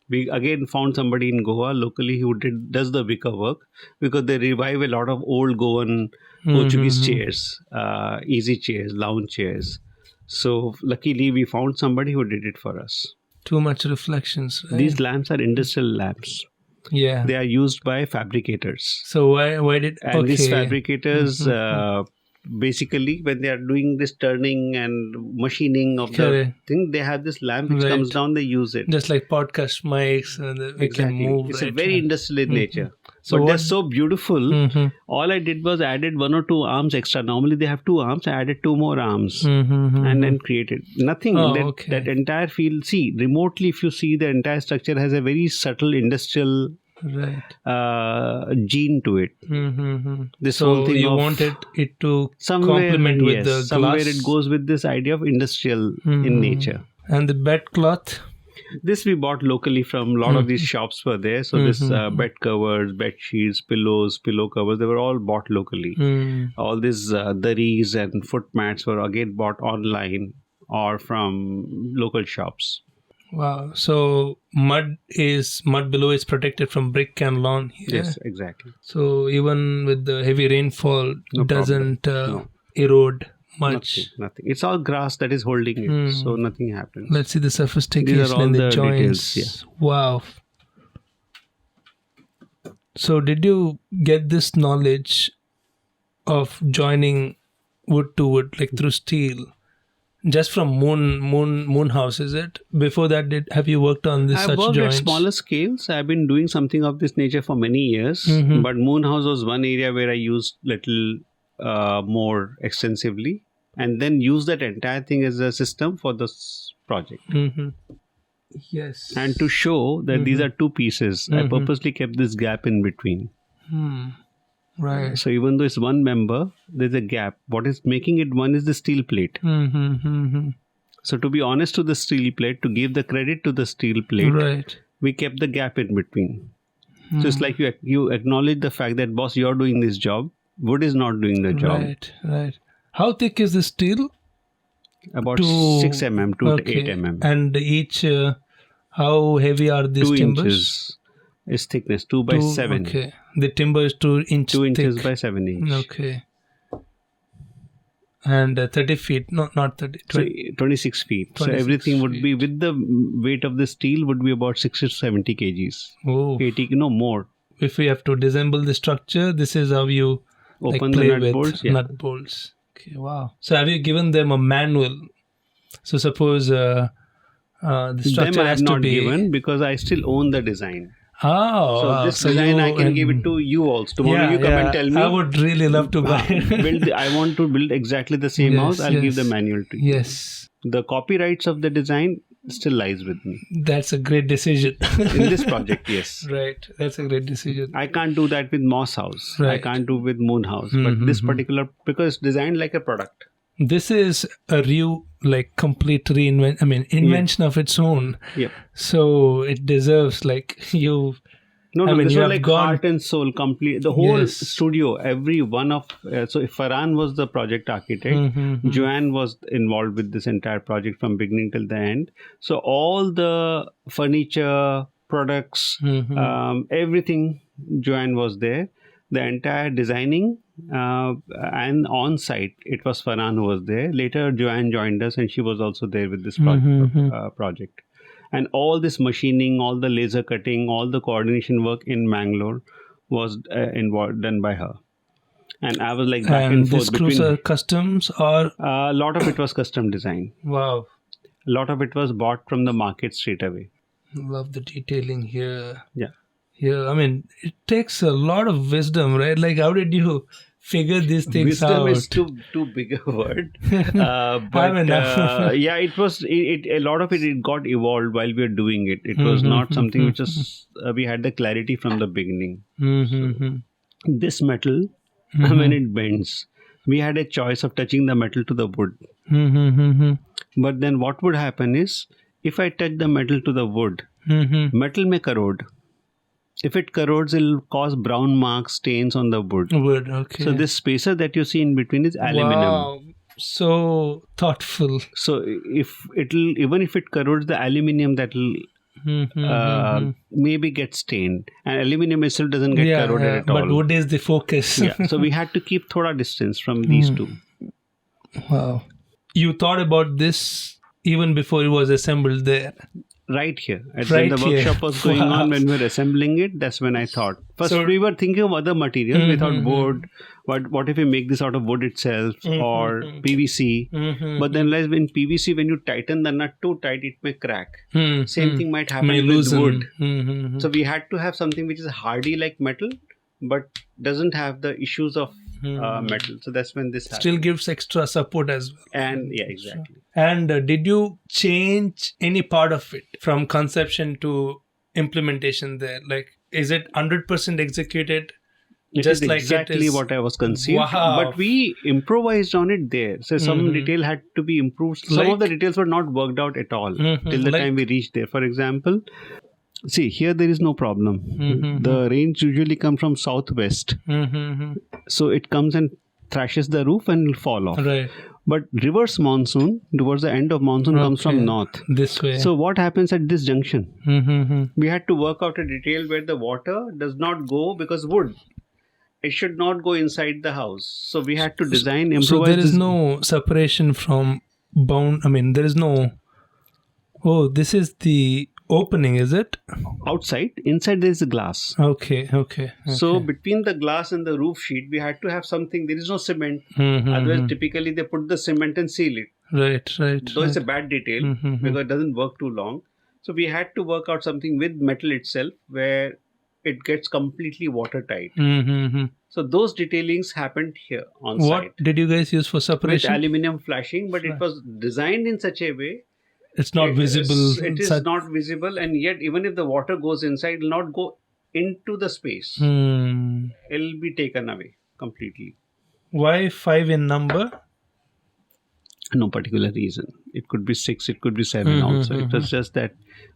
We again found somebody in Goa locally who does the wicker work, because they revive a lot of old Goan Portuguese chairs, easy chairs, lounge chairs. So luckily we found somebody who did it for us. Too much reflections. Right? These lamps are industrial lamps. Yeah. They are used by fabricators. So why did And these fabricators, basically, when they are doing this turning and machining of the Correct. thing, they have this lamp which Right. comes down, they use it. just like podcast mics and we can move. It's right? a very industrial in nature. So But they're what- so beautiful. Mhm. All I did was added one or two arms extra. Normally they have two arms. I added two more arms. Mhm. And then created nothing. Oh, that, okay. that entire field. See, remotely, if you see, the entire structure has a very subtle industrial Right. gene to it. Mhm. This So whole thing you of wanted it to somewhere, complement with the somewhere glass. it goes with this idea of industrial in nature. And the bed cloth. This we bought locally from a lot of these shops were there. So this bed covers, bed sheets, pillows, pillow covers, they were all bought locally. All these daris and foot mats were again bought online or from local shops. Wow. So mud below is protected from brick and lawn here. Yes, exactly. So even with the heavy rainfall, No doesn't erode much. Nothing. It's all grass that is holding it. So nothing happens. Let's see the sophistication These are all and the the joints. details, Wow. So did you get this knowledge of joining wood to wood, like through steel, just from moon house? Is it before that? Have you worked on this I've such worked joints? at smaller scales. I've been doing something of this nature for many years. But Moon House was one area where I used little more extensively, and then use that entire thing as a system for this project. Yes. And to show that these are two pieces, I purposely kept this gap in between. Right. So even though it's one member, there's a gap. What is making it one is the steel plate. So to be honest to the steel plate, to give the credit to the steel plate, Right. we kept the gap in between. So it's like you acknowledge the fact that, boss, you're doing this job. Wood is not doing the job. Right. How thick is the steel? About 6 mm to 8 mm. And each, how heavy are these 2 timbers? inches is thickness, 2 by 7. Okay. The timber is 2 inches 2 inches thick. by 7 inch. Okay. And 30 feet, no, not 30, So 20. 26 feet. 26 so everything would be, with the weight of the steel, would be about 60 to 70 kgs. Oh. 80, no more. If we have to disassemble the structure, this is how you Open play the nut with bolts. nut bolts. Okay, wow. So have you given them a manual? So suppose the structure Them I has have to not be... given, because I still own the design. Oh, So wow. this So design you I can give and- it to you also. Tomorrow you come and tell me. I would really love to buy it. I want to build exactly the same Yes, house. I'll give the yes. manual to you. Yes, The copyrights of the design still lies with me. that's a great decision. In this project, yes. Right, that's a great decision. I can't do that with Moss House. I Right. can't do with Moon House. But this particular, because it's designed like a product. This is a complete invention of its own. Yep. So it deserves you No, I mean, this you was have like gone. heart and soul, complete. The whole Yes. studio, every one of. So, if Farhan was the project architect, Mm-hmm. Joanne was involved with this entire project from beginning till the end. So, all the furniture, products, everything, Joanne was there. The entire designing and on site, it was Farhan who was there. Later, Joanne joined us, and she was also there with this project. And all this machining, all the laser cutting, all the coordination work in Mangalore was involved done by her. And I was like back and And forth these screws between. are customs or A lot of it was custom design. wow. A lot of it was bought from the market straight away. Love the detailing here. Yeah. Here, I mean, it takes a lot of wisdom, right? Like, how did you figure these things Wisdom out? is too big a word, but mean, yeah, it was. A lot of it got evolved while we were doing it. It was not something which was we had the clarity from the beginning. This metal, when it bends, we had a choice of touching the metal to the wood. But then what would happen is, if I touch the metal to the wood, metal may corrode. If it corrodes, it'll cause brown marks, stains on the wood. Wood, okay. So this spacer that you see in between is aluminum. Wow, so thoughtful. So even if it corrodes the aluminum, that'll maybe get stained, and aluminum itself doesn't get corroded at all. But wood is the focus. So we had to keep thoda distance from these two. Wow. You thought about this even before it was assembled there. Right here. When Right the here. workshop was going on, when we were assembling it, that's when I thought. First, we were thinking of other materials. We thought wood. What if we make this out of wood itself or PVC? But then realized when PVC, when you tighten the nut too tight, it may crack. Same thing might happen with wood. So we had to have something which is hardy like metal, but doesn't have the issues of metal. So that's when this happened. Still gives extra support as well. And yeah, exactly. And did you change any part of it from conception to implementation there? Like, is it 100% executed? Just like exactly what I was conceived. Wow. But we improvised on it there. So some detail had to be improved. Some of the details were not worked out at all till the time we reached there. For example, see, here there is no problem. The rains usually come from southwest. So it comes and thrashes the roof and will fall off. Right. But reverse monsoon, towards the end of monsoon, comes from north. This way. So what happens at this junction? We had to work out a detail where the water does not go because wood. It should not go inside the house. So we had to design, improvise. So there is no separation from bound. I mean, there is no. Oh, this is the opening, is it? Outside. Inside there is a glass. Okay. So between the glass and the roof sheet, we had to have something. There is no cement. Otherwise, typically they put the cement and seal it. Right. Though it's a bad detail because it doesn't work too long. So we had to work out something with metal itself where it gets completely watertight. So those detailings happened here on site. What did you guys use for separation? With aluminium flashing, but it was designed in such a way it's not visible. It is not visible, and yet even if the water goes inside, it will not go into the space. It will be taken away completely. Why 5 in number? No particular reason. It could be 6, it could be 7 also. It was just that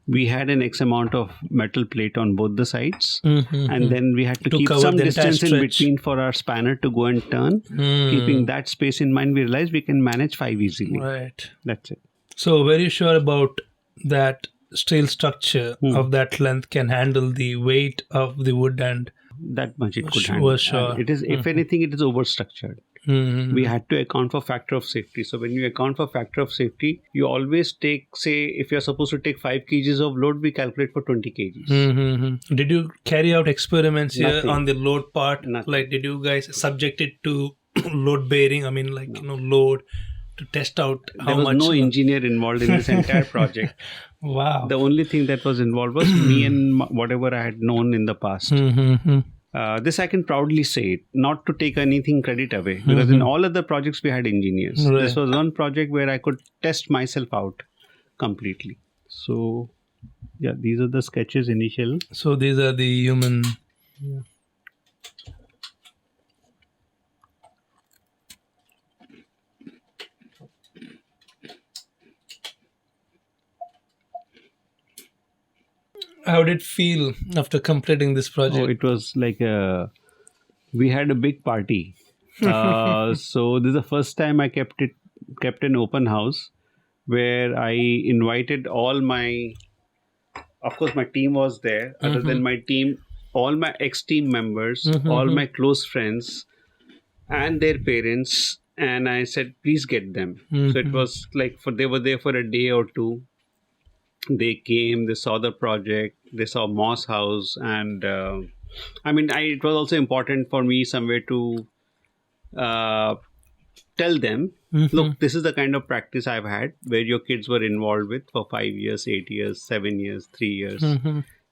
we had an X amount of metal plate on both the sides, and then we had to keep some distance in between for our spanner to go and turn. Keeping that space in mind, we realized we can manage 5 easily. Right. That's it. So very sure about that steel structure of that length can handle the weight of the wood and that much it could handle. Sure. It is, if anything, it is overstructured. We had to account for factor of safety. So when you account for factor of safety, you always take, say, if you're supposed to take 5 kgs of load, we calculate for 20 kgs. Did you carry out experiments here on the load part? Nothing. Like, did you guys subject it to load bearing? I mean, like, load to test out how much? There was no engineer involved in this entire project. Wow. The only thing that was involved was me and whatever I had known in the past. This I can proudly say, not to take anything credit away, because in all other projects we had engineers. Right. This was one project where I could test myself out completely. So, yeah, these are the sketches initial. So these are the human. Yeah. how did it feel after completing this Oh, project? it was like we had a big party. So this is the first time I kept an open house where I invited all my, of course, my team was there. Other than my team, all my ex-team members, all my close friends, and their parents. And I said, please get them. So it was like they were there for a day or two. They came, they saw the project, they saw Moss House, and it was also important for me somewhere to uh, tell them, look, this is the kind of practice I've had where your kids were involved with for 5 years, 8 years, 7 years, 3 years.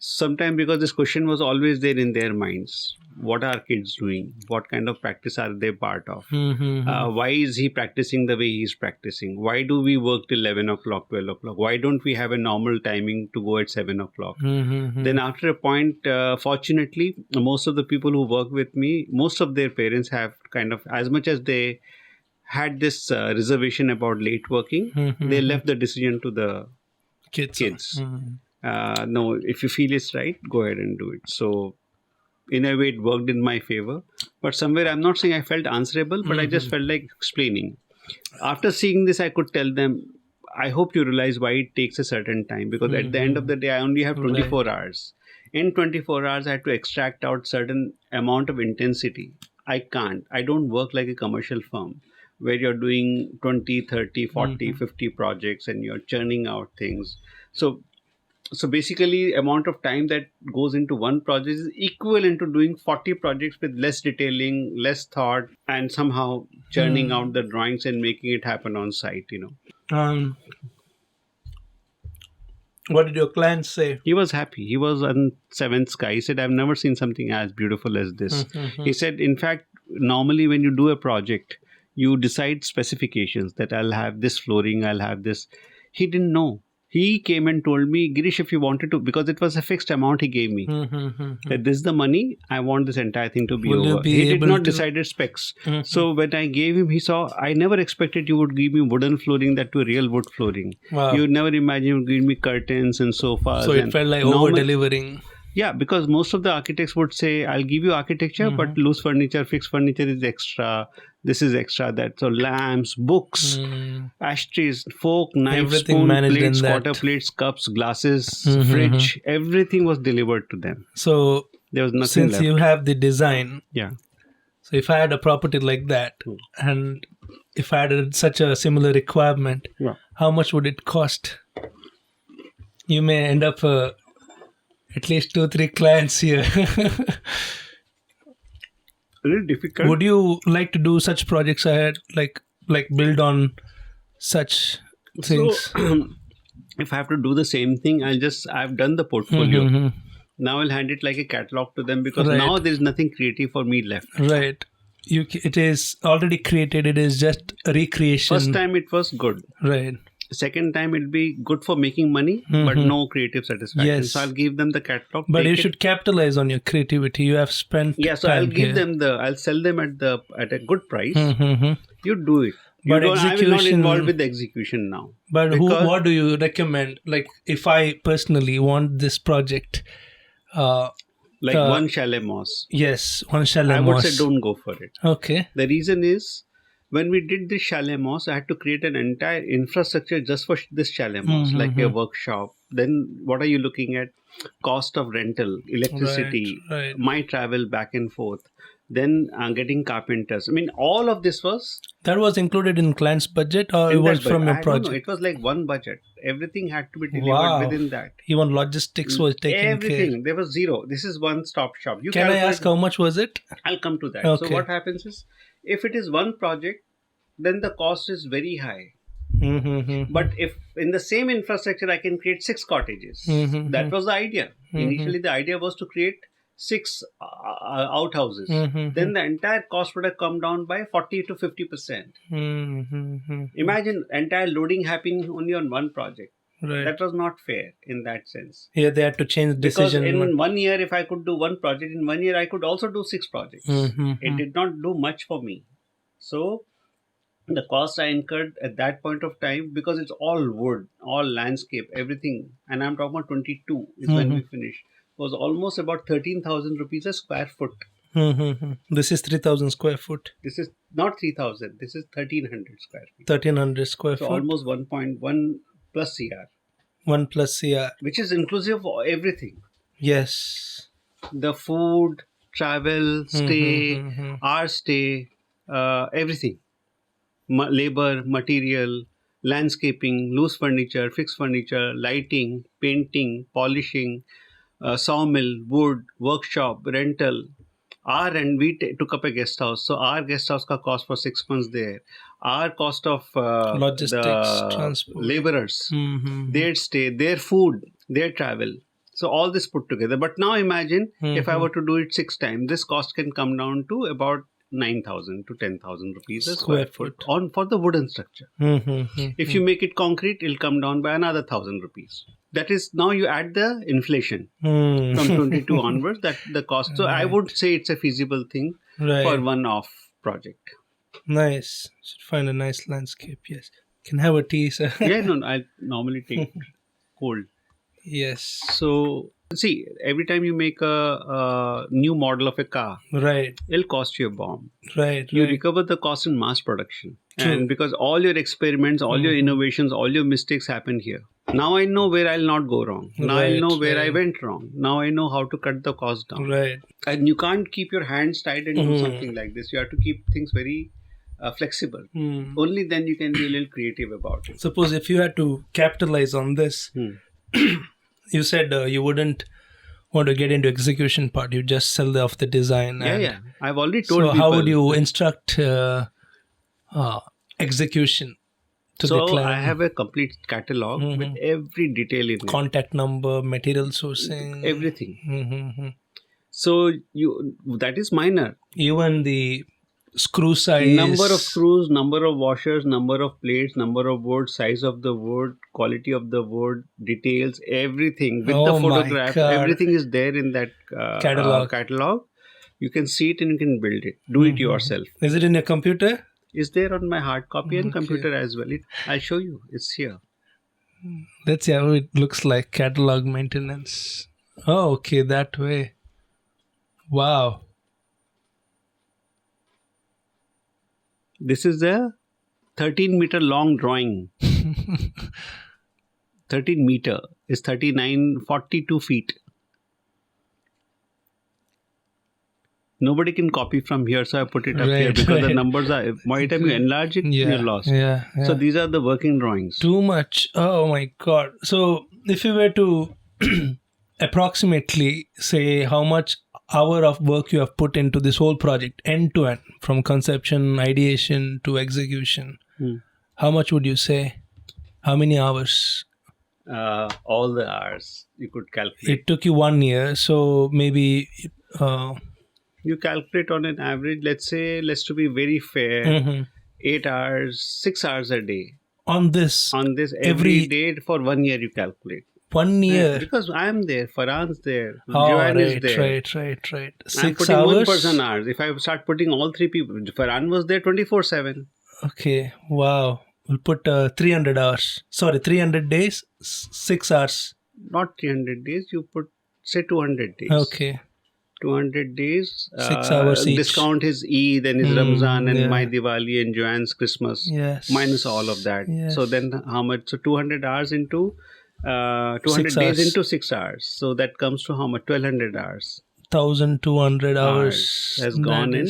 Sometimes because this question was always there in their minds. What are kids doing? What kind of practice are they part of? Why is he practicing the way he's practicing? Why do we work till 11 o'clock, 12 o'clock? Why don't we have a normal timing to go at 7 o'clock? Then after a point, fortunately, most of the people who work with me, most of their parents have kind of, as much as they had this reservation about late working, they left the decision to the kids. No, if you feel it's right, go ahead and do it. So in a way, it worked in my favor. But somewhere, I'm not saying I felt answerable, but I just felt like explaining. After seeing this, I could tell them, I hope you realize why it takes a certain time. Because at the end of the day, I only have 24 hours. In 24 hours, I have to extract out certain amount of intensity. I can't. I don't work like a commercial firm where you're doing 20, 30, 40, 50 projects and you're churning out things. So basically, amount of time that goes into one project is equivalent to doing 40 projects with less detailing, less thought, and somehow churning out the drawings and making it happen on site, What did your client say? He was happy. He was on seventh sky. He said, I've never seen something as beautiful as this. He said, in fact, normally when you do a project, you decide specifications that I'll have this flooring, I'll have this. He didn't know. He came and told me, Girish, if you wanted to, because it was a fixed amount he gave me, that this is the money, I want this entire thing to be over. He did not decide specs. So when I gave him, he saw, I never expected you would give me wooden flooring, that to real wood flooring. Wow. You would never imagine you would give me curtains and sofas. So it felt like over-delivering. Yeah, because most of the architects would say, I'll give you architecture, but loose furniture, fixed furniture is extra. This is extra. That. So lamps, books, ashtrays, fork, knife, Everything spoon, plates, that. quarter plates, cups, glasses, fridge. Everything was delivered to them. So there was nothing since left. you have the design, Yeah. so if I had a property like that, and if I had such a similar requirement, how much would it cost? You may end up at least 2-3 clients here. Really difficult. Would you like to do such projects ahead, like build on such things? So, if I have to do the same thing, I've done the portfolio. Now I'll hand it like a catalog to them because now there's nothing creative for me left. Right. It is already created. It is just a recreation. First time it was good. Right. Second time it'll be good for making money, but no creative satisfaction. Yes. So I'll give them the catalog. But you should capitalize on your creativity. You have spent. Yeah, so I'll give them I'll sell them at a good price. You do it. But I will not involved with the execution now. But what do you recommend? Like if I personally want this project, one chalet moss. Yes, one chalet moss. I would say don't go for it. Okay. The reason is, when we did this chalet moss, I had to create an entire infrastructure just for this chalet moss, like a workshop. Then what are you looking at? Cost of rental, electricity, my travel back and forth. Then getting carpenters. I mean, all of this was... That was included in client's budget or it was from your project? I don't know. It was like one budget. Everything had to be delivered within that. Even logistics was taken care. Everything. There was zero. This is one-stop shop. Can I ask how much was it? I'll come to that. Okay. So what happens is, if it is one project, then the cost is very high. But if in the same infrastructure I can create 6 cottages, that was the idea. Initially the idea was to create 6 outhouses. Then the entire cost would have come down by 40 to 50%. Imagine entire loading happening only on one project. Right. That was not fair in that sense. Yeah, they had to change decision. Because in 1 year, if I could do one project, in 1 year I could also do 6 projects. It did not do much for me. So The cost I incurred at that point of time, because it's all wood, all landscape, everything, and I'm talking about 22 is when we finished, was almost about 13,000 rupees a square foot. This is 3,000 square foot. This is not 3,000. This is 1,300 square feet. 1,300 square So foot. almost 1.1 plus CR, 1 plus CR. which is inclusive of everything. Yes. The food, travel, stay, our stay, everything. Labor, material, landscaping, loose furniture, fixed furniture, lighting, painting, polishing, sawmill, wood, workshop, rental. We took up a guest house. So our guest house ka cost for 6 months there. Our cost of Logistics, the transport. laborers, their stay, their food, their travel. So all this put together. But now imagine if I were to do it 6 times, this cost can come down to about 9,000 to 10,000 rupees a square foot for the wooden structure. If you make it concrete, it'll come down by another 1,000 rupees. That is, now you add the inflation from 22 onwards, that the cost. So I would say it's a feasible thing for one-off project. Nice. Should find a nice landscape. Yes. Can have a tea, sir. Yeah, no, I normally take cold. Yes. So see, every time you make a new model of a car, Right. it'll cost you a bomb. Right. You right. recover the cost in mass production. True. And because all your experiments, all your innovations, all your mistakes happen here. Now I know where I'll not go wrong. Now I know where I went wrong. Now I know how to cut the cost down. Right. And you can't keep your hands tied and do something like this. You have to keep things very flexible. Only then you can be a little creative about it. Suppose if you had to capitalize on this, you said you wouldn't want to get into execution part. You just sell off the design. Yeah. I've already told So people. how would you instruct execution to the So client? I have a complete catalog with every detail in it. Contact number, material sourcing, Everything. So that is minor. even the screw size, Number of screws, number of washers, number of plates, number of wood, size of the wood, quality of the wood, details, everything with the Oh my photograph. God. Everything is there in that catalog. You can see it and you can build it. Do it yourself. Is it in your computer? It's there on my hard copy and computer as well. I'll show you. It's here. Let's see how it looks like. Catalog maintenance. Oh, okay, that way. Wow. This is a 13-meter long drawing. 13 meter is 42 feet. Nobody can copy from here, so I put it up here because the numbers are. By the time you enlarge it, you're lost. Yeah. So these are the working drawings. Too much. Oh my God. So if you were to approximately say how much hour of work you have put into this whole project, end to end, from conception, ideation to execution, how much would you say? How many hours? All the hours you could calculate. It took you 1 year, so maybe You calculate on an average, let's to be very fair, 8 hours, 6 hours a day. On this Every day for 1 year you calculate. 1 year. Because I am there, Farhan's there, Oh, Joanne is there. Right. I'm 6 putting hours. one person hours. If I start putting all 3 people, Farhan was there 24/7. Okay, wow. We'll put 300 hours. Sorry, 300 days, 6 hours. Not 300 days, you put, say 200 days. Okay. 200 days. 6 hours each. Discount his Eid and his Ramzan and my Diwali and Joanne's Christmas. Yes. Minus all of that. Yes. So then how much? So 200 hours into 200 days into 6 hours. So that comes to how much? 1200 hours. 1,200 hours has gone in.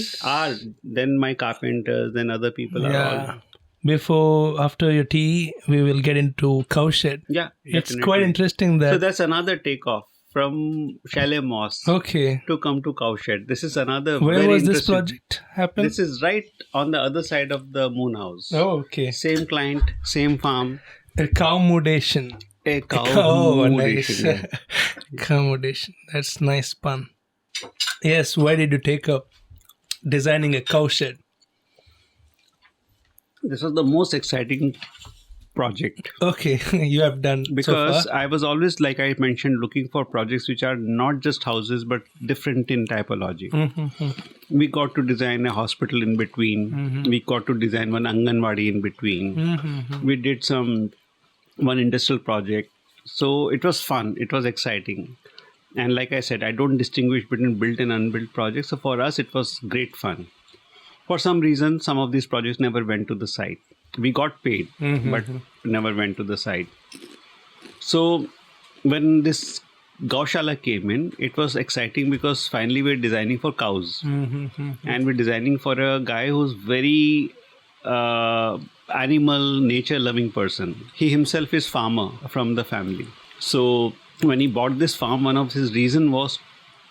Then my carpenters, then other people are all. After your tea, we will get into Cowshed. Yeah. It's definitely. quite interesting that. So that's another takeoff from Chalet Moss to come to Cowshed. This is another. Where very was this interesting- project happen? This is right on the other side of the moon house. Oh, okay. Same client, same farm. Accommodation. A cow. Oh, nice. Yeah. Accommodation. That's nice pun. Yes, why did you take up designing a cowshed? This was the most exciting project. Okay, you have done Because so far. I was always, like I mentioned, looking for projects which are not just houses but different in typology. We got to design a hospital in between. We got to design one Anganwadi in between. We did one industrial project. So it was fun. It was exciting. And like I said, I don't distinguish between built and unbuilt projects. So for us, it was great fun. For some reason, some of these projects never went to the site. We got paid, but never went to the site. So when this Gaushala came in, it was exciting because finally we're designing for cows. And we're designing for a guy who's very animal, nature-loving person. He himself is farmer from the family. So when he bought this farm, one of his reasons was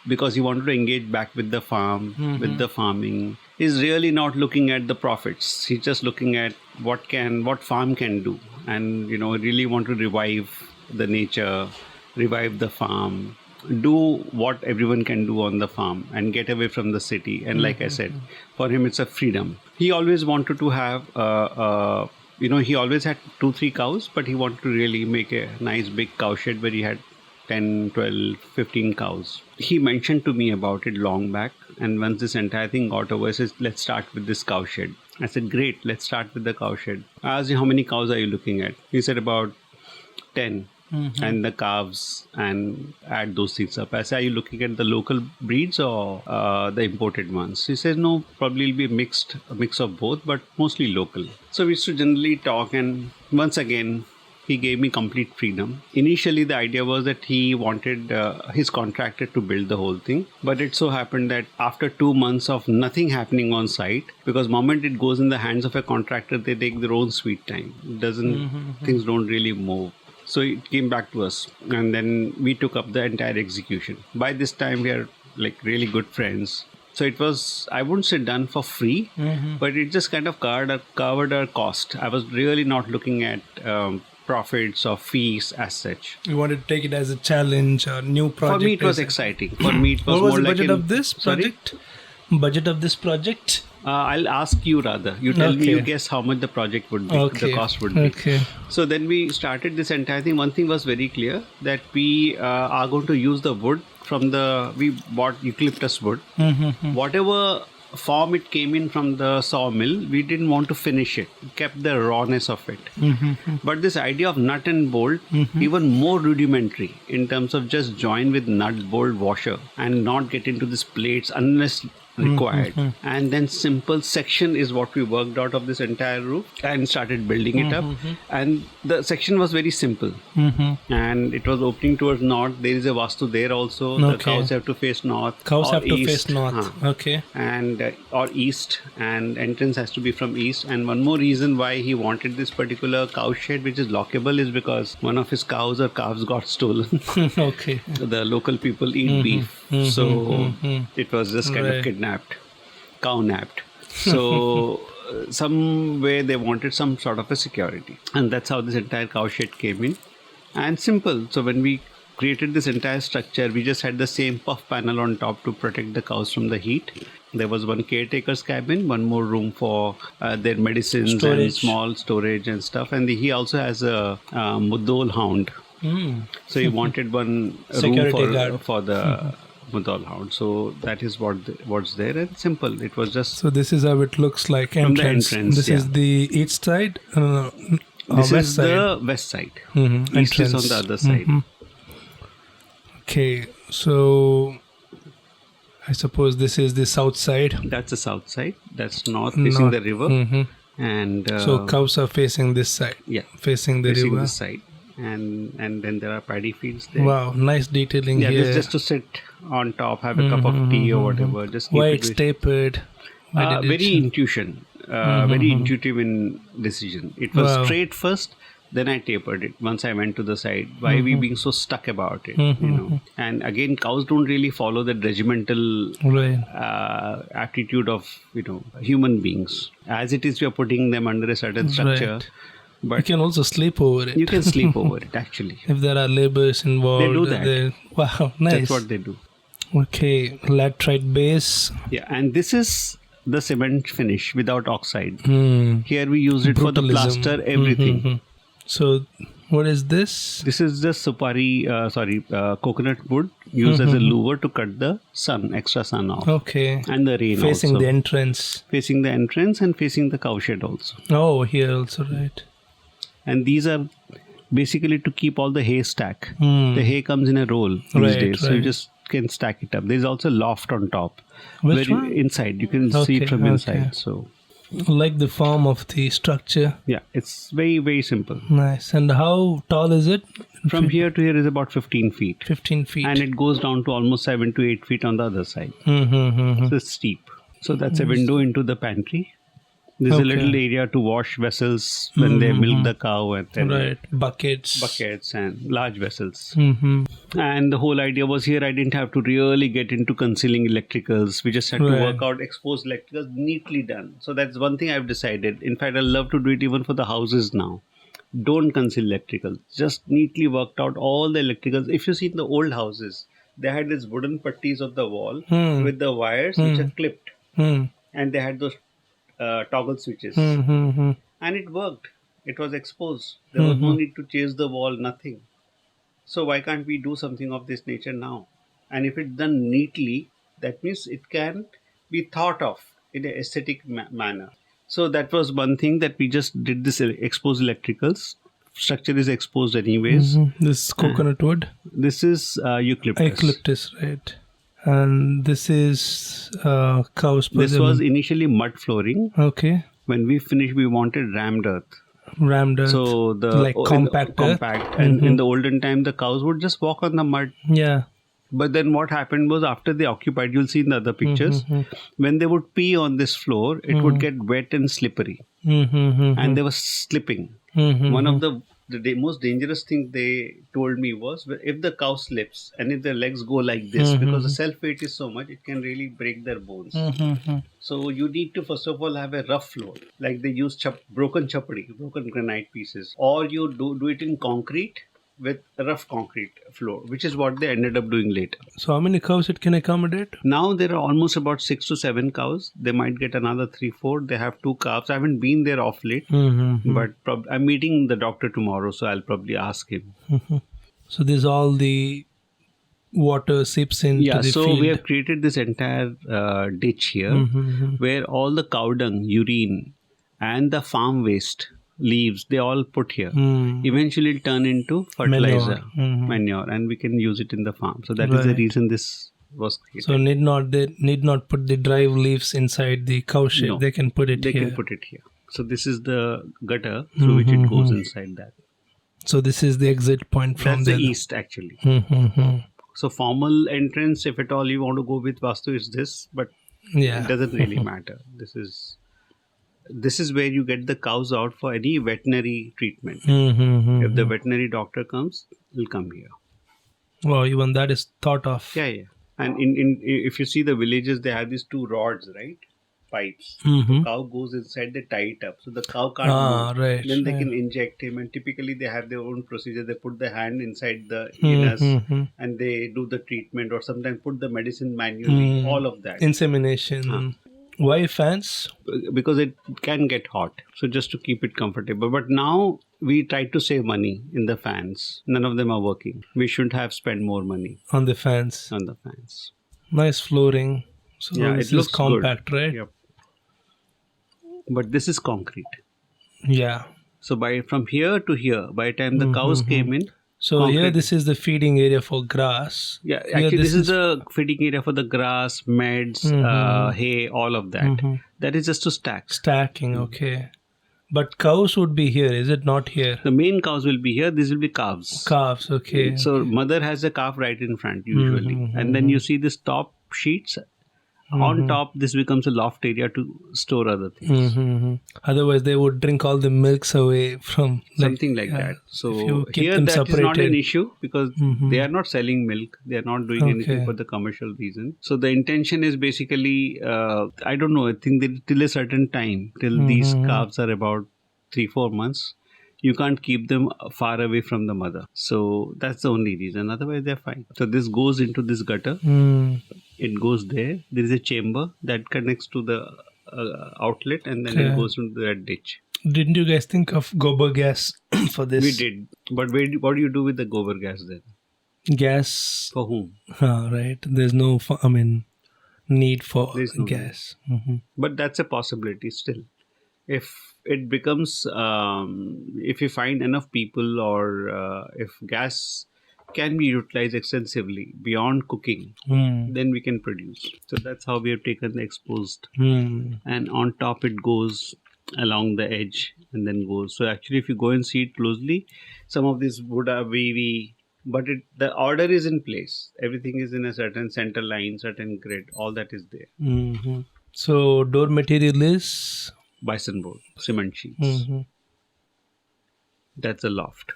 because he wanted to engage back with the farm, with the farming. He's really not looking at the profits. He's just looking at what farm can do. And, really want to revive the nature, revive the farm, do what everyone can do on the farm and get away from the city. And like I said, for him, it's a freedom. He always wanted to have, he always had 2-3 cows, but he wanted to really make a nice big cow shed where he had 10, 12, 15 cows. He mentioned to me about it long back. And once this entire thing got over, he says, let's start with this cow shed. I said, great, let's start with the cow shed. I asked him, how many cows are you looking at? He said, about 10. And the calves, and add those things up. I said, are you looking at the local breeds or the imported ones? He says, no, probably it'll be a mix of both, but mostly local. So we used to generally talk, and once again, he gave me complete freedom. Initially, the idea was that he wanted his contractor to build the whole thing. But it so happened that after 2 months of nothing happening on site, because the moment it goes in the hands of a contractor, they take their own sweet time. Things don't really move. So it came back to us, and then we took up the entire execution. By this time, we are like really good friends. So it was, I wouldn't say done for free, but it just kind of covered our cost. I was really not looking at profits or fees as such. You wanted to take it as a challenge, a new project. For me, it was exciting. For me, it was what was more the like budget of this project? Budget of this project? I'll ask you rather. You tell me, you guess how much the project would be, the cost would be. Okay. So then we started this entire thing. One thing was very clear, that we are going to use the wood we bought eucalyptus wood. Whatever form it came in from the sawmill, we didn't want to finish it. We kept the rawness of it. But this idea of nut and bolt, even more rudimentary in terms of just join with nut bolt washer and not get into these plates unless required. And then simple section is what we worked out of this entire roof and started building it up. And the section was very simple. And it was opening towards north. There is a vastu there also. The cows have to face north. Cows have to face north. Okay. And or east, and entrance has to be from east. And one more reason why he wanted this particular cow shed, which is lockable, is because one of his cows or calves got stolen. Okay. The local people eat beef. So it was just kind of cow-napped. So some way they wanted some sort of a security. And that's how this entire cow shed came in. And simple. So when we created this entire structure, we just had the same puff panel on top to protect the cows from the heat. There was one caretaker's cabin, one more room for their medicines and small storage and stuff. And he also has a Mudol hound. So he wanted one room for the Mudol hound. So that is what's there, and simple. It was just. So this is how it looks like. Entrance. This is the east side. This is the west side. East is on the other side. Okay, so I suppose this is the south side. That's the south side. That's north, facing the river. And so cows are facing this side. Yeah, facing the river. This side. And then there are paddy fields there. Wow, nice detailing here. Yeah, just to sit on top, have a cup of tea or whatever. Just why it's tapered? Very intuition. Very intuitive in decision. It was straight first, then I tapered it once I went to the side. Why we being so stuck about it, And again, cows don't really follow the regimental attitude of human beings. As it is, we are putting them under a certain structure. Right. But you can also sleep over it. You can sleep over it, actually. If there are laborers involved. They do that. Wow, nice. That's what they do. Okay, laterite base. Yeah, and this is the cement finish without oxide. Here we use it for the plaster, everything. So, what is this? This is just coconut wood used as a louver to cut the extra sun off. Okay. And the rain Facing also. the entrance. Facing the entrance and facing the cowshed also. Oh, here also, right. And these are basically to keep all the hay stack. Hmm. The hay comes in a roll these Right, days. So you right. just can stack it up. There's also loft on top. Which where one? Inside. You can see it from inside. So Like the form of the structure. yeah, it's very, very simple. Nice. And how tall is it? From here to here is about 15 feet. 15 feet. And it goes down to almost 7 to 8 feet on the other side. Mm-hmm. So it's steep. So that's a window into the pantry. There's a little area to wash vessels when they milk the cow, and then Right. Buckets. and large vessels. Mm-hmm. And the whole idea was here I didn't have to really get into concealing electricals. We just had to work out exposed electricals neatly done. So that's one thing I've decided. In fact, I love to do it even for the houses now. Don't conceal electricals. Just neatly worked out all the electricals. If you see in the old houses, they had these wooden putties on the wall with the wires which are clipped. And they had those toggle switches. And it worked. It was exposed. There was no need to chase the wall, nothing. So why can't we do something of this nature now? And if it's done neatly, that means it can be thought of in an aesthetic manner. So that was one thing that we just did this exposed electricals. Structure is exposed anyways. This coconut wood. This is eucalyptus. Eucalyptus, right. And this is cow's This was initially mud flooring. Okay. When we finished, we wanted rammed earth. Rammed earth. So the like compact. And in the olden time, the cows would just walk on the mud. Yeah. But then what happened was after they occupied, you'll see in the other pictures, when they would pee on this floor, it would get wet and slippery. And they were slipping. One of the most dangerous thing they told me was if the cow slips and if their legs go like this, because the self weight is so much, it can really break their bones. So you need to first of all have a rough floor, like they use broken granite pieces, or you do it in concrete with a rough concrete floor, which is what they ended up doing later. So how many cows it can accommodate? Now there are almost about 6 to 7 cows. They might get another 3-4. They have 2 calves. I haven't been there off late, but I'm meeting the doctor tomorrow, so I'll probably ask him. So this all the water seeps into the so field. we have created this entire ditch here where all the cow dung, urine and the farm waste, leaves, they all put here. Eventually it'll turn into fertilizer, manure, and we can use it in the farm. So that is the reason this was created. So they need not put the dry leaves inside the cowshed. No, they can put it they here. can put it here. So this is the gutter through which it goes inside that. So this is the exit point from That's the east actually. So formal entrance, if at all you want to go with Vastu, is this, but it doesn't really matter. This is where you get the cows out for any veterinary treatment. If the veterinary doctor comes, he'll come here. Wow, even that is thought of. Yeah. And if you see the villages, they have these 2 rods, right? Pipes. The cow goes inside, they tie it up. So the cow can't move. Right. Then they can inject him, and typically they have their own procedure. They put the hand inside the anus and they do the treatment, or sometimes put the medicine manually, all of that. Insemination. Why fans? Because it can get hot. So just to keep it comfortable. But now we try to save money in the fans. None of them are working. We shouldn't have spent more money On the fans. Nice flooring. So this it looks is compact, good. right? Yep. But this is concrete. Yeah. So from here to here, by the time the cows came in. So concrete. here this is the feeding area for grass. Yeah, actually this is the feeding area for the grass, meds, hay, all of that. That is just to stack. Stacking, okay. But cows would be here, is it not here? The main cows will be here. These will be calves. Calves, okay. So mother has a calf right in front usually. And then you see this top sheets. On top, this becomes a loft area to store other things. Otherwise, they would drink all the milks away from... Something like that. So here that is not an issue because they are not selling milk. They are not doing anything for the commercial reason. So the intention is basically, I don't know, I think that till a certain time, till these calves are about 3-4 months, you can't keep them far away from the mother. So that's the only reason. Otherwise, they're fine. So this goes into this gutter. It goes there. There is a chamber that connects to the outlet, and then it goes into that ditch. Didn't you guys think of gobar gas for this? We did. But what do you do with the gobar gas then? Gas. For whom? Right. There's no, need for There's no gas. But that's a possibility still. If it becomes, if you find enough people, or if gas can be utilized extensively beyond cooking, then we can produce. So that's how we have taken the exposed. And on top it goes along the edge and then goes. So actually, if you go and see it closely, some of this would have but the order is in place. Everything is in a certain center line, certain grid. All that is there. So door material is Bison board, cement sheets. That's a loft.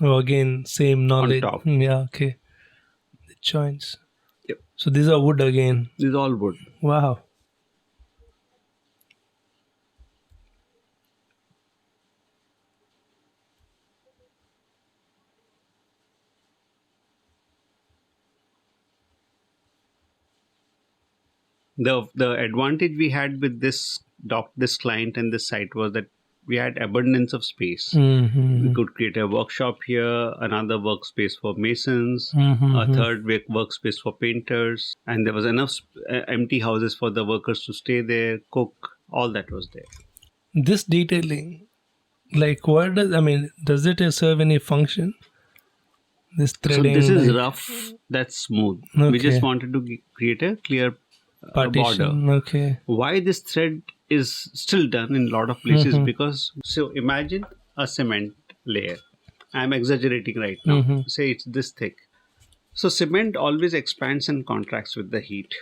Oh, again, same knowledge. On top. Yeah, okay. The joints. Yep. So these are wood again. These are all wood. Wow. The advantage we had with this client and this site was that we had abundance of space. We could create a workshop here, another workspace for masons, a third workspace for painters, and there was enough empty houses for the workers to stay there, cook. All that was there. This detailing, like does it serve any function? This threading. So this is rough, that's smooth. Okay. We just wanted to create a clear partition. border. Okay. Why this thread is still done in a lot of places, because so imagine a cement layer. I'm exaggerating right now. Say it's this thick. So cement always expands and contracts with the heat,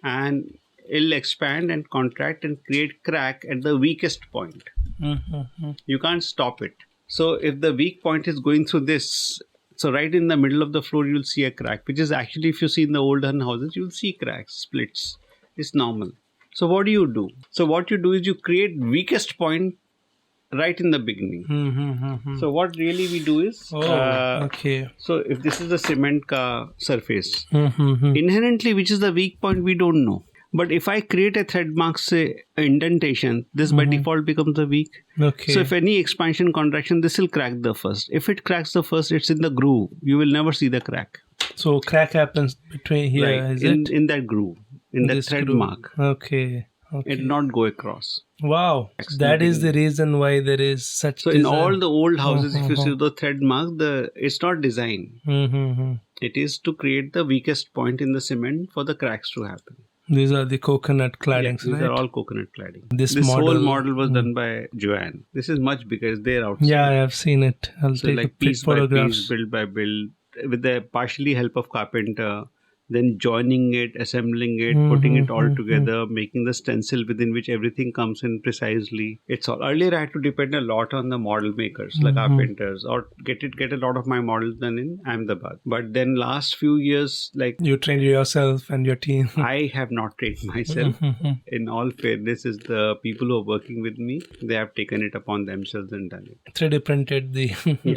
and it'll expand and contract and create crack at the weakest point. You can't stop it. So if the weak point is going through this, so right in the middle of the floor, you'll see a crack, which is actually, if you see in the olden houses, you'll see cracks, splits. It's normal. So what do? So what you do is you create weakest point right in the beginning. So what really we do is, okay. So if this is the cement surface, inherently, which is the weak point, we don't know. But if I create a thread mark, say indentation, this by default becomes the weak. Okay. So if any expansion, contraction, this will crack the first. If it cracks the first, it's in the groove. You will never see the crack. So crack happens between here, Right. is it? In that groove, in that This thread groove. mark. Okay. It will not go across. Wow. That is the reason why there is such So design. in all the old houses, if you see the thread mark, it's not design. It is to create the weakest point in the cement for the cracks to happen. These are the coconut claddings, These right? are all coconut cladding. This whole model was done by Joanne. This is much bigger. It's there outside. Yeah, I have seen it. I'll So take like a pic piece by photographs. piece, build by build, with the partially help of carpenter, then joining it, assembling it, putting it all together, making the stencil within which everything comes in precisely. It's all. Earlier I had to depend a lot on the model makers, like carpenters, or get a lot of my models done in Ahmedabad. But then last few years, like You trained yourself and your team. I have not trained myself. In all fairness, is the people who are working with me, they have taken it upon themselves and done it. 3D printed the... Yeah.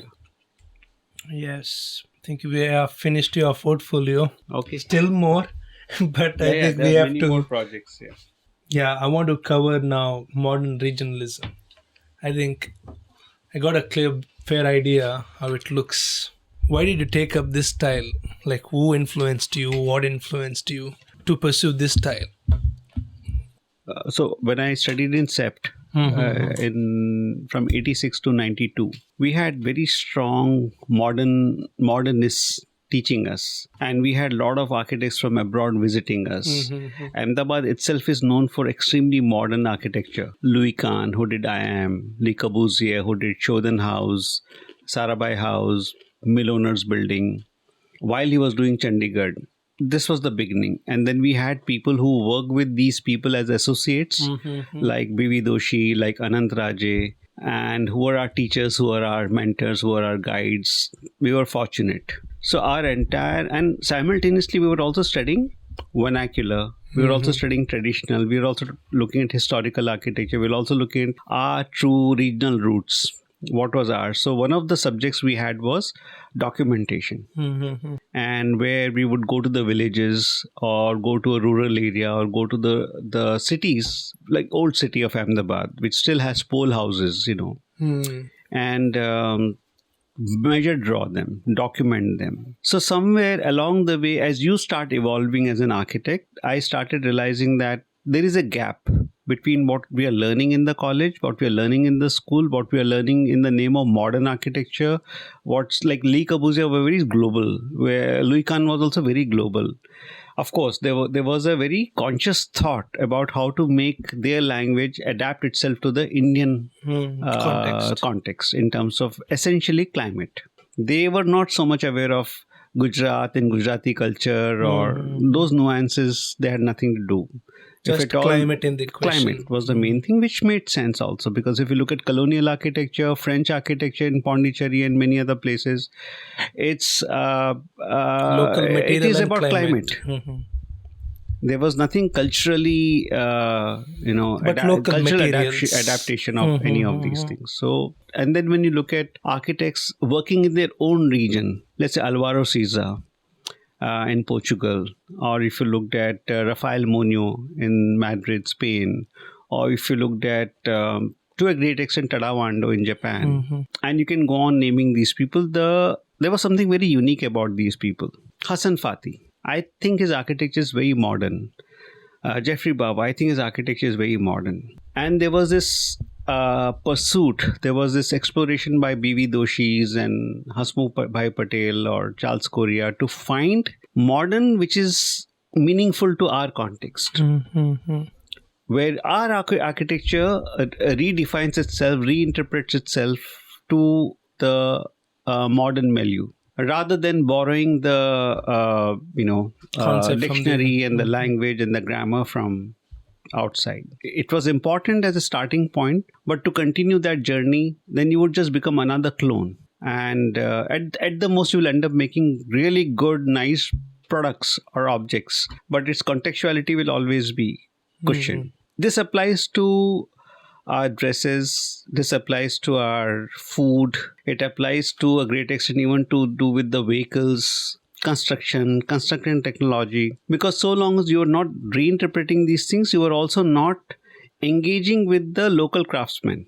Yes. I think we have finished your portfolio. Okay. Still more, but I think we there are have many to... more projects. Yeah. Yeah, I want to cover now modern regionalism. I think I got a fair idea how it looks. Why did you take up this style? Like, who influenced you? What influenced you to pursue this style? So when I studied in SEPT, from 86 to 92, we had very strong modernists teaching us, and we had a lot of architects from abroad visiting us. Ahmedabad itself is known for extremely modern architecture. Louis Kahn, who did IIM, Le Corbusier, who did Shodhan House, Sarabhai House, Mill Owners Building, while he was doing Chandigarh. This was the beginning. And then we had people who work with these people as associates, like B.V. Doshi, like Anant Raje, and who are our teachers, who are our mentors, who are our guides. We were fortunate. So and simultaneously we were also studying vernacular. We were also studying traditional. We were also looking at historical architecture. We were also looking at our true regional roots. what was ours. So one of the subjects we had was documentation, and where we would go to the villages or go to a rural area or go to the cities, like old city of Ahmedabad, which still has pole houses, and measure draw them, document them. So somewhere along the way, as you start evolving as an architect, I started realizing that there is a gap between what we are learning in the college, what we are learning in the school, what we are learning in the name of modern architecture. What's like Le Corbusier were very global, where Louis Kahn was also very global. Of course, there was a very conscious thought about how to make their language adapt itself to the Indian context in terms of essentially climate. They were not so much aware of Gujarat and Gujarati culture or those nuances. They had nothing to do. Just climate in the question. Climate was the main thing, which made sense also, because if you look at colonial architecture, French architecture in Pondicherry and many other places, it's local material. It is and about climate. There was nothing culturally, cultural adaptation of any of these things. So, and then when you look at architects working in their own region, let's say Alvaro Siza in Portugal, or if you looked at Rafael Monyo in Madrid, Spain, or if you looked at, to a great extent, Tadawando in Japan, and you can go on naming these people, there was something very unique about these people. Hassan Fatih, I think his architecture is very modern. Jeffrey Baba, I think his architecture is very modern. And there was this pursuit, there was this exploration by B.V. Doshis and Hasmukh Bhai Patel or Charles Correa to find modern which is meaningful to our context. Where our architecture redefines itself, reinterprets itself to the modern milieu, rather than borrowing the dictionary and the language and the grammar from outside. It was important as a starting point, but to continue that journey, then you would just become another clone. And at the most, you'll end up making really good, nice products or objects, but its contextuality will always be cushioned. This applies to our dresses, this applies to our food, it applies to a great extent even to do with the vehicles, construction technology, because so long as you are not reinterpreting these things, you are also not engaging with the local craftsmen.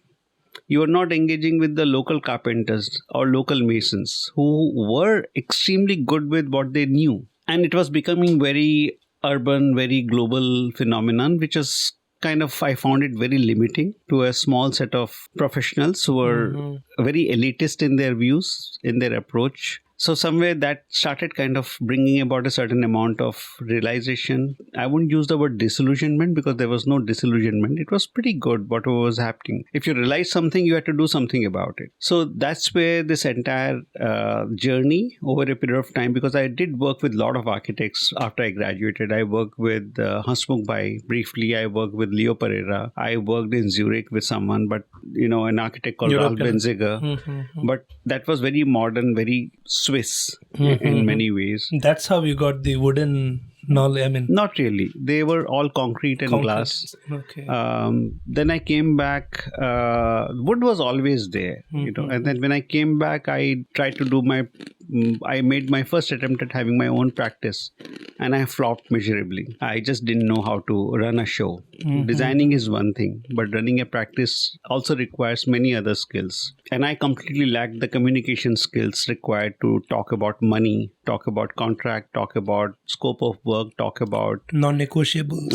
You are not engaging with the local carpenters or local masons who were extremely good with what they knew. And it was becoming very urban, very global phenomenon, which is kind of, I found it very limiting to a small set of professionals who were very elitist in their views, in their approach. So somewhere that started kind of bringing about a certain amount of realization. I wouldn't use the word disillusionment because there was no disillusionment. It was pretty good whatever was happening. If you realized something, you had to do something about it. So that's where this entire journey over a period of time, because I did work with a lot of architects after I graduated. I worked with Hasmukh Bhai briefly. I worked with Leo Pereira. I worked in Zurich with someone, but an architect called Ralph Benziger. But that was very modern, very Swiss in many ways. That's how you got the wooden knowledge. I mean, not really. They were all concrete and glass. Okay. Then I came back. Wood was always there, And then when I came back, I tried to do I made my first attempt at having my own practice, and I flopped miserably. I just didn't know how to run a show. Designing is one thing, but running a practice also requires many other skills. And I completely lacked the communication skills required to talk about money, talk about contract, talk about scope of work, talk about non-negotiables.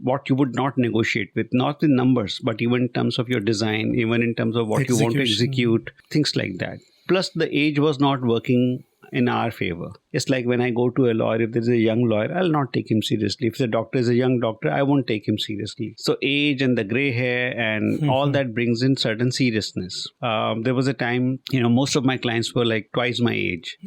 What you would not negotiate with, not in numbers, but even in terms of your design, even in terms of what you want to execute, things like that. Plus, the age was not working in our favor. It's like when I go to a lawyer, if there's a young lawyer, I'll not take him seriously. If the doctor is a young doctor, I won't take him seriously. So age and the gray hair and all that brings in certain seriousness. There was a time, most of my clients were like twice my age.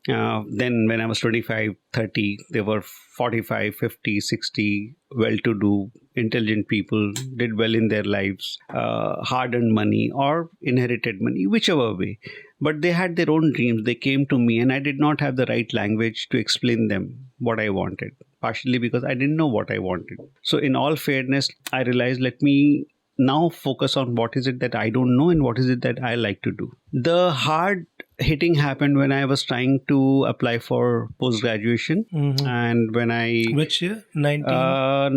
Then when I was 25, 30, they were 45, 50, 60, well-to-do, intelligent people, did well in their lives, hard-earned money or inherited money, whichever way. But they had their own dreams. They came to me and I did not have the right language to explain them what I wanted, partially because I didn't know what I wanted. So in all fairness, I realized, let me now focus on what is it that I don't know and what is it that I like to do. The hard hitting happened when I was trying to apply for post-graduation. And when I... Which year? 19?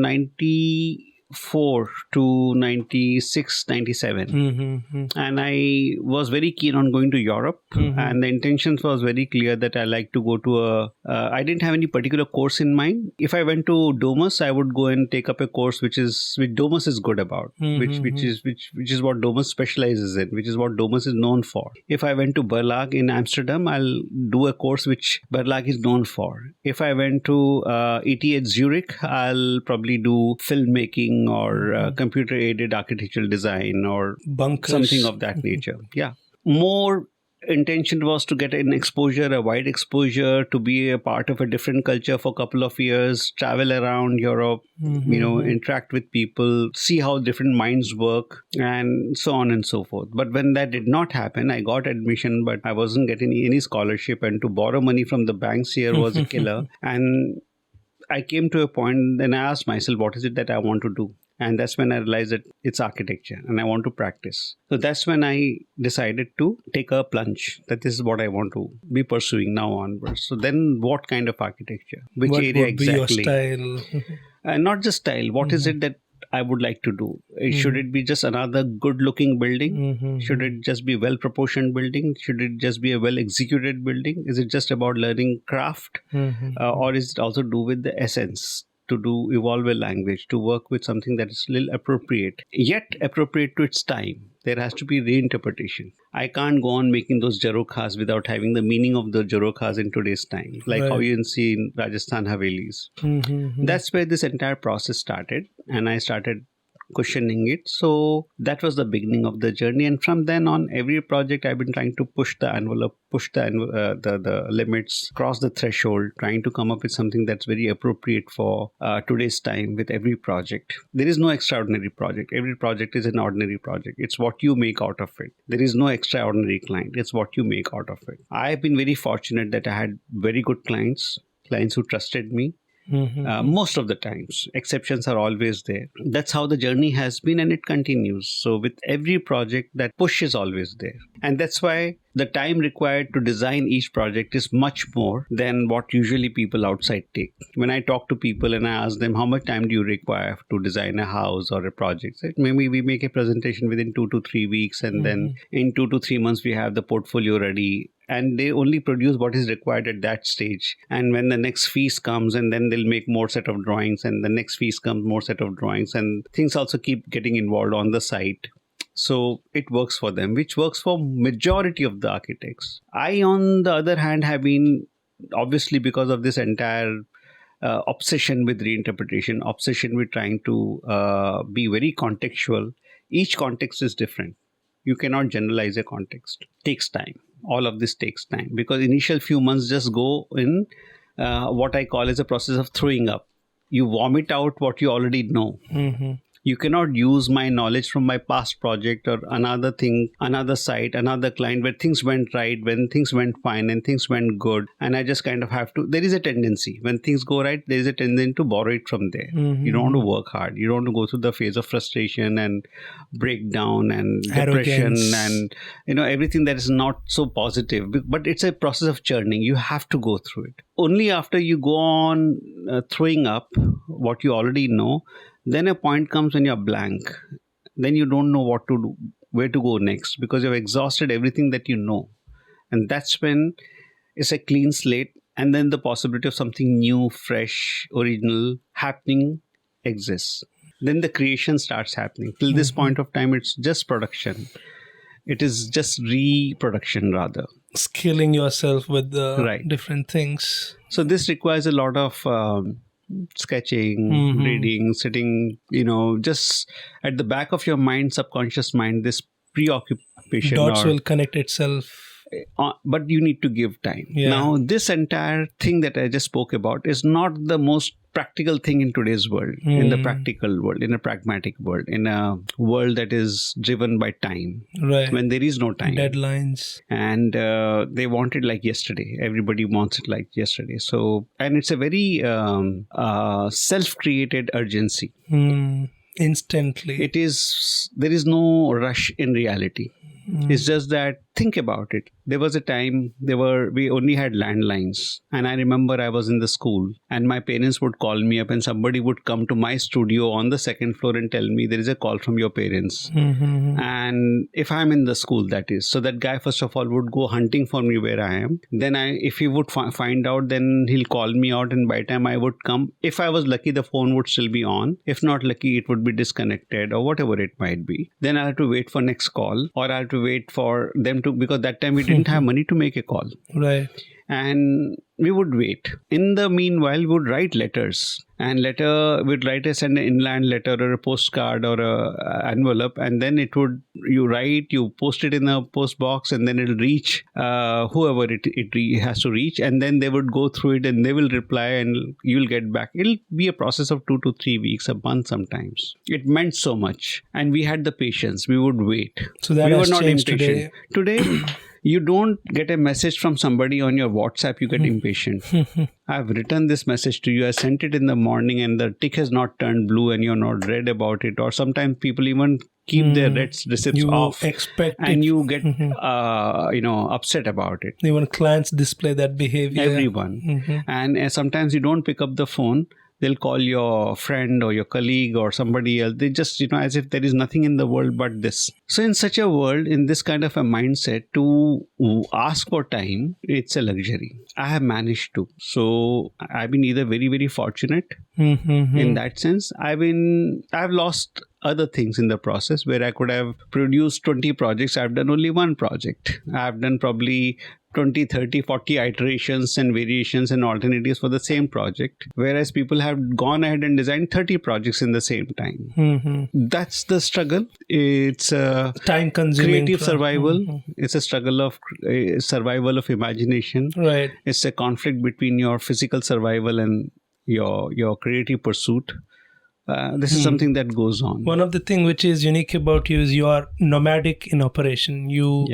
94 to 96, 97. And I was very keen on going to Europe. And the intentions was very clear that I like to go to I didn't have any particular course in mind. If I went to Domus, I would go and take up a course which Domus is good about, which is what Domus specializes in, which is what Domus is known for. If I went to Berlage in Amsterdam, I'll do a course which Berlage is known for. If I went to ETH Zurich, I'll probably do filmmaking or computer-aided architectural design or bunkers, something of that nature. Yeah. More intention was to get an exposure, a wide exposure, to be a part of a different culture for a couple of years, travel around Europe, interact with people, see how different minds work, and so on and so forth. But when that did not happen, I got admission, but I wasn't getting any scholarship, and to borrow money from the banks here was a killer. And I came to a point, then I asked myself, what is it that I want to do? And that's when I realized that it's architecture and I want to practice. So that's when I decided to take a plunge, that this is what I want to be pursuing now onwards. So then what kind of architecture? Which what area would exactly? Be your style? Not just style. What is it that I would like to do? Should it be just another good-looking building? Should it just be a well-proportioned building? Should it just be a well-executed building? Is it just about learning craft? Or is it also do with the essence? To evolve a language, to work with something that is a little appropriate, yet appropriate to its time. There has to be reinterpretation. I can't go on making those jarokhas without having the meaning of the jarokhas in today's time, like how you can see in Rajasthan Havelis. That's where this entire process started, and I started cushioning it. So that was the beginning of the journey, and from then on, every project I've been trying to push the envelope, push the limits, cross the threshold, trying to come up with something that's very appropriate for today's time with every project. There is no extraordinary project. Every project is an ordinary project. It's what you make out of it. There is no extraordinary client. It's what you make out of it. I've been very fortunate that I had very good clients who trusted me. Most of the times. Exceptions are always there. That's how the journey has been, and it continues. So with every project, that push is always there. And that's why the time required to design each project is much more than what usually people outside take. When I talk to people and I ask them, how much time do you require to design a house or a project? Maybe we make a presentation within 2 to 3 weeks, and then in 2 to 3 months, we have the portfolio ready. And they only produce what is required at that stage. And when the next phase comes, and then they'll make more set of drawings, and the next phase comes, more set of drawings, and things also keep getting involved on the site. So it works for them, which works for majority of the architects. I, on the other hand, have been, obviously because of this entire obsession with reinterpretation, obsession with trying to be very contextual. Each context is different. You cannot generalize a context. It takes time. All of this takes time because initial few months just go in what I call as a process of throwing up. You vomit out what you already know. You cannot use my knowledge from my past project or another thing, another site, another client where things went right, when things went fine and things went good. And I just kind of have to, there is a tendency, when things go right, there is a tendency to borrow it from there. You don't want to work hard. You don't want to go through the phase of frustration and breakdown and depression and, everything that is not so positive. But it's a process of churning. You have to go through it. Only after you go on throwing up what you already know, then a point comes when you're blank. Then you don't know what to do, where to go next, because you've exhausted everything that you know. And that's when it's a clean slate. And then the possibility of something new, fresh, original happening exists. Then the creation starts happening. Till this point of time, it's just production. It is just reproduction rather. Scaling yourself with the different things. So this requires a lot of sketching, reading, sitting, just at the back of your mind, subconscious mind, this preoccupation. Dots will connect itself. But you need to give time. Yeah. Now, this entire thing that I just spoke about is not the most practical thing in today's world, in the practical world, in a pragmatic world, in a world that is driven by time. Right. When there is no time. Deadlines. And they want it like yesterday. Everybody wants it like yesterday. So, and it's a very self-created urgency. Instantly. There is no rush in reality. It's just that, think about it. There was a time we only had landlines. And I remember I was in the school and my parents would call me up and somebody would come to my studio on the second floor and tell me there is a call from your parents. And if I'm in the school, that is. So that guy, first of all, would go hunting for me where I am. Then if he would find out, then he'll call me out. And by the time I would come, if I was lucky, the phone would still be on. If not lucky, it would be disconnected or whatever it might be. Then I have to wait for next call, or I have to wait for them to, because that time we didn't have money to make a call. Right. And we would wait. In the meanwhile, we would write letters. And send an inland letter or a postcard or a envelope. And then you post it in a post box, and then it'll reach whoever it has to reach. And then they would go through it and they will reply and you'll get back. It'll be a process of 2 to 3 weeks, a month sometimes. It meant so much. And we had the patience. We would wait. So that we has were not changed impatient. Today you don't get a message from somebody on your WhatsApp, you get impatient. I've written this message to you, I sent it in the morning and the tick has not turned blue and you're not read about it. Or sometimes people even keep their receipts off and you get upset about it. Even clients display that behavior. Everyone. And sometimes you don't pick up the phone. They'll call your friend or your colleague or somebody else. They just, as if there is nothing in the world but this. So in such a world, in this kind of a mindset, to ask for time, it's a luxury. I have managed to. So I've been either very, very fortunate in that sense. I've lost other things in the process where I could have produced 20 projects. I've done only one project. I've done probably 20, 30, 40 iterations and variations and alternatives for the same project, whereas people have gone ahead and designed 30 projects in the same time. That's the struggle. It's a time-consuming creative survival. It's a struggle of survival of imagination. Right. It's a conflict between your physical survival and your creative pursuit. This is something that goes on. One of the things which is unique about you is you are nomadic in operation. You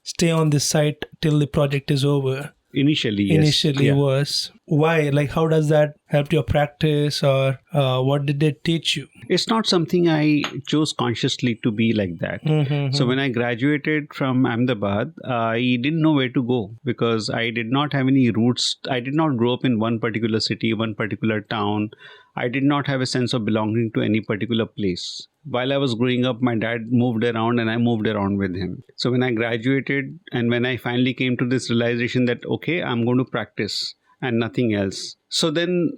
stay on this site till the project is over. Initially, yes. Was. Why? Like, how does that help your practice, or what did it teach you? It's not something I chose consciously to be like that. So when I graduated from Ahmedabad, I didn't know where to go because I did not have any roots. I did not grow up in one particular city, one particular town. I did not have a sense of belonging to any particular place. While I was growing up, my dad moved around and I moved around with him. So when I graduated and when I finally came to this realization that, okay, I'm going to practice and nothing else. So then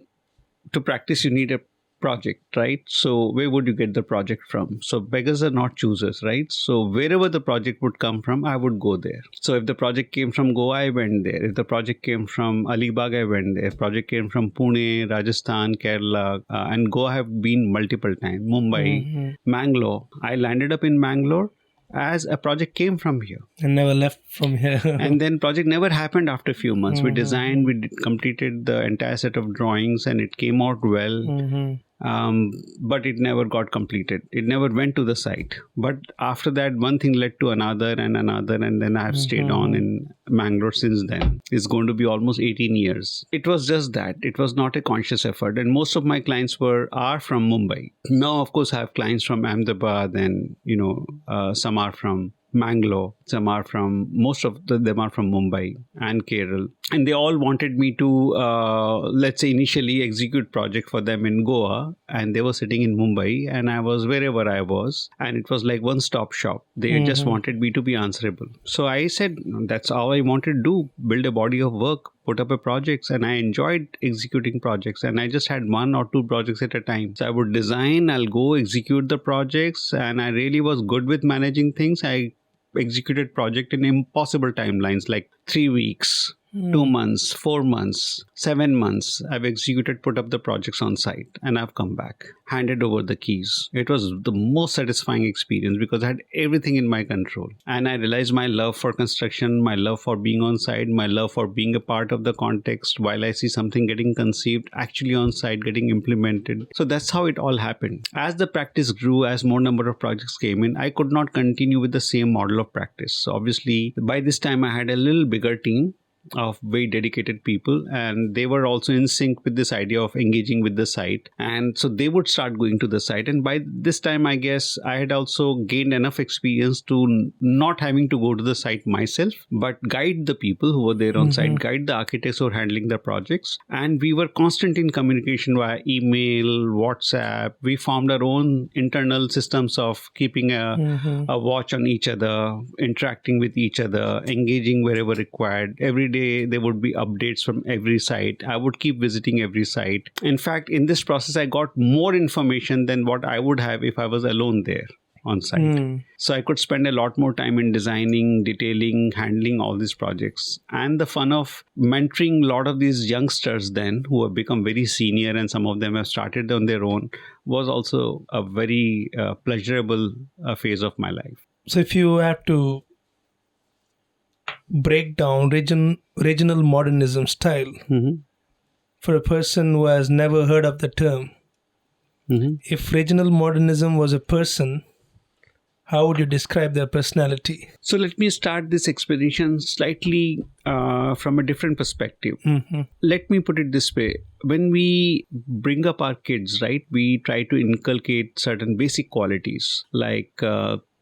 to practice, you need a project, right? So where would you get the project from? So beggars are not choosers, right? So wherever the project would come from, I would go there. So if the project came from Goa, I went there. If the project came from Alibag, I went there. If the project came from Pune, Rajasthan, Kerala, and Goa, I have been multiple times. Mumbai, Mangalore. I landed up in Mangalore as a project came from here. And never left from here. And then project never happened after a few months. We designed, completed the entire set of drawings and it came out well. But it never got completed. It never went to the site. But after that, one thing led to another, and then I have stayed on in Mangalore since then. It's going to be almost 18 years. It was just that. It was not a conscious effort. And most of my clients are from Mumbai. Now, of course, I have clients from Ahmedabad and, some are from Mangalore. Most of them are from Mumbai and Kerala. And they all wanted me to, let's say, initially execute project for them in Goa. And they were sitting in Mumbai and I was wherever I was. And it was like one-stop shop. They just wanted me to be answerable. So I said, that's all I wanted to do, build a body of work, put up a projects, and I enjoyed executing projects. And I just had 1 or 2 projects at a time. So I would design, I'll go execute the projects, and I really was good with managing things. I executed project in impossible timelines like 3 weeks, 2 months, 4 months, 7 months. I've executed, put up the projects on site, and I've come back, handed over the keys. It was the most satisfying experience because I had everything in my control. And I realized my love for construction, my love for being on site, my love for being a part of the context while I see something getting conceived, actually on site, getting implemented. So that's how it all happened. As the practice grew, as more number of projects came in, I could not continue with the same model of practice. So obviously, by this time, I had a little bigger team. of very dedicated people, and they were also in sync with this idea of engaging with the site. And so they would start going to the site. And by this time, I guess I had also gained enough experience to not having to go to the site myself, but guide the people who were there on site, guide the architects who were handling the projects. And we were constant in communication via email, WhatsApp. We formed our own internal systems of keeping a watch on each other, interacting with each other, engaging wherever required. Every day there would be updates from every site. I would keep visiting every site. In fact, in this process, I got more information than what I would have if I was alone there on site. So I could spend a lot more time in designing, detailing, handling all these projects. And the fun of mentoring a lot of these youngsters then who have become very senior and some of them have started on their own was also a very pleasurable phase of my life. So if you have to break down regional modernism style for a person who has never heard of the term, if regional modernism was a person, how would you describe their personality? So let me start this explanation slightly from a different perspective. Let me put it this way. When we bring up our kids, right, we try to inculcate certain basic qualities like,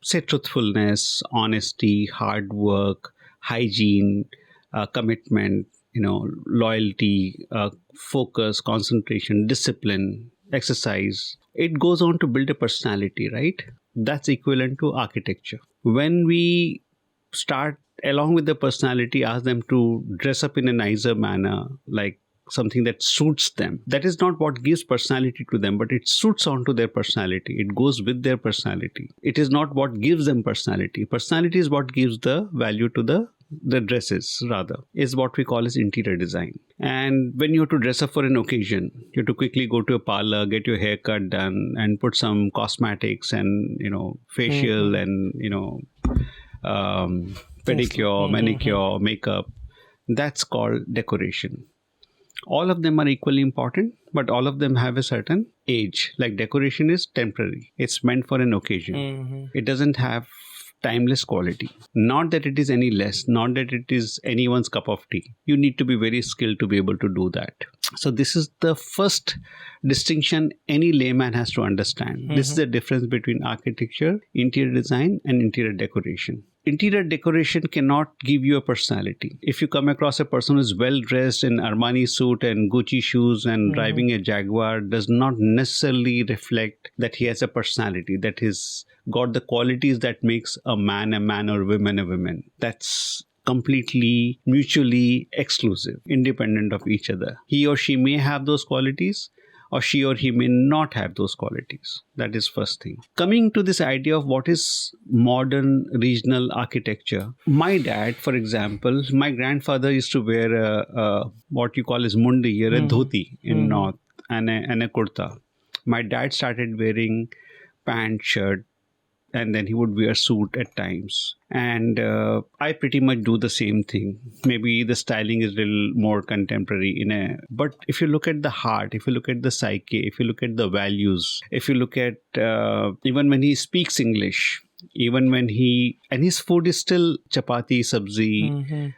say, truthfulness, honesty, hard work, hygiene, commitment, loyalty, focus, concentration, discipline, exercise. It goes on to build a personality, right? That's equivalent to architecture. When we start, along with the personality, ask them to dress up in a nicer manner, like something that suits them. That is not what gives personality to them, but it suits onto their personality. It goes with their personality. It is not what gives them personality. Personality is what gives the value to the dresses, rather, is what we call as interior design. And when you have to dress up for an occasion, you have to quickly go to a parlor, get your haircut done, and put some cosmetics and, facial and, pedicure, manicure, makeup. That's called decoration. All of them are equally important, but all of them have a certain age. Like decoration is temporary. It's meant for an occasion. It doesn't have timeless quality. Not that it is any less, not that it is anyone's cup of tea. You need to be very skilled to be able to do that. So this is the first distinction any layman has to understand. This is the difference between architecture, interior design, and interior decoration. Interior decoration cannot give you a personality. If you come across a person who is well dressed in Armani suit and Gucci shoes and driving a Jaguar, does not necessarily reflect that he has a personality, that he's got the qualities that makes a man or women a women. That's completely mutually exclusive, independent of each other. He or she may have those qualities, or she or he may not have those qualities. That is first thing. Coming to this idea of what is modern regional architecture. My dad, for example, my grandfather used to wear what you call as mundi, or a dhoti in North, and a kurta. My dad started wearing pant, shirt, and then he would wear suit at times. And I pretty much do the same thing. Maybe the styling is a little more contemporary but if you look at the heart, if you look at the psyche, if you look at the values, if you look at even when he speaks English, even when his food is still chapati, sabzi,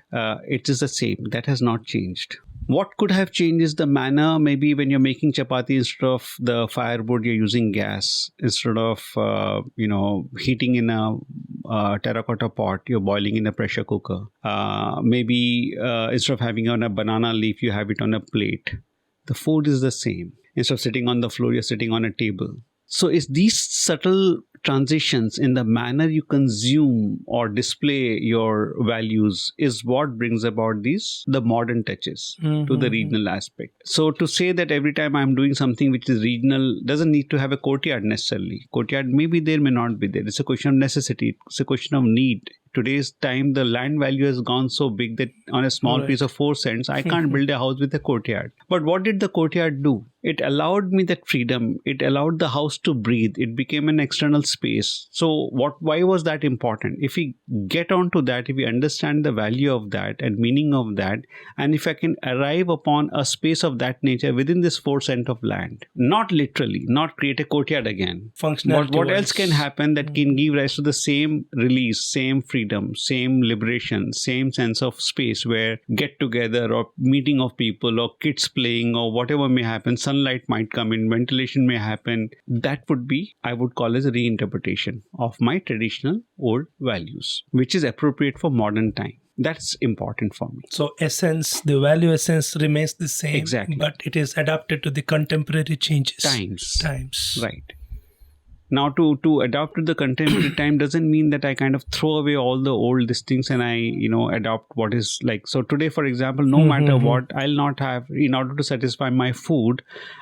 it is the same. That has not changed. What could have changed is the manner. Maybe when you're making chapati, instead of the firewood, you're using gas. Instead of, heating in a terracotta pot, you're boiling in a pressure cooker. Maybe instead of having on a banana leaf, you have it on a plate. The food is the same. Instead of sitting on the floor, you're sitting on a table. So it's these subtle transitions in the manner you consume or display your values is what brings about the modern touches to the regional aspect. So to say that every time I'm doing something which is regional doesn't need to have a courtyard necessarily. Courtyard may be there, may not be there. It's a question of necessity. It's a question of need. Today's time, the land value has gone so big that on a small piece of 4 cents, I can't build a house with a courtyard. But what did the courtyard do? It allowed me that freedom. It allowed the house to breathe. It became an external space. So why was that important? If we get onto that, if we understand the value of that and meaning of that, and if I can arrive upon a space of that nature within this 4 cent of land, not literally, not create a courtyard again. What else can happen that can give rise to the same release, same freedom, freedom, same liberation, same sense of space where get together or meeting of people or kids playing or whatever may happen, sunlight might come in, ventilation may happen. That would be, I would call as a reinterpretation of my traditional old values, which is appropriate for modern time. That's important for me. So essence, the value essence remains the same. Exactly. But it is adapted to the contemporary changes. Times. Right. Now, to adapt to the contemporary time doesn't mean that I kind of throw away all the old things and I, adopt what is like. So today, for example, no matter what, I'll not have, in order to satisfy my food,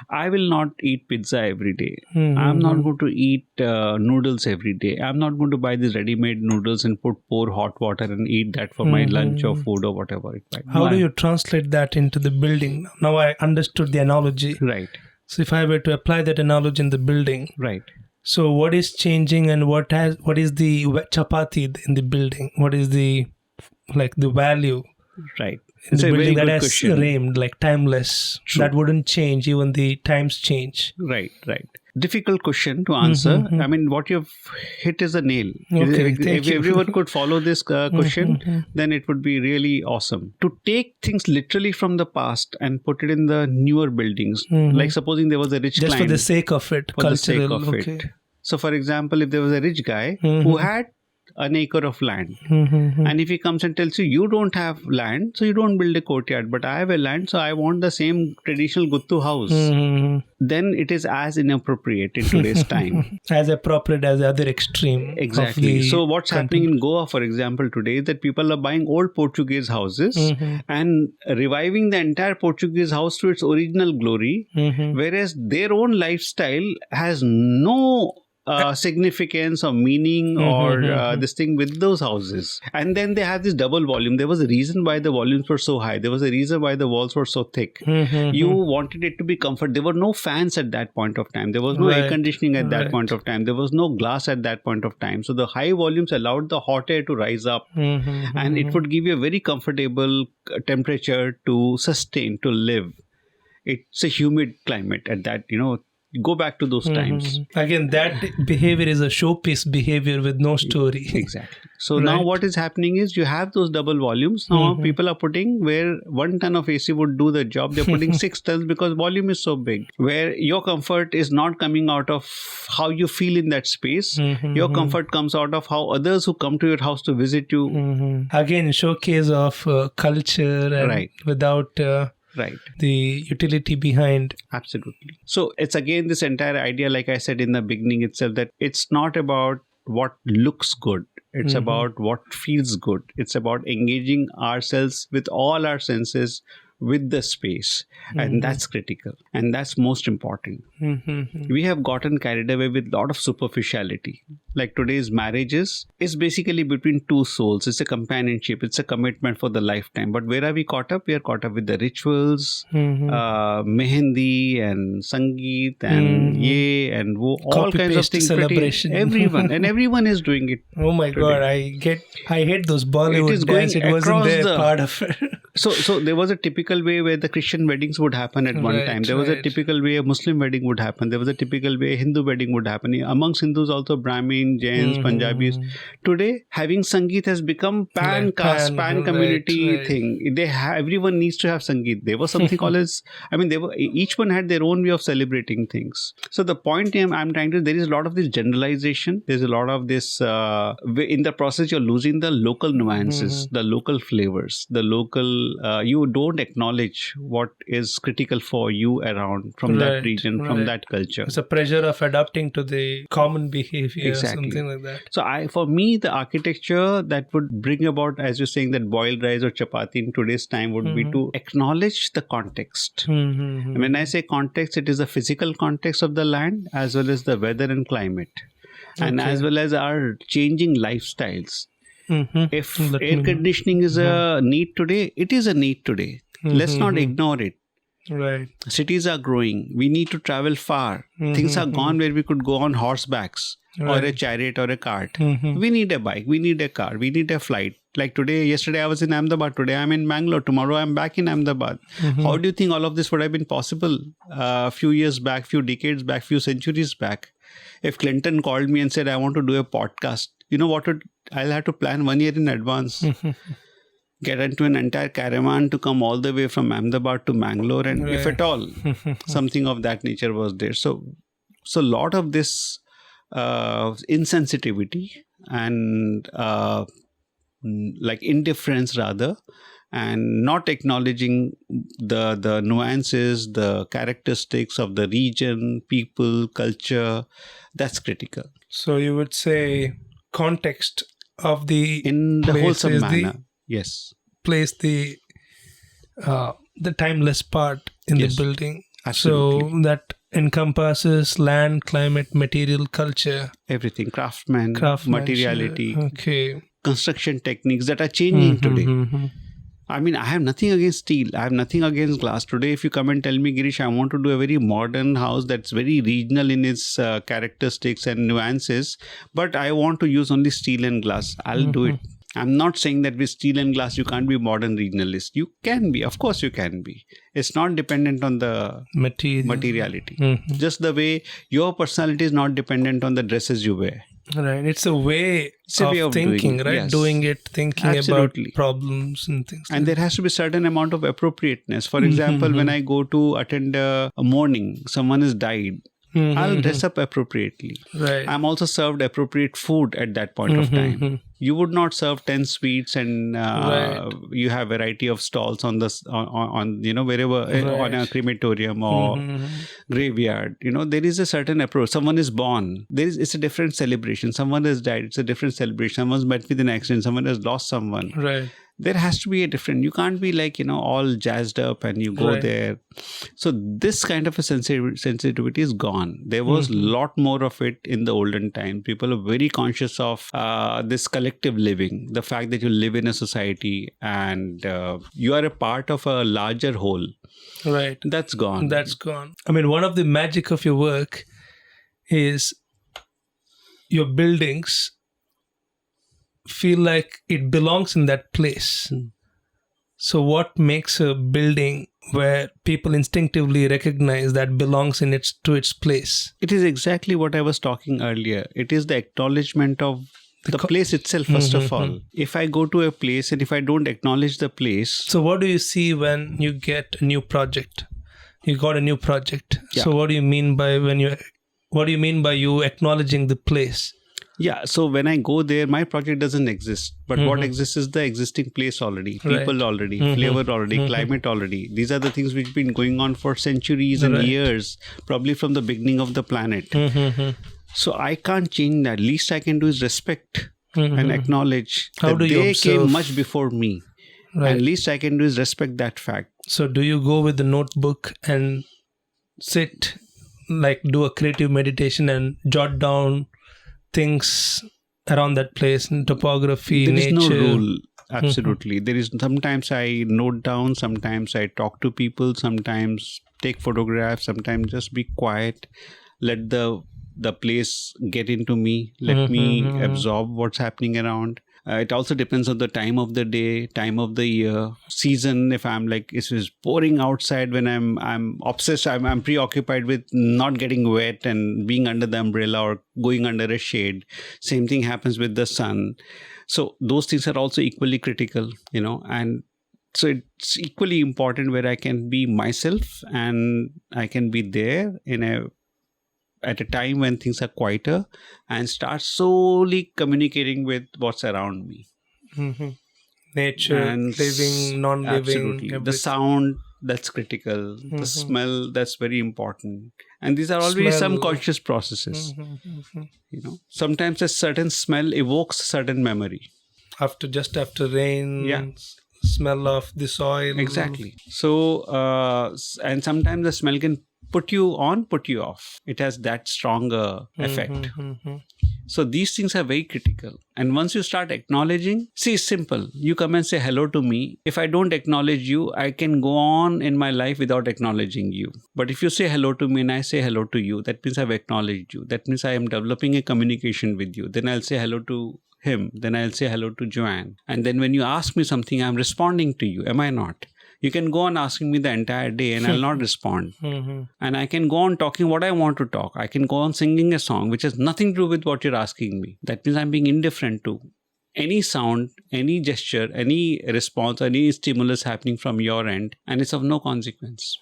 I will not eat pizza every day. I'm not going to eat noodles every day. I'm not going to buy these ready-made noodles and pour hot water and eat that for my lunch or food or whatever it might be. How do you translate that into the building? Now I understood the analogy. Right. So if I were to apply that analogy in the building. Right. So what is changing and what is the chapati in the building? What is the value? Right. In the building that has question. reigned, like timeless. True. That wouldn't change, even the times change. Right. Difficult question to answer. I mean, what you've hit is a nail. Okay, if everyone could follow this question, then it would be really awesome. To take things literally from the past and put it in the newer buildings, like supposing there was a rich Just client. for the sake of it. For the sake of it. So, for example, if there was a rich guy who had an acre of land, and if he comes and tells you don't have land, so you don't build a courtyard, but I have a land, so I want the same traditional Guttu house, then it is as inappropriate in today's time. As appropriate as the other extreme. Exactly. So what's happening in Goa, for example, today is that people are buying old Portuguese houses and reviving the entire Portuguese house to its original glory, whereas their own lifestyle has no significance or meaning or this thing with those houses. And then they have this double volume. There was a reason why the volumes were so high. There was a reason why the walls were so thick. You wanted it to be comfort. There were no fans at that point of time. There was no air conditioning at that point of time. There was no glass at that point of time. So the high volumes allowed the hot air to rise up and it would give you a very comfortable temperature to sustain, to live. It's a humid climate at that, go back to those times. Again, that behavior is a showpiece behavior with no story. Exactly. So now what is happening is you have those double volumes. Now people are putting where 1 ton of AC would do the job. They're putting 6 tons because volume is so big. Where your comfort is not coming out of how you feel in that space. Your comfort comes out of how others who come to your house to visit you. Again, showcase of culture and without... the utility behind. Absolutely. So it's again this entire idea, like I said in the beginning itself, that it's not about what looks good. It's about what feels good. It's about engaging ourselves with all our senses with the space. And that's critical. And that's most important. We have gotten carried away with a lot of superficiality. Like today's marriages is basically between two souls. It's a companionship. It's a commitment for the lifetime. But where are we caught up? We are caught up with the rituals, mehendi and sangeet and ye and wo, all kinds of things. Celebration. Everyone is doing it. Oh my God! I hate those Bollywood dance. It wasn't their part of it. So there was a typical way where the Christian weddings would happen at one time. There was a typical way a Muslim wedding would happen. There was a typical way a Hindu wedding would happen. Amongst Hindus also Brahmin, Jains, Punjabis. Today having Sangeet has become pan-caste, pan-community thing. Everyone needs to have Sangeet. There was something called as, each one had their own way of celebrating things. So the point I'm trying to, there is a lot of this generalization. There's a lot of this, in the process you're losing the local nuances, the local flavors, the local, you don't acknowledge what is critical for you around from that region, from that culture. It's a pressure of adapting to the common behavior, something like that. So for me, the architecture that would bring about, as you're saying, that boiled rice or chapati in today's time would be to acknowledge the context. When I say context, it is the physical context of the land as well as the weather and climate, and as well as our changing lifestyles. If air conditioning is a need today, it is a need today. Let's not ignore it. Right. Cities are growing. We need to travel far. Things are gone where we could go on horsebacks or a chariot or a cart. We need a bike. We need a car. We need a flight. Like yesterday I was in Ahmedabad. Today I'm in Bangalore. Tomorrow I'm back in Ahmedabad. How do you think all of this would have been possible a few years back, few decades back, few centuries back? If Clinton called me and said, I want to do a podcast, you know what? I'll have to plan 1 year in advance. Get into an entire caravan to come all the way from Ahmedabad to Mangalore, and if at all, something of that nature was there. So a lot of this insensitivity and like indifference rather, and not acknowledging the nuances, the characteristics of the region, people, culture, that's critical. So you would say context of the In the place wholesome is manner. Yes. place the timeless part in Yes, the building. absolutely. So that encompasses land, climate, material, culture, Everything. Craftsmanship, materiality, Okay. construction techniques that are changing today. I mean, I have nothing against steel. I have nothing against glass. Today, if you come and tell me, Girish, I want to do a very modern house that's very regional in its characteristics and nuances, but I want to use only steel and glass, I'll do it. I'm not saying that with steel and glass, you can't be modern regionalist. You can be. Of course, you can be. It's not dependent on the materiality. Just the way your personality is not dependent on the dresses you wear. Right. It's a way of thinking, right? Yes. Doing it, thinking Absolutely. about problems and things. And there has to be a certain amount of appropriateness. For example, when I go to attend a mourning, someone has died, I'll dress up appropriately. Right. I'm also served appropriate food at that point of time. You would not serve 10 sweets and you have variety of stalls on wherever on a crematorium or graveyard. There is a certain approach. Someone is born. It's a different celebration. Someone has died. It's a different celebration. Someone's met with an accident. Someone has lost someone. Right. There has to be a different. You can't be like, all jazzed up and you go there. So this kind of a sensitivity is gone. There was a lot more of it in the olden time. People are very conscious of this collective living, the fact that you live in a society and you are a part of a larger whole. Right. That's gone. That's gone. I mean, one of the magic of your work is your buildings feel like it belongs in that place. So what makes a building where people instinctively recognize that belongs to its place? It is exactly what I was talking earlier. It is the acknowledgement of the place itself, first of all. If I go to a place and if I don't acknowledge the place... So what do you see when you get a new project? You got a new project. Yeah. So what do you mean by you acknowledging the place? Yeah, so when I go there, my project doesn't exist. But what exists is the existing place already, people already, flavor already, climate already. These are the things which have been going on for centuries and years, probably from the beginning of the planet. So I can't change that. Least I can do is respect and acknowledge that they came much before me. Right. And least I can do is respect that fact. So do you go with the notebook and sit, like do a creative meditation and jot down things around that place, topography, nature? There is no rule. Absolutely. There is, sometimes I note down, sometimes I talk to people, sometimes take photographs, sometimes just be quiet, let the place get into me, let me absorb what's happening around. It also depends on the time of the day, time of the year, season. If I'm like, it's pouring outside, when I'm obsessed, I'm preoccupied with not getting wet and being under the umbrella or going under a shade. Same thing happens with the sun. So those things are also equally critical, and so it's equally important where I can be myself and I can be there at a time when things are quieter and start slowly communicating with what's around me. Nature, and living, non-living. Absolutely. Everything. The sound, that's critical. The smell, that's very important. And these are already some conscious processes. Sometimes a certain smell evokes certain memory. After rain, smell of the soil. Exactly. So, and sometimes the smell can put you on, put you off. It has that stronger effect. So these things are very critical. And once you start acknowledging, see, it's simple. You come and say hello to me. If I don't acknowledge you, I can go on in my life without acknowledging you. But if you say hello to me and I say hello to you, that means I've acknowledged you. That means I am developing a communication with you. Then I'll say hello to him. Then I'll say hello to Joanne. And then when you ask me something, I'm responding to you. Am I not? You can go on asking me the entire day and I'll not respond. Mm-hmm. And I can go on talking what I want to talk. I can go on singing a song which has nothing to do with what you're asking me. That means I'm being indifferent to any sound, any gesture, any response, any stimulus happening from your end, and it's of no consequence.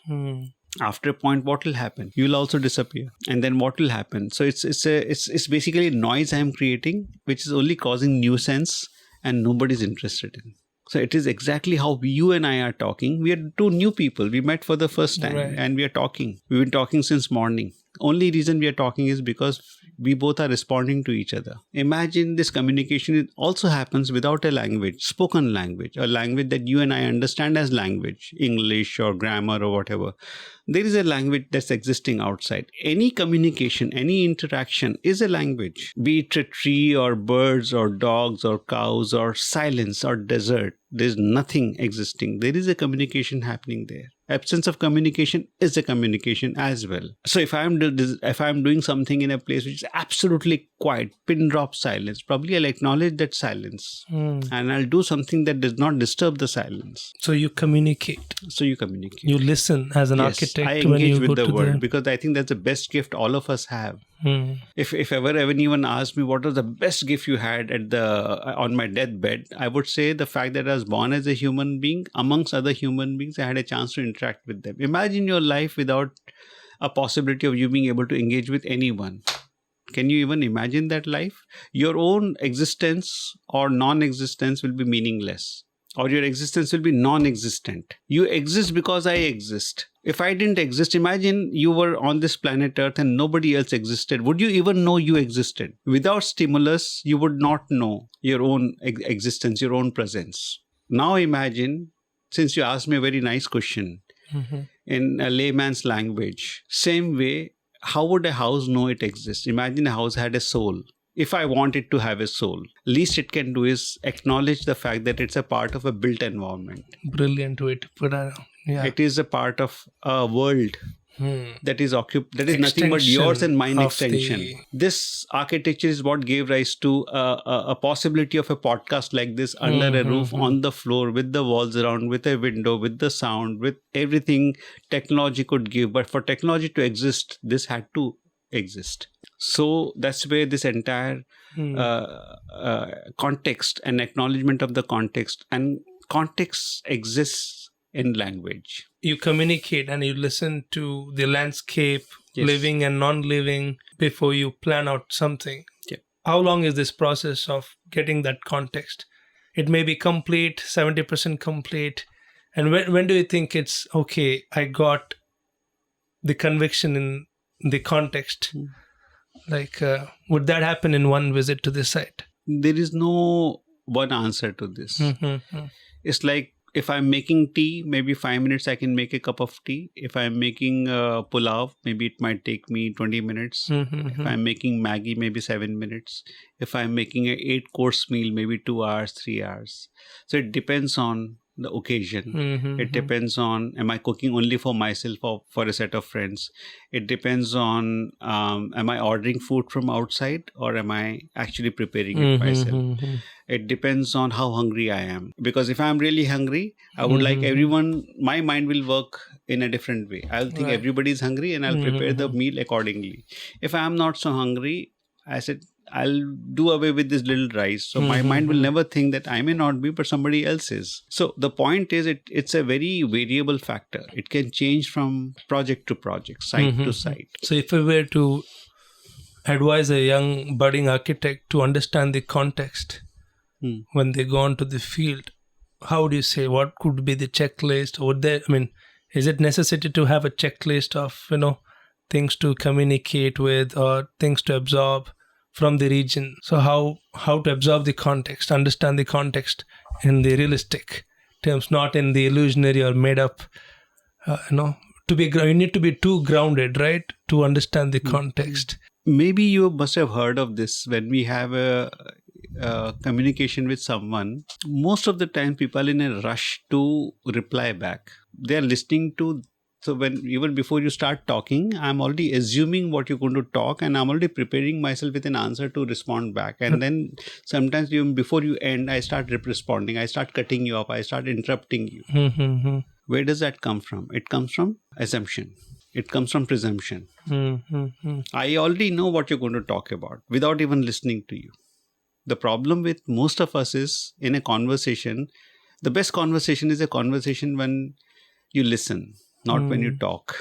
After a point, what will happen? You will also disappear. And then what will happen? So it's basically noise I'm creating, which is only causing nuisance and nobody's interested in. So it is exactly how you and I are talking. We are two new people. We met for the first time and we are talking. We've been talking since morning. Only reason we are talking is because we both are responding to each other. Imagine this communication. It also happens without a language, spoken language, a language that you and I understand as language, English or grammar or whatever. There is a language that's existing outside. Any communication, any interaction is a language. Be it a tree or birds or dogs or cows or silence or desert. There's nothing existing. There is a communication happening there. Absence of communication is a communication as well. So if I'm doing something in a place which is absolutely quiet, pin drop silence, probably I'll acknowledge that silence and I'll do something that does not disturb the silence. So you communicate. You listen as an architect. I engage with the word because I think that's the best gift all of us have. If ever anyone asked me what was the best gift you had on my deathbed, I would say the fact that I was born as a human being amongst other human beings. I had a chance to interact with them. Imagine your life without a possibility of you being able to engage with anyone. Can you even imagine that life? Your own existence or non-existence will be meaningless. Or your existence will be non-existent. You exist because I exist. If I didn't exist, imagine you were on this planet Earth and nobody else existed. Would you even know you existed? Without stimulus, you would not know your own existence, your own presence. Now imagine, since you asked me a very nice question, in a layman's language, same way, how would a house know it exists? Imagine a house had a soul. If I want it to have a soul, least it can do is acknowledge the fact that it's a part of a built environment. Brilliant way to put it. Yeah. It is a part of a world that is nothing but yours and mine extension. This architecture is what gave rise to a possibility of a podcast like this under a roof, on the floor, with the walls around, with a window, with the sound, with everything technology could give. But for technology to exist, this had to exist. So that's where this entire context and acknowledgement of the context, and context exists in language. You communicate and you listen to the landscape, living and non-living, before you plan out something. Yeah. How long is this process of getting that context? It may be complete, 70% complete. And when do you think it's okay, I got the conviction in the context? Like, would that happen in one visit to the site? There is no one answer to this. It's like, if I'm making tea, maybe 5 minutes I can make a cup of tea. If I'm making pulao, maybe it might take me 20 minutes. If I'm making Maggi, maybe 7 minutes. If I'm making an 8-course meal, maybe 2 hours, 3 hours. So it depends on the occasion. It depends on, am I cooking only for myself or for a set of friends? It depends on, am I ordering food from outside or am I actually preparing it myself? It depends on how hungry I am. Because if I'm really hungry, I would like everyone, my mind will work in a different way. I'll think everybody is hungry and I'll prepare the meal accordingly. If I'm not so hungry, I said, I'll do away with this little rice. So my mind will never think that I may not be, but somebody else is. So the point is, it's a very variable factor. It can change from project to project, site to site. So if I were to advise a young budding architect to understand the context when they go onto the field, how would you say, what could be the checklist? Is it necessity to have a checklist of, things to communicate with or things to absorb from the region? So how to absorb the context, understand the context in the realistic terms, not in the illusionary or made up, you need to be too grounded, right, to understand the context. Maybe you must have heard of this. When we have a communication with someone, most of the time people are in a rush to reply back. They are listening to. So even before you start talking, I'm already assuming what you're going to talk and I'm already preparing myself with an answer to respond back. And then sometimes even before you end, I start responding. I start cutting you off. I start interrupting you. Where does that come from? It comes from assumption. It comes from presumption. I already know what you're going to talk about without even listening to you. The problem with most of us is in a conversation, the best conversation is a conversation when you listen, not when you talk.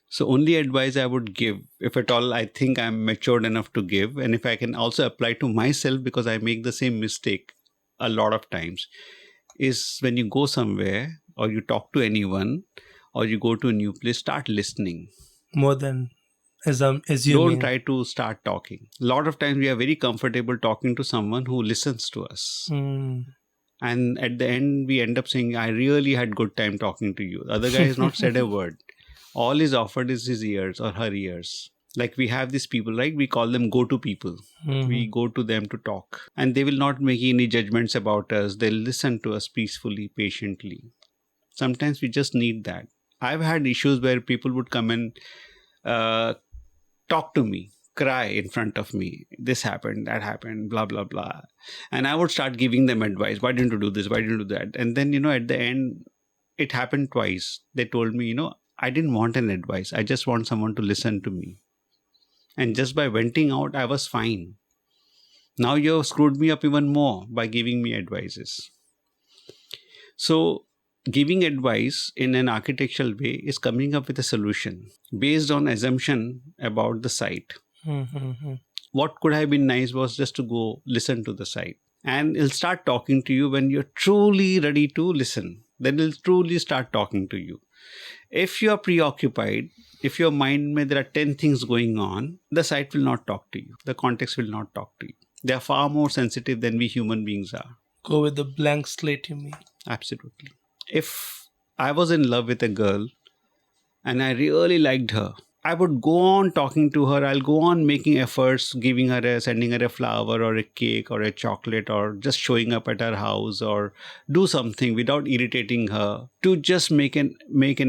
So only advice I would give, if at all I think I'm matured enough to give, and if I can also apply to myself because I make the same mistake a lot of times, is when you go somewhere or you talk to anyone or you go to a new place, start listening. More than assuming. Don't try to start talking. A lot of times we are very comfortable talking to someone who listens to us. And at the end, we end up saying, I really had good time talking to you. The other guy has not said a word. All he's offered is his ears or her ears. Like we have these people, right? We call them go-to people. We go to them to talk. And they will not make any judgments about us. They'll listen to us peacefully, patiently. Sometimes we just need that. I've had issues where people would come and talk to me, cry in front of me. This happened, that happened, blah, blah, blah. And I would start giving them advice. Why didn't you do this? Why didn't you do that? And then, at the end, it happened twice. They told me, I didn't want an advice. I just want someone to listen to me. And just by venting out, I was fine. Now you've screwed me up even more by giving me advices. So giving advice in an architectural way is coming up with a solution based on assumption about the site. What could have been nice was just to go listen to the site. And it'll start talking to you when you're truly ready to listen. Then it'll truly start talking to you. If you are preoccupied, if your mind there are 10 things going on, the site will not talk to you. The context will not talk to you. They are far more sensitive than we human beings are. Go with the blank slate, you mean? Absolutely. If I was in love with a girl and I really liked her, I would go on talking to her. I'll go on making efforts, sending her a flower or a cake or a chocolate or just showing up at her house or do something without irritating her to just make an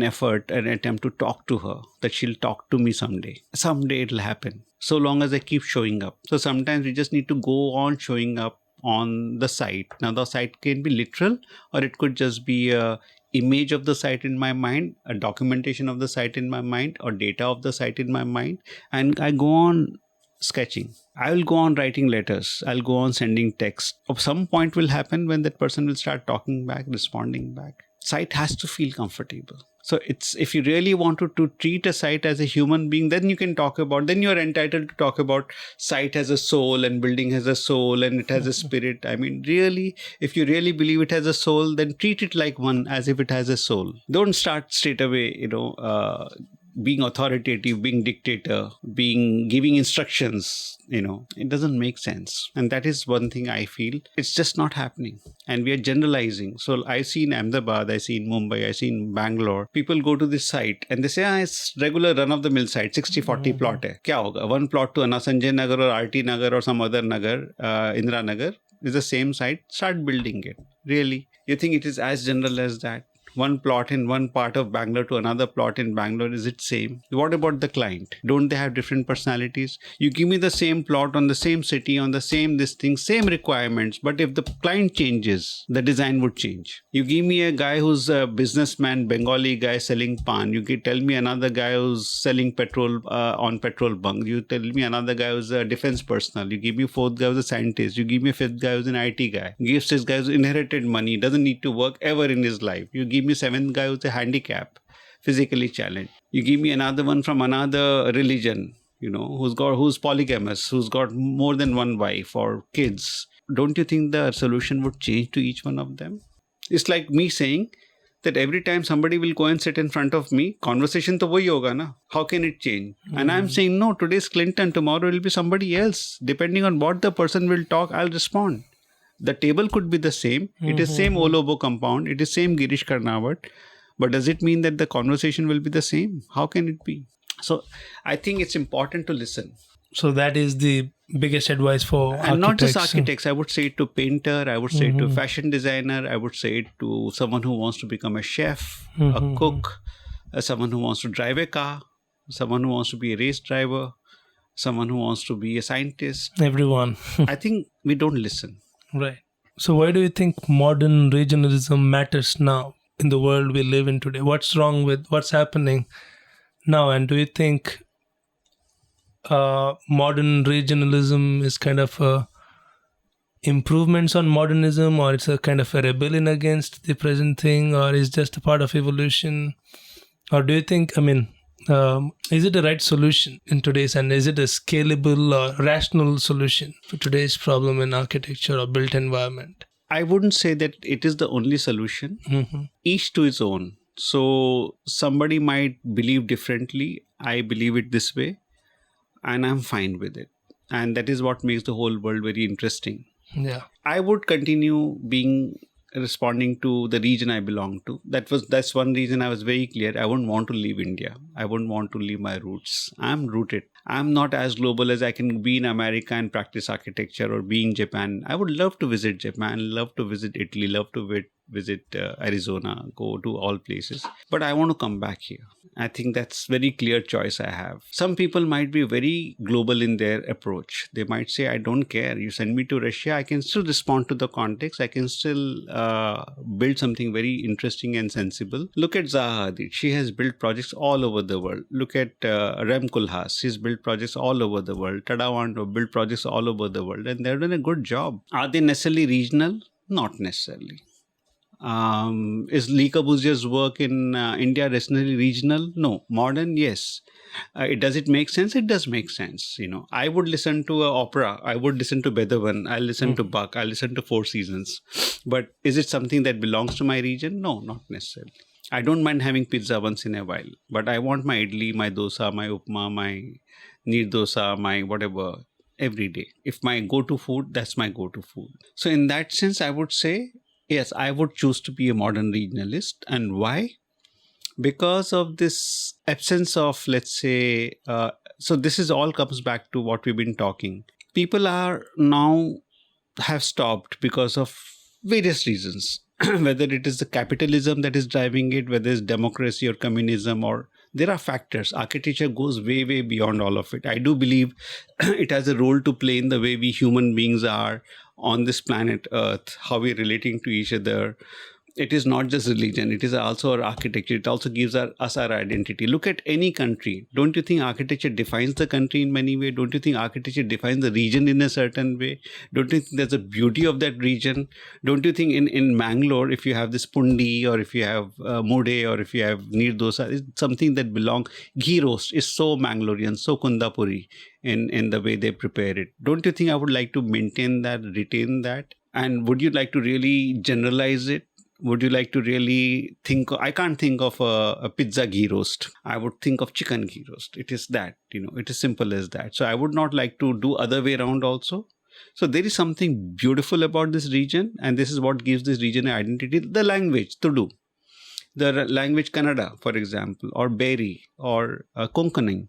effort, an attempt to talk to her, that she'll talk to me someday. Someday it'll happen. So long as I keep showing up. So sometimes we just need to go on showing up on the site. Now the site can be literal or it could just be a image of the site in my mind, a documentation of the site in my mind, or data of the site in my mind, and I go on sketching. I will go on writing letters. I'll go on sending text. At some point will happen when that person will start talking back, responding back. Site has to feel comfortable. So if you really want to treat a site as a human being, then you are entitled to talk about site has a soul and building has a soul and it has a spirit. I mean, really, if you really believe it has a soul, then treat it like one as if it has a soul. Don't start straight away, being authoritative, being dictator, giving instructions, it doesn't make sense. And that is one thing I feel it's just not happening. And we are generalizing. So I see in Ahmedabad, I see in Mumbai, I see in Bangalore, people go to this site and they say, it's regular run-of-the-mill site, 60-40 plot hai. Kya hoga? One plot to Sanjay Nagar or RT Nagar or some other Nagar, Indira Nagar, is the same site. Start building it. Really? You think it is as general as that? One plot in one part of Bangalore to another plot in Bangalore, is it same? What about the client? Don't they have different personalities? You give me the same plot on the same city, on the same same requirements, but if the client changes, the design would change. You give me a guy who's a businessman, Bengali guy selling pan. You tell me another guy who's selling petrol on petrol bunk. You tell me another guy who's a defense personnel. You give me a fourth guy who's a scientist. You give me a fifth guy who's an IT guy. Give sixth guy who's inherited money, doesn't need to work ever in his life. You give me seventh guy who's a handicap, physically challenged. You give me another one from another religion, who's polygamous, who's got more than one wife or kids. Don't you think the solution would change to each one of them? It's like me saying that every time somebody will go and sit in front of me, conversation to wahi hoga na. How can it change? And I'm saying, no, today's Clinton, tomorrow will be somebody else. Depending on what the person will talk, I'll respond. The table could be the same. It is same Olobo compound. It is same Girish Karnavat. But does it mean that the conversation will be the same? How can it be? So I think it's important to listen. So that is the biggest advice for architects. And not just architects. I would say it to painter. I would say it to fashion designer. I would say it to someone who wants to become a chef, a cook, someone who wants to drive a car, someone who wants to be a race driver, someone who wants to be a scientist. Everyone. I think we don't listen. Right. So why do you think modern regionalism matters now? in the world we live in today? What's wrong with what's happening now? And do you think modern regionalism is kind of improvements on modernism, or it's a kind of a rebellion against the present thing, or is just a part of evolution? Or do you think, is it the right solution in today's, and is it a scalable or rational solution for today's problem in architecture or built environment? I wouldn't say that it is the only solution. Mm-hmm. Each to its own. So somebody might believe differently. I believe it this way, and I'm fine with it. And that is what makes the whole world very interesting. Yeah. I would continue responding to the region I belong to. That's one reason I was very clear. I wouldn't want to leave India. I wouldn't want to leave my roots. I'm rooted. I'm not as global as I can be in America and practice architecture, or be in Japan. I would love to visit Japan, love to visit Italy, love to visit Arizona, go to all places. But I want to come back here. I think that's very clear choice I have. Some people might be very global in their approach. They might say, I don't care. You send me to Russia, I can still respond to the context. I can still build something very interesting and sensible. Look at Zaha Hadid. She has built projects all over the world. Look at Rem Koolhaas. He's built projects all over the world. Tadawando built projects all over the world. And they've done a good job. Are they necessarily regional? Not necessarily. Is Le Corbusier's work in India necessarily regional? No. Modern? Yes. Does it make sense? It does make sense. I would listen to an opera. I would listen to Beethoven. I'll listen to Bach. I'll listen to Four Seasons. But is it something that belongs to my region? No, not necessarily. I don't mind having pizza once in a while. But I want my idli, my dosa, my upma, my neer dosa, my whatever every day. If my go-to food, that's my go-to food. So in that sense, I would say, yes, I would choose to be a modern regionalist. And why? Because of this absence of, let's say, so this is all comes back to what we've been talking. People are now have stopped because of various reasons, whether it is the capitalism that is driving it, whether it's democracy or communism, or there are factors. Architecture goes way, way beyond all of it. I do believe it has a role to play in the way we human beings are on this planet Earth, how we're relating to each other. It is not just religion, it is also our architecture. It also gives us our identity. Look at any country. Don't you think architecture defines the country in many ways? Don't you think architecture defines the region in a certain way? Don't you think there's a beauty of that region? Don't you think in Mangalore, if you have this pundi, or if you have mode, or if you have neer dosa, it's something that belongs. Ghee roast is so Mangalorean, so Kundapuri in the way they prepare it. Don't you think I would like to maintain that, retain that? And would you like to really generalize it? Would you like to really think? I can't think of a pizza ghee roast. I would think of chicken ghee roast. It is that, it is simple as that. So I would not like to do other way around also. So there is something beautiful about this region, and this is what gives this region an identity. The language, Tudu. The language Kannada, for example, or Beri, or Konkani.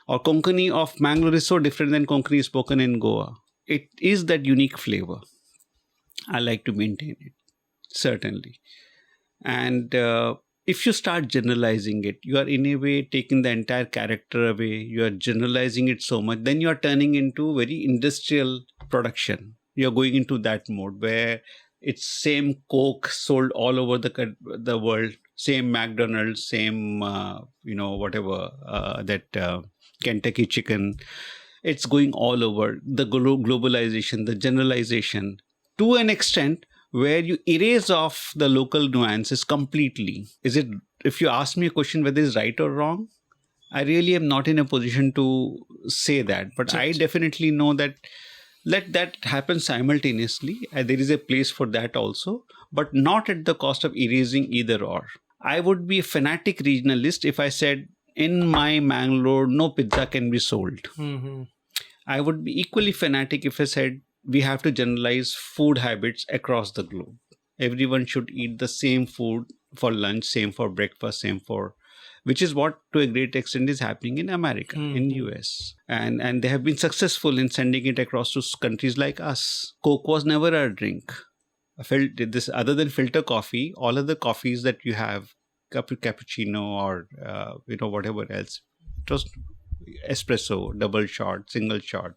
Or Konkani of Mangalore is so different than Konkani spoken in Goa. It is that unique flavor. I like to maintain it. Certainly. And if you start generalizing it, you are in a way taking the entire character away. You are generalizing it so much. Then you are turning into very industrial production. You are going into that mode where it's same Coke sold all over the world. Same McDonald's, same, whatever, that Kentucky chicken. It's going all over. The globalization, the generalization, to an extent where you erase off the local nuances completely. If you ask me a question whether it's right or wrong, I really am not in a position to say that. But I definitely know that let that happen simultaneously. There is a place for that also, but not at the cost of erasing either or. I would be a fanatic regionalist if I said, in my Mangalore, no pizza can be sold. Mm-hmm. I would be equally fanatic if I said, we have to generalize food habits across the globe. Everyone should eat the same food for lunch, same for breakfast, which is what to a great extent is happening in America, in US. And they have been successful in sending it across to countries like us. Coke was never a drink. Other than filter coffee, all of the coffees that you have, cappuccino or whatever else, it was espresso, double shot, single shot.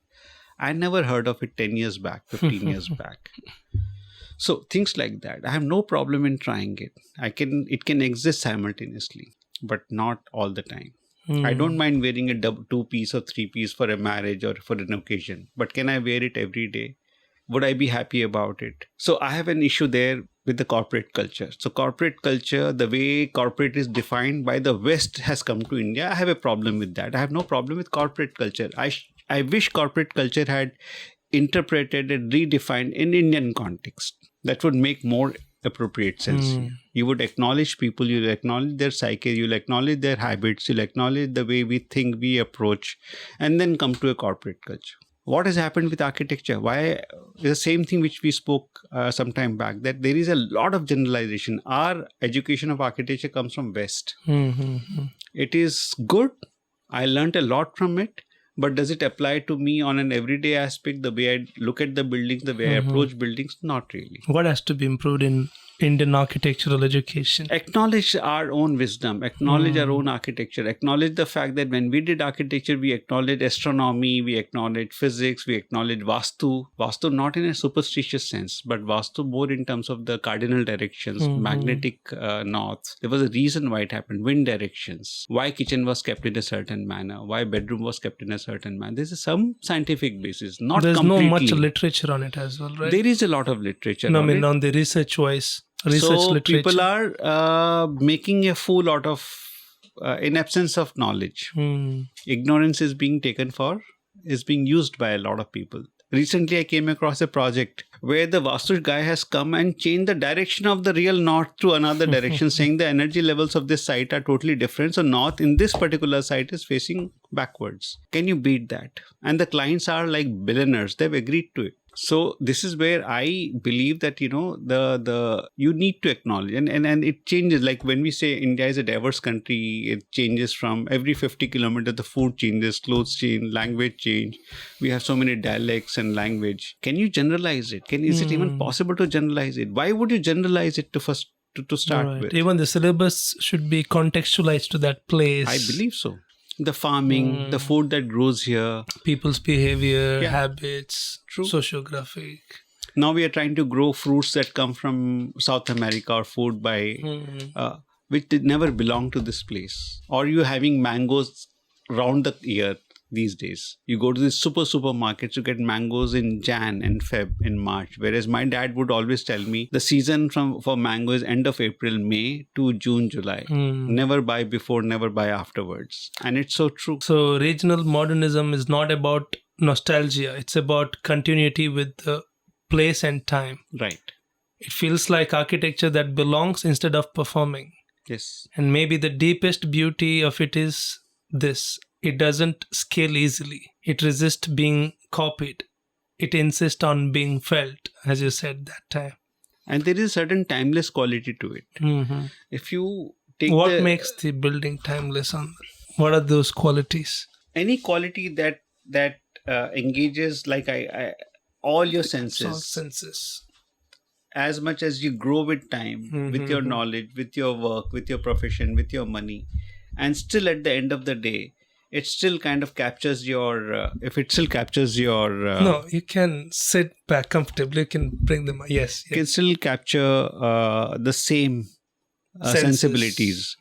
I never heard of it 10 years back, 15 years back. So things like that. I have no problem in trying it. It can exist simultaneously, but not all the time. I don't mind wearing a 2-piece or 3-piece for a marriage or for an occasion, but can I wear it every day? Would I be happy about it? So I have an issue there with the corporate culture. So corporate culture, the way corporate is defined by the West has come to India. I have a problem with that. I have no problem with corporate culture. I wish corporate culture had interpreted and redefined in Indian context. That would make more appropriate sense. You would acknowledge people, you'll acknowledge their psyche, you'll acknowledge their habits, you'll acknowledge the way we think, we approach, and then come to a corporate culture. What has happened with architecture? Why? The same thing which we spoke some time back, that there is a lot of generalization. Our education of architecture comes from West. It is good. I learned a lot from it. But does it apply to me on an everyday aspect, the way I look at the buildings, the way I approach buildings? Not really. What has to be improved in Indian architectural education? Acknowledge our own wisdom, acknowledge our own architecture, acknowledge the fact that when we did architecture, we acknowledged astronomy, we acknowledged physics, we acknowledged Vastu. Vastu not in a superstitious sense, but Vastu more in terms of the cardinal directions, magnetic north. There was a reason why it happened, wind directions, why kitchen was kept in a certain manner, why bedroom was kept in a certain manner. There's some scientific basis, not There's completely. no much literature on it as well, right? There is a lot of literature No, I on mean, it. on the research-wise. Research literature. People are making a fool out of in absence of knowledge. Ignorance is being used by a lot of people. Recently, I came across a project where the Vastu guy has come and changed the direction of the real north to another direction, saying the energy levels of this site are totally different. So north in this particular site is facing backwards. Can you beat that? And the clients are like billionaires. They've agreed to it. So this is where I believe that, the you need to acknowledge and it changes. Like when we say India is a diverse country, it changes from every 50 kilometers, the food changes, clothes change, language change. We have so many dialects and language. Can you generalize it? Is it even possible to generalize it? Why would you generalize it to start with? Even the syllabus should be contextualized to that place. I believe so. The farming, the food that grows here. People's behavior, habits, sociographic. Now we are trying to grow fruits that come from South America or food which did never belong to this place. Or you're having mangoes round the year these days. You go to the supermarkets, you get mangoes in Jan and Feb in March. Whereas my dad would always tell me the season for mango is end of April, May to June, July. Never buy before, never buy afterwards. And it's so true. So regional modernism is not about nostalgia. It's about continuity with the place and time. Right. It feels like architecture that belongs instead of performing. Yes. And maybe the deepest beauty of it is this. It doesn't scale easily. It resists being copied. It insists on being felt, as you said that time. And there is a certain timeless quality to it. If you take what makes the building timeless? What are those qualities? Any quality that engages like all your senses. All senses. As much as you grow with time, with your knowledge, with your work, with your profession, with your money, and still at the end of the day, it still kind of captures your, no, you can sit back comfortably, you can bring them, yes. You can still capture the same sensibilities,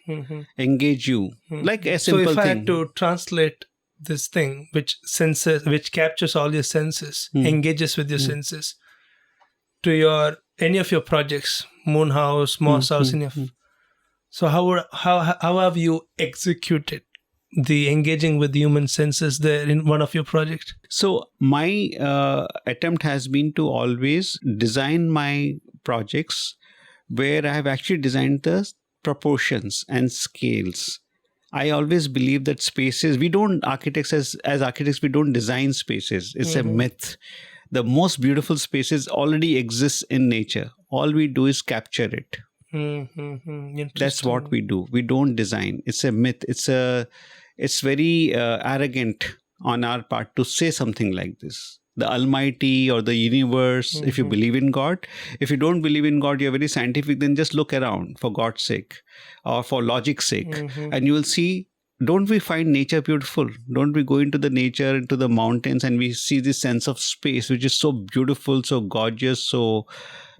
engage you, like a simple thing. So if I had to translate this thing, which captures all your senses, engages with your senses, to any of your projects, Moon House, Moss House, so how have you executed the engaging with human senses there in one of your projects? So my attempt has been to always design my projects where I have actually designed the proportions and scales. I always believe that spaces, as architects, we don't design spaces. It's a myth. The most beautiful spaces already exist in nature. All we do is capture it. That's what we do. We don't design. It's a myth. It's very arrogant on our part to say something like this. The Almighty or the universe, if you believe in God. If you don't believe in God, you're very scientific, then just look around for God's sake or for logic's sake. And you will see, don't we find nature beautiful? Don't we go into the nature, into the mountains, and we see this sense of space, which is so beautiful, so gorgeous, so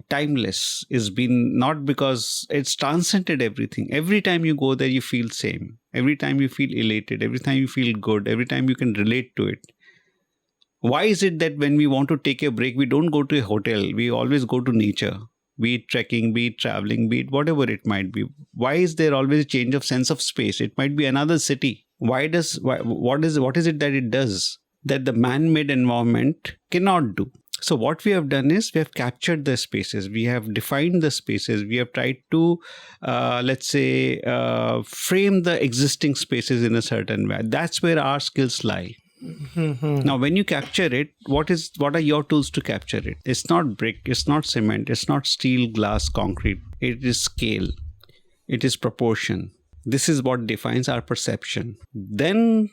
timeless. It's been not because it's transcended everything. Every time you go there, you feel same. Every time you feel elated. Every time you feel good. Every time you can relate to it. Why is it that when we want to take a break, we don't go to a hotel? We always go to nature. Be it trekking, be it traveling, be it whatever it might be. Why is there always a change of sense of space? It might be another city. What is it that it does that the man-made environment cannot do? So what we have done is we have captured the spaces. We have defined the spaces. We have tried to, frame the existing spaces in a certain way. That's where our skills lie. Now, when you capture it, what are your tools to capture it? It's not brick, it's not cement, it's not steel, glass, concrete. It is scale. It is proportion. This is what defines our perception. Then,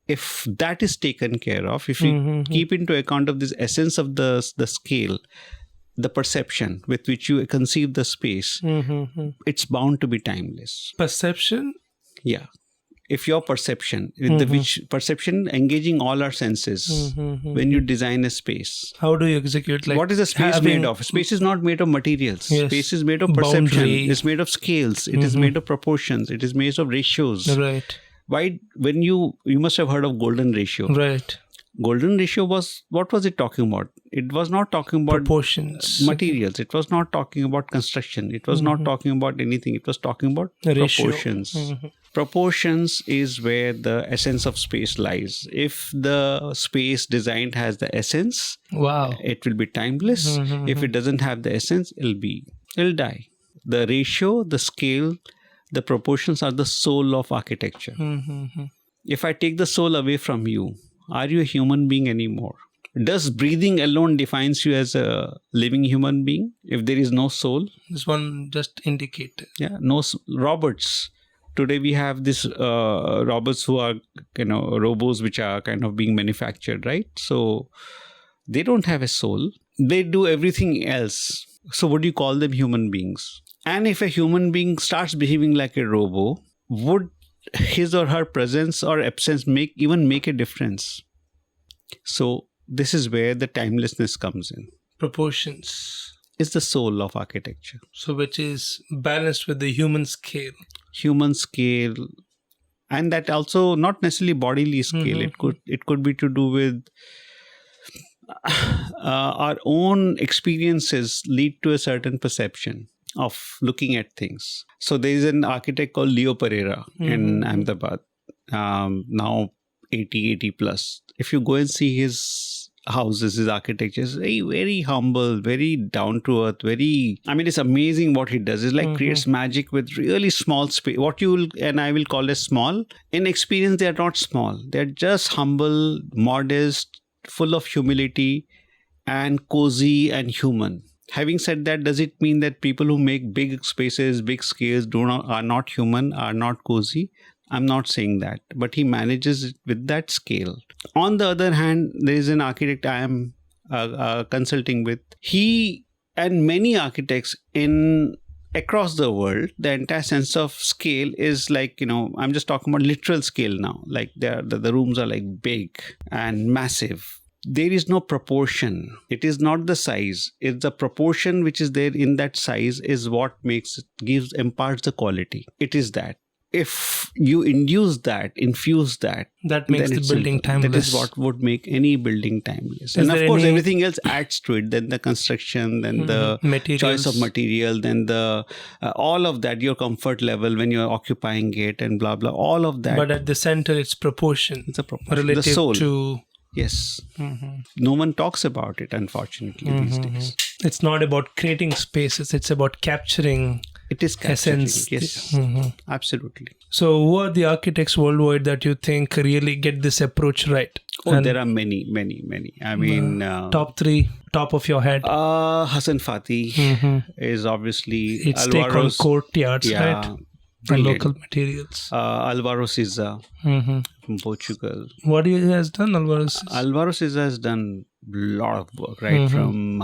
if that is taken care of, if you keep into account of this essence of the scale, the perception with which you conceive the space, it's bound to be timeless. Perception? Yeah. If your perception, which perception engaging all our senses, when you design a space. How do you execute? Like, what is a space made of? Space is not made of materials. Yes. Space is made of perception. Boundary. It's made of scales. It is made of proportions. It is made of ratios. Right. Why? When you must have heard of golden ratio. Right. Golden ratio what was it talking about? It was not talking about Proportions. materials. It was not talking about construction. It was not talking about anything. It was talking about proportions. Proportions is where the essence of space lies. If the space designed has the essence, wow, it will be timeless. If it doesn't have the essence, it'll die. The ratio, the scale, the proportions are the soul of architecture. If I take the soul away from you, are you a human being anymore? Does breathing alone defines you as a living human being? If there is no soul? This one just indicated. Yeah, no robots. Today we have this robots who are, robots which are kind of being manufactured, right? So they don't have a soul. They do everything else. So would you call them human beings? And if a human being starts behaving like a robot, would his or her presence or absence make a difference? So this is where the timelessness comes in. Proportions. It's the soul of architecture. So which is balanced with the human scale. Human scale, and that also not necessarily bodily scale. It could be to do with our own experiences lead to a certain perception of looking at things. So there is an architect called Leo Pereira in Ahmedabad, now 80 plus. If you go and see his houses, his architecture is very, very humble, very down to earth, it's amazing what he does. It's like creates magic with really small space. What you will, and I will call as small. In experience, they are not small. They're just humble, modest, full of humility and cozy and human. Having said that, does it mean that people who make big spaces, big scales are not human, are not cozy? I'm not saying that, but he manages it with that scale. On the other hand, there is an architect I am consulting with. He and many architects across the world, the entire sense of scale is like, I'm just talking about literal scale now. Like the rooms are like big and massive. There is no proportion. It is not the size. It's the proportion which is there in that size is what imparts the quality. It is that. If you infuse that, that makes the building timeless. That is what would make any building timeless. And of course, everything else adds to it. Then the construction, then the materials. Choice of material, then the all of that, your comfort level when you're occupying it and blah, blah, all of that. But at the center, it's proportion. It's a proportion. Relative the soul. To... Yes. No one talks about it, unfortunately, these days. It's not about creating spaces. It's about capturing essence. Yes, absolutely. So who are the architects worldwide that you think really get this approach right? Oh, there are many. I mean... top three, top of your head. Hassan Fatih is obviously... Its take on courtyards, right? And local materials. Alvaro Siza from Portugal. What he has done, Alvaro Siza? Alvaro Siza has done a lot of work, right? From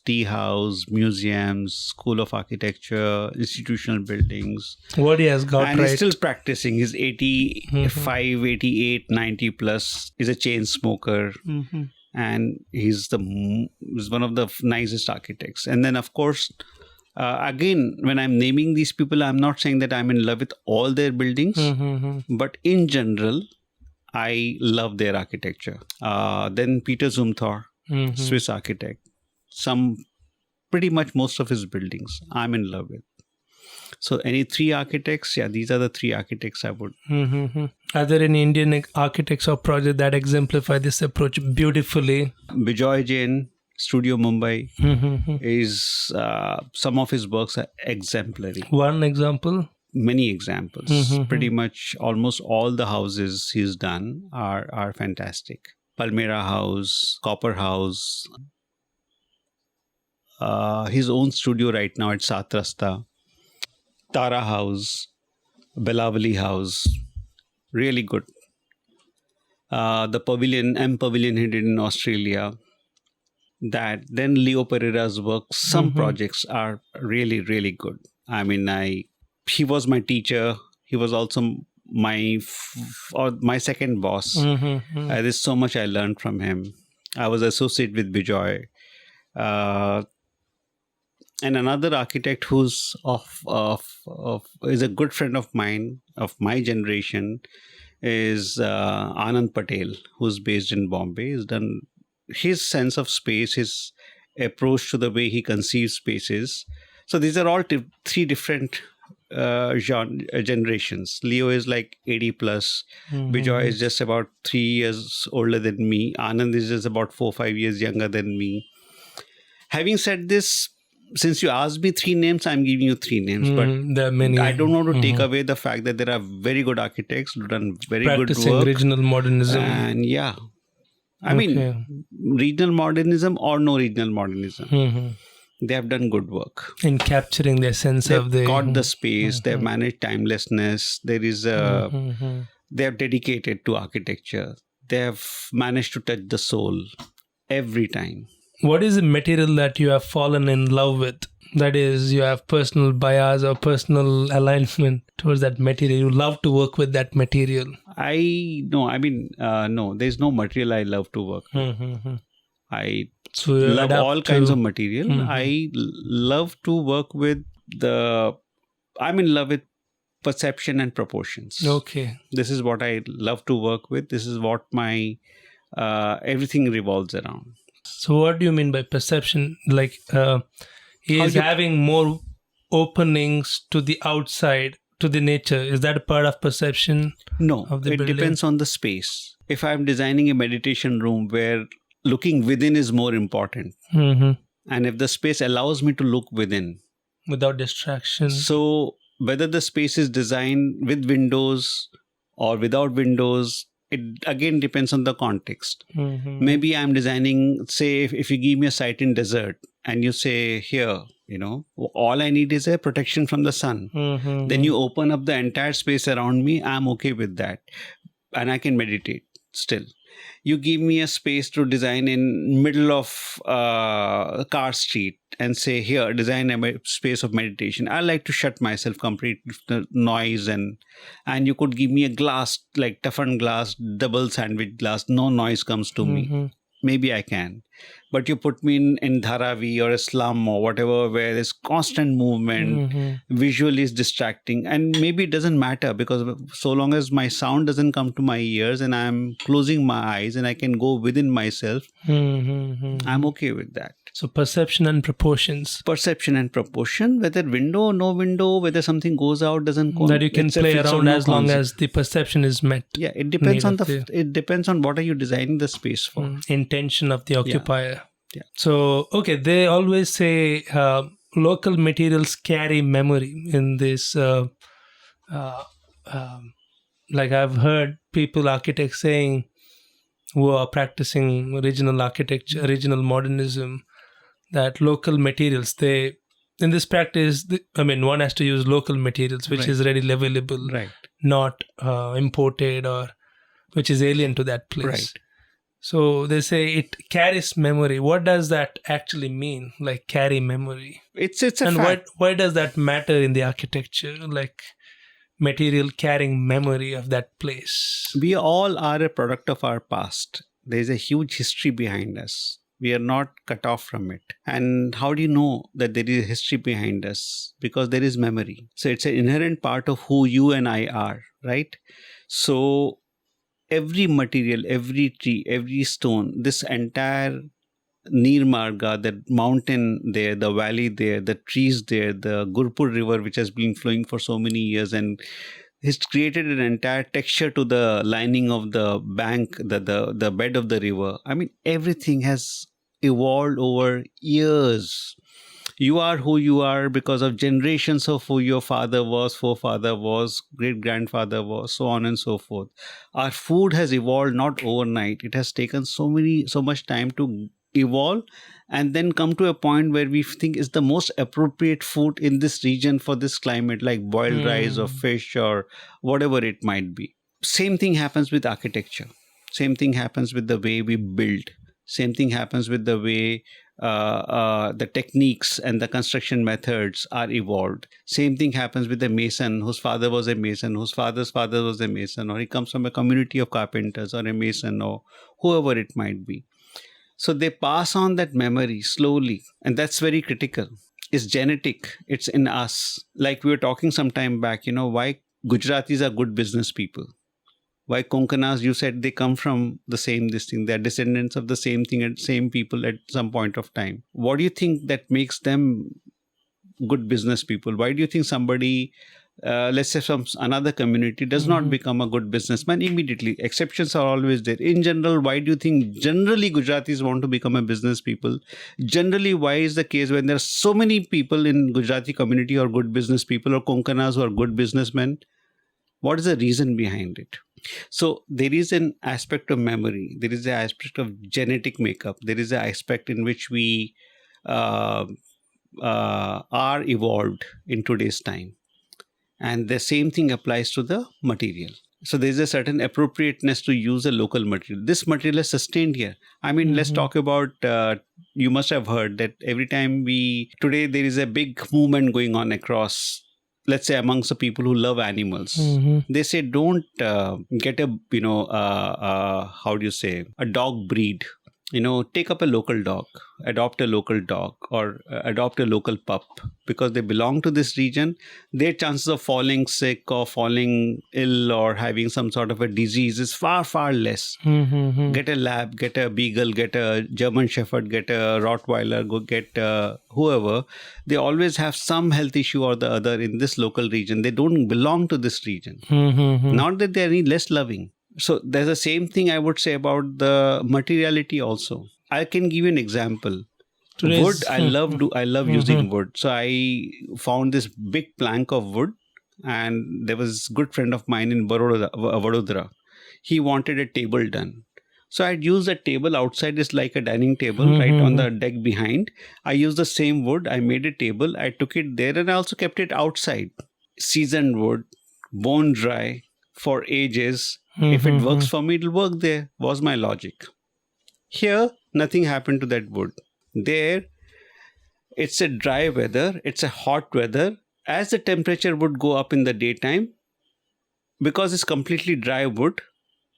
tea house, museums, school of architecture, institutional buildings. What he has got and right. He's still practicing. He's 85, 88, 90 plus. He's a chain smoker. and he's one of the nicest architects. And then, of course, again, when I'm naming these people, I'm not saying that I'm in love with all their buildings, but in general, I love their architecture. Then Peter Zumthor, Swiss architect. Pretty much most of his buildings I'm in love with. So any three architects, these are the three architects I would. Are there any Indian architects or projects that exemplify this approach beautifully? Bijoy Jain, Studio Mumbai, is some of his works are exemplary. One example? Many examples. Pretty much almost all the houses he's done are fantastic. Palmyra House, Copper House, his own studio right now at Satrasta, Tara House, Belavali House, really good. The M Pavilion he did in Australia. Then Leo Pereira's work. Some projects are really, really good. I mean, he was my teacher. He was also my second boss. There's so much I learned from him. I was associated with Bijoy. And another architect who's is a good friend of mine, of my generation, is Anand Patel, who's based in Bombay. He's done his sense of space, his approach to the way he conceives spaces. So these are all three different generations. Leo is like 80 plus. Bijoy is just about 3 years older than me. Anand is just about 4-5 years younger than me. Having said this, since you asked me three names, I'm giving you three names. But there are many. I don't want to take away the fact that there are very good architects who've done very practicing good work. regional modernism. And I mean, regional modernism or no regional modernism. They have done good work. In capturing the essence of the... They've got the space. They've managed timelessness. There is they have dedicated to architecture. They have managed to touch the soul every time. What is the material that you have fallen in love with? That is, you have personal bias or personal alignment towards that material. You love to work with that material. No, there's no material I love to work with. I love all kinds of material. I love to work with I'm in love with perception and proportions. Okay. This is what I love to work with. This is what my everything revolves around. So what do you mean by perception? Like he is having more openings to the outside, to the nature. Is that a part of perception? No, of the it building? Depends on the space. If I'm designing a meditation room where looking within is more important, and if the space allows me to look within. Without distraction. So whether the space is designed with windows or without windows, it again depends on the context. Maybe I'm designing, say, if you give me a site in desert and you say, here, all I need is a protection from the sun. Then you open up the entire space around me. I'm okay with that. And I can meditate still. You give me a space to design in middle of car street and say, here, design a space of meditation. I like to shut myself completely from the noise and you could give me a glass, like toughened glass, double sandwich glass, no noise comes to me. Maybe I can. But you put me in Dharavi or a slum or whatever where there's constant movement, visually is distracting. And maybe it doesn't matter because so long as my sound doesn't come to my ears and I'm closing my eyes and I can go within myself, I'm okay with that. So perception and proportions. Perception and proportion, whether window or no window, whether something goes out, doesn't go. That you can play around as long as the perception is met. Yeah, it depends on it depends on what are you designing the space for. Intention of the occupier. Yeah. So, okay, they always say local materials carry memory in this. Like I've heard architects saying who are practicing regional architecture, regional modernism, that local materials, in this practice, one has to use local materials, which is readily available, not imported or which is alien to that place. Right. So they say it carries memory. What does that actually mean? Like carry memory? It's a and fact. why does that matter in the architecture? Like material carrying memory of that place. We all are a product of our past. There is a huge history behind us. We are not cut off from it. And how do you know that there is a history behind us? Because there is memory. So it's an inherent part of who you and I are, right? So every material, every tree, every stone, this entire Nirmarga, the mountain there, the valley there, the trees there, the Gurpur river, which has been flowing for so many years, and it's created an entire texture to the lining of the bank, the bed of the river. I mean, everything has evolved over years. You are who you are because of generations of who your father was, forefather was, great grandfather was, so on and so forth. Our food has evolved not overnight. It has taken so much time to evolve and then come to a point where we think is the most appropriate food in this region for this climate, like boiled rice or fish or whatever it might be. Same thing happens with architecture. Same thing happens with the way we build. Same thing happens with the way the techniques and the construction methods are evolved. Same thing happens with the mason whose father was a mason, whose father's father was a mason, or he comes from a community of carpenters or a mason or whoever it might be. So they pass on that memory slowly, and that's very critical. It's genetic. It's in us. Like we were talking some time back, why Gujaratis are good business people. Why Konkanas, you said they come from the same this thing. They're descendants of the same thing and same people at some point of time. What do you think that makes them good business people? Why do you think somebody, let's say from another community, does not become a good businessman immediately? Exceptions are always there. In general, why do you think generally Gujaratis want to become a business people? Generally, why is the case when there are so many people in Gujarati community who are good business people or Konkanas who are good businessmen? What is the reason behind it? So there is an aspect of memory. There is an aspect of genetic makeup. There is an aspect in which we are evolved in today's time. And the same thing applies to the material. So there's a certain appropriateness to use a local material. This material is sustained here. I mean, let's talk about, you must have heard that every time today there is a big movement going on across, let's say amongst the people who love animals. They say don't get a, how do you say, a dog breed. Take up a local dog, adopt a local dog, or adopt a local pup, because they belong to this region. Their chances of falling sick or falling ill or having some sort of a disease is far, far less. Get a lab, get a beagle, get a German Shepherd, get a Rottweiler, go get whoever. They always have some health issue or the other in this local region. They don't belong to this region. Not that they're any less loving. So there's the same thing I would say about the materiality also. I can give you an example. Wood, I love using wood. So I found this big plank of wood, and there was a good friend of mine in Vadodara. He wanted a table done. So I'd use a table outside, is like a dining table, right on the deck behind. I used the same wood. I made a table. I took it there and I also kept it outside. Seasoned wood, bone dry for ages. If it works for me, it'll work there, was my logic. Here, nothing happened to that wood. There, it's a dry weather, it's a hot weather. As the temperature would go up in the daytime, because it's completely dry wood,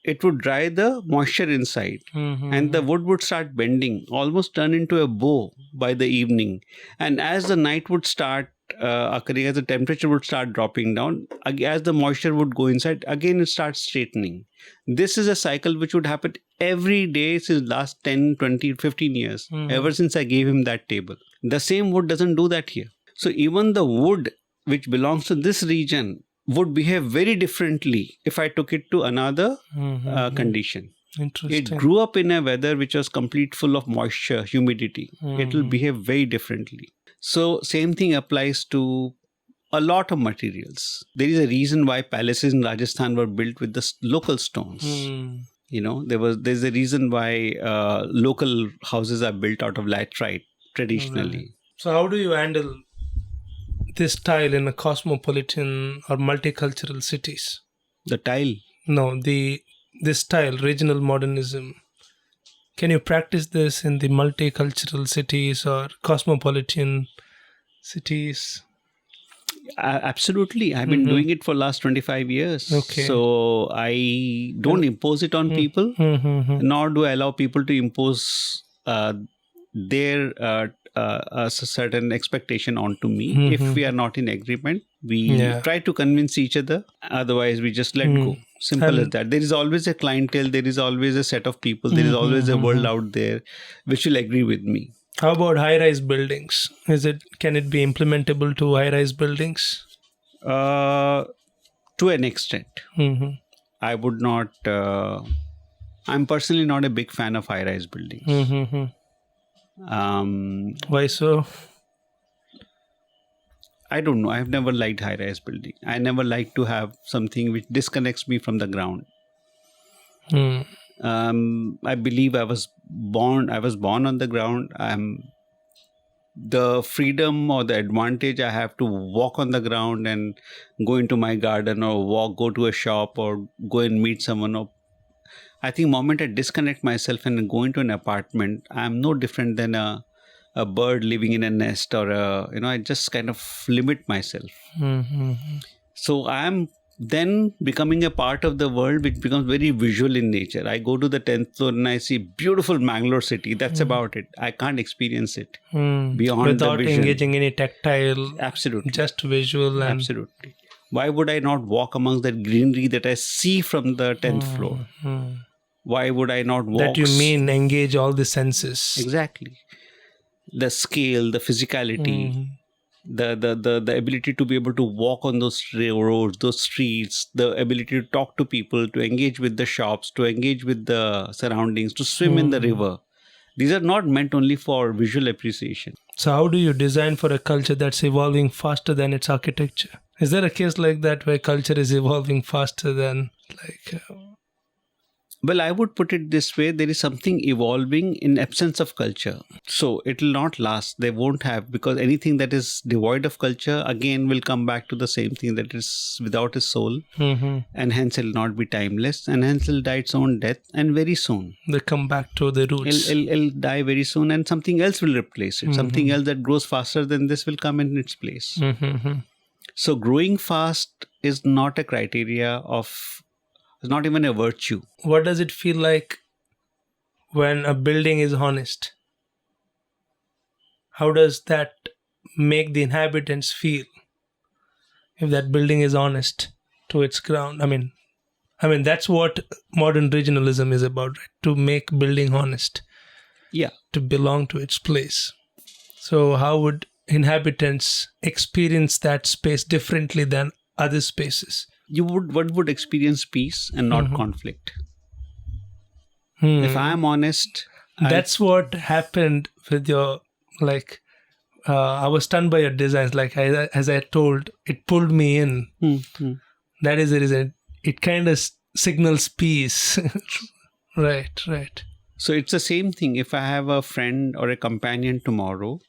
it would dry the moisture inside. And the wood would start bending, almost turn into a bow by the evening. And as the night would start occurring, as the temperature would start dropping down, as the moisture would go inside, again it starts straightening. This is a cycle which would happen every day since last 10, 20, 15 years, ever since I gave him that table. The same wood doesn't do that here. So even the wood which belongs to this region would behave very differently if I took it to another condition. It grew up in a weather which was complete full of moisture, humidity. It will behave very differently. So same thing applies to a lot of materials. There is a reason why palaces in Rajasthan were built with the local stones. There's a reason why local houses are built out of laterite traditionally. So how do you handle this style in a cosmopolitan or multicultural cities? The tile? No, this style, regional modernism. Can you practice this in the multicultural cities or cosmopolitan cities? Absolutely. I've been doing it for last 25 years. Okay. So I don't impose it on people, nor do I allow people to impose their a certain expectation onto me. If we are not in agreement, we try to convince each other. Otherwise, we just let go. Simple as that. There is always a clientele. There is always a set of people. There is always a world out there which will agree with me. How about high-rise buildings? Can it be implementable to high-rise buildings? To an extent. I would not. I'm personally not a big fan of high-rise buildings. Why so? I don't know. I've never liked high-rise building. I never like to have something which disconnects me from the ground. I believe I was born on the ground. The freedom or the advantage I have to walk on the ground and go into my garden or go to a shop or go and meet someone. I think the moment I disconnect myself and go into an apartment, I'm no different than a bird living in a nest or I just kind of limit myself. So I am then becoming a part of the world which becomes very visual in nature. I go to the 10th floor and I see beautiful Mangalore city. That's about it. I can't experience it beyond without the vision. engaging any tactile. Absolutely. Just visual. Absolutely. Why would I not walk amongst that greenery that I see from the 10th floor? Why would I not walk? That you mean engage all the senses. Exactly. The scale, the physicality, the ability to be able to walk on those roads, those streets, the ability to talk to people, to engage with the shops, to engage with the surroundings, to swim in the river. These are not meant only for visual appreciation. So how do you design for a culture that's evolving faster than its architecture? Is there a case like that where culture is evolving faster than Well, I would put it this way. There is something evolving in absence of culture. So it will not last. They won't have, because anything that is devoid of culture, again, will come back to the same thing, that is without a soul. And hence it will not be timeless. And hence it will die its own death, and very soon. They come back to the roots. It'll die very soon, and something else will replace it. Something else that grows faster than this will come in its place. So growing fast is not a criteria of... It's not even a virtue. What does it feel like when a building is honest? How does that make the inhabitants feel if that building is honest to its ground? I mean, that's what modern regionalism is about, right? To make building honest. Yeah. To belong to its place. So how would inhabitants experience that space differently than other spaces? One would experience peace and not conflict. If I am honest... That's what happened with your, I was stunned by your designs. As I told, it pulled me in. That is the reason. It kind of signals peace. Right. So it's the same thing. If I have a friend or a companion tomorrow,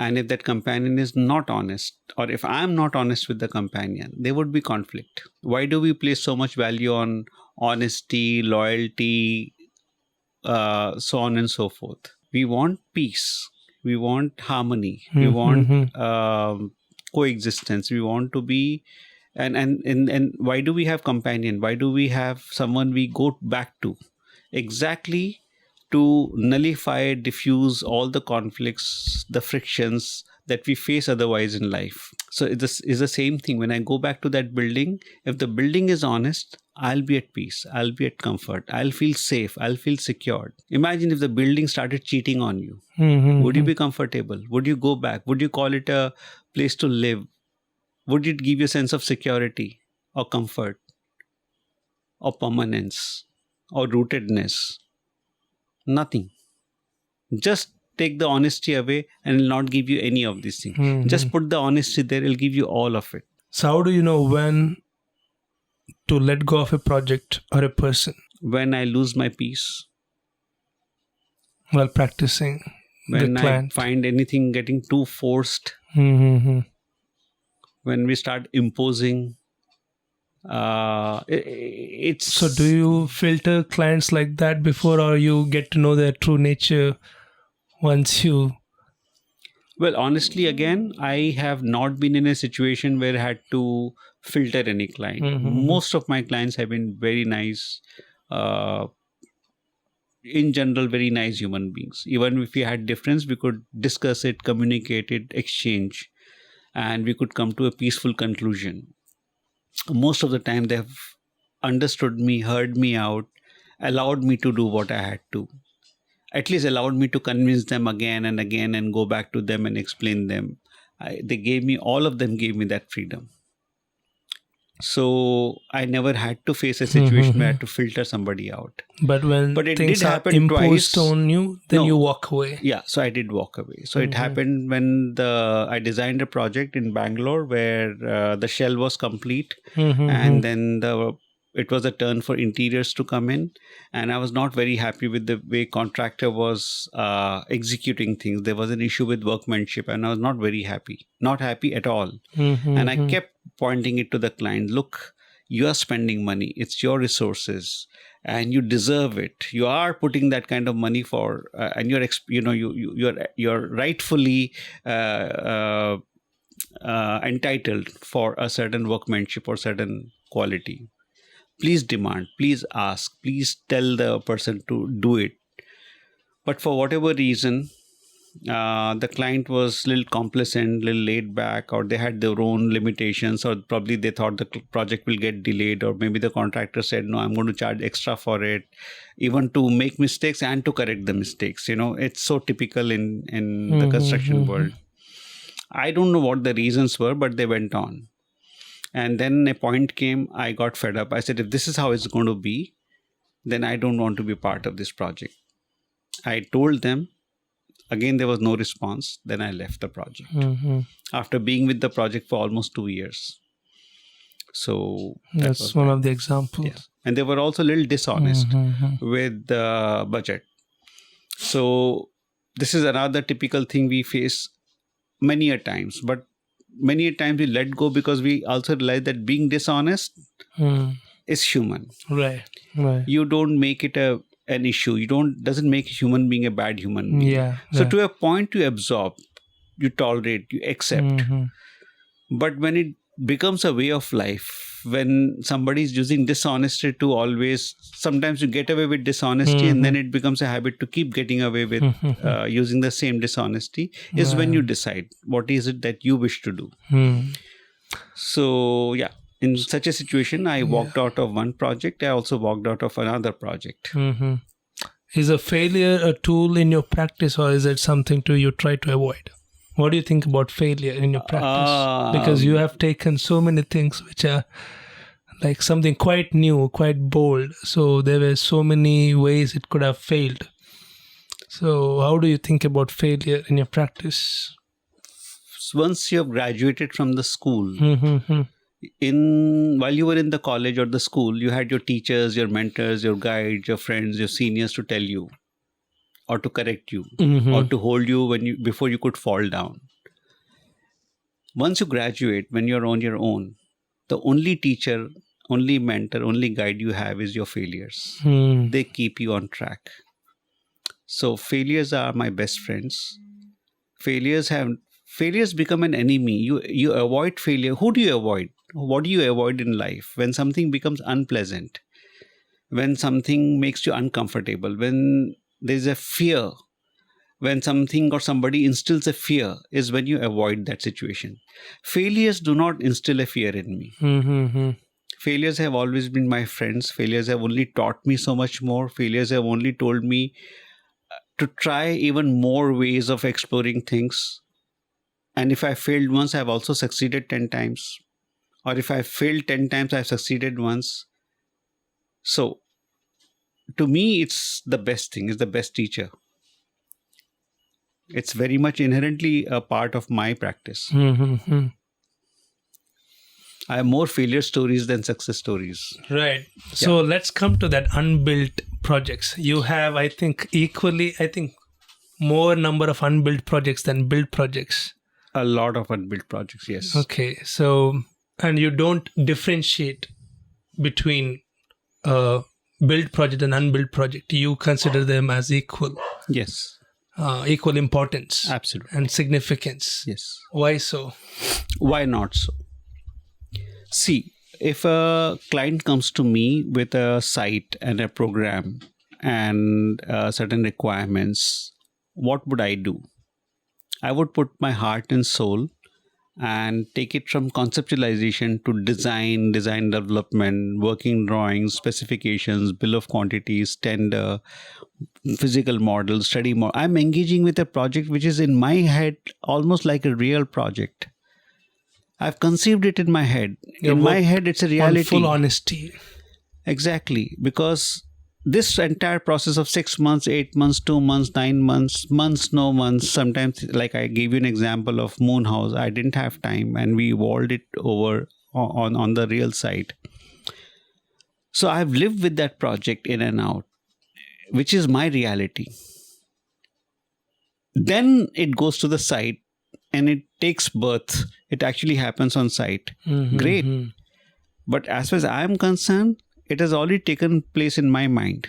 and if that companion is not honest, or if I am not honest with the companion, there would be conflict. Why do we place so much value on honesty, loyalty, so on and so forth? We want peace. We want harmony. We want coexistence. We want to be... And why do we have companion? Why do we have someone we go back to? Exactly to nullify, diffuse all the conflicts, the frictions that we face otherwise in life. So this is the same thing. When I go back to that building, if the building is honest, I'll be at peace. I'll be at comfort. I'll feel safe. I'll feel secured. Imagine if the building started cheating on you. Would you be comfortable? Would you go back? Would you call it a place to live? Would it give you a sense of security or comfort or permanence or rootedness? Nothing. Just take the honesty away and it will not give you any of these things. Just put the honesty there, it will give you all of it. So how do you know when to let go of a project or a person? When I lose my peace. While practicing when the client. I find anything getting too forced. When we start imposing. So do you filter clients like that before, or you get to know their true nature once you Well, honestly, again, I have not been in a situation where I had to filter any client. Most of my clients have been very nice, in general, very nice human beings. Even if we had difference, we could discuss it, communicate it, exchange, and we could come to a peaceful conclusion. Most of the time, they have understood me, heard me out, allowed me to do what I had to. At least allowed me to convince them again and again and go back to them and explain them. All of them gave me that freedom. So I never had to face a situation where I had to filter somebody out. But when it things did are happen imposed twice. on you, then you walk away. Yeah, so I did walk away. So it happened when I designed a project in Bangalore where the shell was complete, and then it was a turn for interiors to come in, and I was not very happy with the way contractor was executing things. There was an issue with workmanship, and I was not very happy, not happy at all. And I kept pointing it to the client. Look, you are spending money. It's your resources, and you deserve it. You are putting that kind of money for, and you're rightfully entitled for a certain workmanship or certain quality. Please demand, please ask, please tell the person to do it. But for whatever reason, the client was a little complacent, a little laid back, or they had their own limitations, or probably they thought the project will get delayed, or maybe the contractor said, no, I'm going to charge extra for it, even to make mistakes and to correct the mistakes. It's so typical in the construction world. I don't know what the reasons were, but they went on. And then a point came, I got fed up. I said, if this is how it's going to be, then I don't want to be part of this project. I told them. Again, there was no response. Then I left the project after being with the project for almost 2 years. So that's one of the examples. Yeah. And they were also a little dishonest with the budget. So this is another typical thing we face many a times. But many a times we let go because we also realize that being dishonest is human. Right. You don't make it an issue. Doesn't make a human being a bad human being. Yeah. So to a point you absorb, you tolerate, you accept. But when it becomes a way of life, when somebody is using dishonesty to always, sometimes you get away with dishonesty and then it becomes a habit to keep getting away with using the same dishonesty, is when you decide what is it that you wish to do. So yeah, in such a situation, I walked out of one project. I also walked out of another project. Is a failure a tool in your practice, or is it something you try to avoid? What do you think about failure in your practice? Because you have taken so many things which are like something quite new, quite bold. So there were so many ways it could have failed. So how do you think about failure in your practice? Once you have graduated from the school, while you were in the college or the school, you had your teachers, your mentors, your guides, your friends, your seniors to tell you, or to correct you, or to hold you before you could fall down. Once you graduate, when you're on your own, the only teacher, only mentor, only guide you have is your failures. They keep you on track. So failures are my best friends. Failures become an enemy. You avoid failure. Who do you avoid? What do you avoid in life? When something becomes unpleasant, when something makes you uncomfortable, when there's a fear, when something or somebody instills a fear, is when you avoid that situation. Failures do not instill a fear in me. Failures have always been my friends. Failures have only taught me so much more. Failures have only told me to try even more ways of exploring things. And if I failed once, I've also succeeded 10 times. Or if I failed 10 times, I've succeeded once. So to me, it's the best thing, it's the best teacher. It's very much inherently a part of my practice. I have more failure stories than success stories. Right. So let's come to that unbuilt projects. You have, I think, more number of unbuilt projects than built projects. A lot of unbuilt projects, yes. Okay. So, and you don't differentiate between built project and unbuilt project. You consider them as equal. Yes. equal importance Absolutely. and significance. Yes. Why so? Why not so? See, if a client comes to me with a site and a program and certain requirements, what would I do? I would put my heart and soul and take it from conceptualization to design development, working drawings, specifications, bill of quantities, tender, physical models, study model. I'm engaging with a project which is in my head almost like a real project. I've conceived it in my head. In my head, it's a reality. On full honesty. Exactly. Because this entire process of 6 months, 8 months, 2 months, 9 months, no months, sometimes, like I gave you an example of Moon House, I didn't have time and we walled it over on the real site. So I've lived with that project in and out, which is my reality. Then it goes to the site and it takes birth. It actually happens on site. Great. But as far as I'm concerned, it has already taken place in my mind.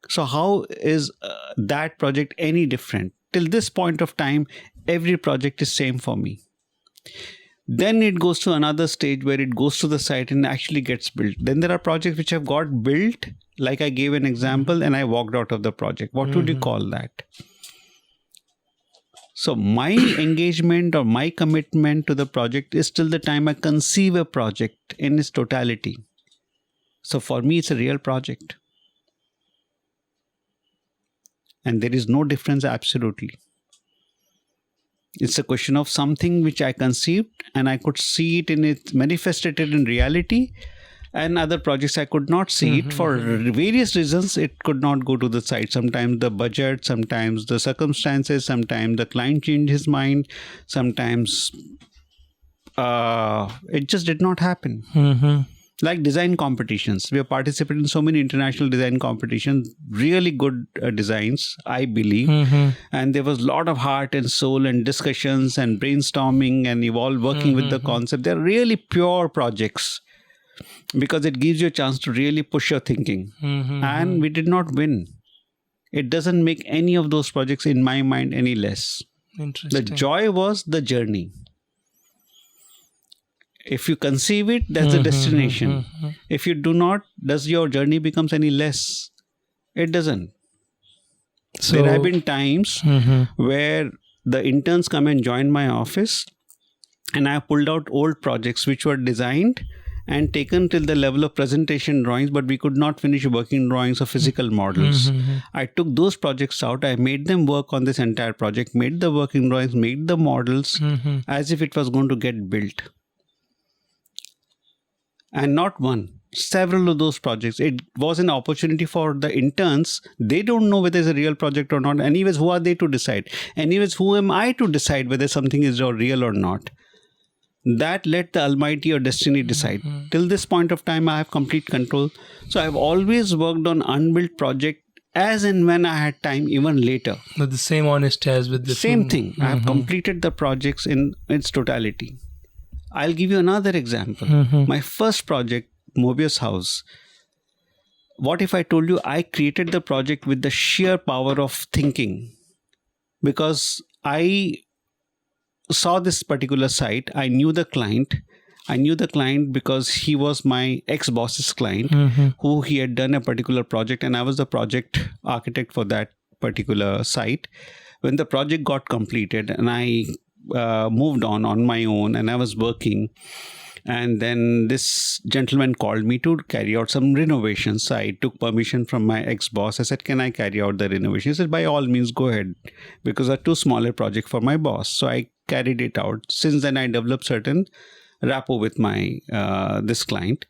So how is that project any different? Till this point of time, every project is same for me. Then it goes to another stage where it goes to the site and actually gets built. Then there are projects which have got built, like I gave an example, and I walked out of the project. What would you call that? So my engagement or my commitment to the project is till the time I conceive a project in its totality. So for me, it's a real project. And there is no difference absolutely. It's a question of something which I conceived and I could see it in it, manifested in reality. And other projects I could not see it for various reasons. It could not go to the site. Sometimes the budget, sometimes the circumstances, sometimes the client changed his mind, sometimes it just did not happen. Like design competitions. We have participated in so many international design competitions, really good designs, I believe. And there was a lot of heart and soul and discussions and brainstorming and evolve working with the concept. They're really pure projects. Because it gives you a chance to really push your thinking. And we did not win. It doesn't make any of those projects in my mind any less. Interesting. The joy was the journey. If you conceive it, that's the destination. If you do not, does your journey becomes any less? It doesn't. So, there have been times where the interns come and join my office and I pulled out old projects which were designed and taken till the level of presentation drawings, but we could not finish working drawings or physical models. I took those projects out. I made them work on this entire project, made the working drawings, made the models as if it was going to get built. And not one, several of those projects. It was an opportunity for the interns. They don't know whether it's a real project or not. Anyways, who are they to decide? Anyways, who am I to decide whether something is real or not? That let the Almighty or destiny decide. Till this point of time, I have complete control. So I've always worked on unbuilt project as and when I had time, even later. With the same honesty as with the same thing. I have completed the projects in its totality. I'll give you another example. My first project, Mobius House. What if I told you I created the project with the sheer power of thinking? Because I saw this particular site. I knew the client. I knew the client because he was my ex-boss's client who he had done a particular project and I was the project architect for that particular site. When the project got completed and I moved on my own and I was working, and then this gentleman called me to carry out some renovations. I took permission from my ex-boss. I said, can I carry out the renovation? He said, by all means, go ahead, because it's too small a project for my boss. So I carried it out. Since then, I developed certain rapport with my this client.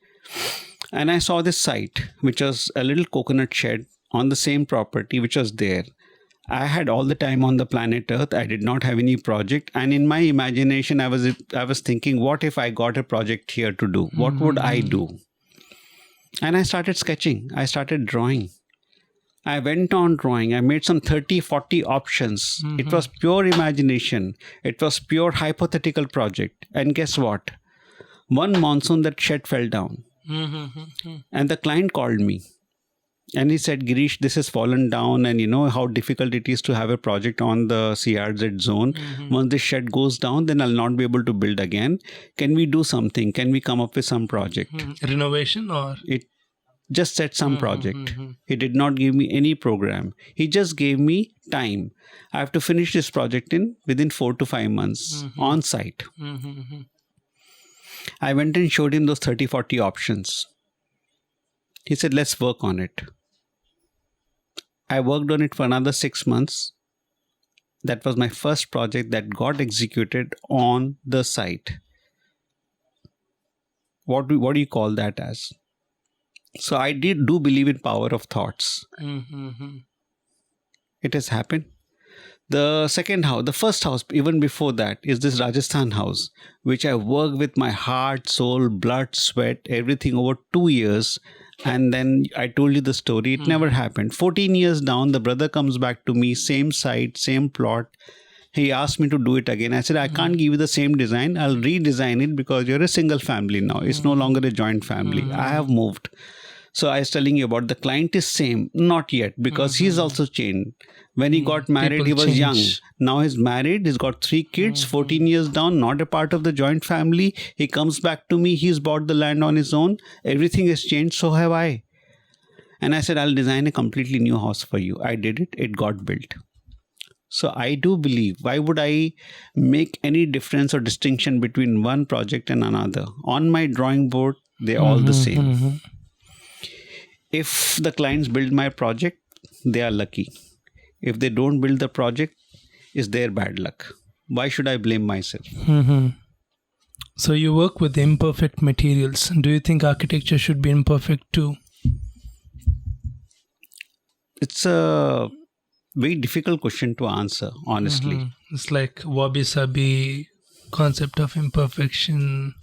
And I saw this site, which was a little coconut shed on the same property, which was there. I had all the time on the planet Earth. I did not have any project. And in my imagination, I was thinking, what if I got a project here to do? What would I do? And I started sketching. I started drawing. I went on drawing. I made some 30, 40 options. It was pure imagination. It was pure hypothetical project. And guess what? One monsoon, that shed fell down. And the client called me. And he said, Girish, this has fallen down, and you know how difficult it is to have a project on the CRZ zone. Once this shed goes down, then I'll not be able to build again. Can we do something? Can we come up with some project? Renovation or? It just said some project. He did not give me any program. He just gave me time. I have to finish this project within 4 to 5 months on site. I went and showed him those 30, 40 options. He said, let's work on it. I worked on it for another 6 months. That was my first project that got executed on the site. What do you call that as? So I do believe in power of thoughts. It has happened. The second house, the first house, even before that, is this Rajasthan house, which I worked with my heart, soul, blood, sweat, everything over 2 years. And then I told you the story. It never happened. 14 years down, the brother comes back to me, same site, same plot. He asked me to do it again. I said, I can't give you the same design. I'll redesign it because you're a single family now. It's no longer a joint family. I have moved. So I was telling you about the client is same. Not yet, because he's also changed. When he got married, he was young. Now he's married. He's got 3 kids, 14 years down, not a part of the joint family. He comes back to me. He's bought the land on his own. Everything has changed. So have I. And I said, I'll design a completely new house for you. I did it. It got built. So I do believe, why would I make any difference or distinction between one project and another? On my drawing board, they're all the same. If the clients build my project, they are lucky. If they don't build the project, it's their bad luck. Why should I blame myself? So you work with imperfect materials. Do you think architecture should be imperfect too? It's a very difficult question to answer, honestly. It's like wabi-sabi concept of imperfection.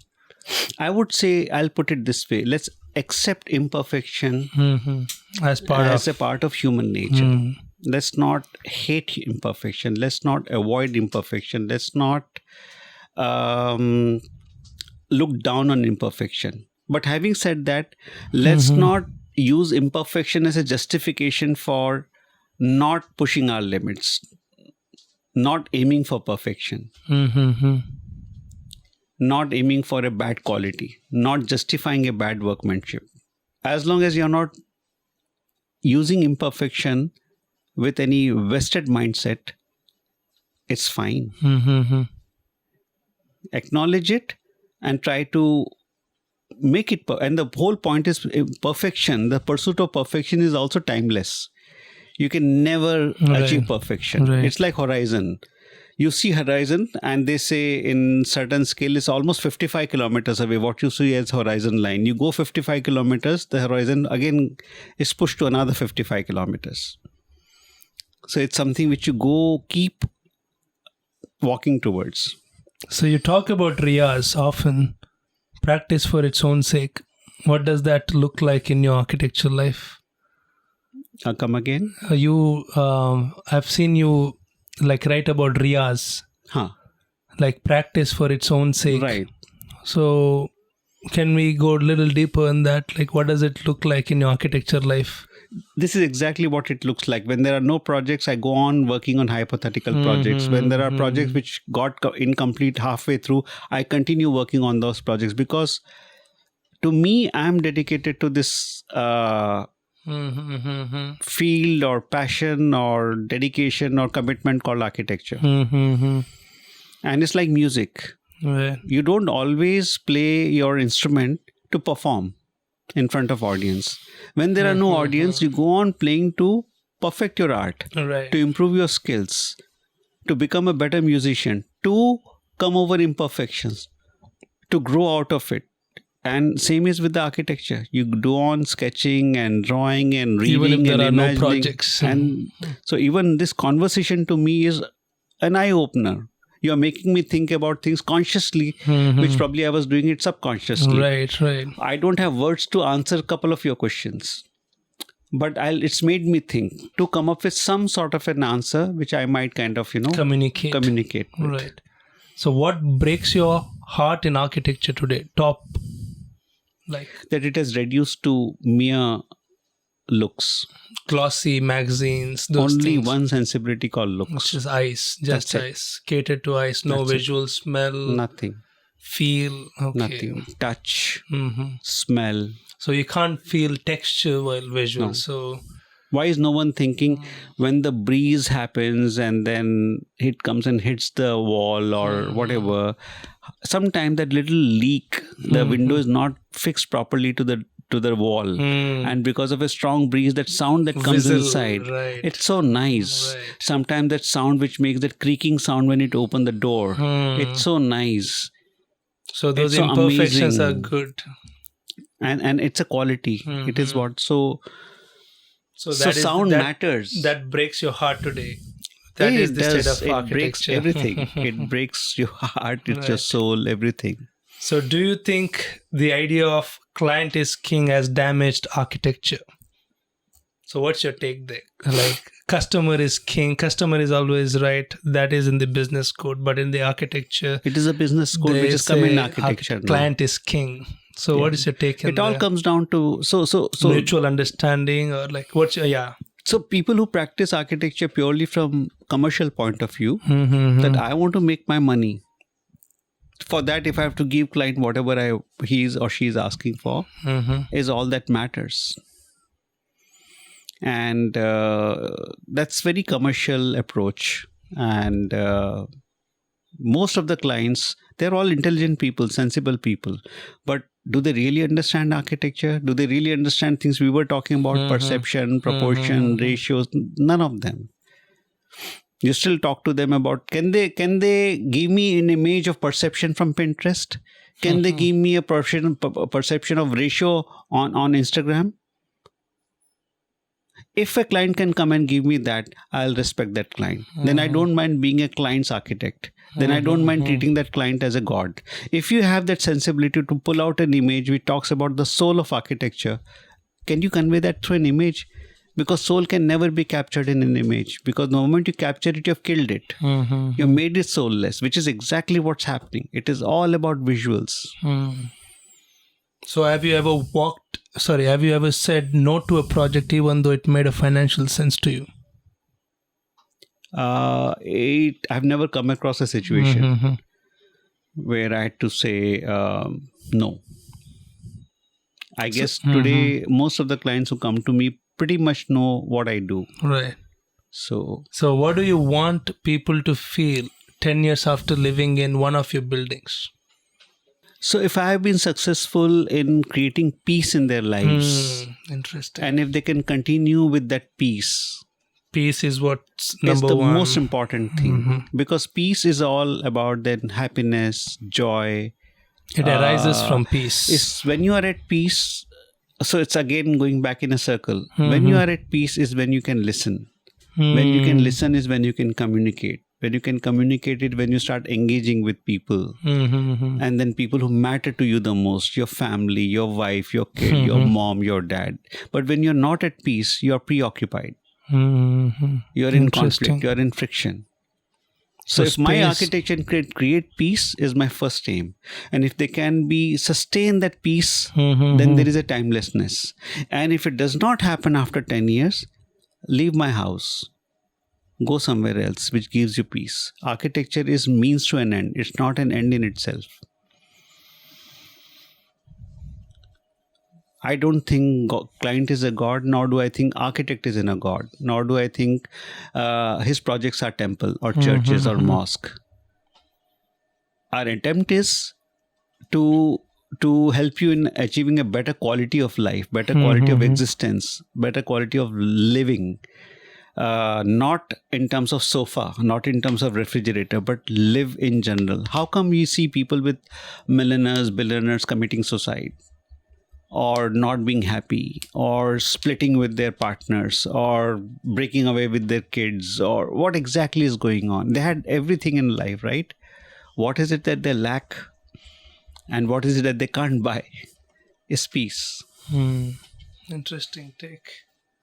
I would say, I'll put it this way. Let's accept imperfection as a part of human nature. Let's not hate imperfection. Let's not avoid imperfection. Let's not look down on imperfection. But having said that, let's not use imperfection as a justification for not pushing our limits, not aiming for perfection, not aiming for a bad quality, not justifying a bad workmanship. As long as you're not using imperfection with any vested mindset, it's fine. Acknowledge it and try to make it. And the whole point is perfection. The pursuit of perfection is also timeless. You can never achieve perfection. It's like horizon. You see horizon and they say in certain scale it's almost 55 kilometers away. What you see as horizon line. You go 55 kilometers, the horizon again is pushed to another 55 kilometers. So it's something which you keep walking towards. So you talk about Riyaaz often, practice for its own sake. What does that look like in your architectural life? Come again? I've seen you like write about Riyaaz, like practice for its own sake. Right. So can we go a little deeper in that? Like what does it look like in your architecture life? This is exactly what it looks like. When there are no projects, I go on working on hypothetical projects. When there are projects which got incomplete halfway through, I continue working on those projects because to me, I'm dedicated to this field or passion or dedication or commitment called architecture. And it's like music. You don't always play your instrument to perform in front of audience. When there are no audience, you go on playing to perfect your art, to improve your skills, to become a better musician, to come over imperfections, to grow out of it. And same is with the architecture. You go on sketching and drawing and reading even if there and are imagining. No projects. And so even this conversation to me is an eye-opener. You are making me think about things consciously, which probably I was doing it subconsciously. Right. I don't have words to answer a couple of your questions. But it's made me think to come up with some sort of an answer, which I might kind of, communicate with. Right. So what breaks your heart in architecture today? Top. Like that it has reduced to mere looks. Glossy magazines, those Only things. one sensibility called It's looks. just eyes, just That's it. eyes. Catered to eyes, no That's it. visual, smell, Nothing. feel. Okay. Nothing. Touch, hmm smell. So you can't feel texture while visual. No. So Why is no one thinking when the breeze happens and then it comes and hits the wall or whatever? Sometimes that little leak, the window is not fixed properly to the wall, and because of a strong breeze, that sound that comes Whistle, inside, right. it's so nice. Right. Sometimes that sound which makes that creaking sound when it open the door, it's so nice, So those It's so imperfections are amazing. good. and it's a quality. It is what so that is- sound that- matters. That breaks your heart today. That It is the state does. of It breaks architecture. everything. It breaks your heart, it's your Right. soul, everything. So do you think the idea of client is king has damaged architecture? So what's your take there? Like customer is king, customer is always right. That is in the business code, but in the architecture, It is a business code they which is come in say architecture now. client is king. So what is your take on It all the comes down to so mutual understanding or like what's your, yeah. So people who practice architecture purely from commercial point of view, Mm-hmm. that I want to make my money. For that, if I have to give client whatever he is or she is asking for, is all that matters. And that's very commercial approach. And most of the clients, they're all intelligent people, sensible people. But do they really understand architecture? Do they really understand things we were talking about? Perception, proportion, ratios? None of them. You still talk to them about, can they give me an image of perception from Pinterest? Can they give me a perception of ratio on Instagram? If a client can come and give me that, I'll respect that client. Then I don't mind being a client's architect. Then I don't mind treating that client as a god. If you have that sensibility to pull out an image which talks about the soul of architecture, can you convey that through an image? Because soul can never be captured in an image. Because the moment you capture it, you've killed it. You've made it soulless, which is exactly what's happening. It is all about visuals. So have you ever said no to a project even though it made a financial sense to you? I've never come across a situation where I had to say no. I guess today most of the clients who come to me pretty much know what I do. Right. So what do you want people to feel 10 years after living in one of your buildings? So if I have been successful in creating peace in their lives, Interesting. and if they can continue with that peace, Peace is what's is number the one. most important thing. Because peace is all about then happiness, joy. It arises from peace. It's when you are at peace. So it's again going back in a circle. When you are at peace is when you can listen. When you can listen is when you can communicate. When you can communicate it, when you start engaging with people. And then people who matter to you the most, your family, your wife, your kid, your mom, your dad. But when you're not at peace, you're preoccupied. You're in conflict, you're in friction. So if my architecture can create peace is my first aim. And if they can sustain that peace, then there is a timelessness. And if it does not happen after 10 years, leave my house. Go somewhere else which gives you peace. Architecture is means to an end. It's not an end in itself. I don't think client is a god, nor do I think architect is in a god, nor do I think his projects are temple or churches or mosque. Our attempt is to help you in achieving a better quality of life, better quality of existence, better quality of living. Not in terms of sofa, not in terms of refrigerator, but live in general. How come you see people with millionaires, billionaires committing suicide? Or not being happy, or splitting with their partners, or breaking away with their kids, or what exactly is going on? They had everything in life, right? What is it that they lack? And what is it that they can't buy? Is peace. Interesting take.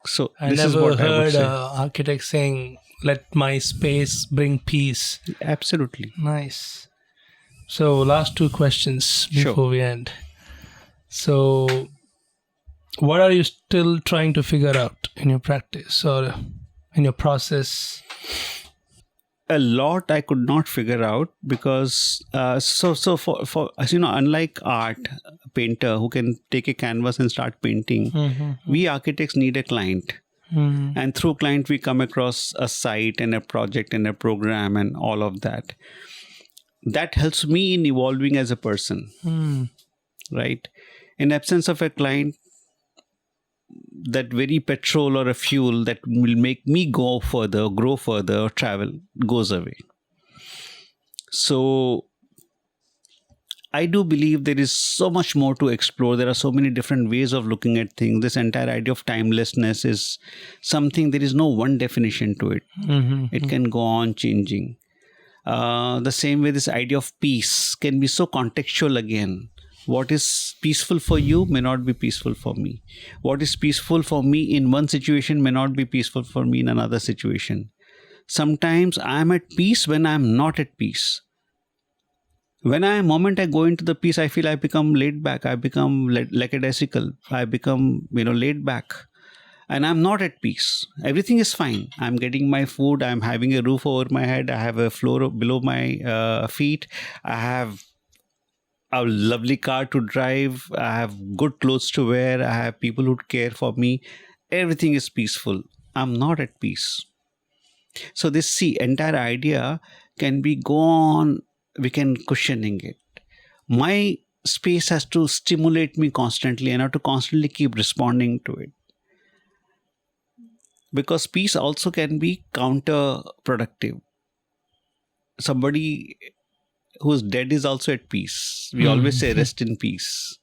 So I this is never what I would heard say. an architect saying, let my space bring peace. Absolutely. Nice. So last two questions before Sure. we end. So what are you still trying to figure out in your practice or in your process? A lot I could not figure out because for unlike art painter who can take a canvas and start painting, we architects need a client. And through client, we come across a site and a project and a program and all of that. That helps me in evolving as a person, right? In absence of a client, that very petrol or a fuel that will make me go further, grow further, or travel goes away. So I do believe there is so much more to explore. There are so many different ways of looking at things. This entire idea of timelessness is something, there is no one definition to it. It can go on changing. The same way this idea of peace can be so contextual again. What is peaceful for you may not be peaceful for me. What is peaceful for me in one situation may not be peaceful for me in another situation. Sometimes I am at peace when I am not at peace. Moment I go into the peace, I feel I become laid back. I become lackadaisical. I become, laid back. And I'm not at peace. Everything is fine. I'm getting my food. I'm having a roof over my head. I have a floor below my feet. I have a lovely car to drive. I have good clothes to wear. I have people who care for me. Everything is peaceful. I'm not at peace. So this entire idea can be gone. We can cushioning it. My space has to stimulate me constantly, and I have to constantly keep responding to it. Because peace also can be counterproductive. Somebody who's dead is also at peace. We always say rest in peace.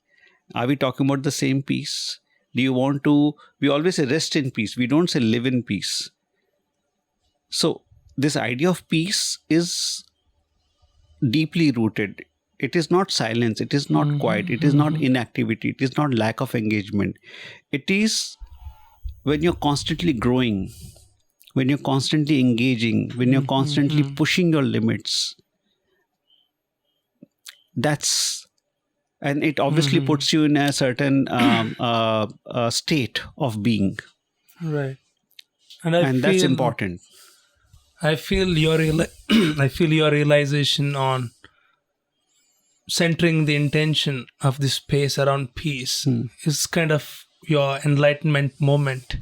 Are we talking about the same peace? We always say rest in peace. We don't say live in peace. So this idea of peace is deeply rooted. It is not silence. It is not quiet. It is not inactivity. It is not lack of engagement. It is when you're constantly growing, when you're constantly engaging, when you're constantly pushing your limits. And it obviously puts you in a certain state of being. Right. And that's important. I feel your realization on centering the intention of this space around peace is kind of your enlightenment moment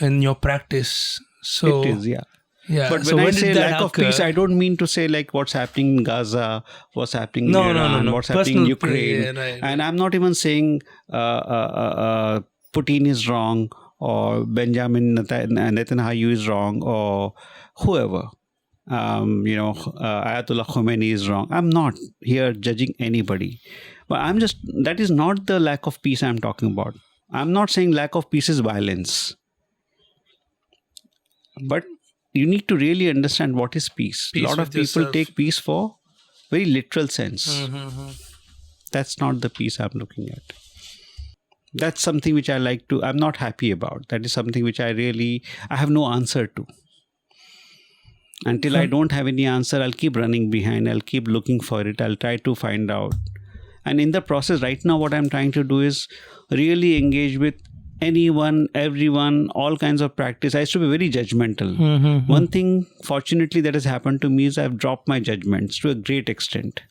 in your practice. So it is, yeah. Yeah. But when I say lack of peace, I don't mean to say like what's happening in Gaza, what's happening in Iran, what's happening in Ukraine. Right. And I'm not even saying Putin is wrong or Benjamin Netanyahu is wrong or whoever. Ayatollah Khomeini is wrong. I'm not here judging anybody. But that is not the lack of peace I'm talking about. I'm not saying lack of peace is violence. But you need to really understand what is peace. A lot of people take peace for very literal sense. That's not the peace I'm looking at. That's something which I'm not happy about. That is something which I have no answer to. Until I don't have any answer, I'll keep running behind. I'll keep looking for it. I'll try to find out. And in the process right now, what I'm trying to do is really engage with anyone, everyone, all kinds of practice. I used to be very judgmental. One thing, fortunately, that has happened to me is I've dropped my judgments to a great extent.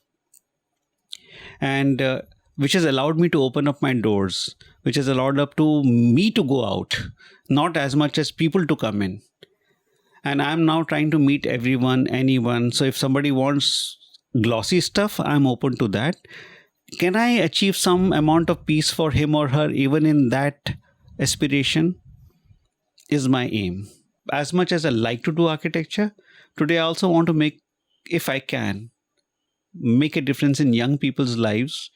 And which has allowed me to open up my doors, which has allowed me to go out, not as much as people to come in. And I'm now trying to meet everyone, anyone. So if somebody wants glossy stuff, I'm open to that. Can I achieve some amount of peace for him or her, even in that aspiration? Is my aim. As much as I like to do architecture, today I also want to make, if I can, make a difference in young people's lives,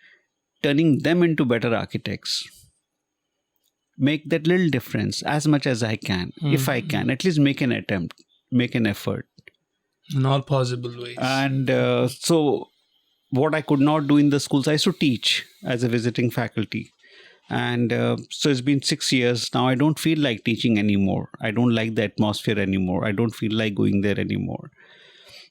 turning them into better architects. Make that little difference as much as I can. If I can, at least make an attempt, make an effort. In all possible ways. And so what I could not do in the schools, I used to teach as a visiting faculty. And so it's been 6 years. Now I don't feel like teaching anymore. I don't like the atmosphere anymore. I don't feel like going there anymore.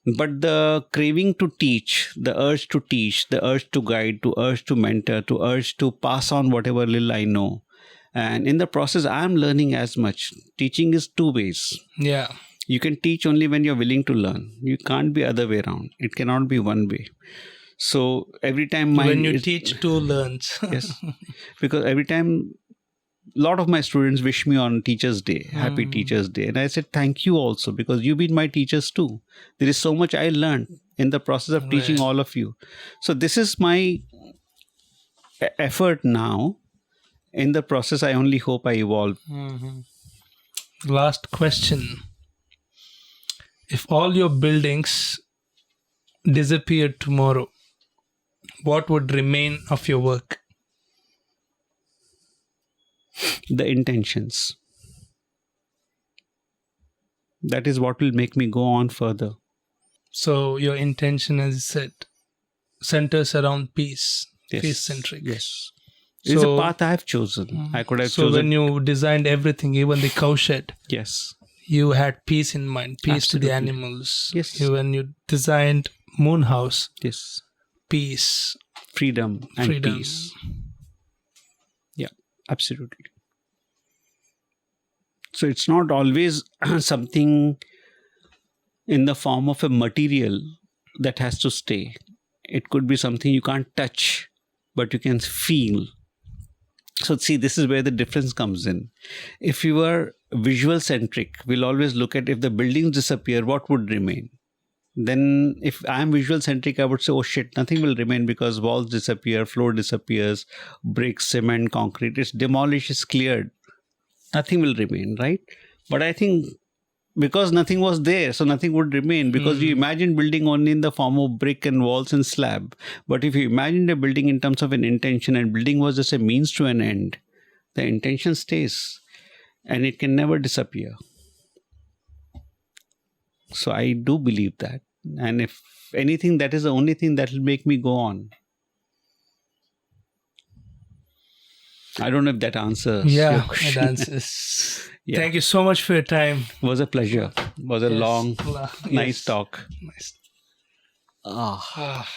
But the craving to teach, the urge to teach, the urge to guide, to urge to mentor, to urge to pass on whatever little I know. And in the process, I'm learning as much. Teaching is two ways. Yeah. You can teach only when you're willing to learn. You can't be other way around. It cannot be one way. So every time when you teach, two learns. Yes. Because every time, a lot of my students wish me on Teachers' Day, Happy Teachers' Day. And I said, thank you also, because you've been my teachers too. There is so much I learned in the process of teaching all of you. So this is my effort now. In the process, I only hope I evolve. Last question. If all your buildings disappeared tomorrow, what would remain of your work? The intentions. That is what will make me go on further. So your intention, as you said, centers around peace, Yes. peace-centric. Yes. It's a path I have chosen. I could have chosen. So when you designed everything, even the cowshed, Yes. you had peace in mind, peace Absolutely. to the animals. Yes. When you designed Moon House, Yes. peace, Freedom and freedom. peace. Yeah, absolutely. So it's not always something in the form of a material that has to stay. It could be something you can't touch, but you can feel. So see, this is where the difference comes in. If you are visual centric, we'll always look at if the buildings disappear, what would remain? Then if I'm visual centric, I would say, oh shit, nothing will remain because walls disappear, floor disappears, bricks, cement, concrete, it's demolished, it's cleared. Nothing will remain, right? But I think because nothing was there, so nothing would remain, because you imagine building only in the form of brick and walls and slab. But if you imagine a building in terms of an intention, and building was just a means to an end, the intention stays and it can never disappear. So I do believe that. And if anything, that is the only thing that will make me go on. I don't know if that answers your question. It answers. Yeah. Thank you so much for your time. It was a pleasure. It was a long, Yes. nice talk. Nice. Ah.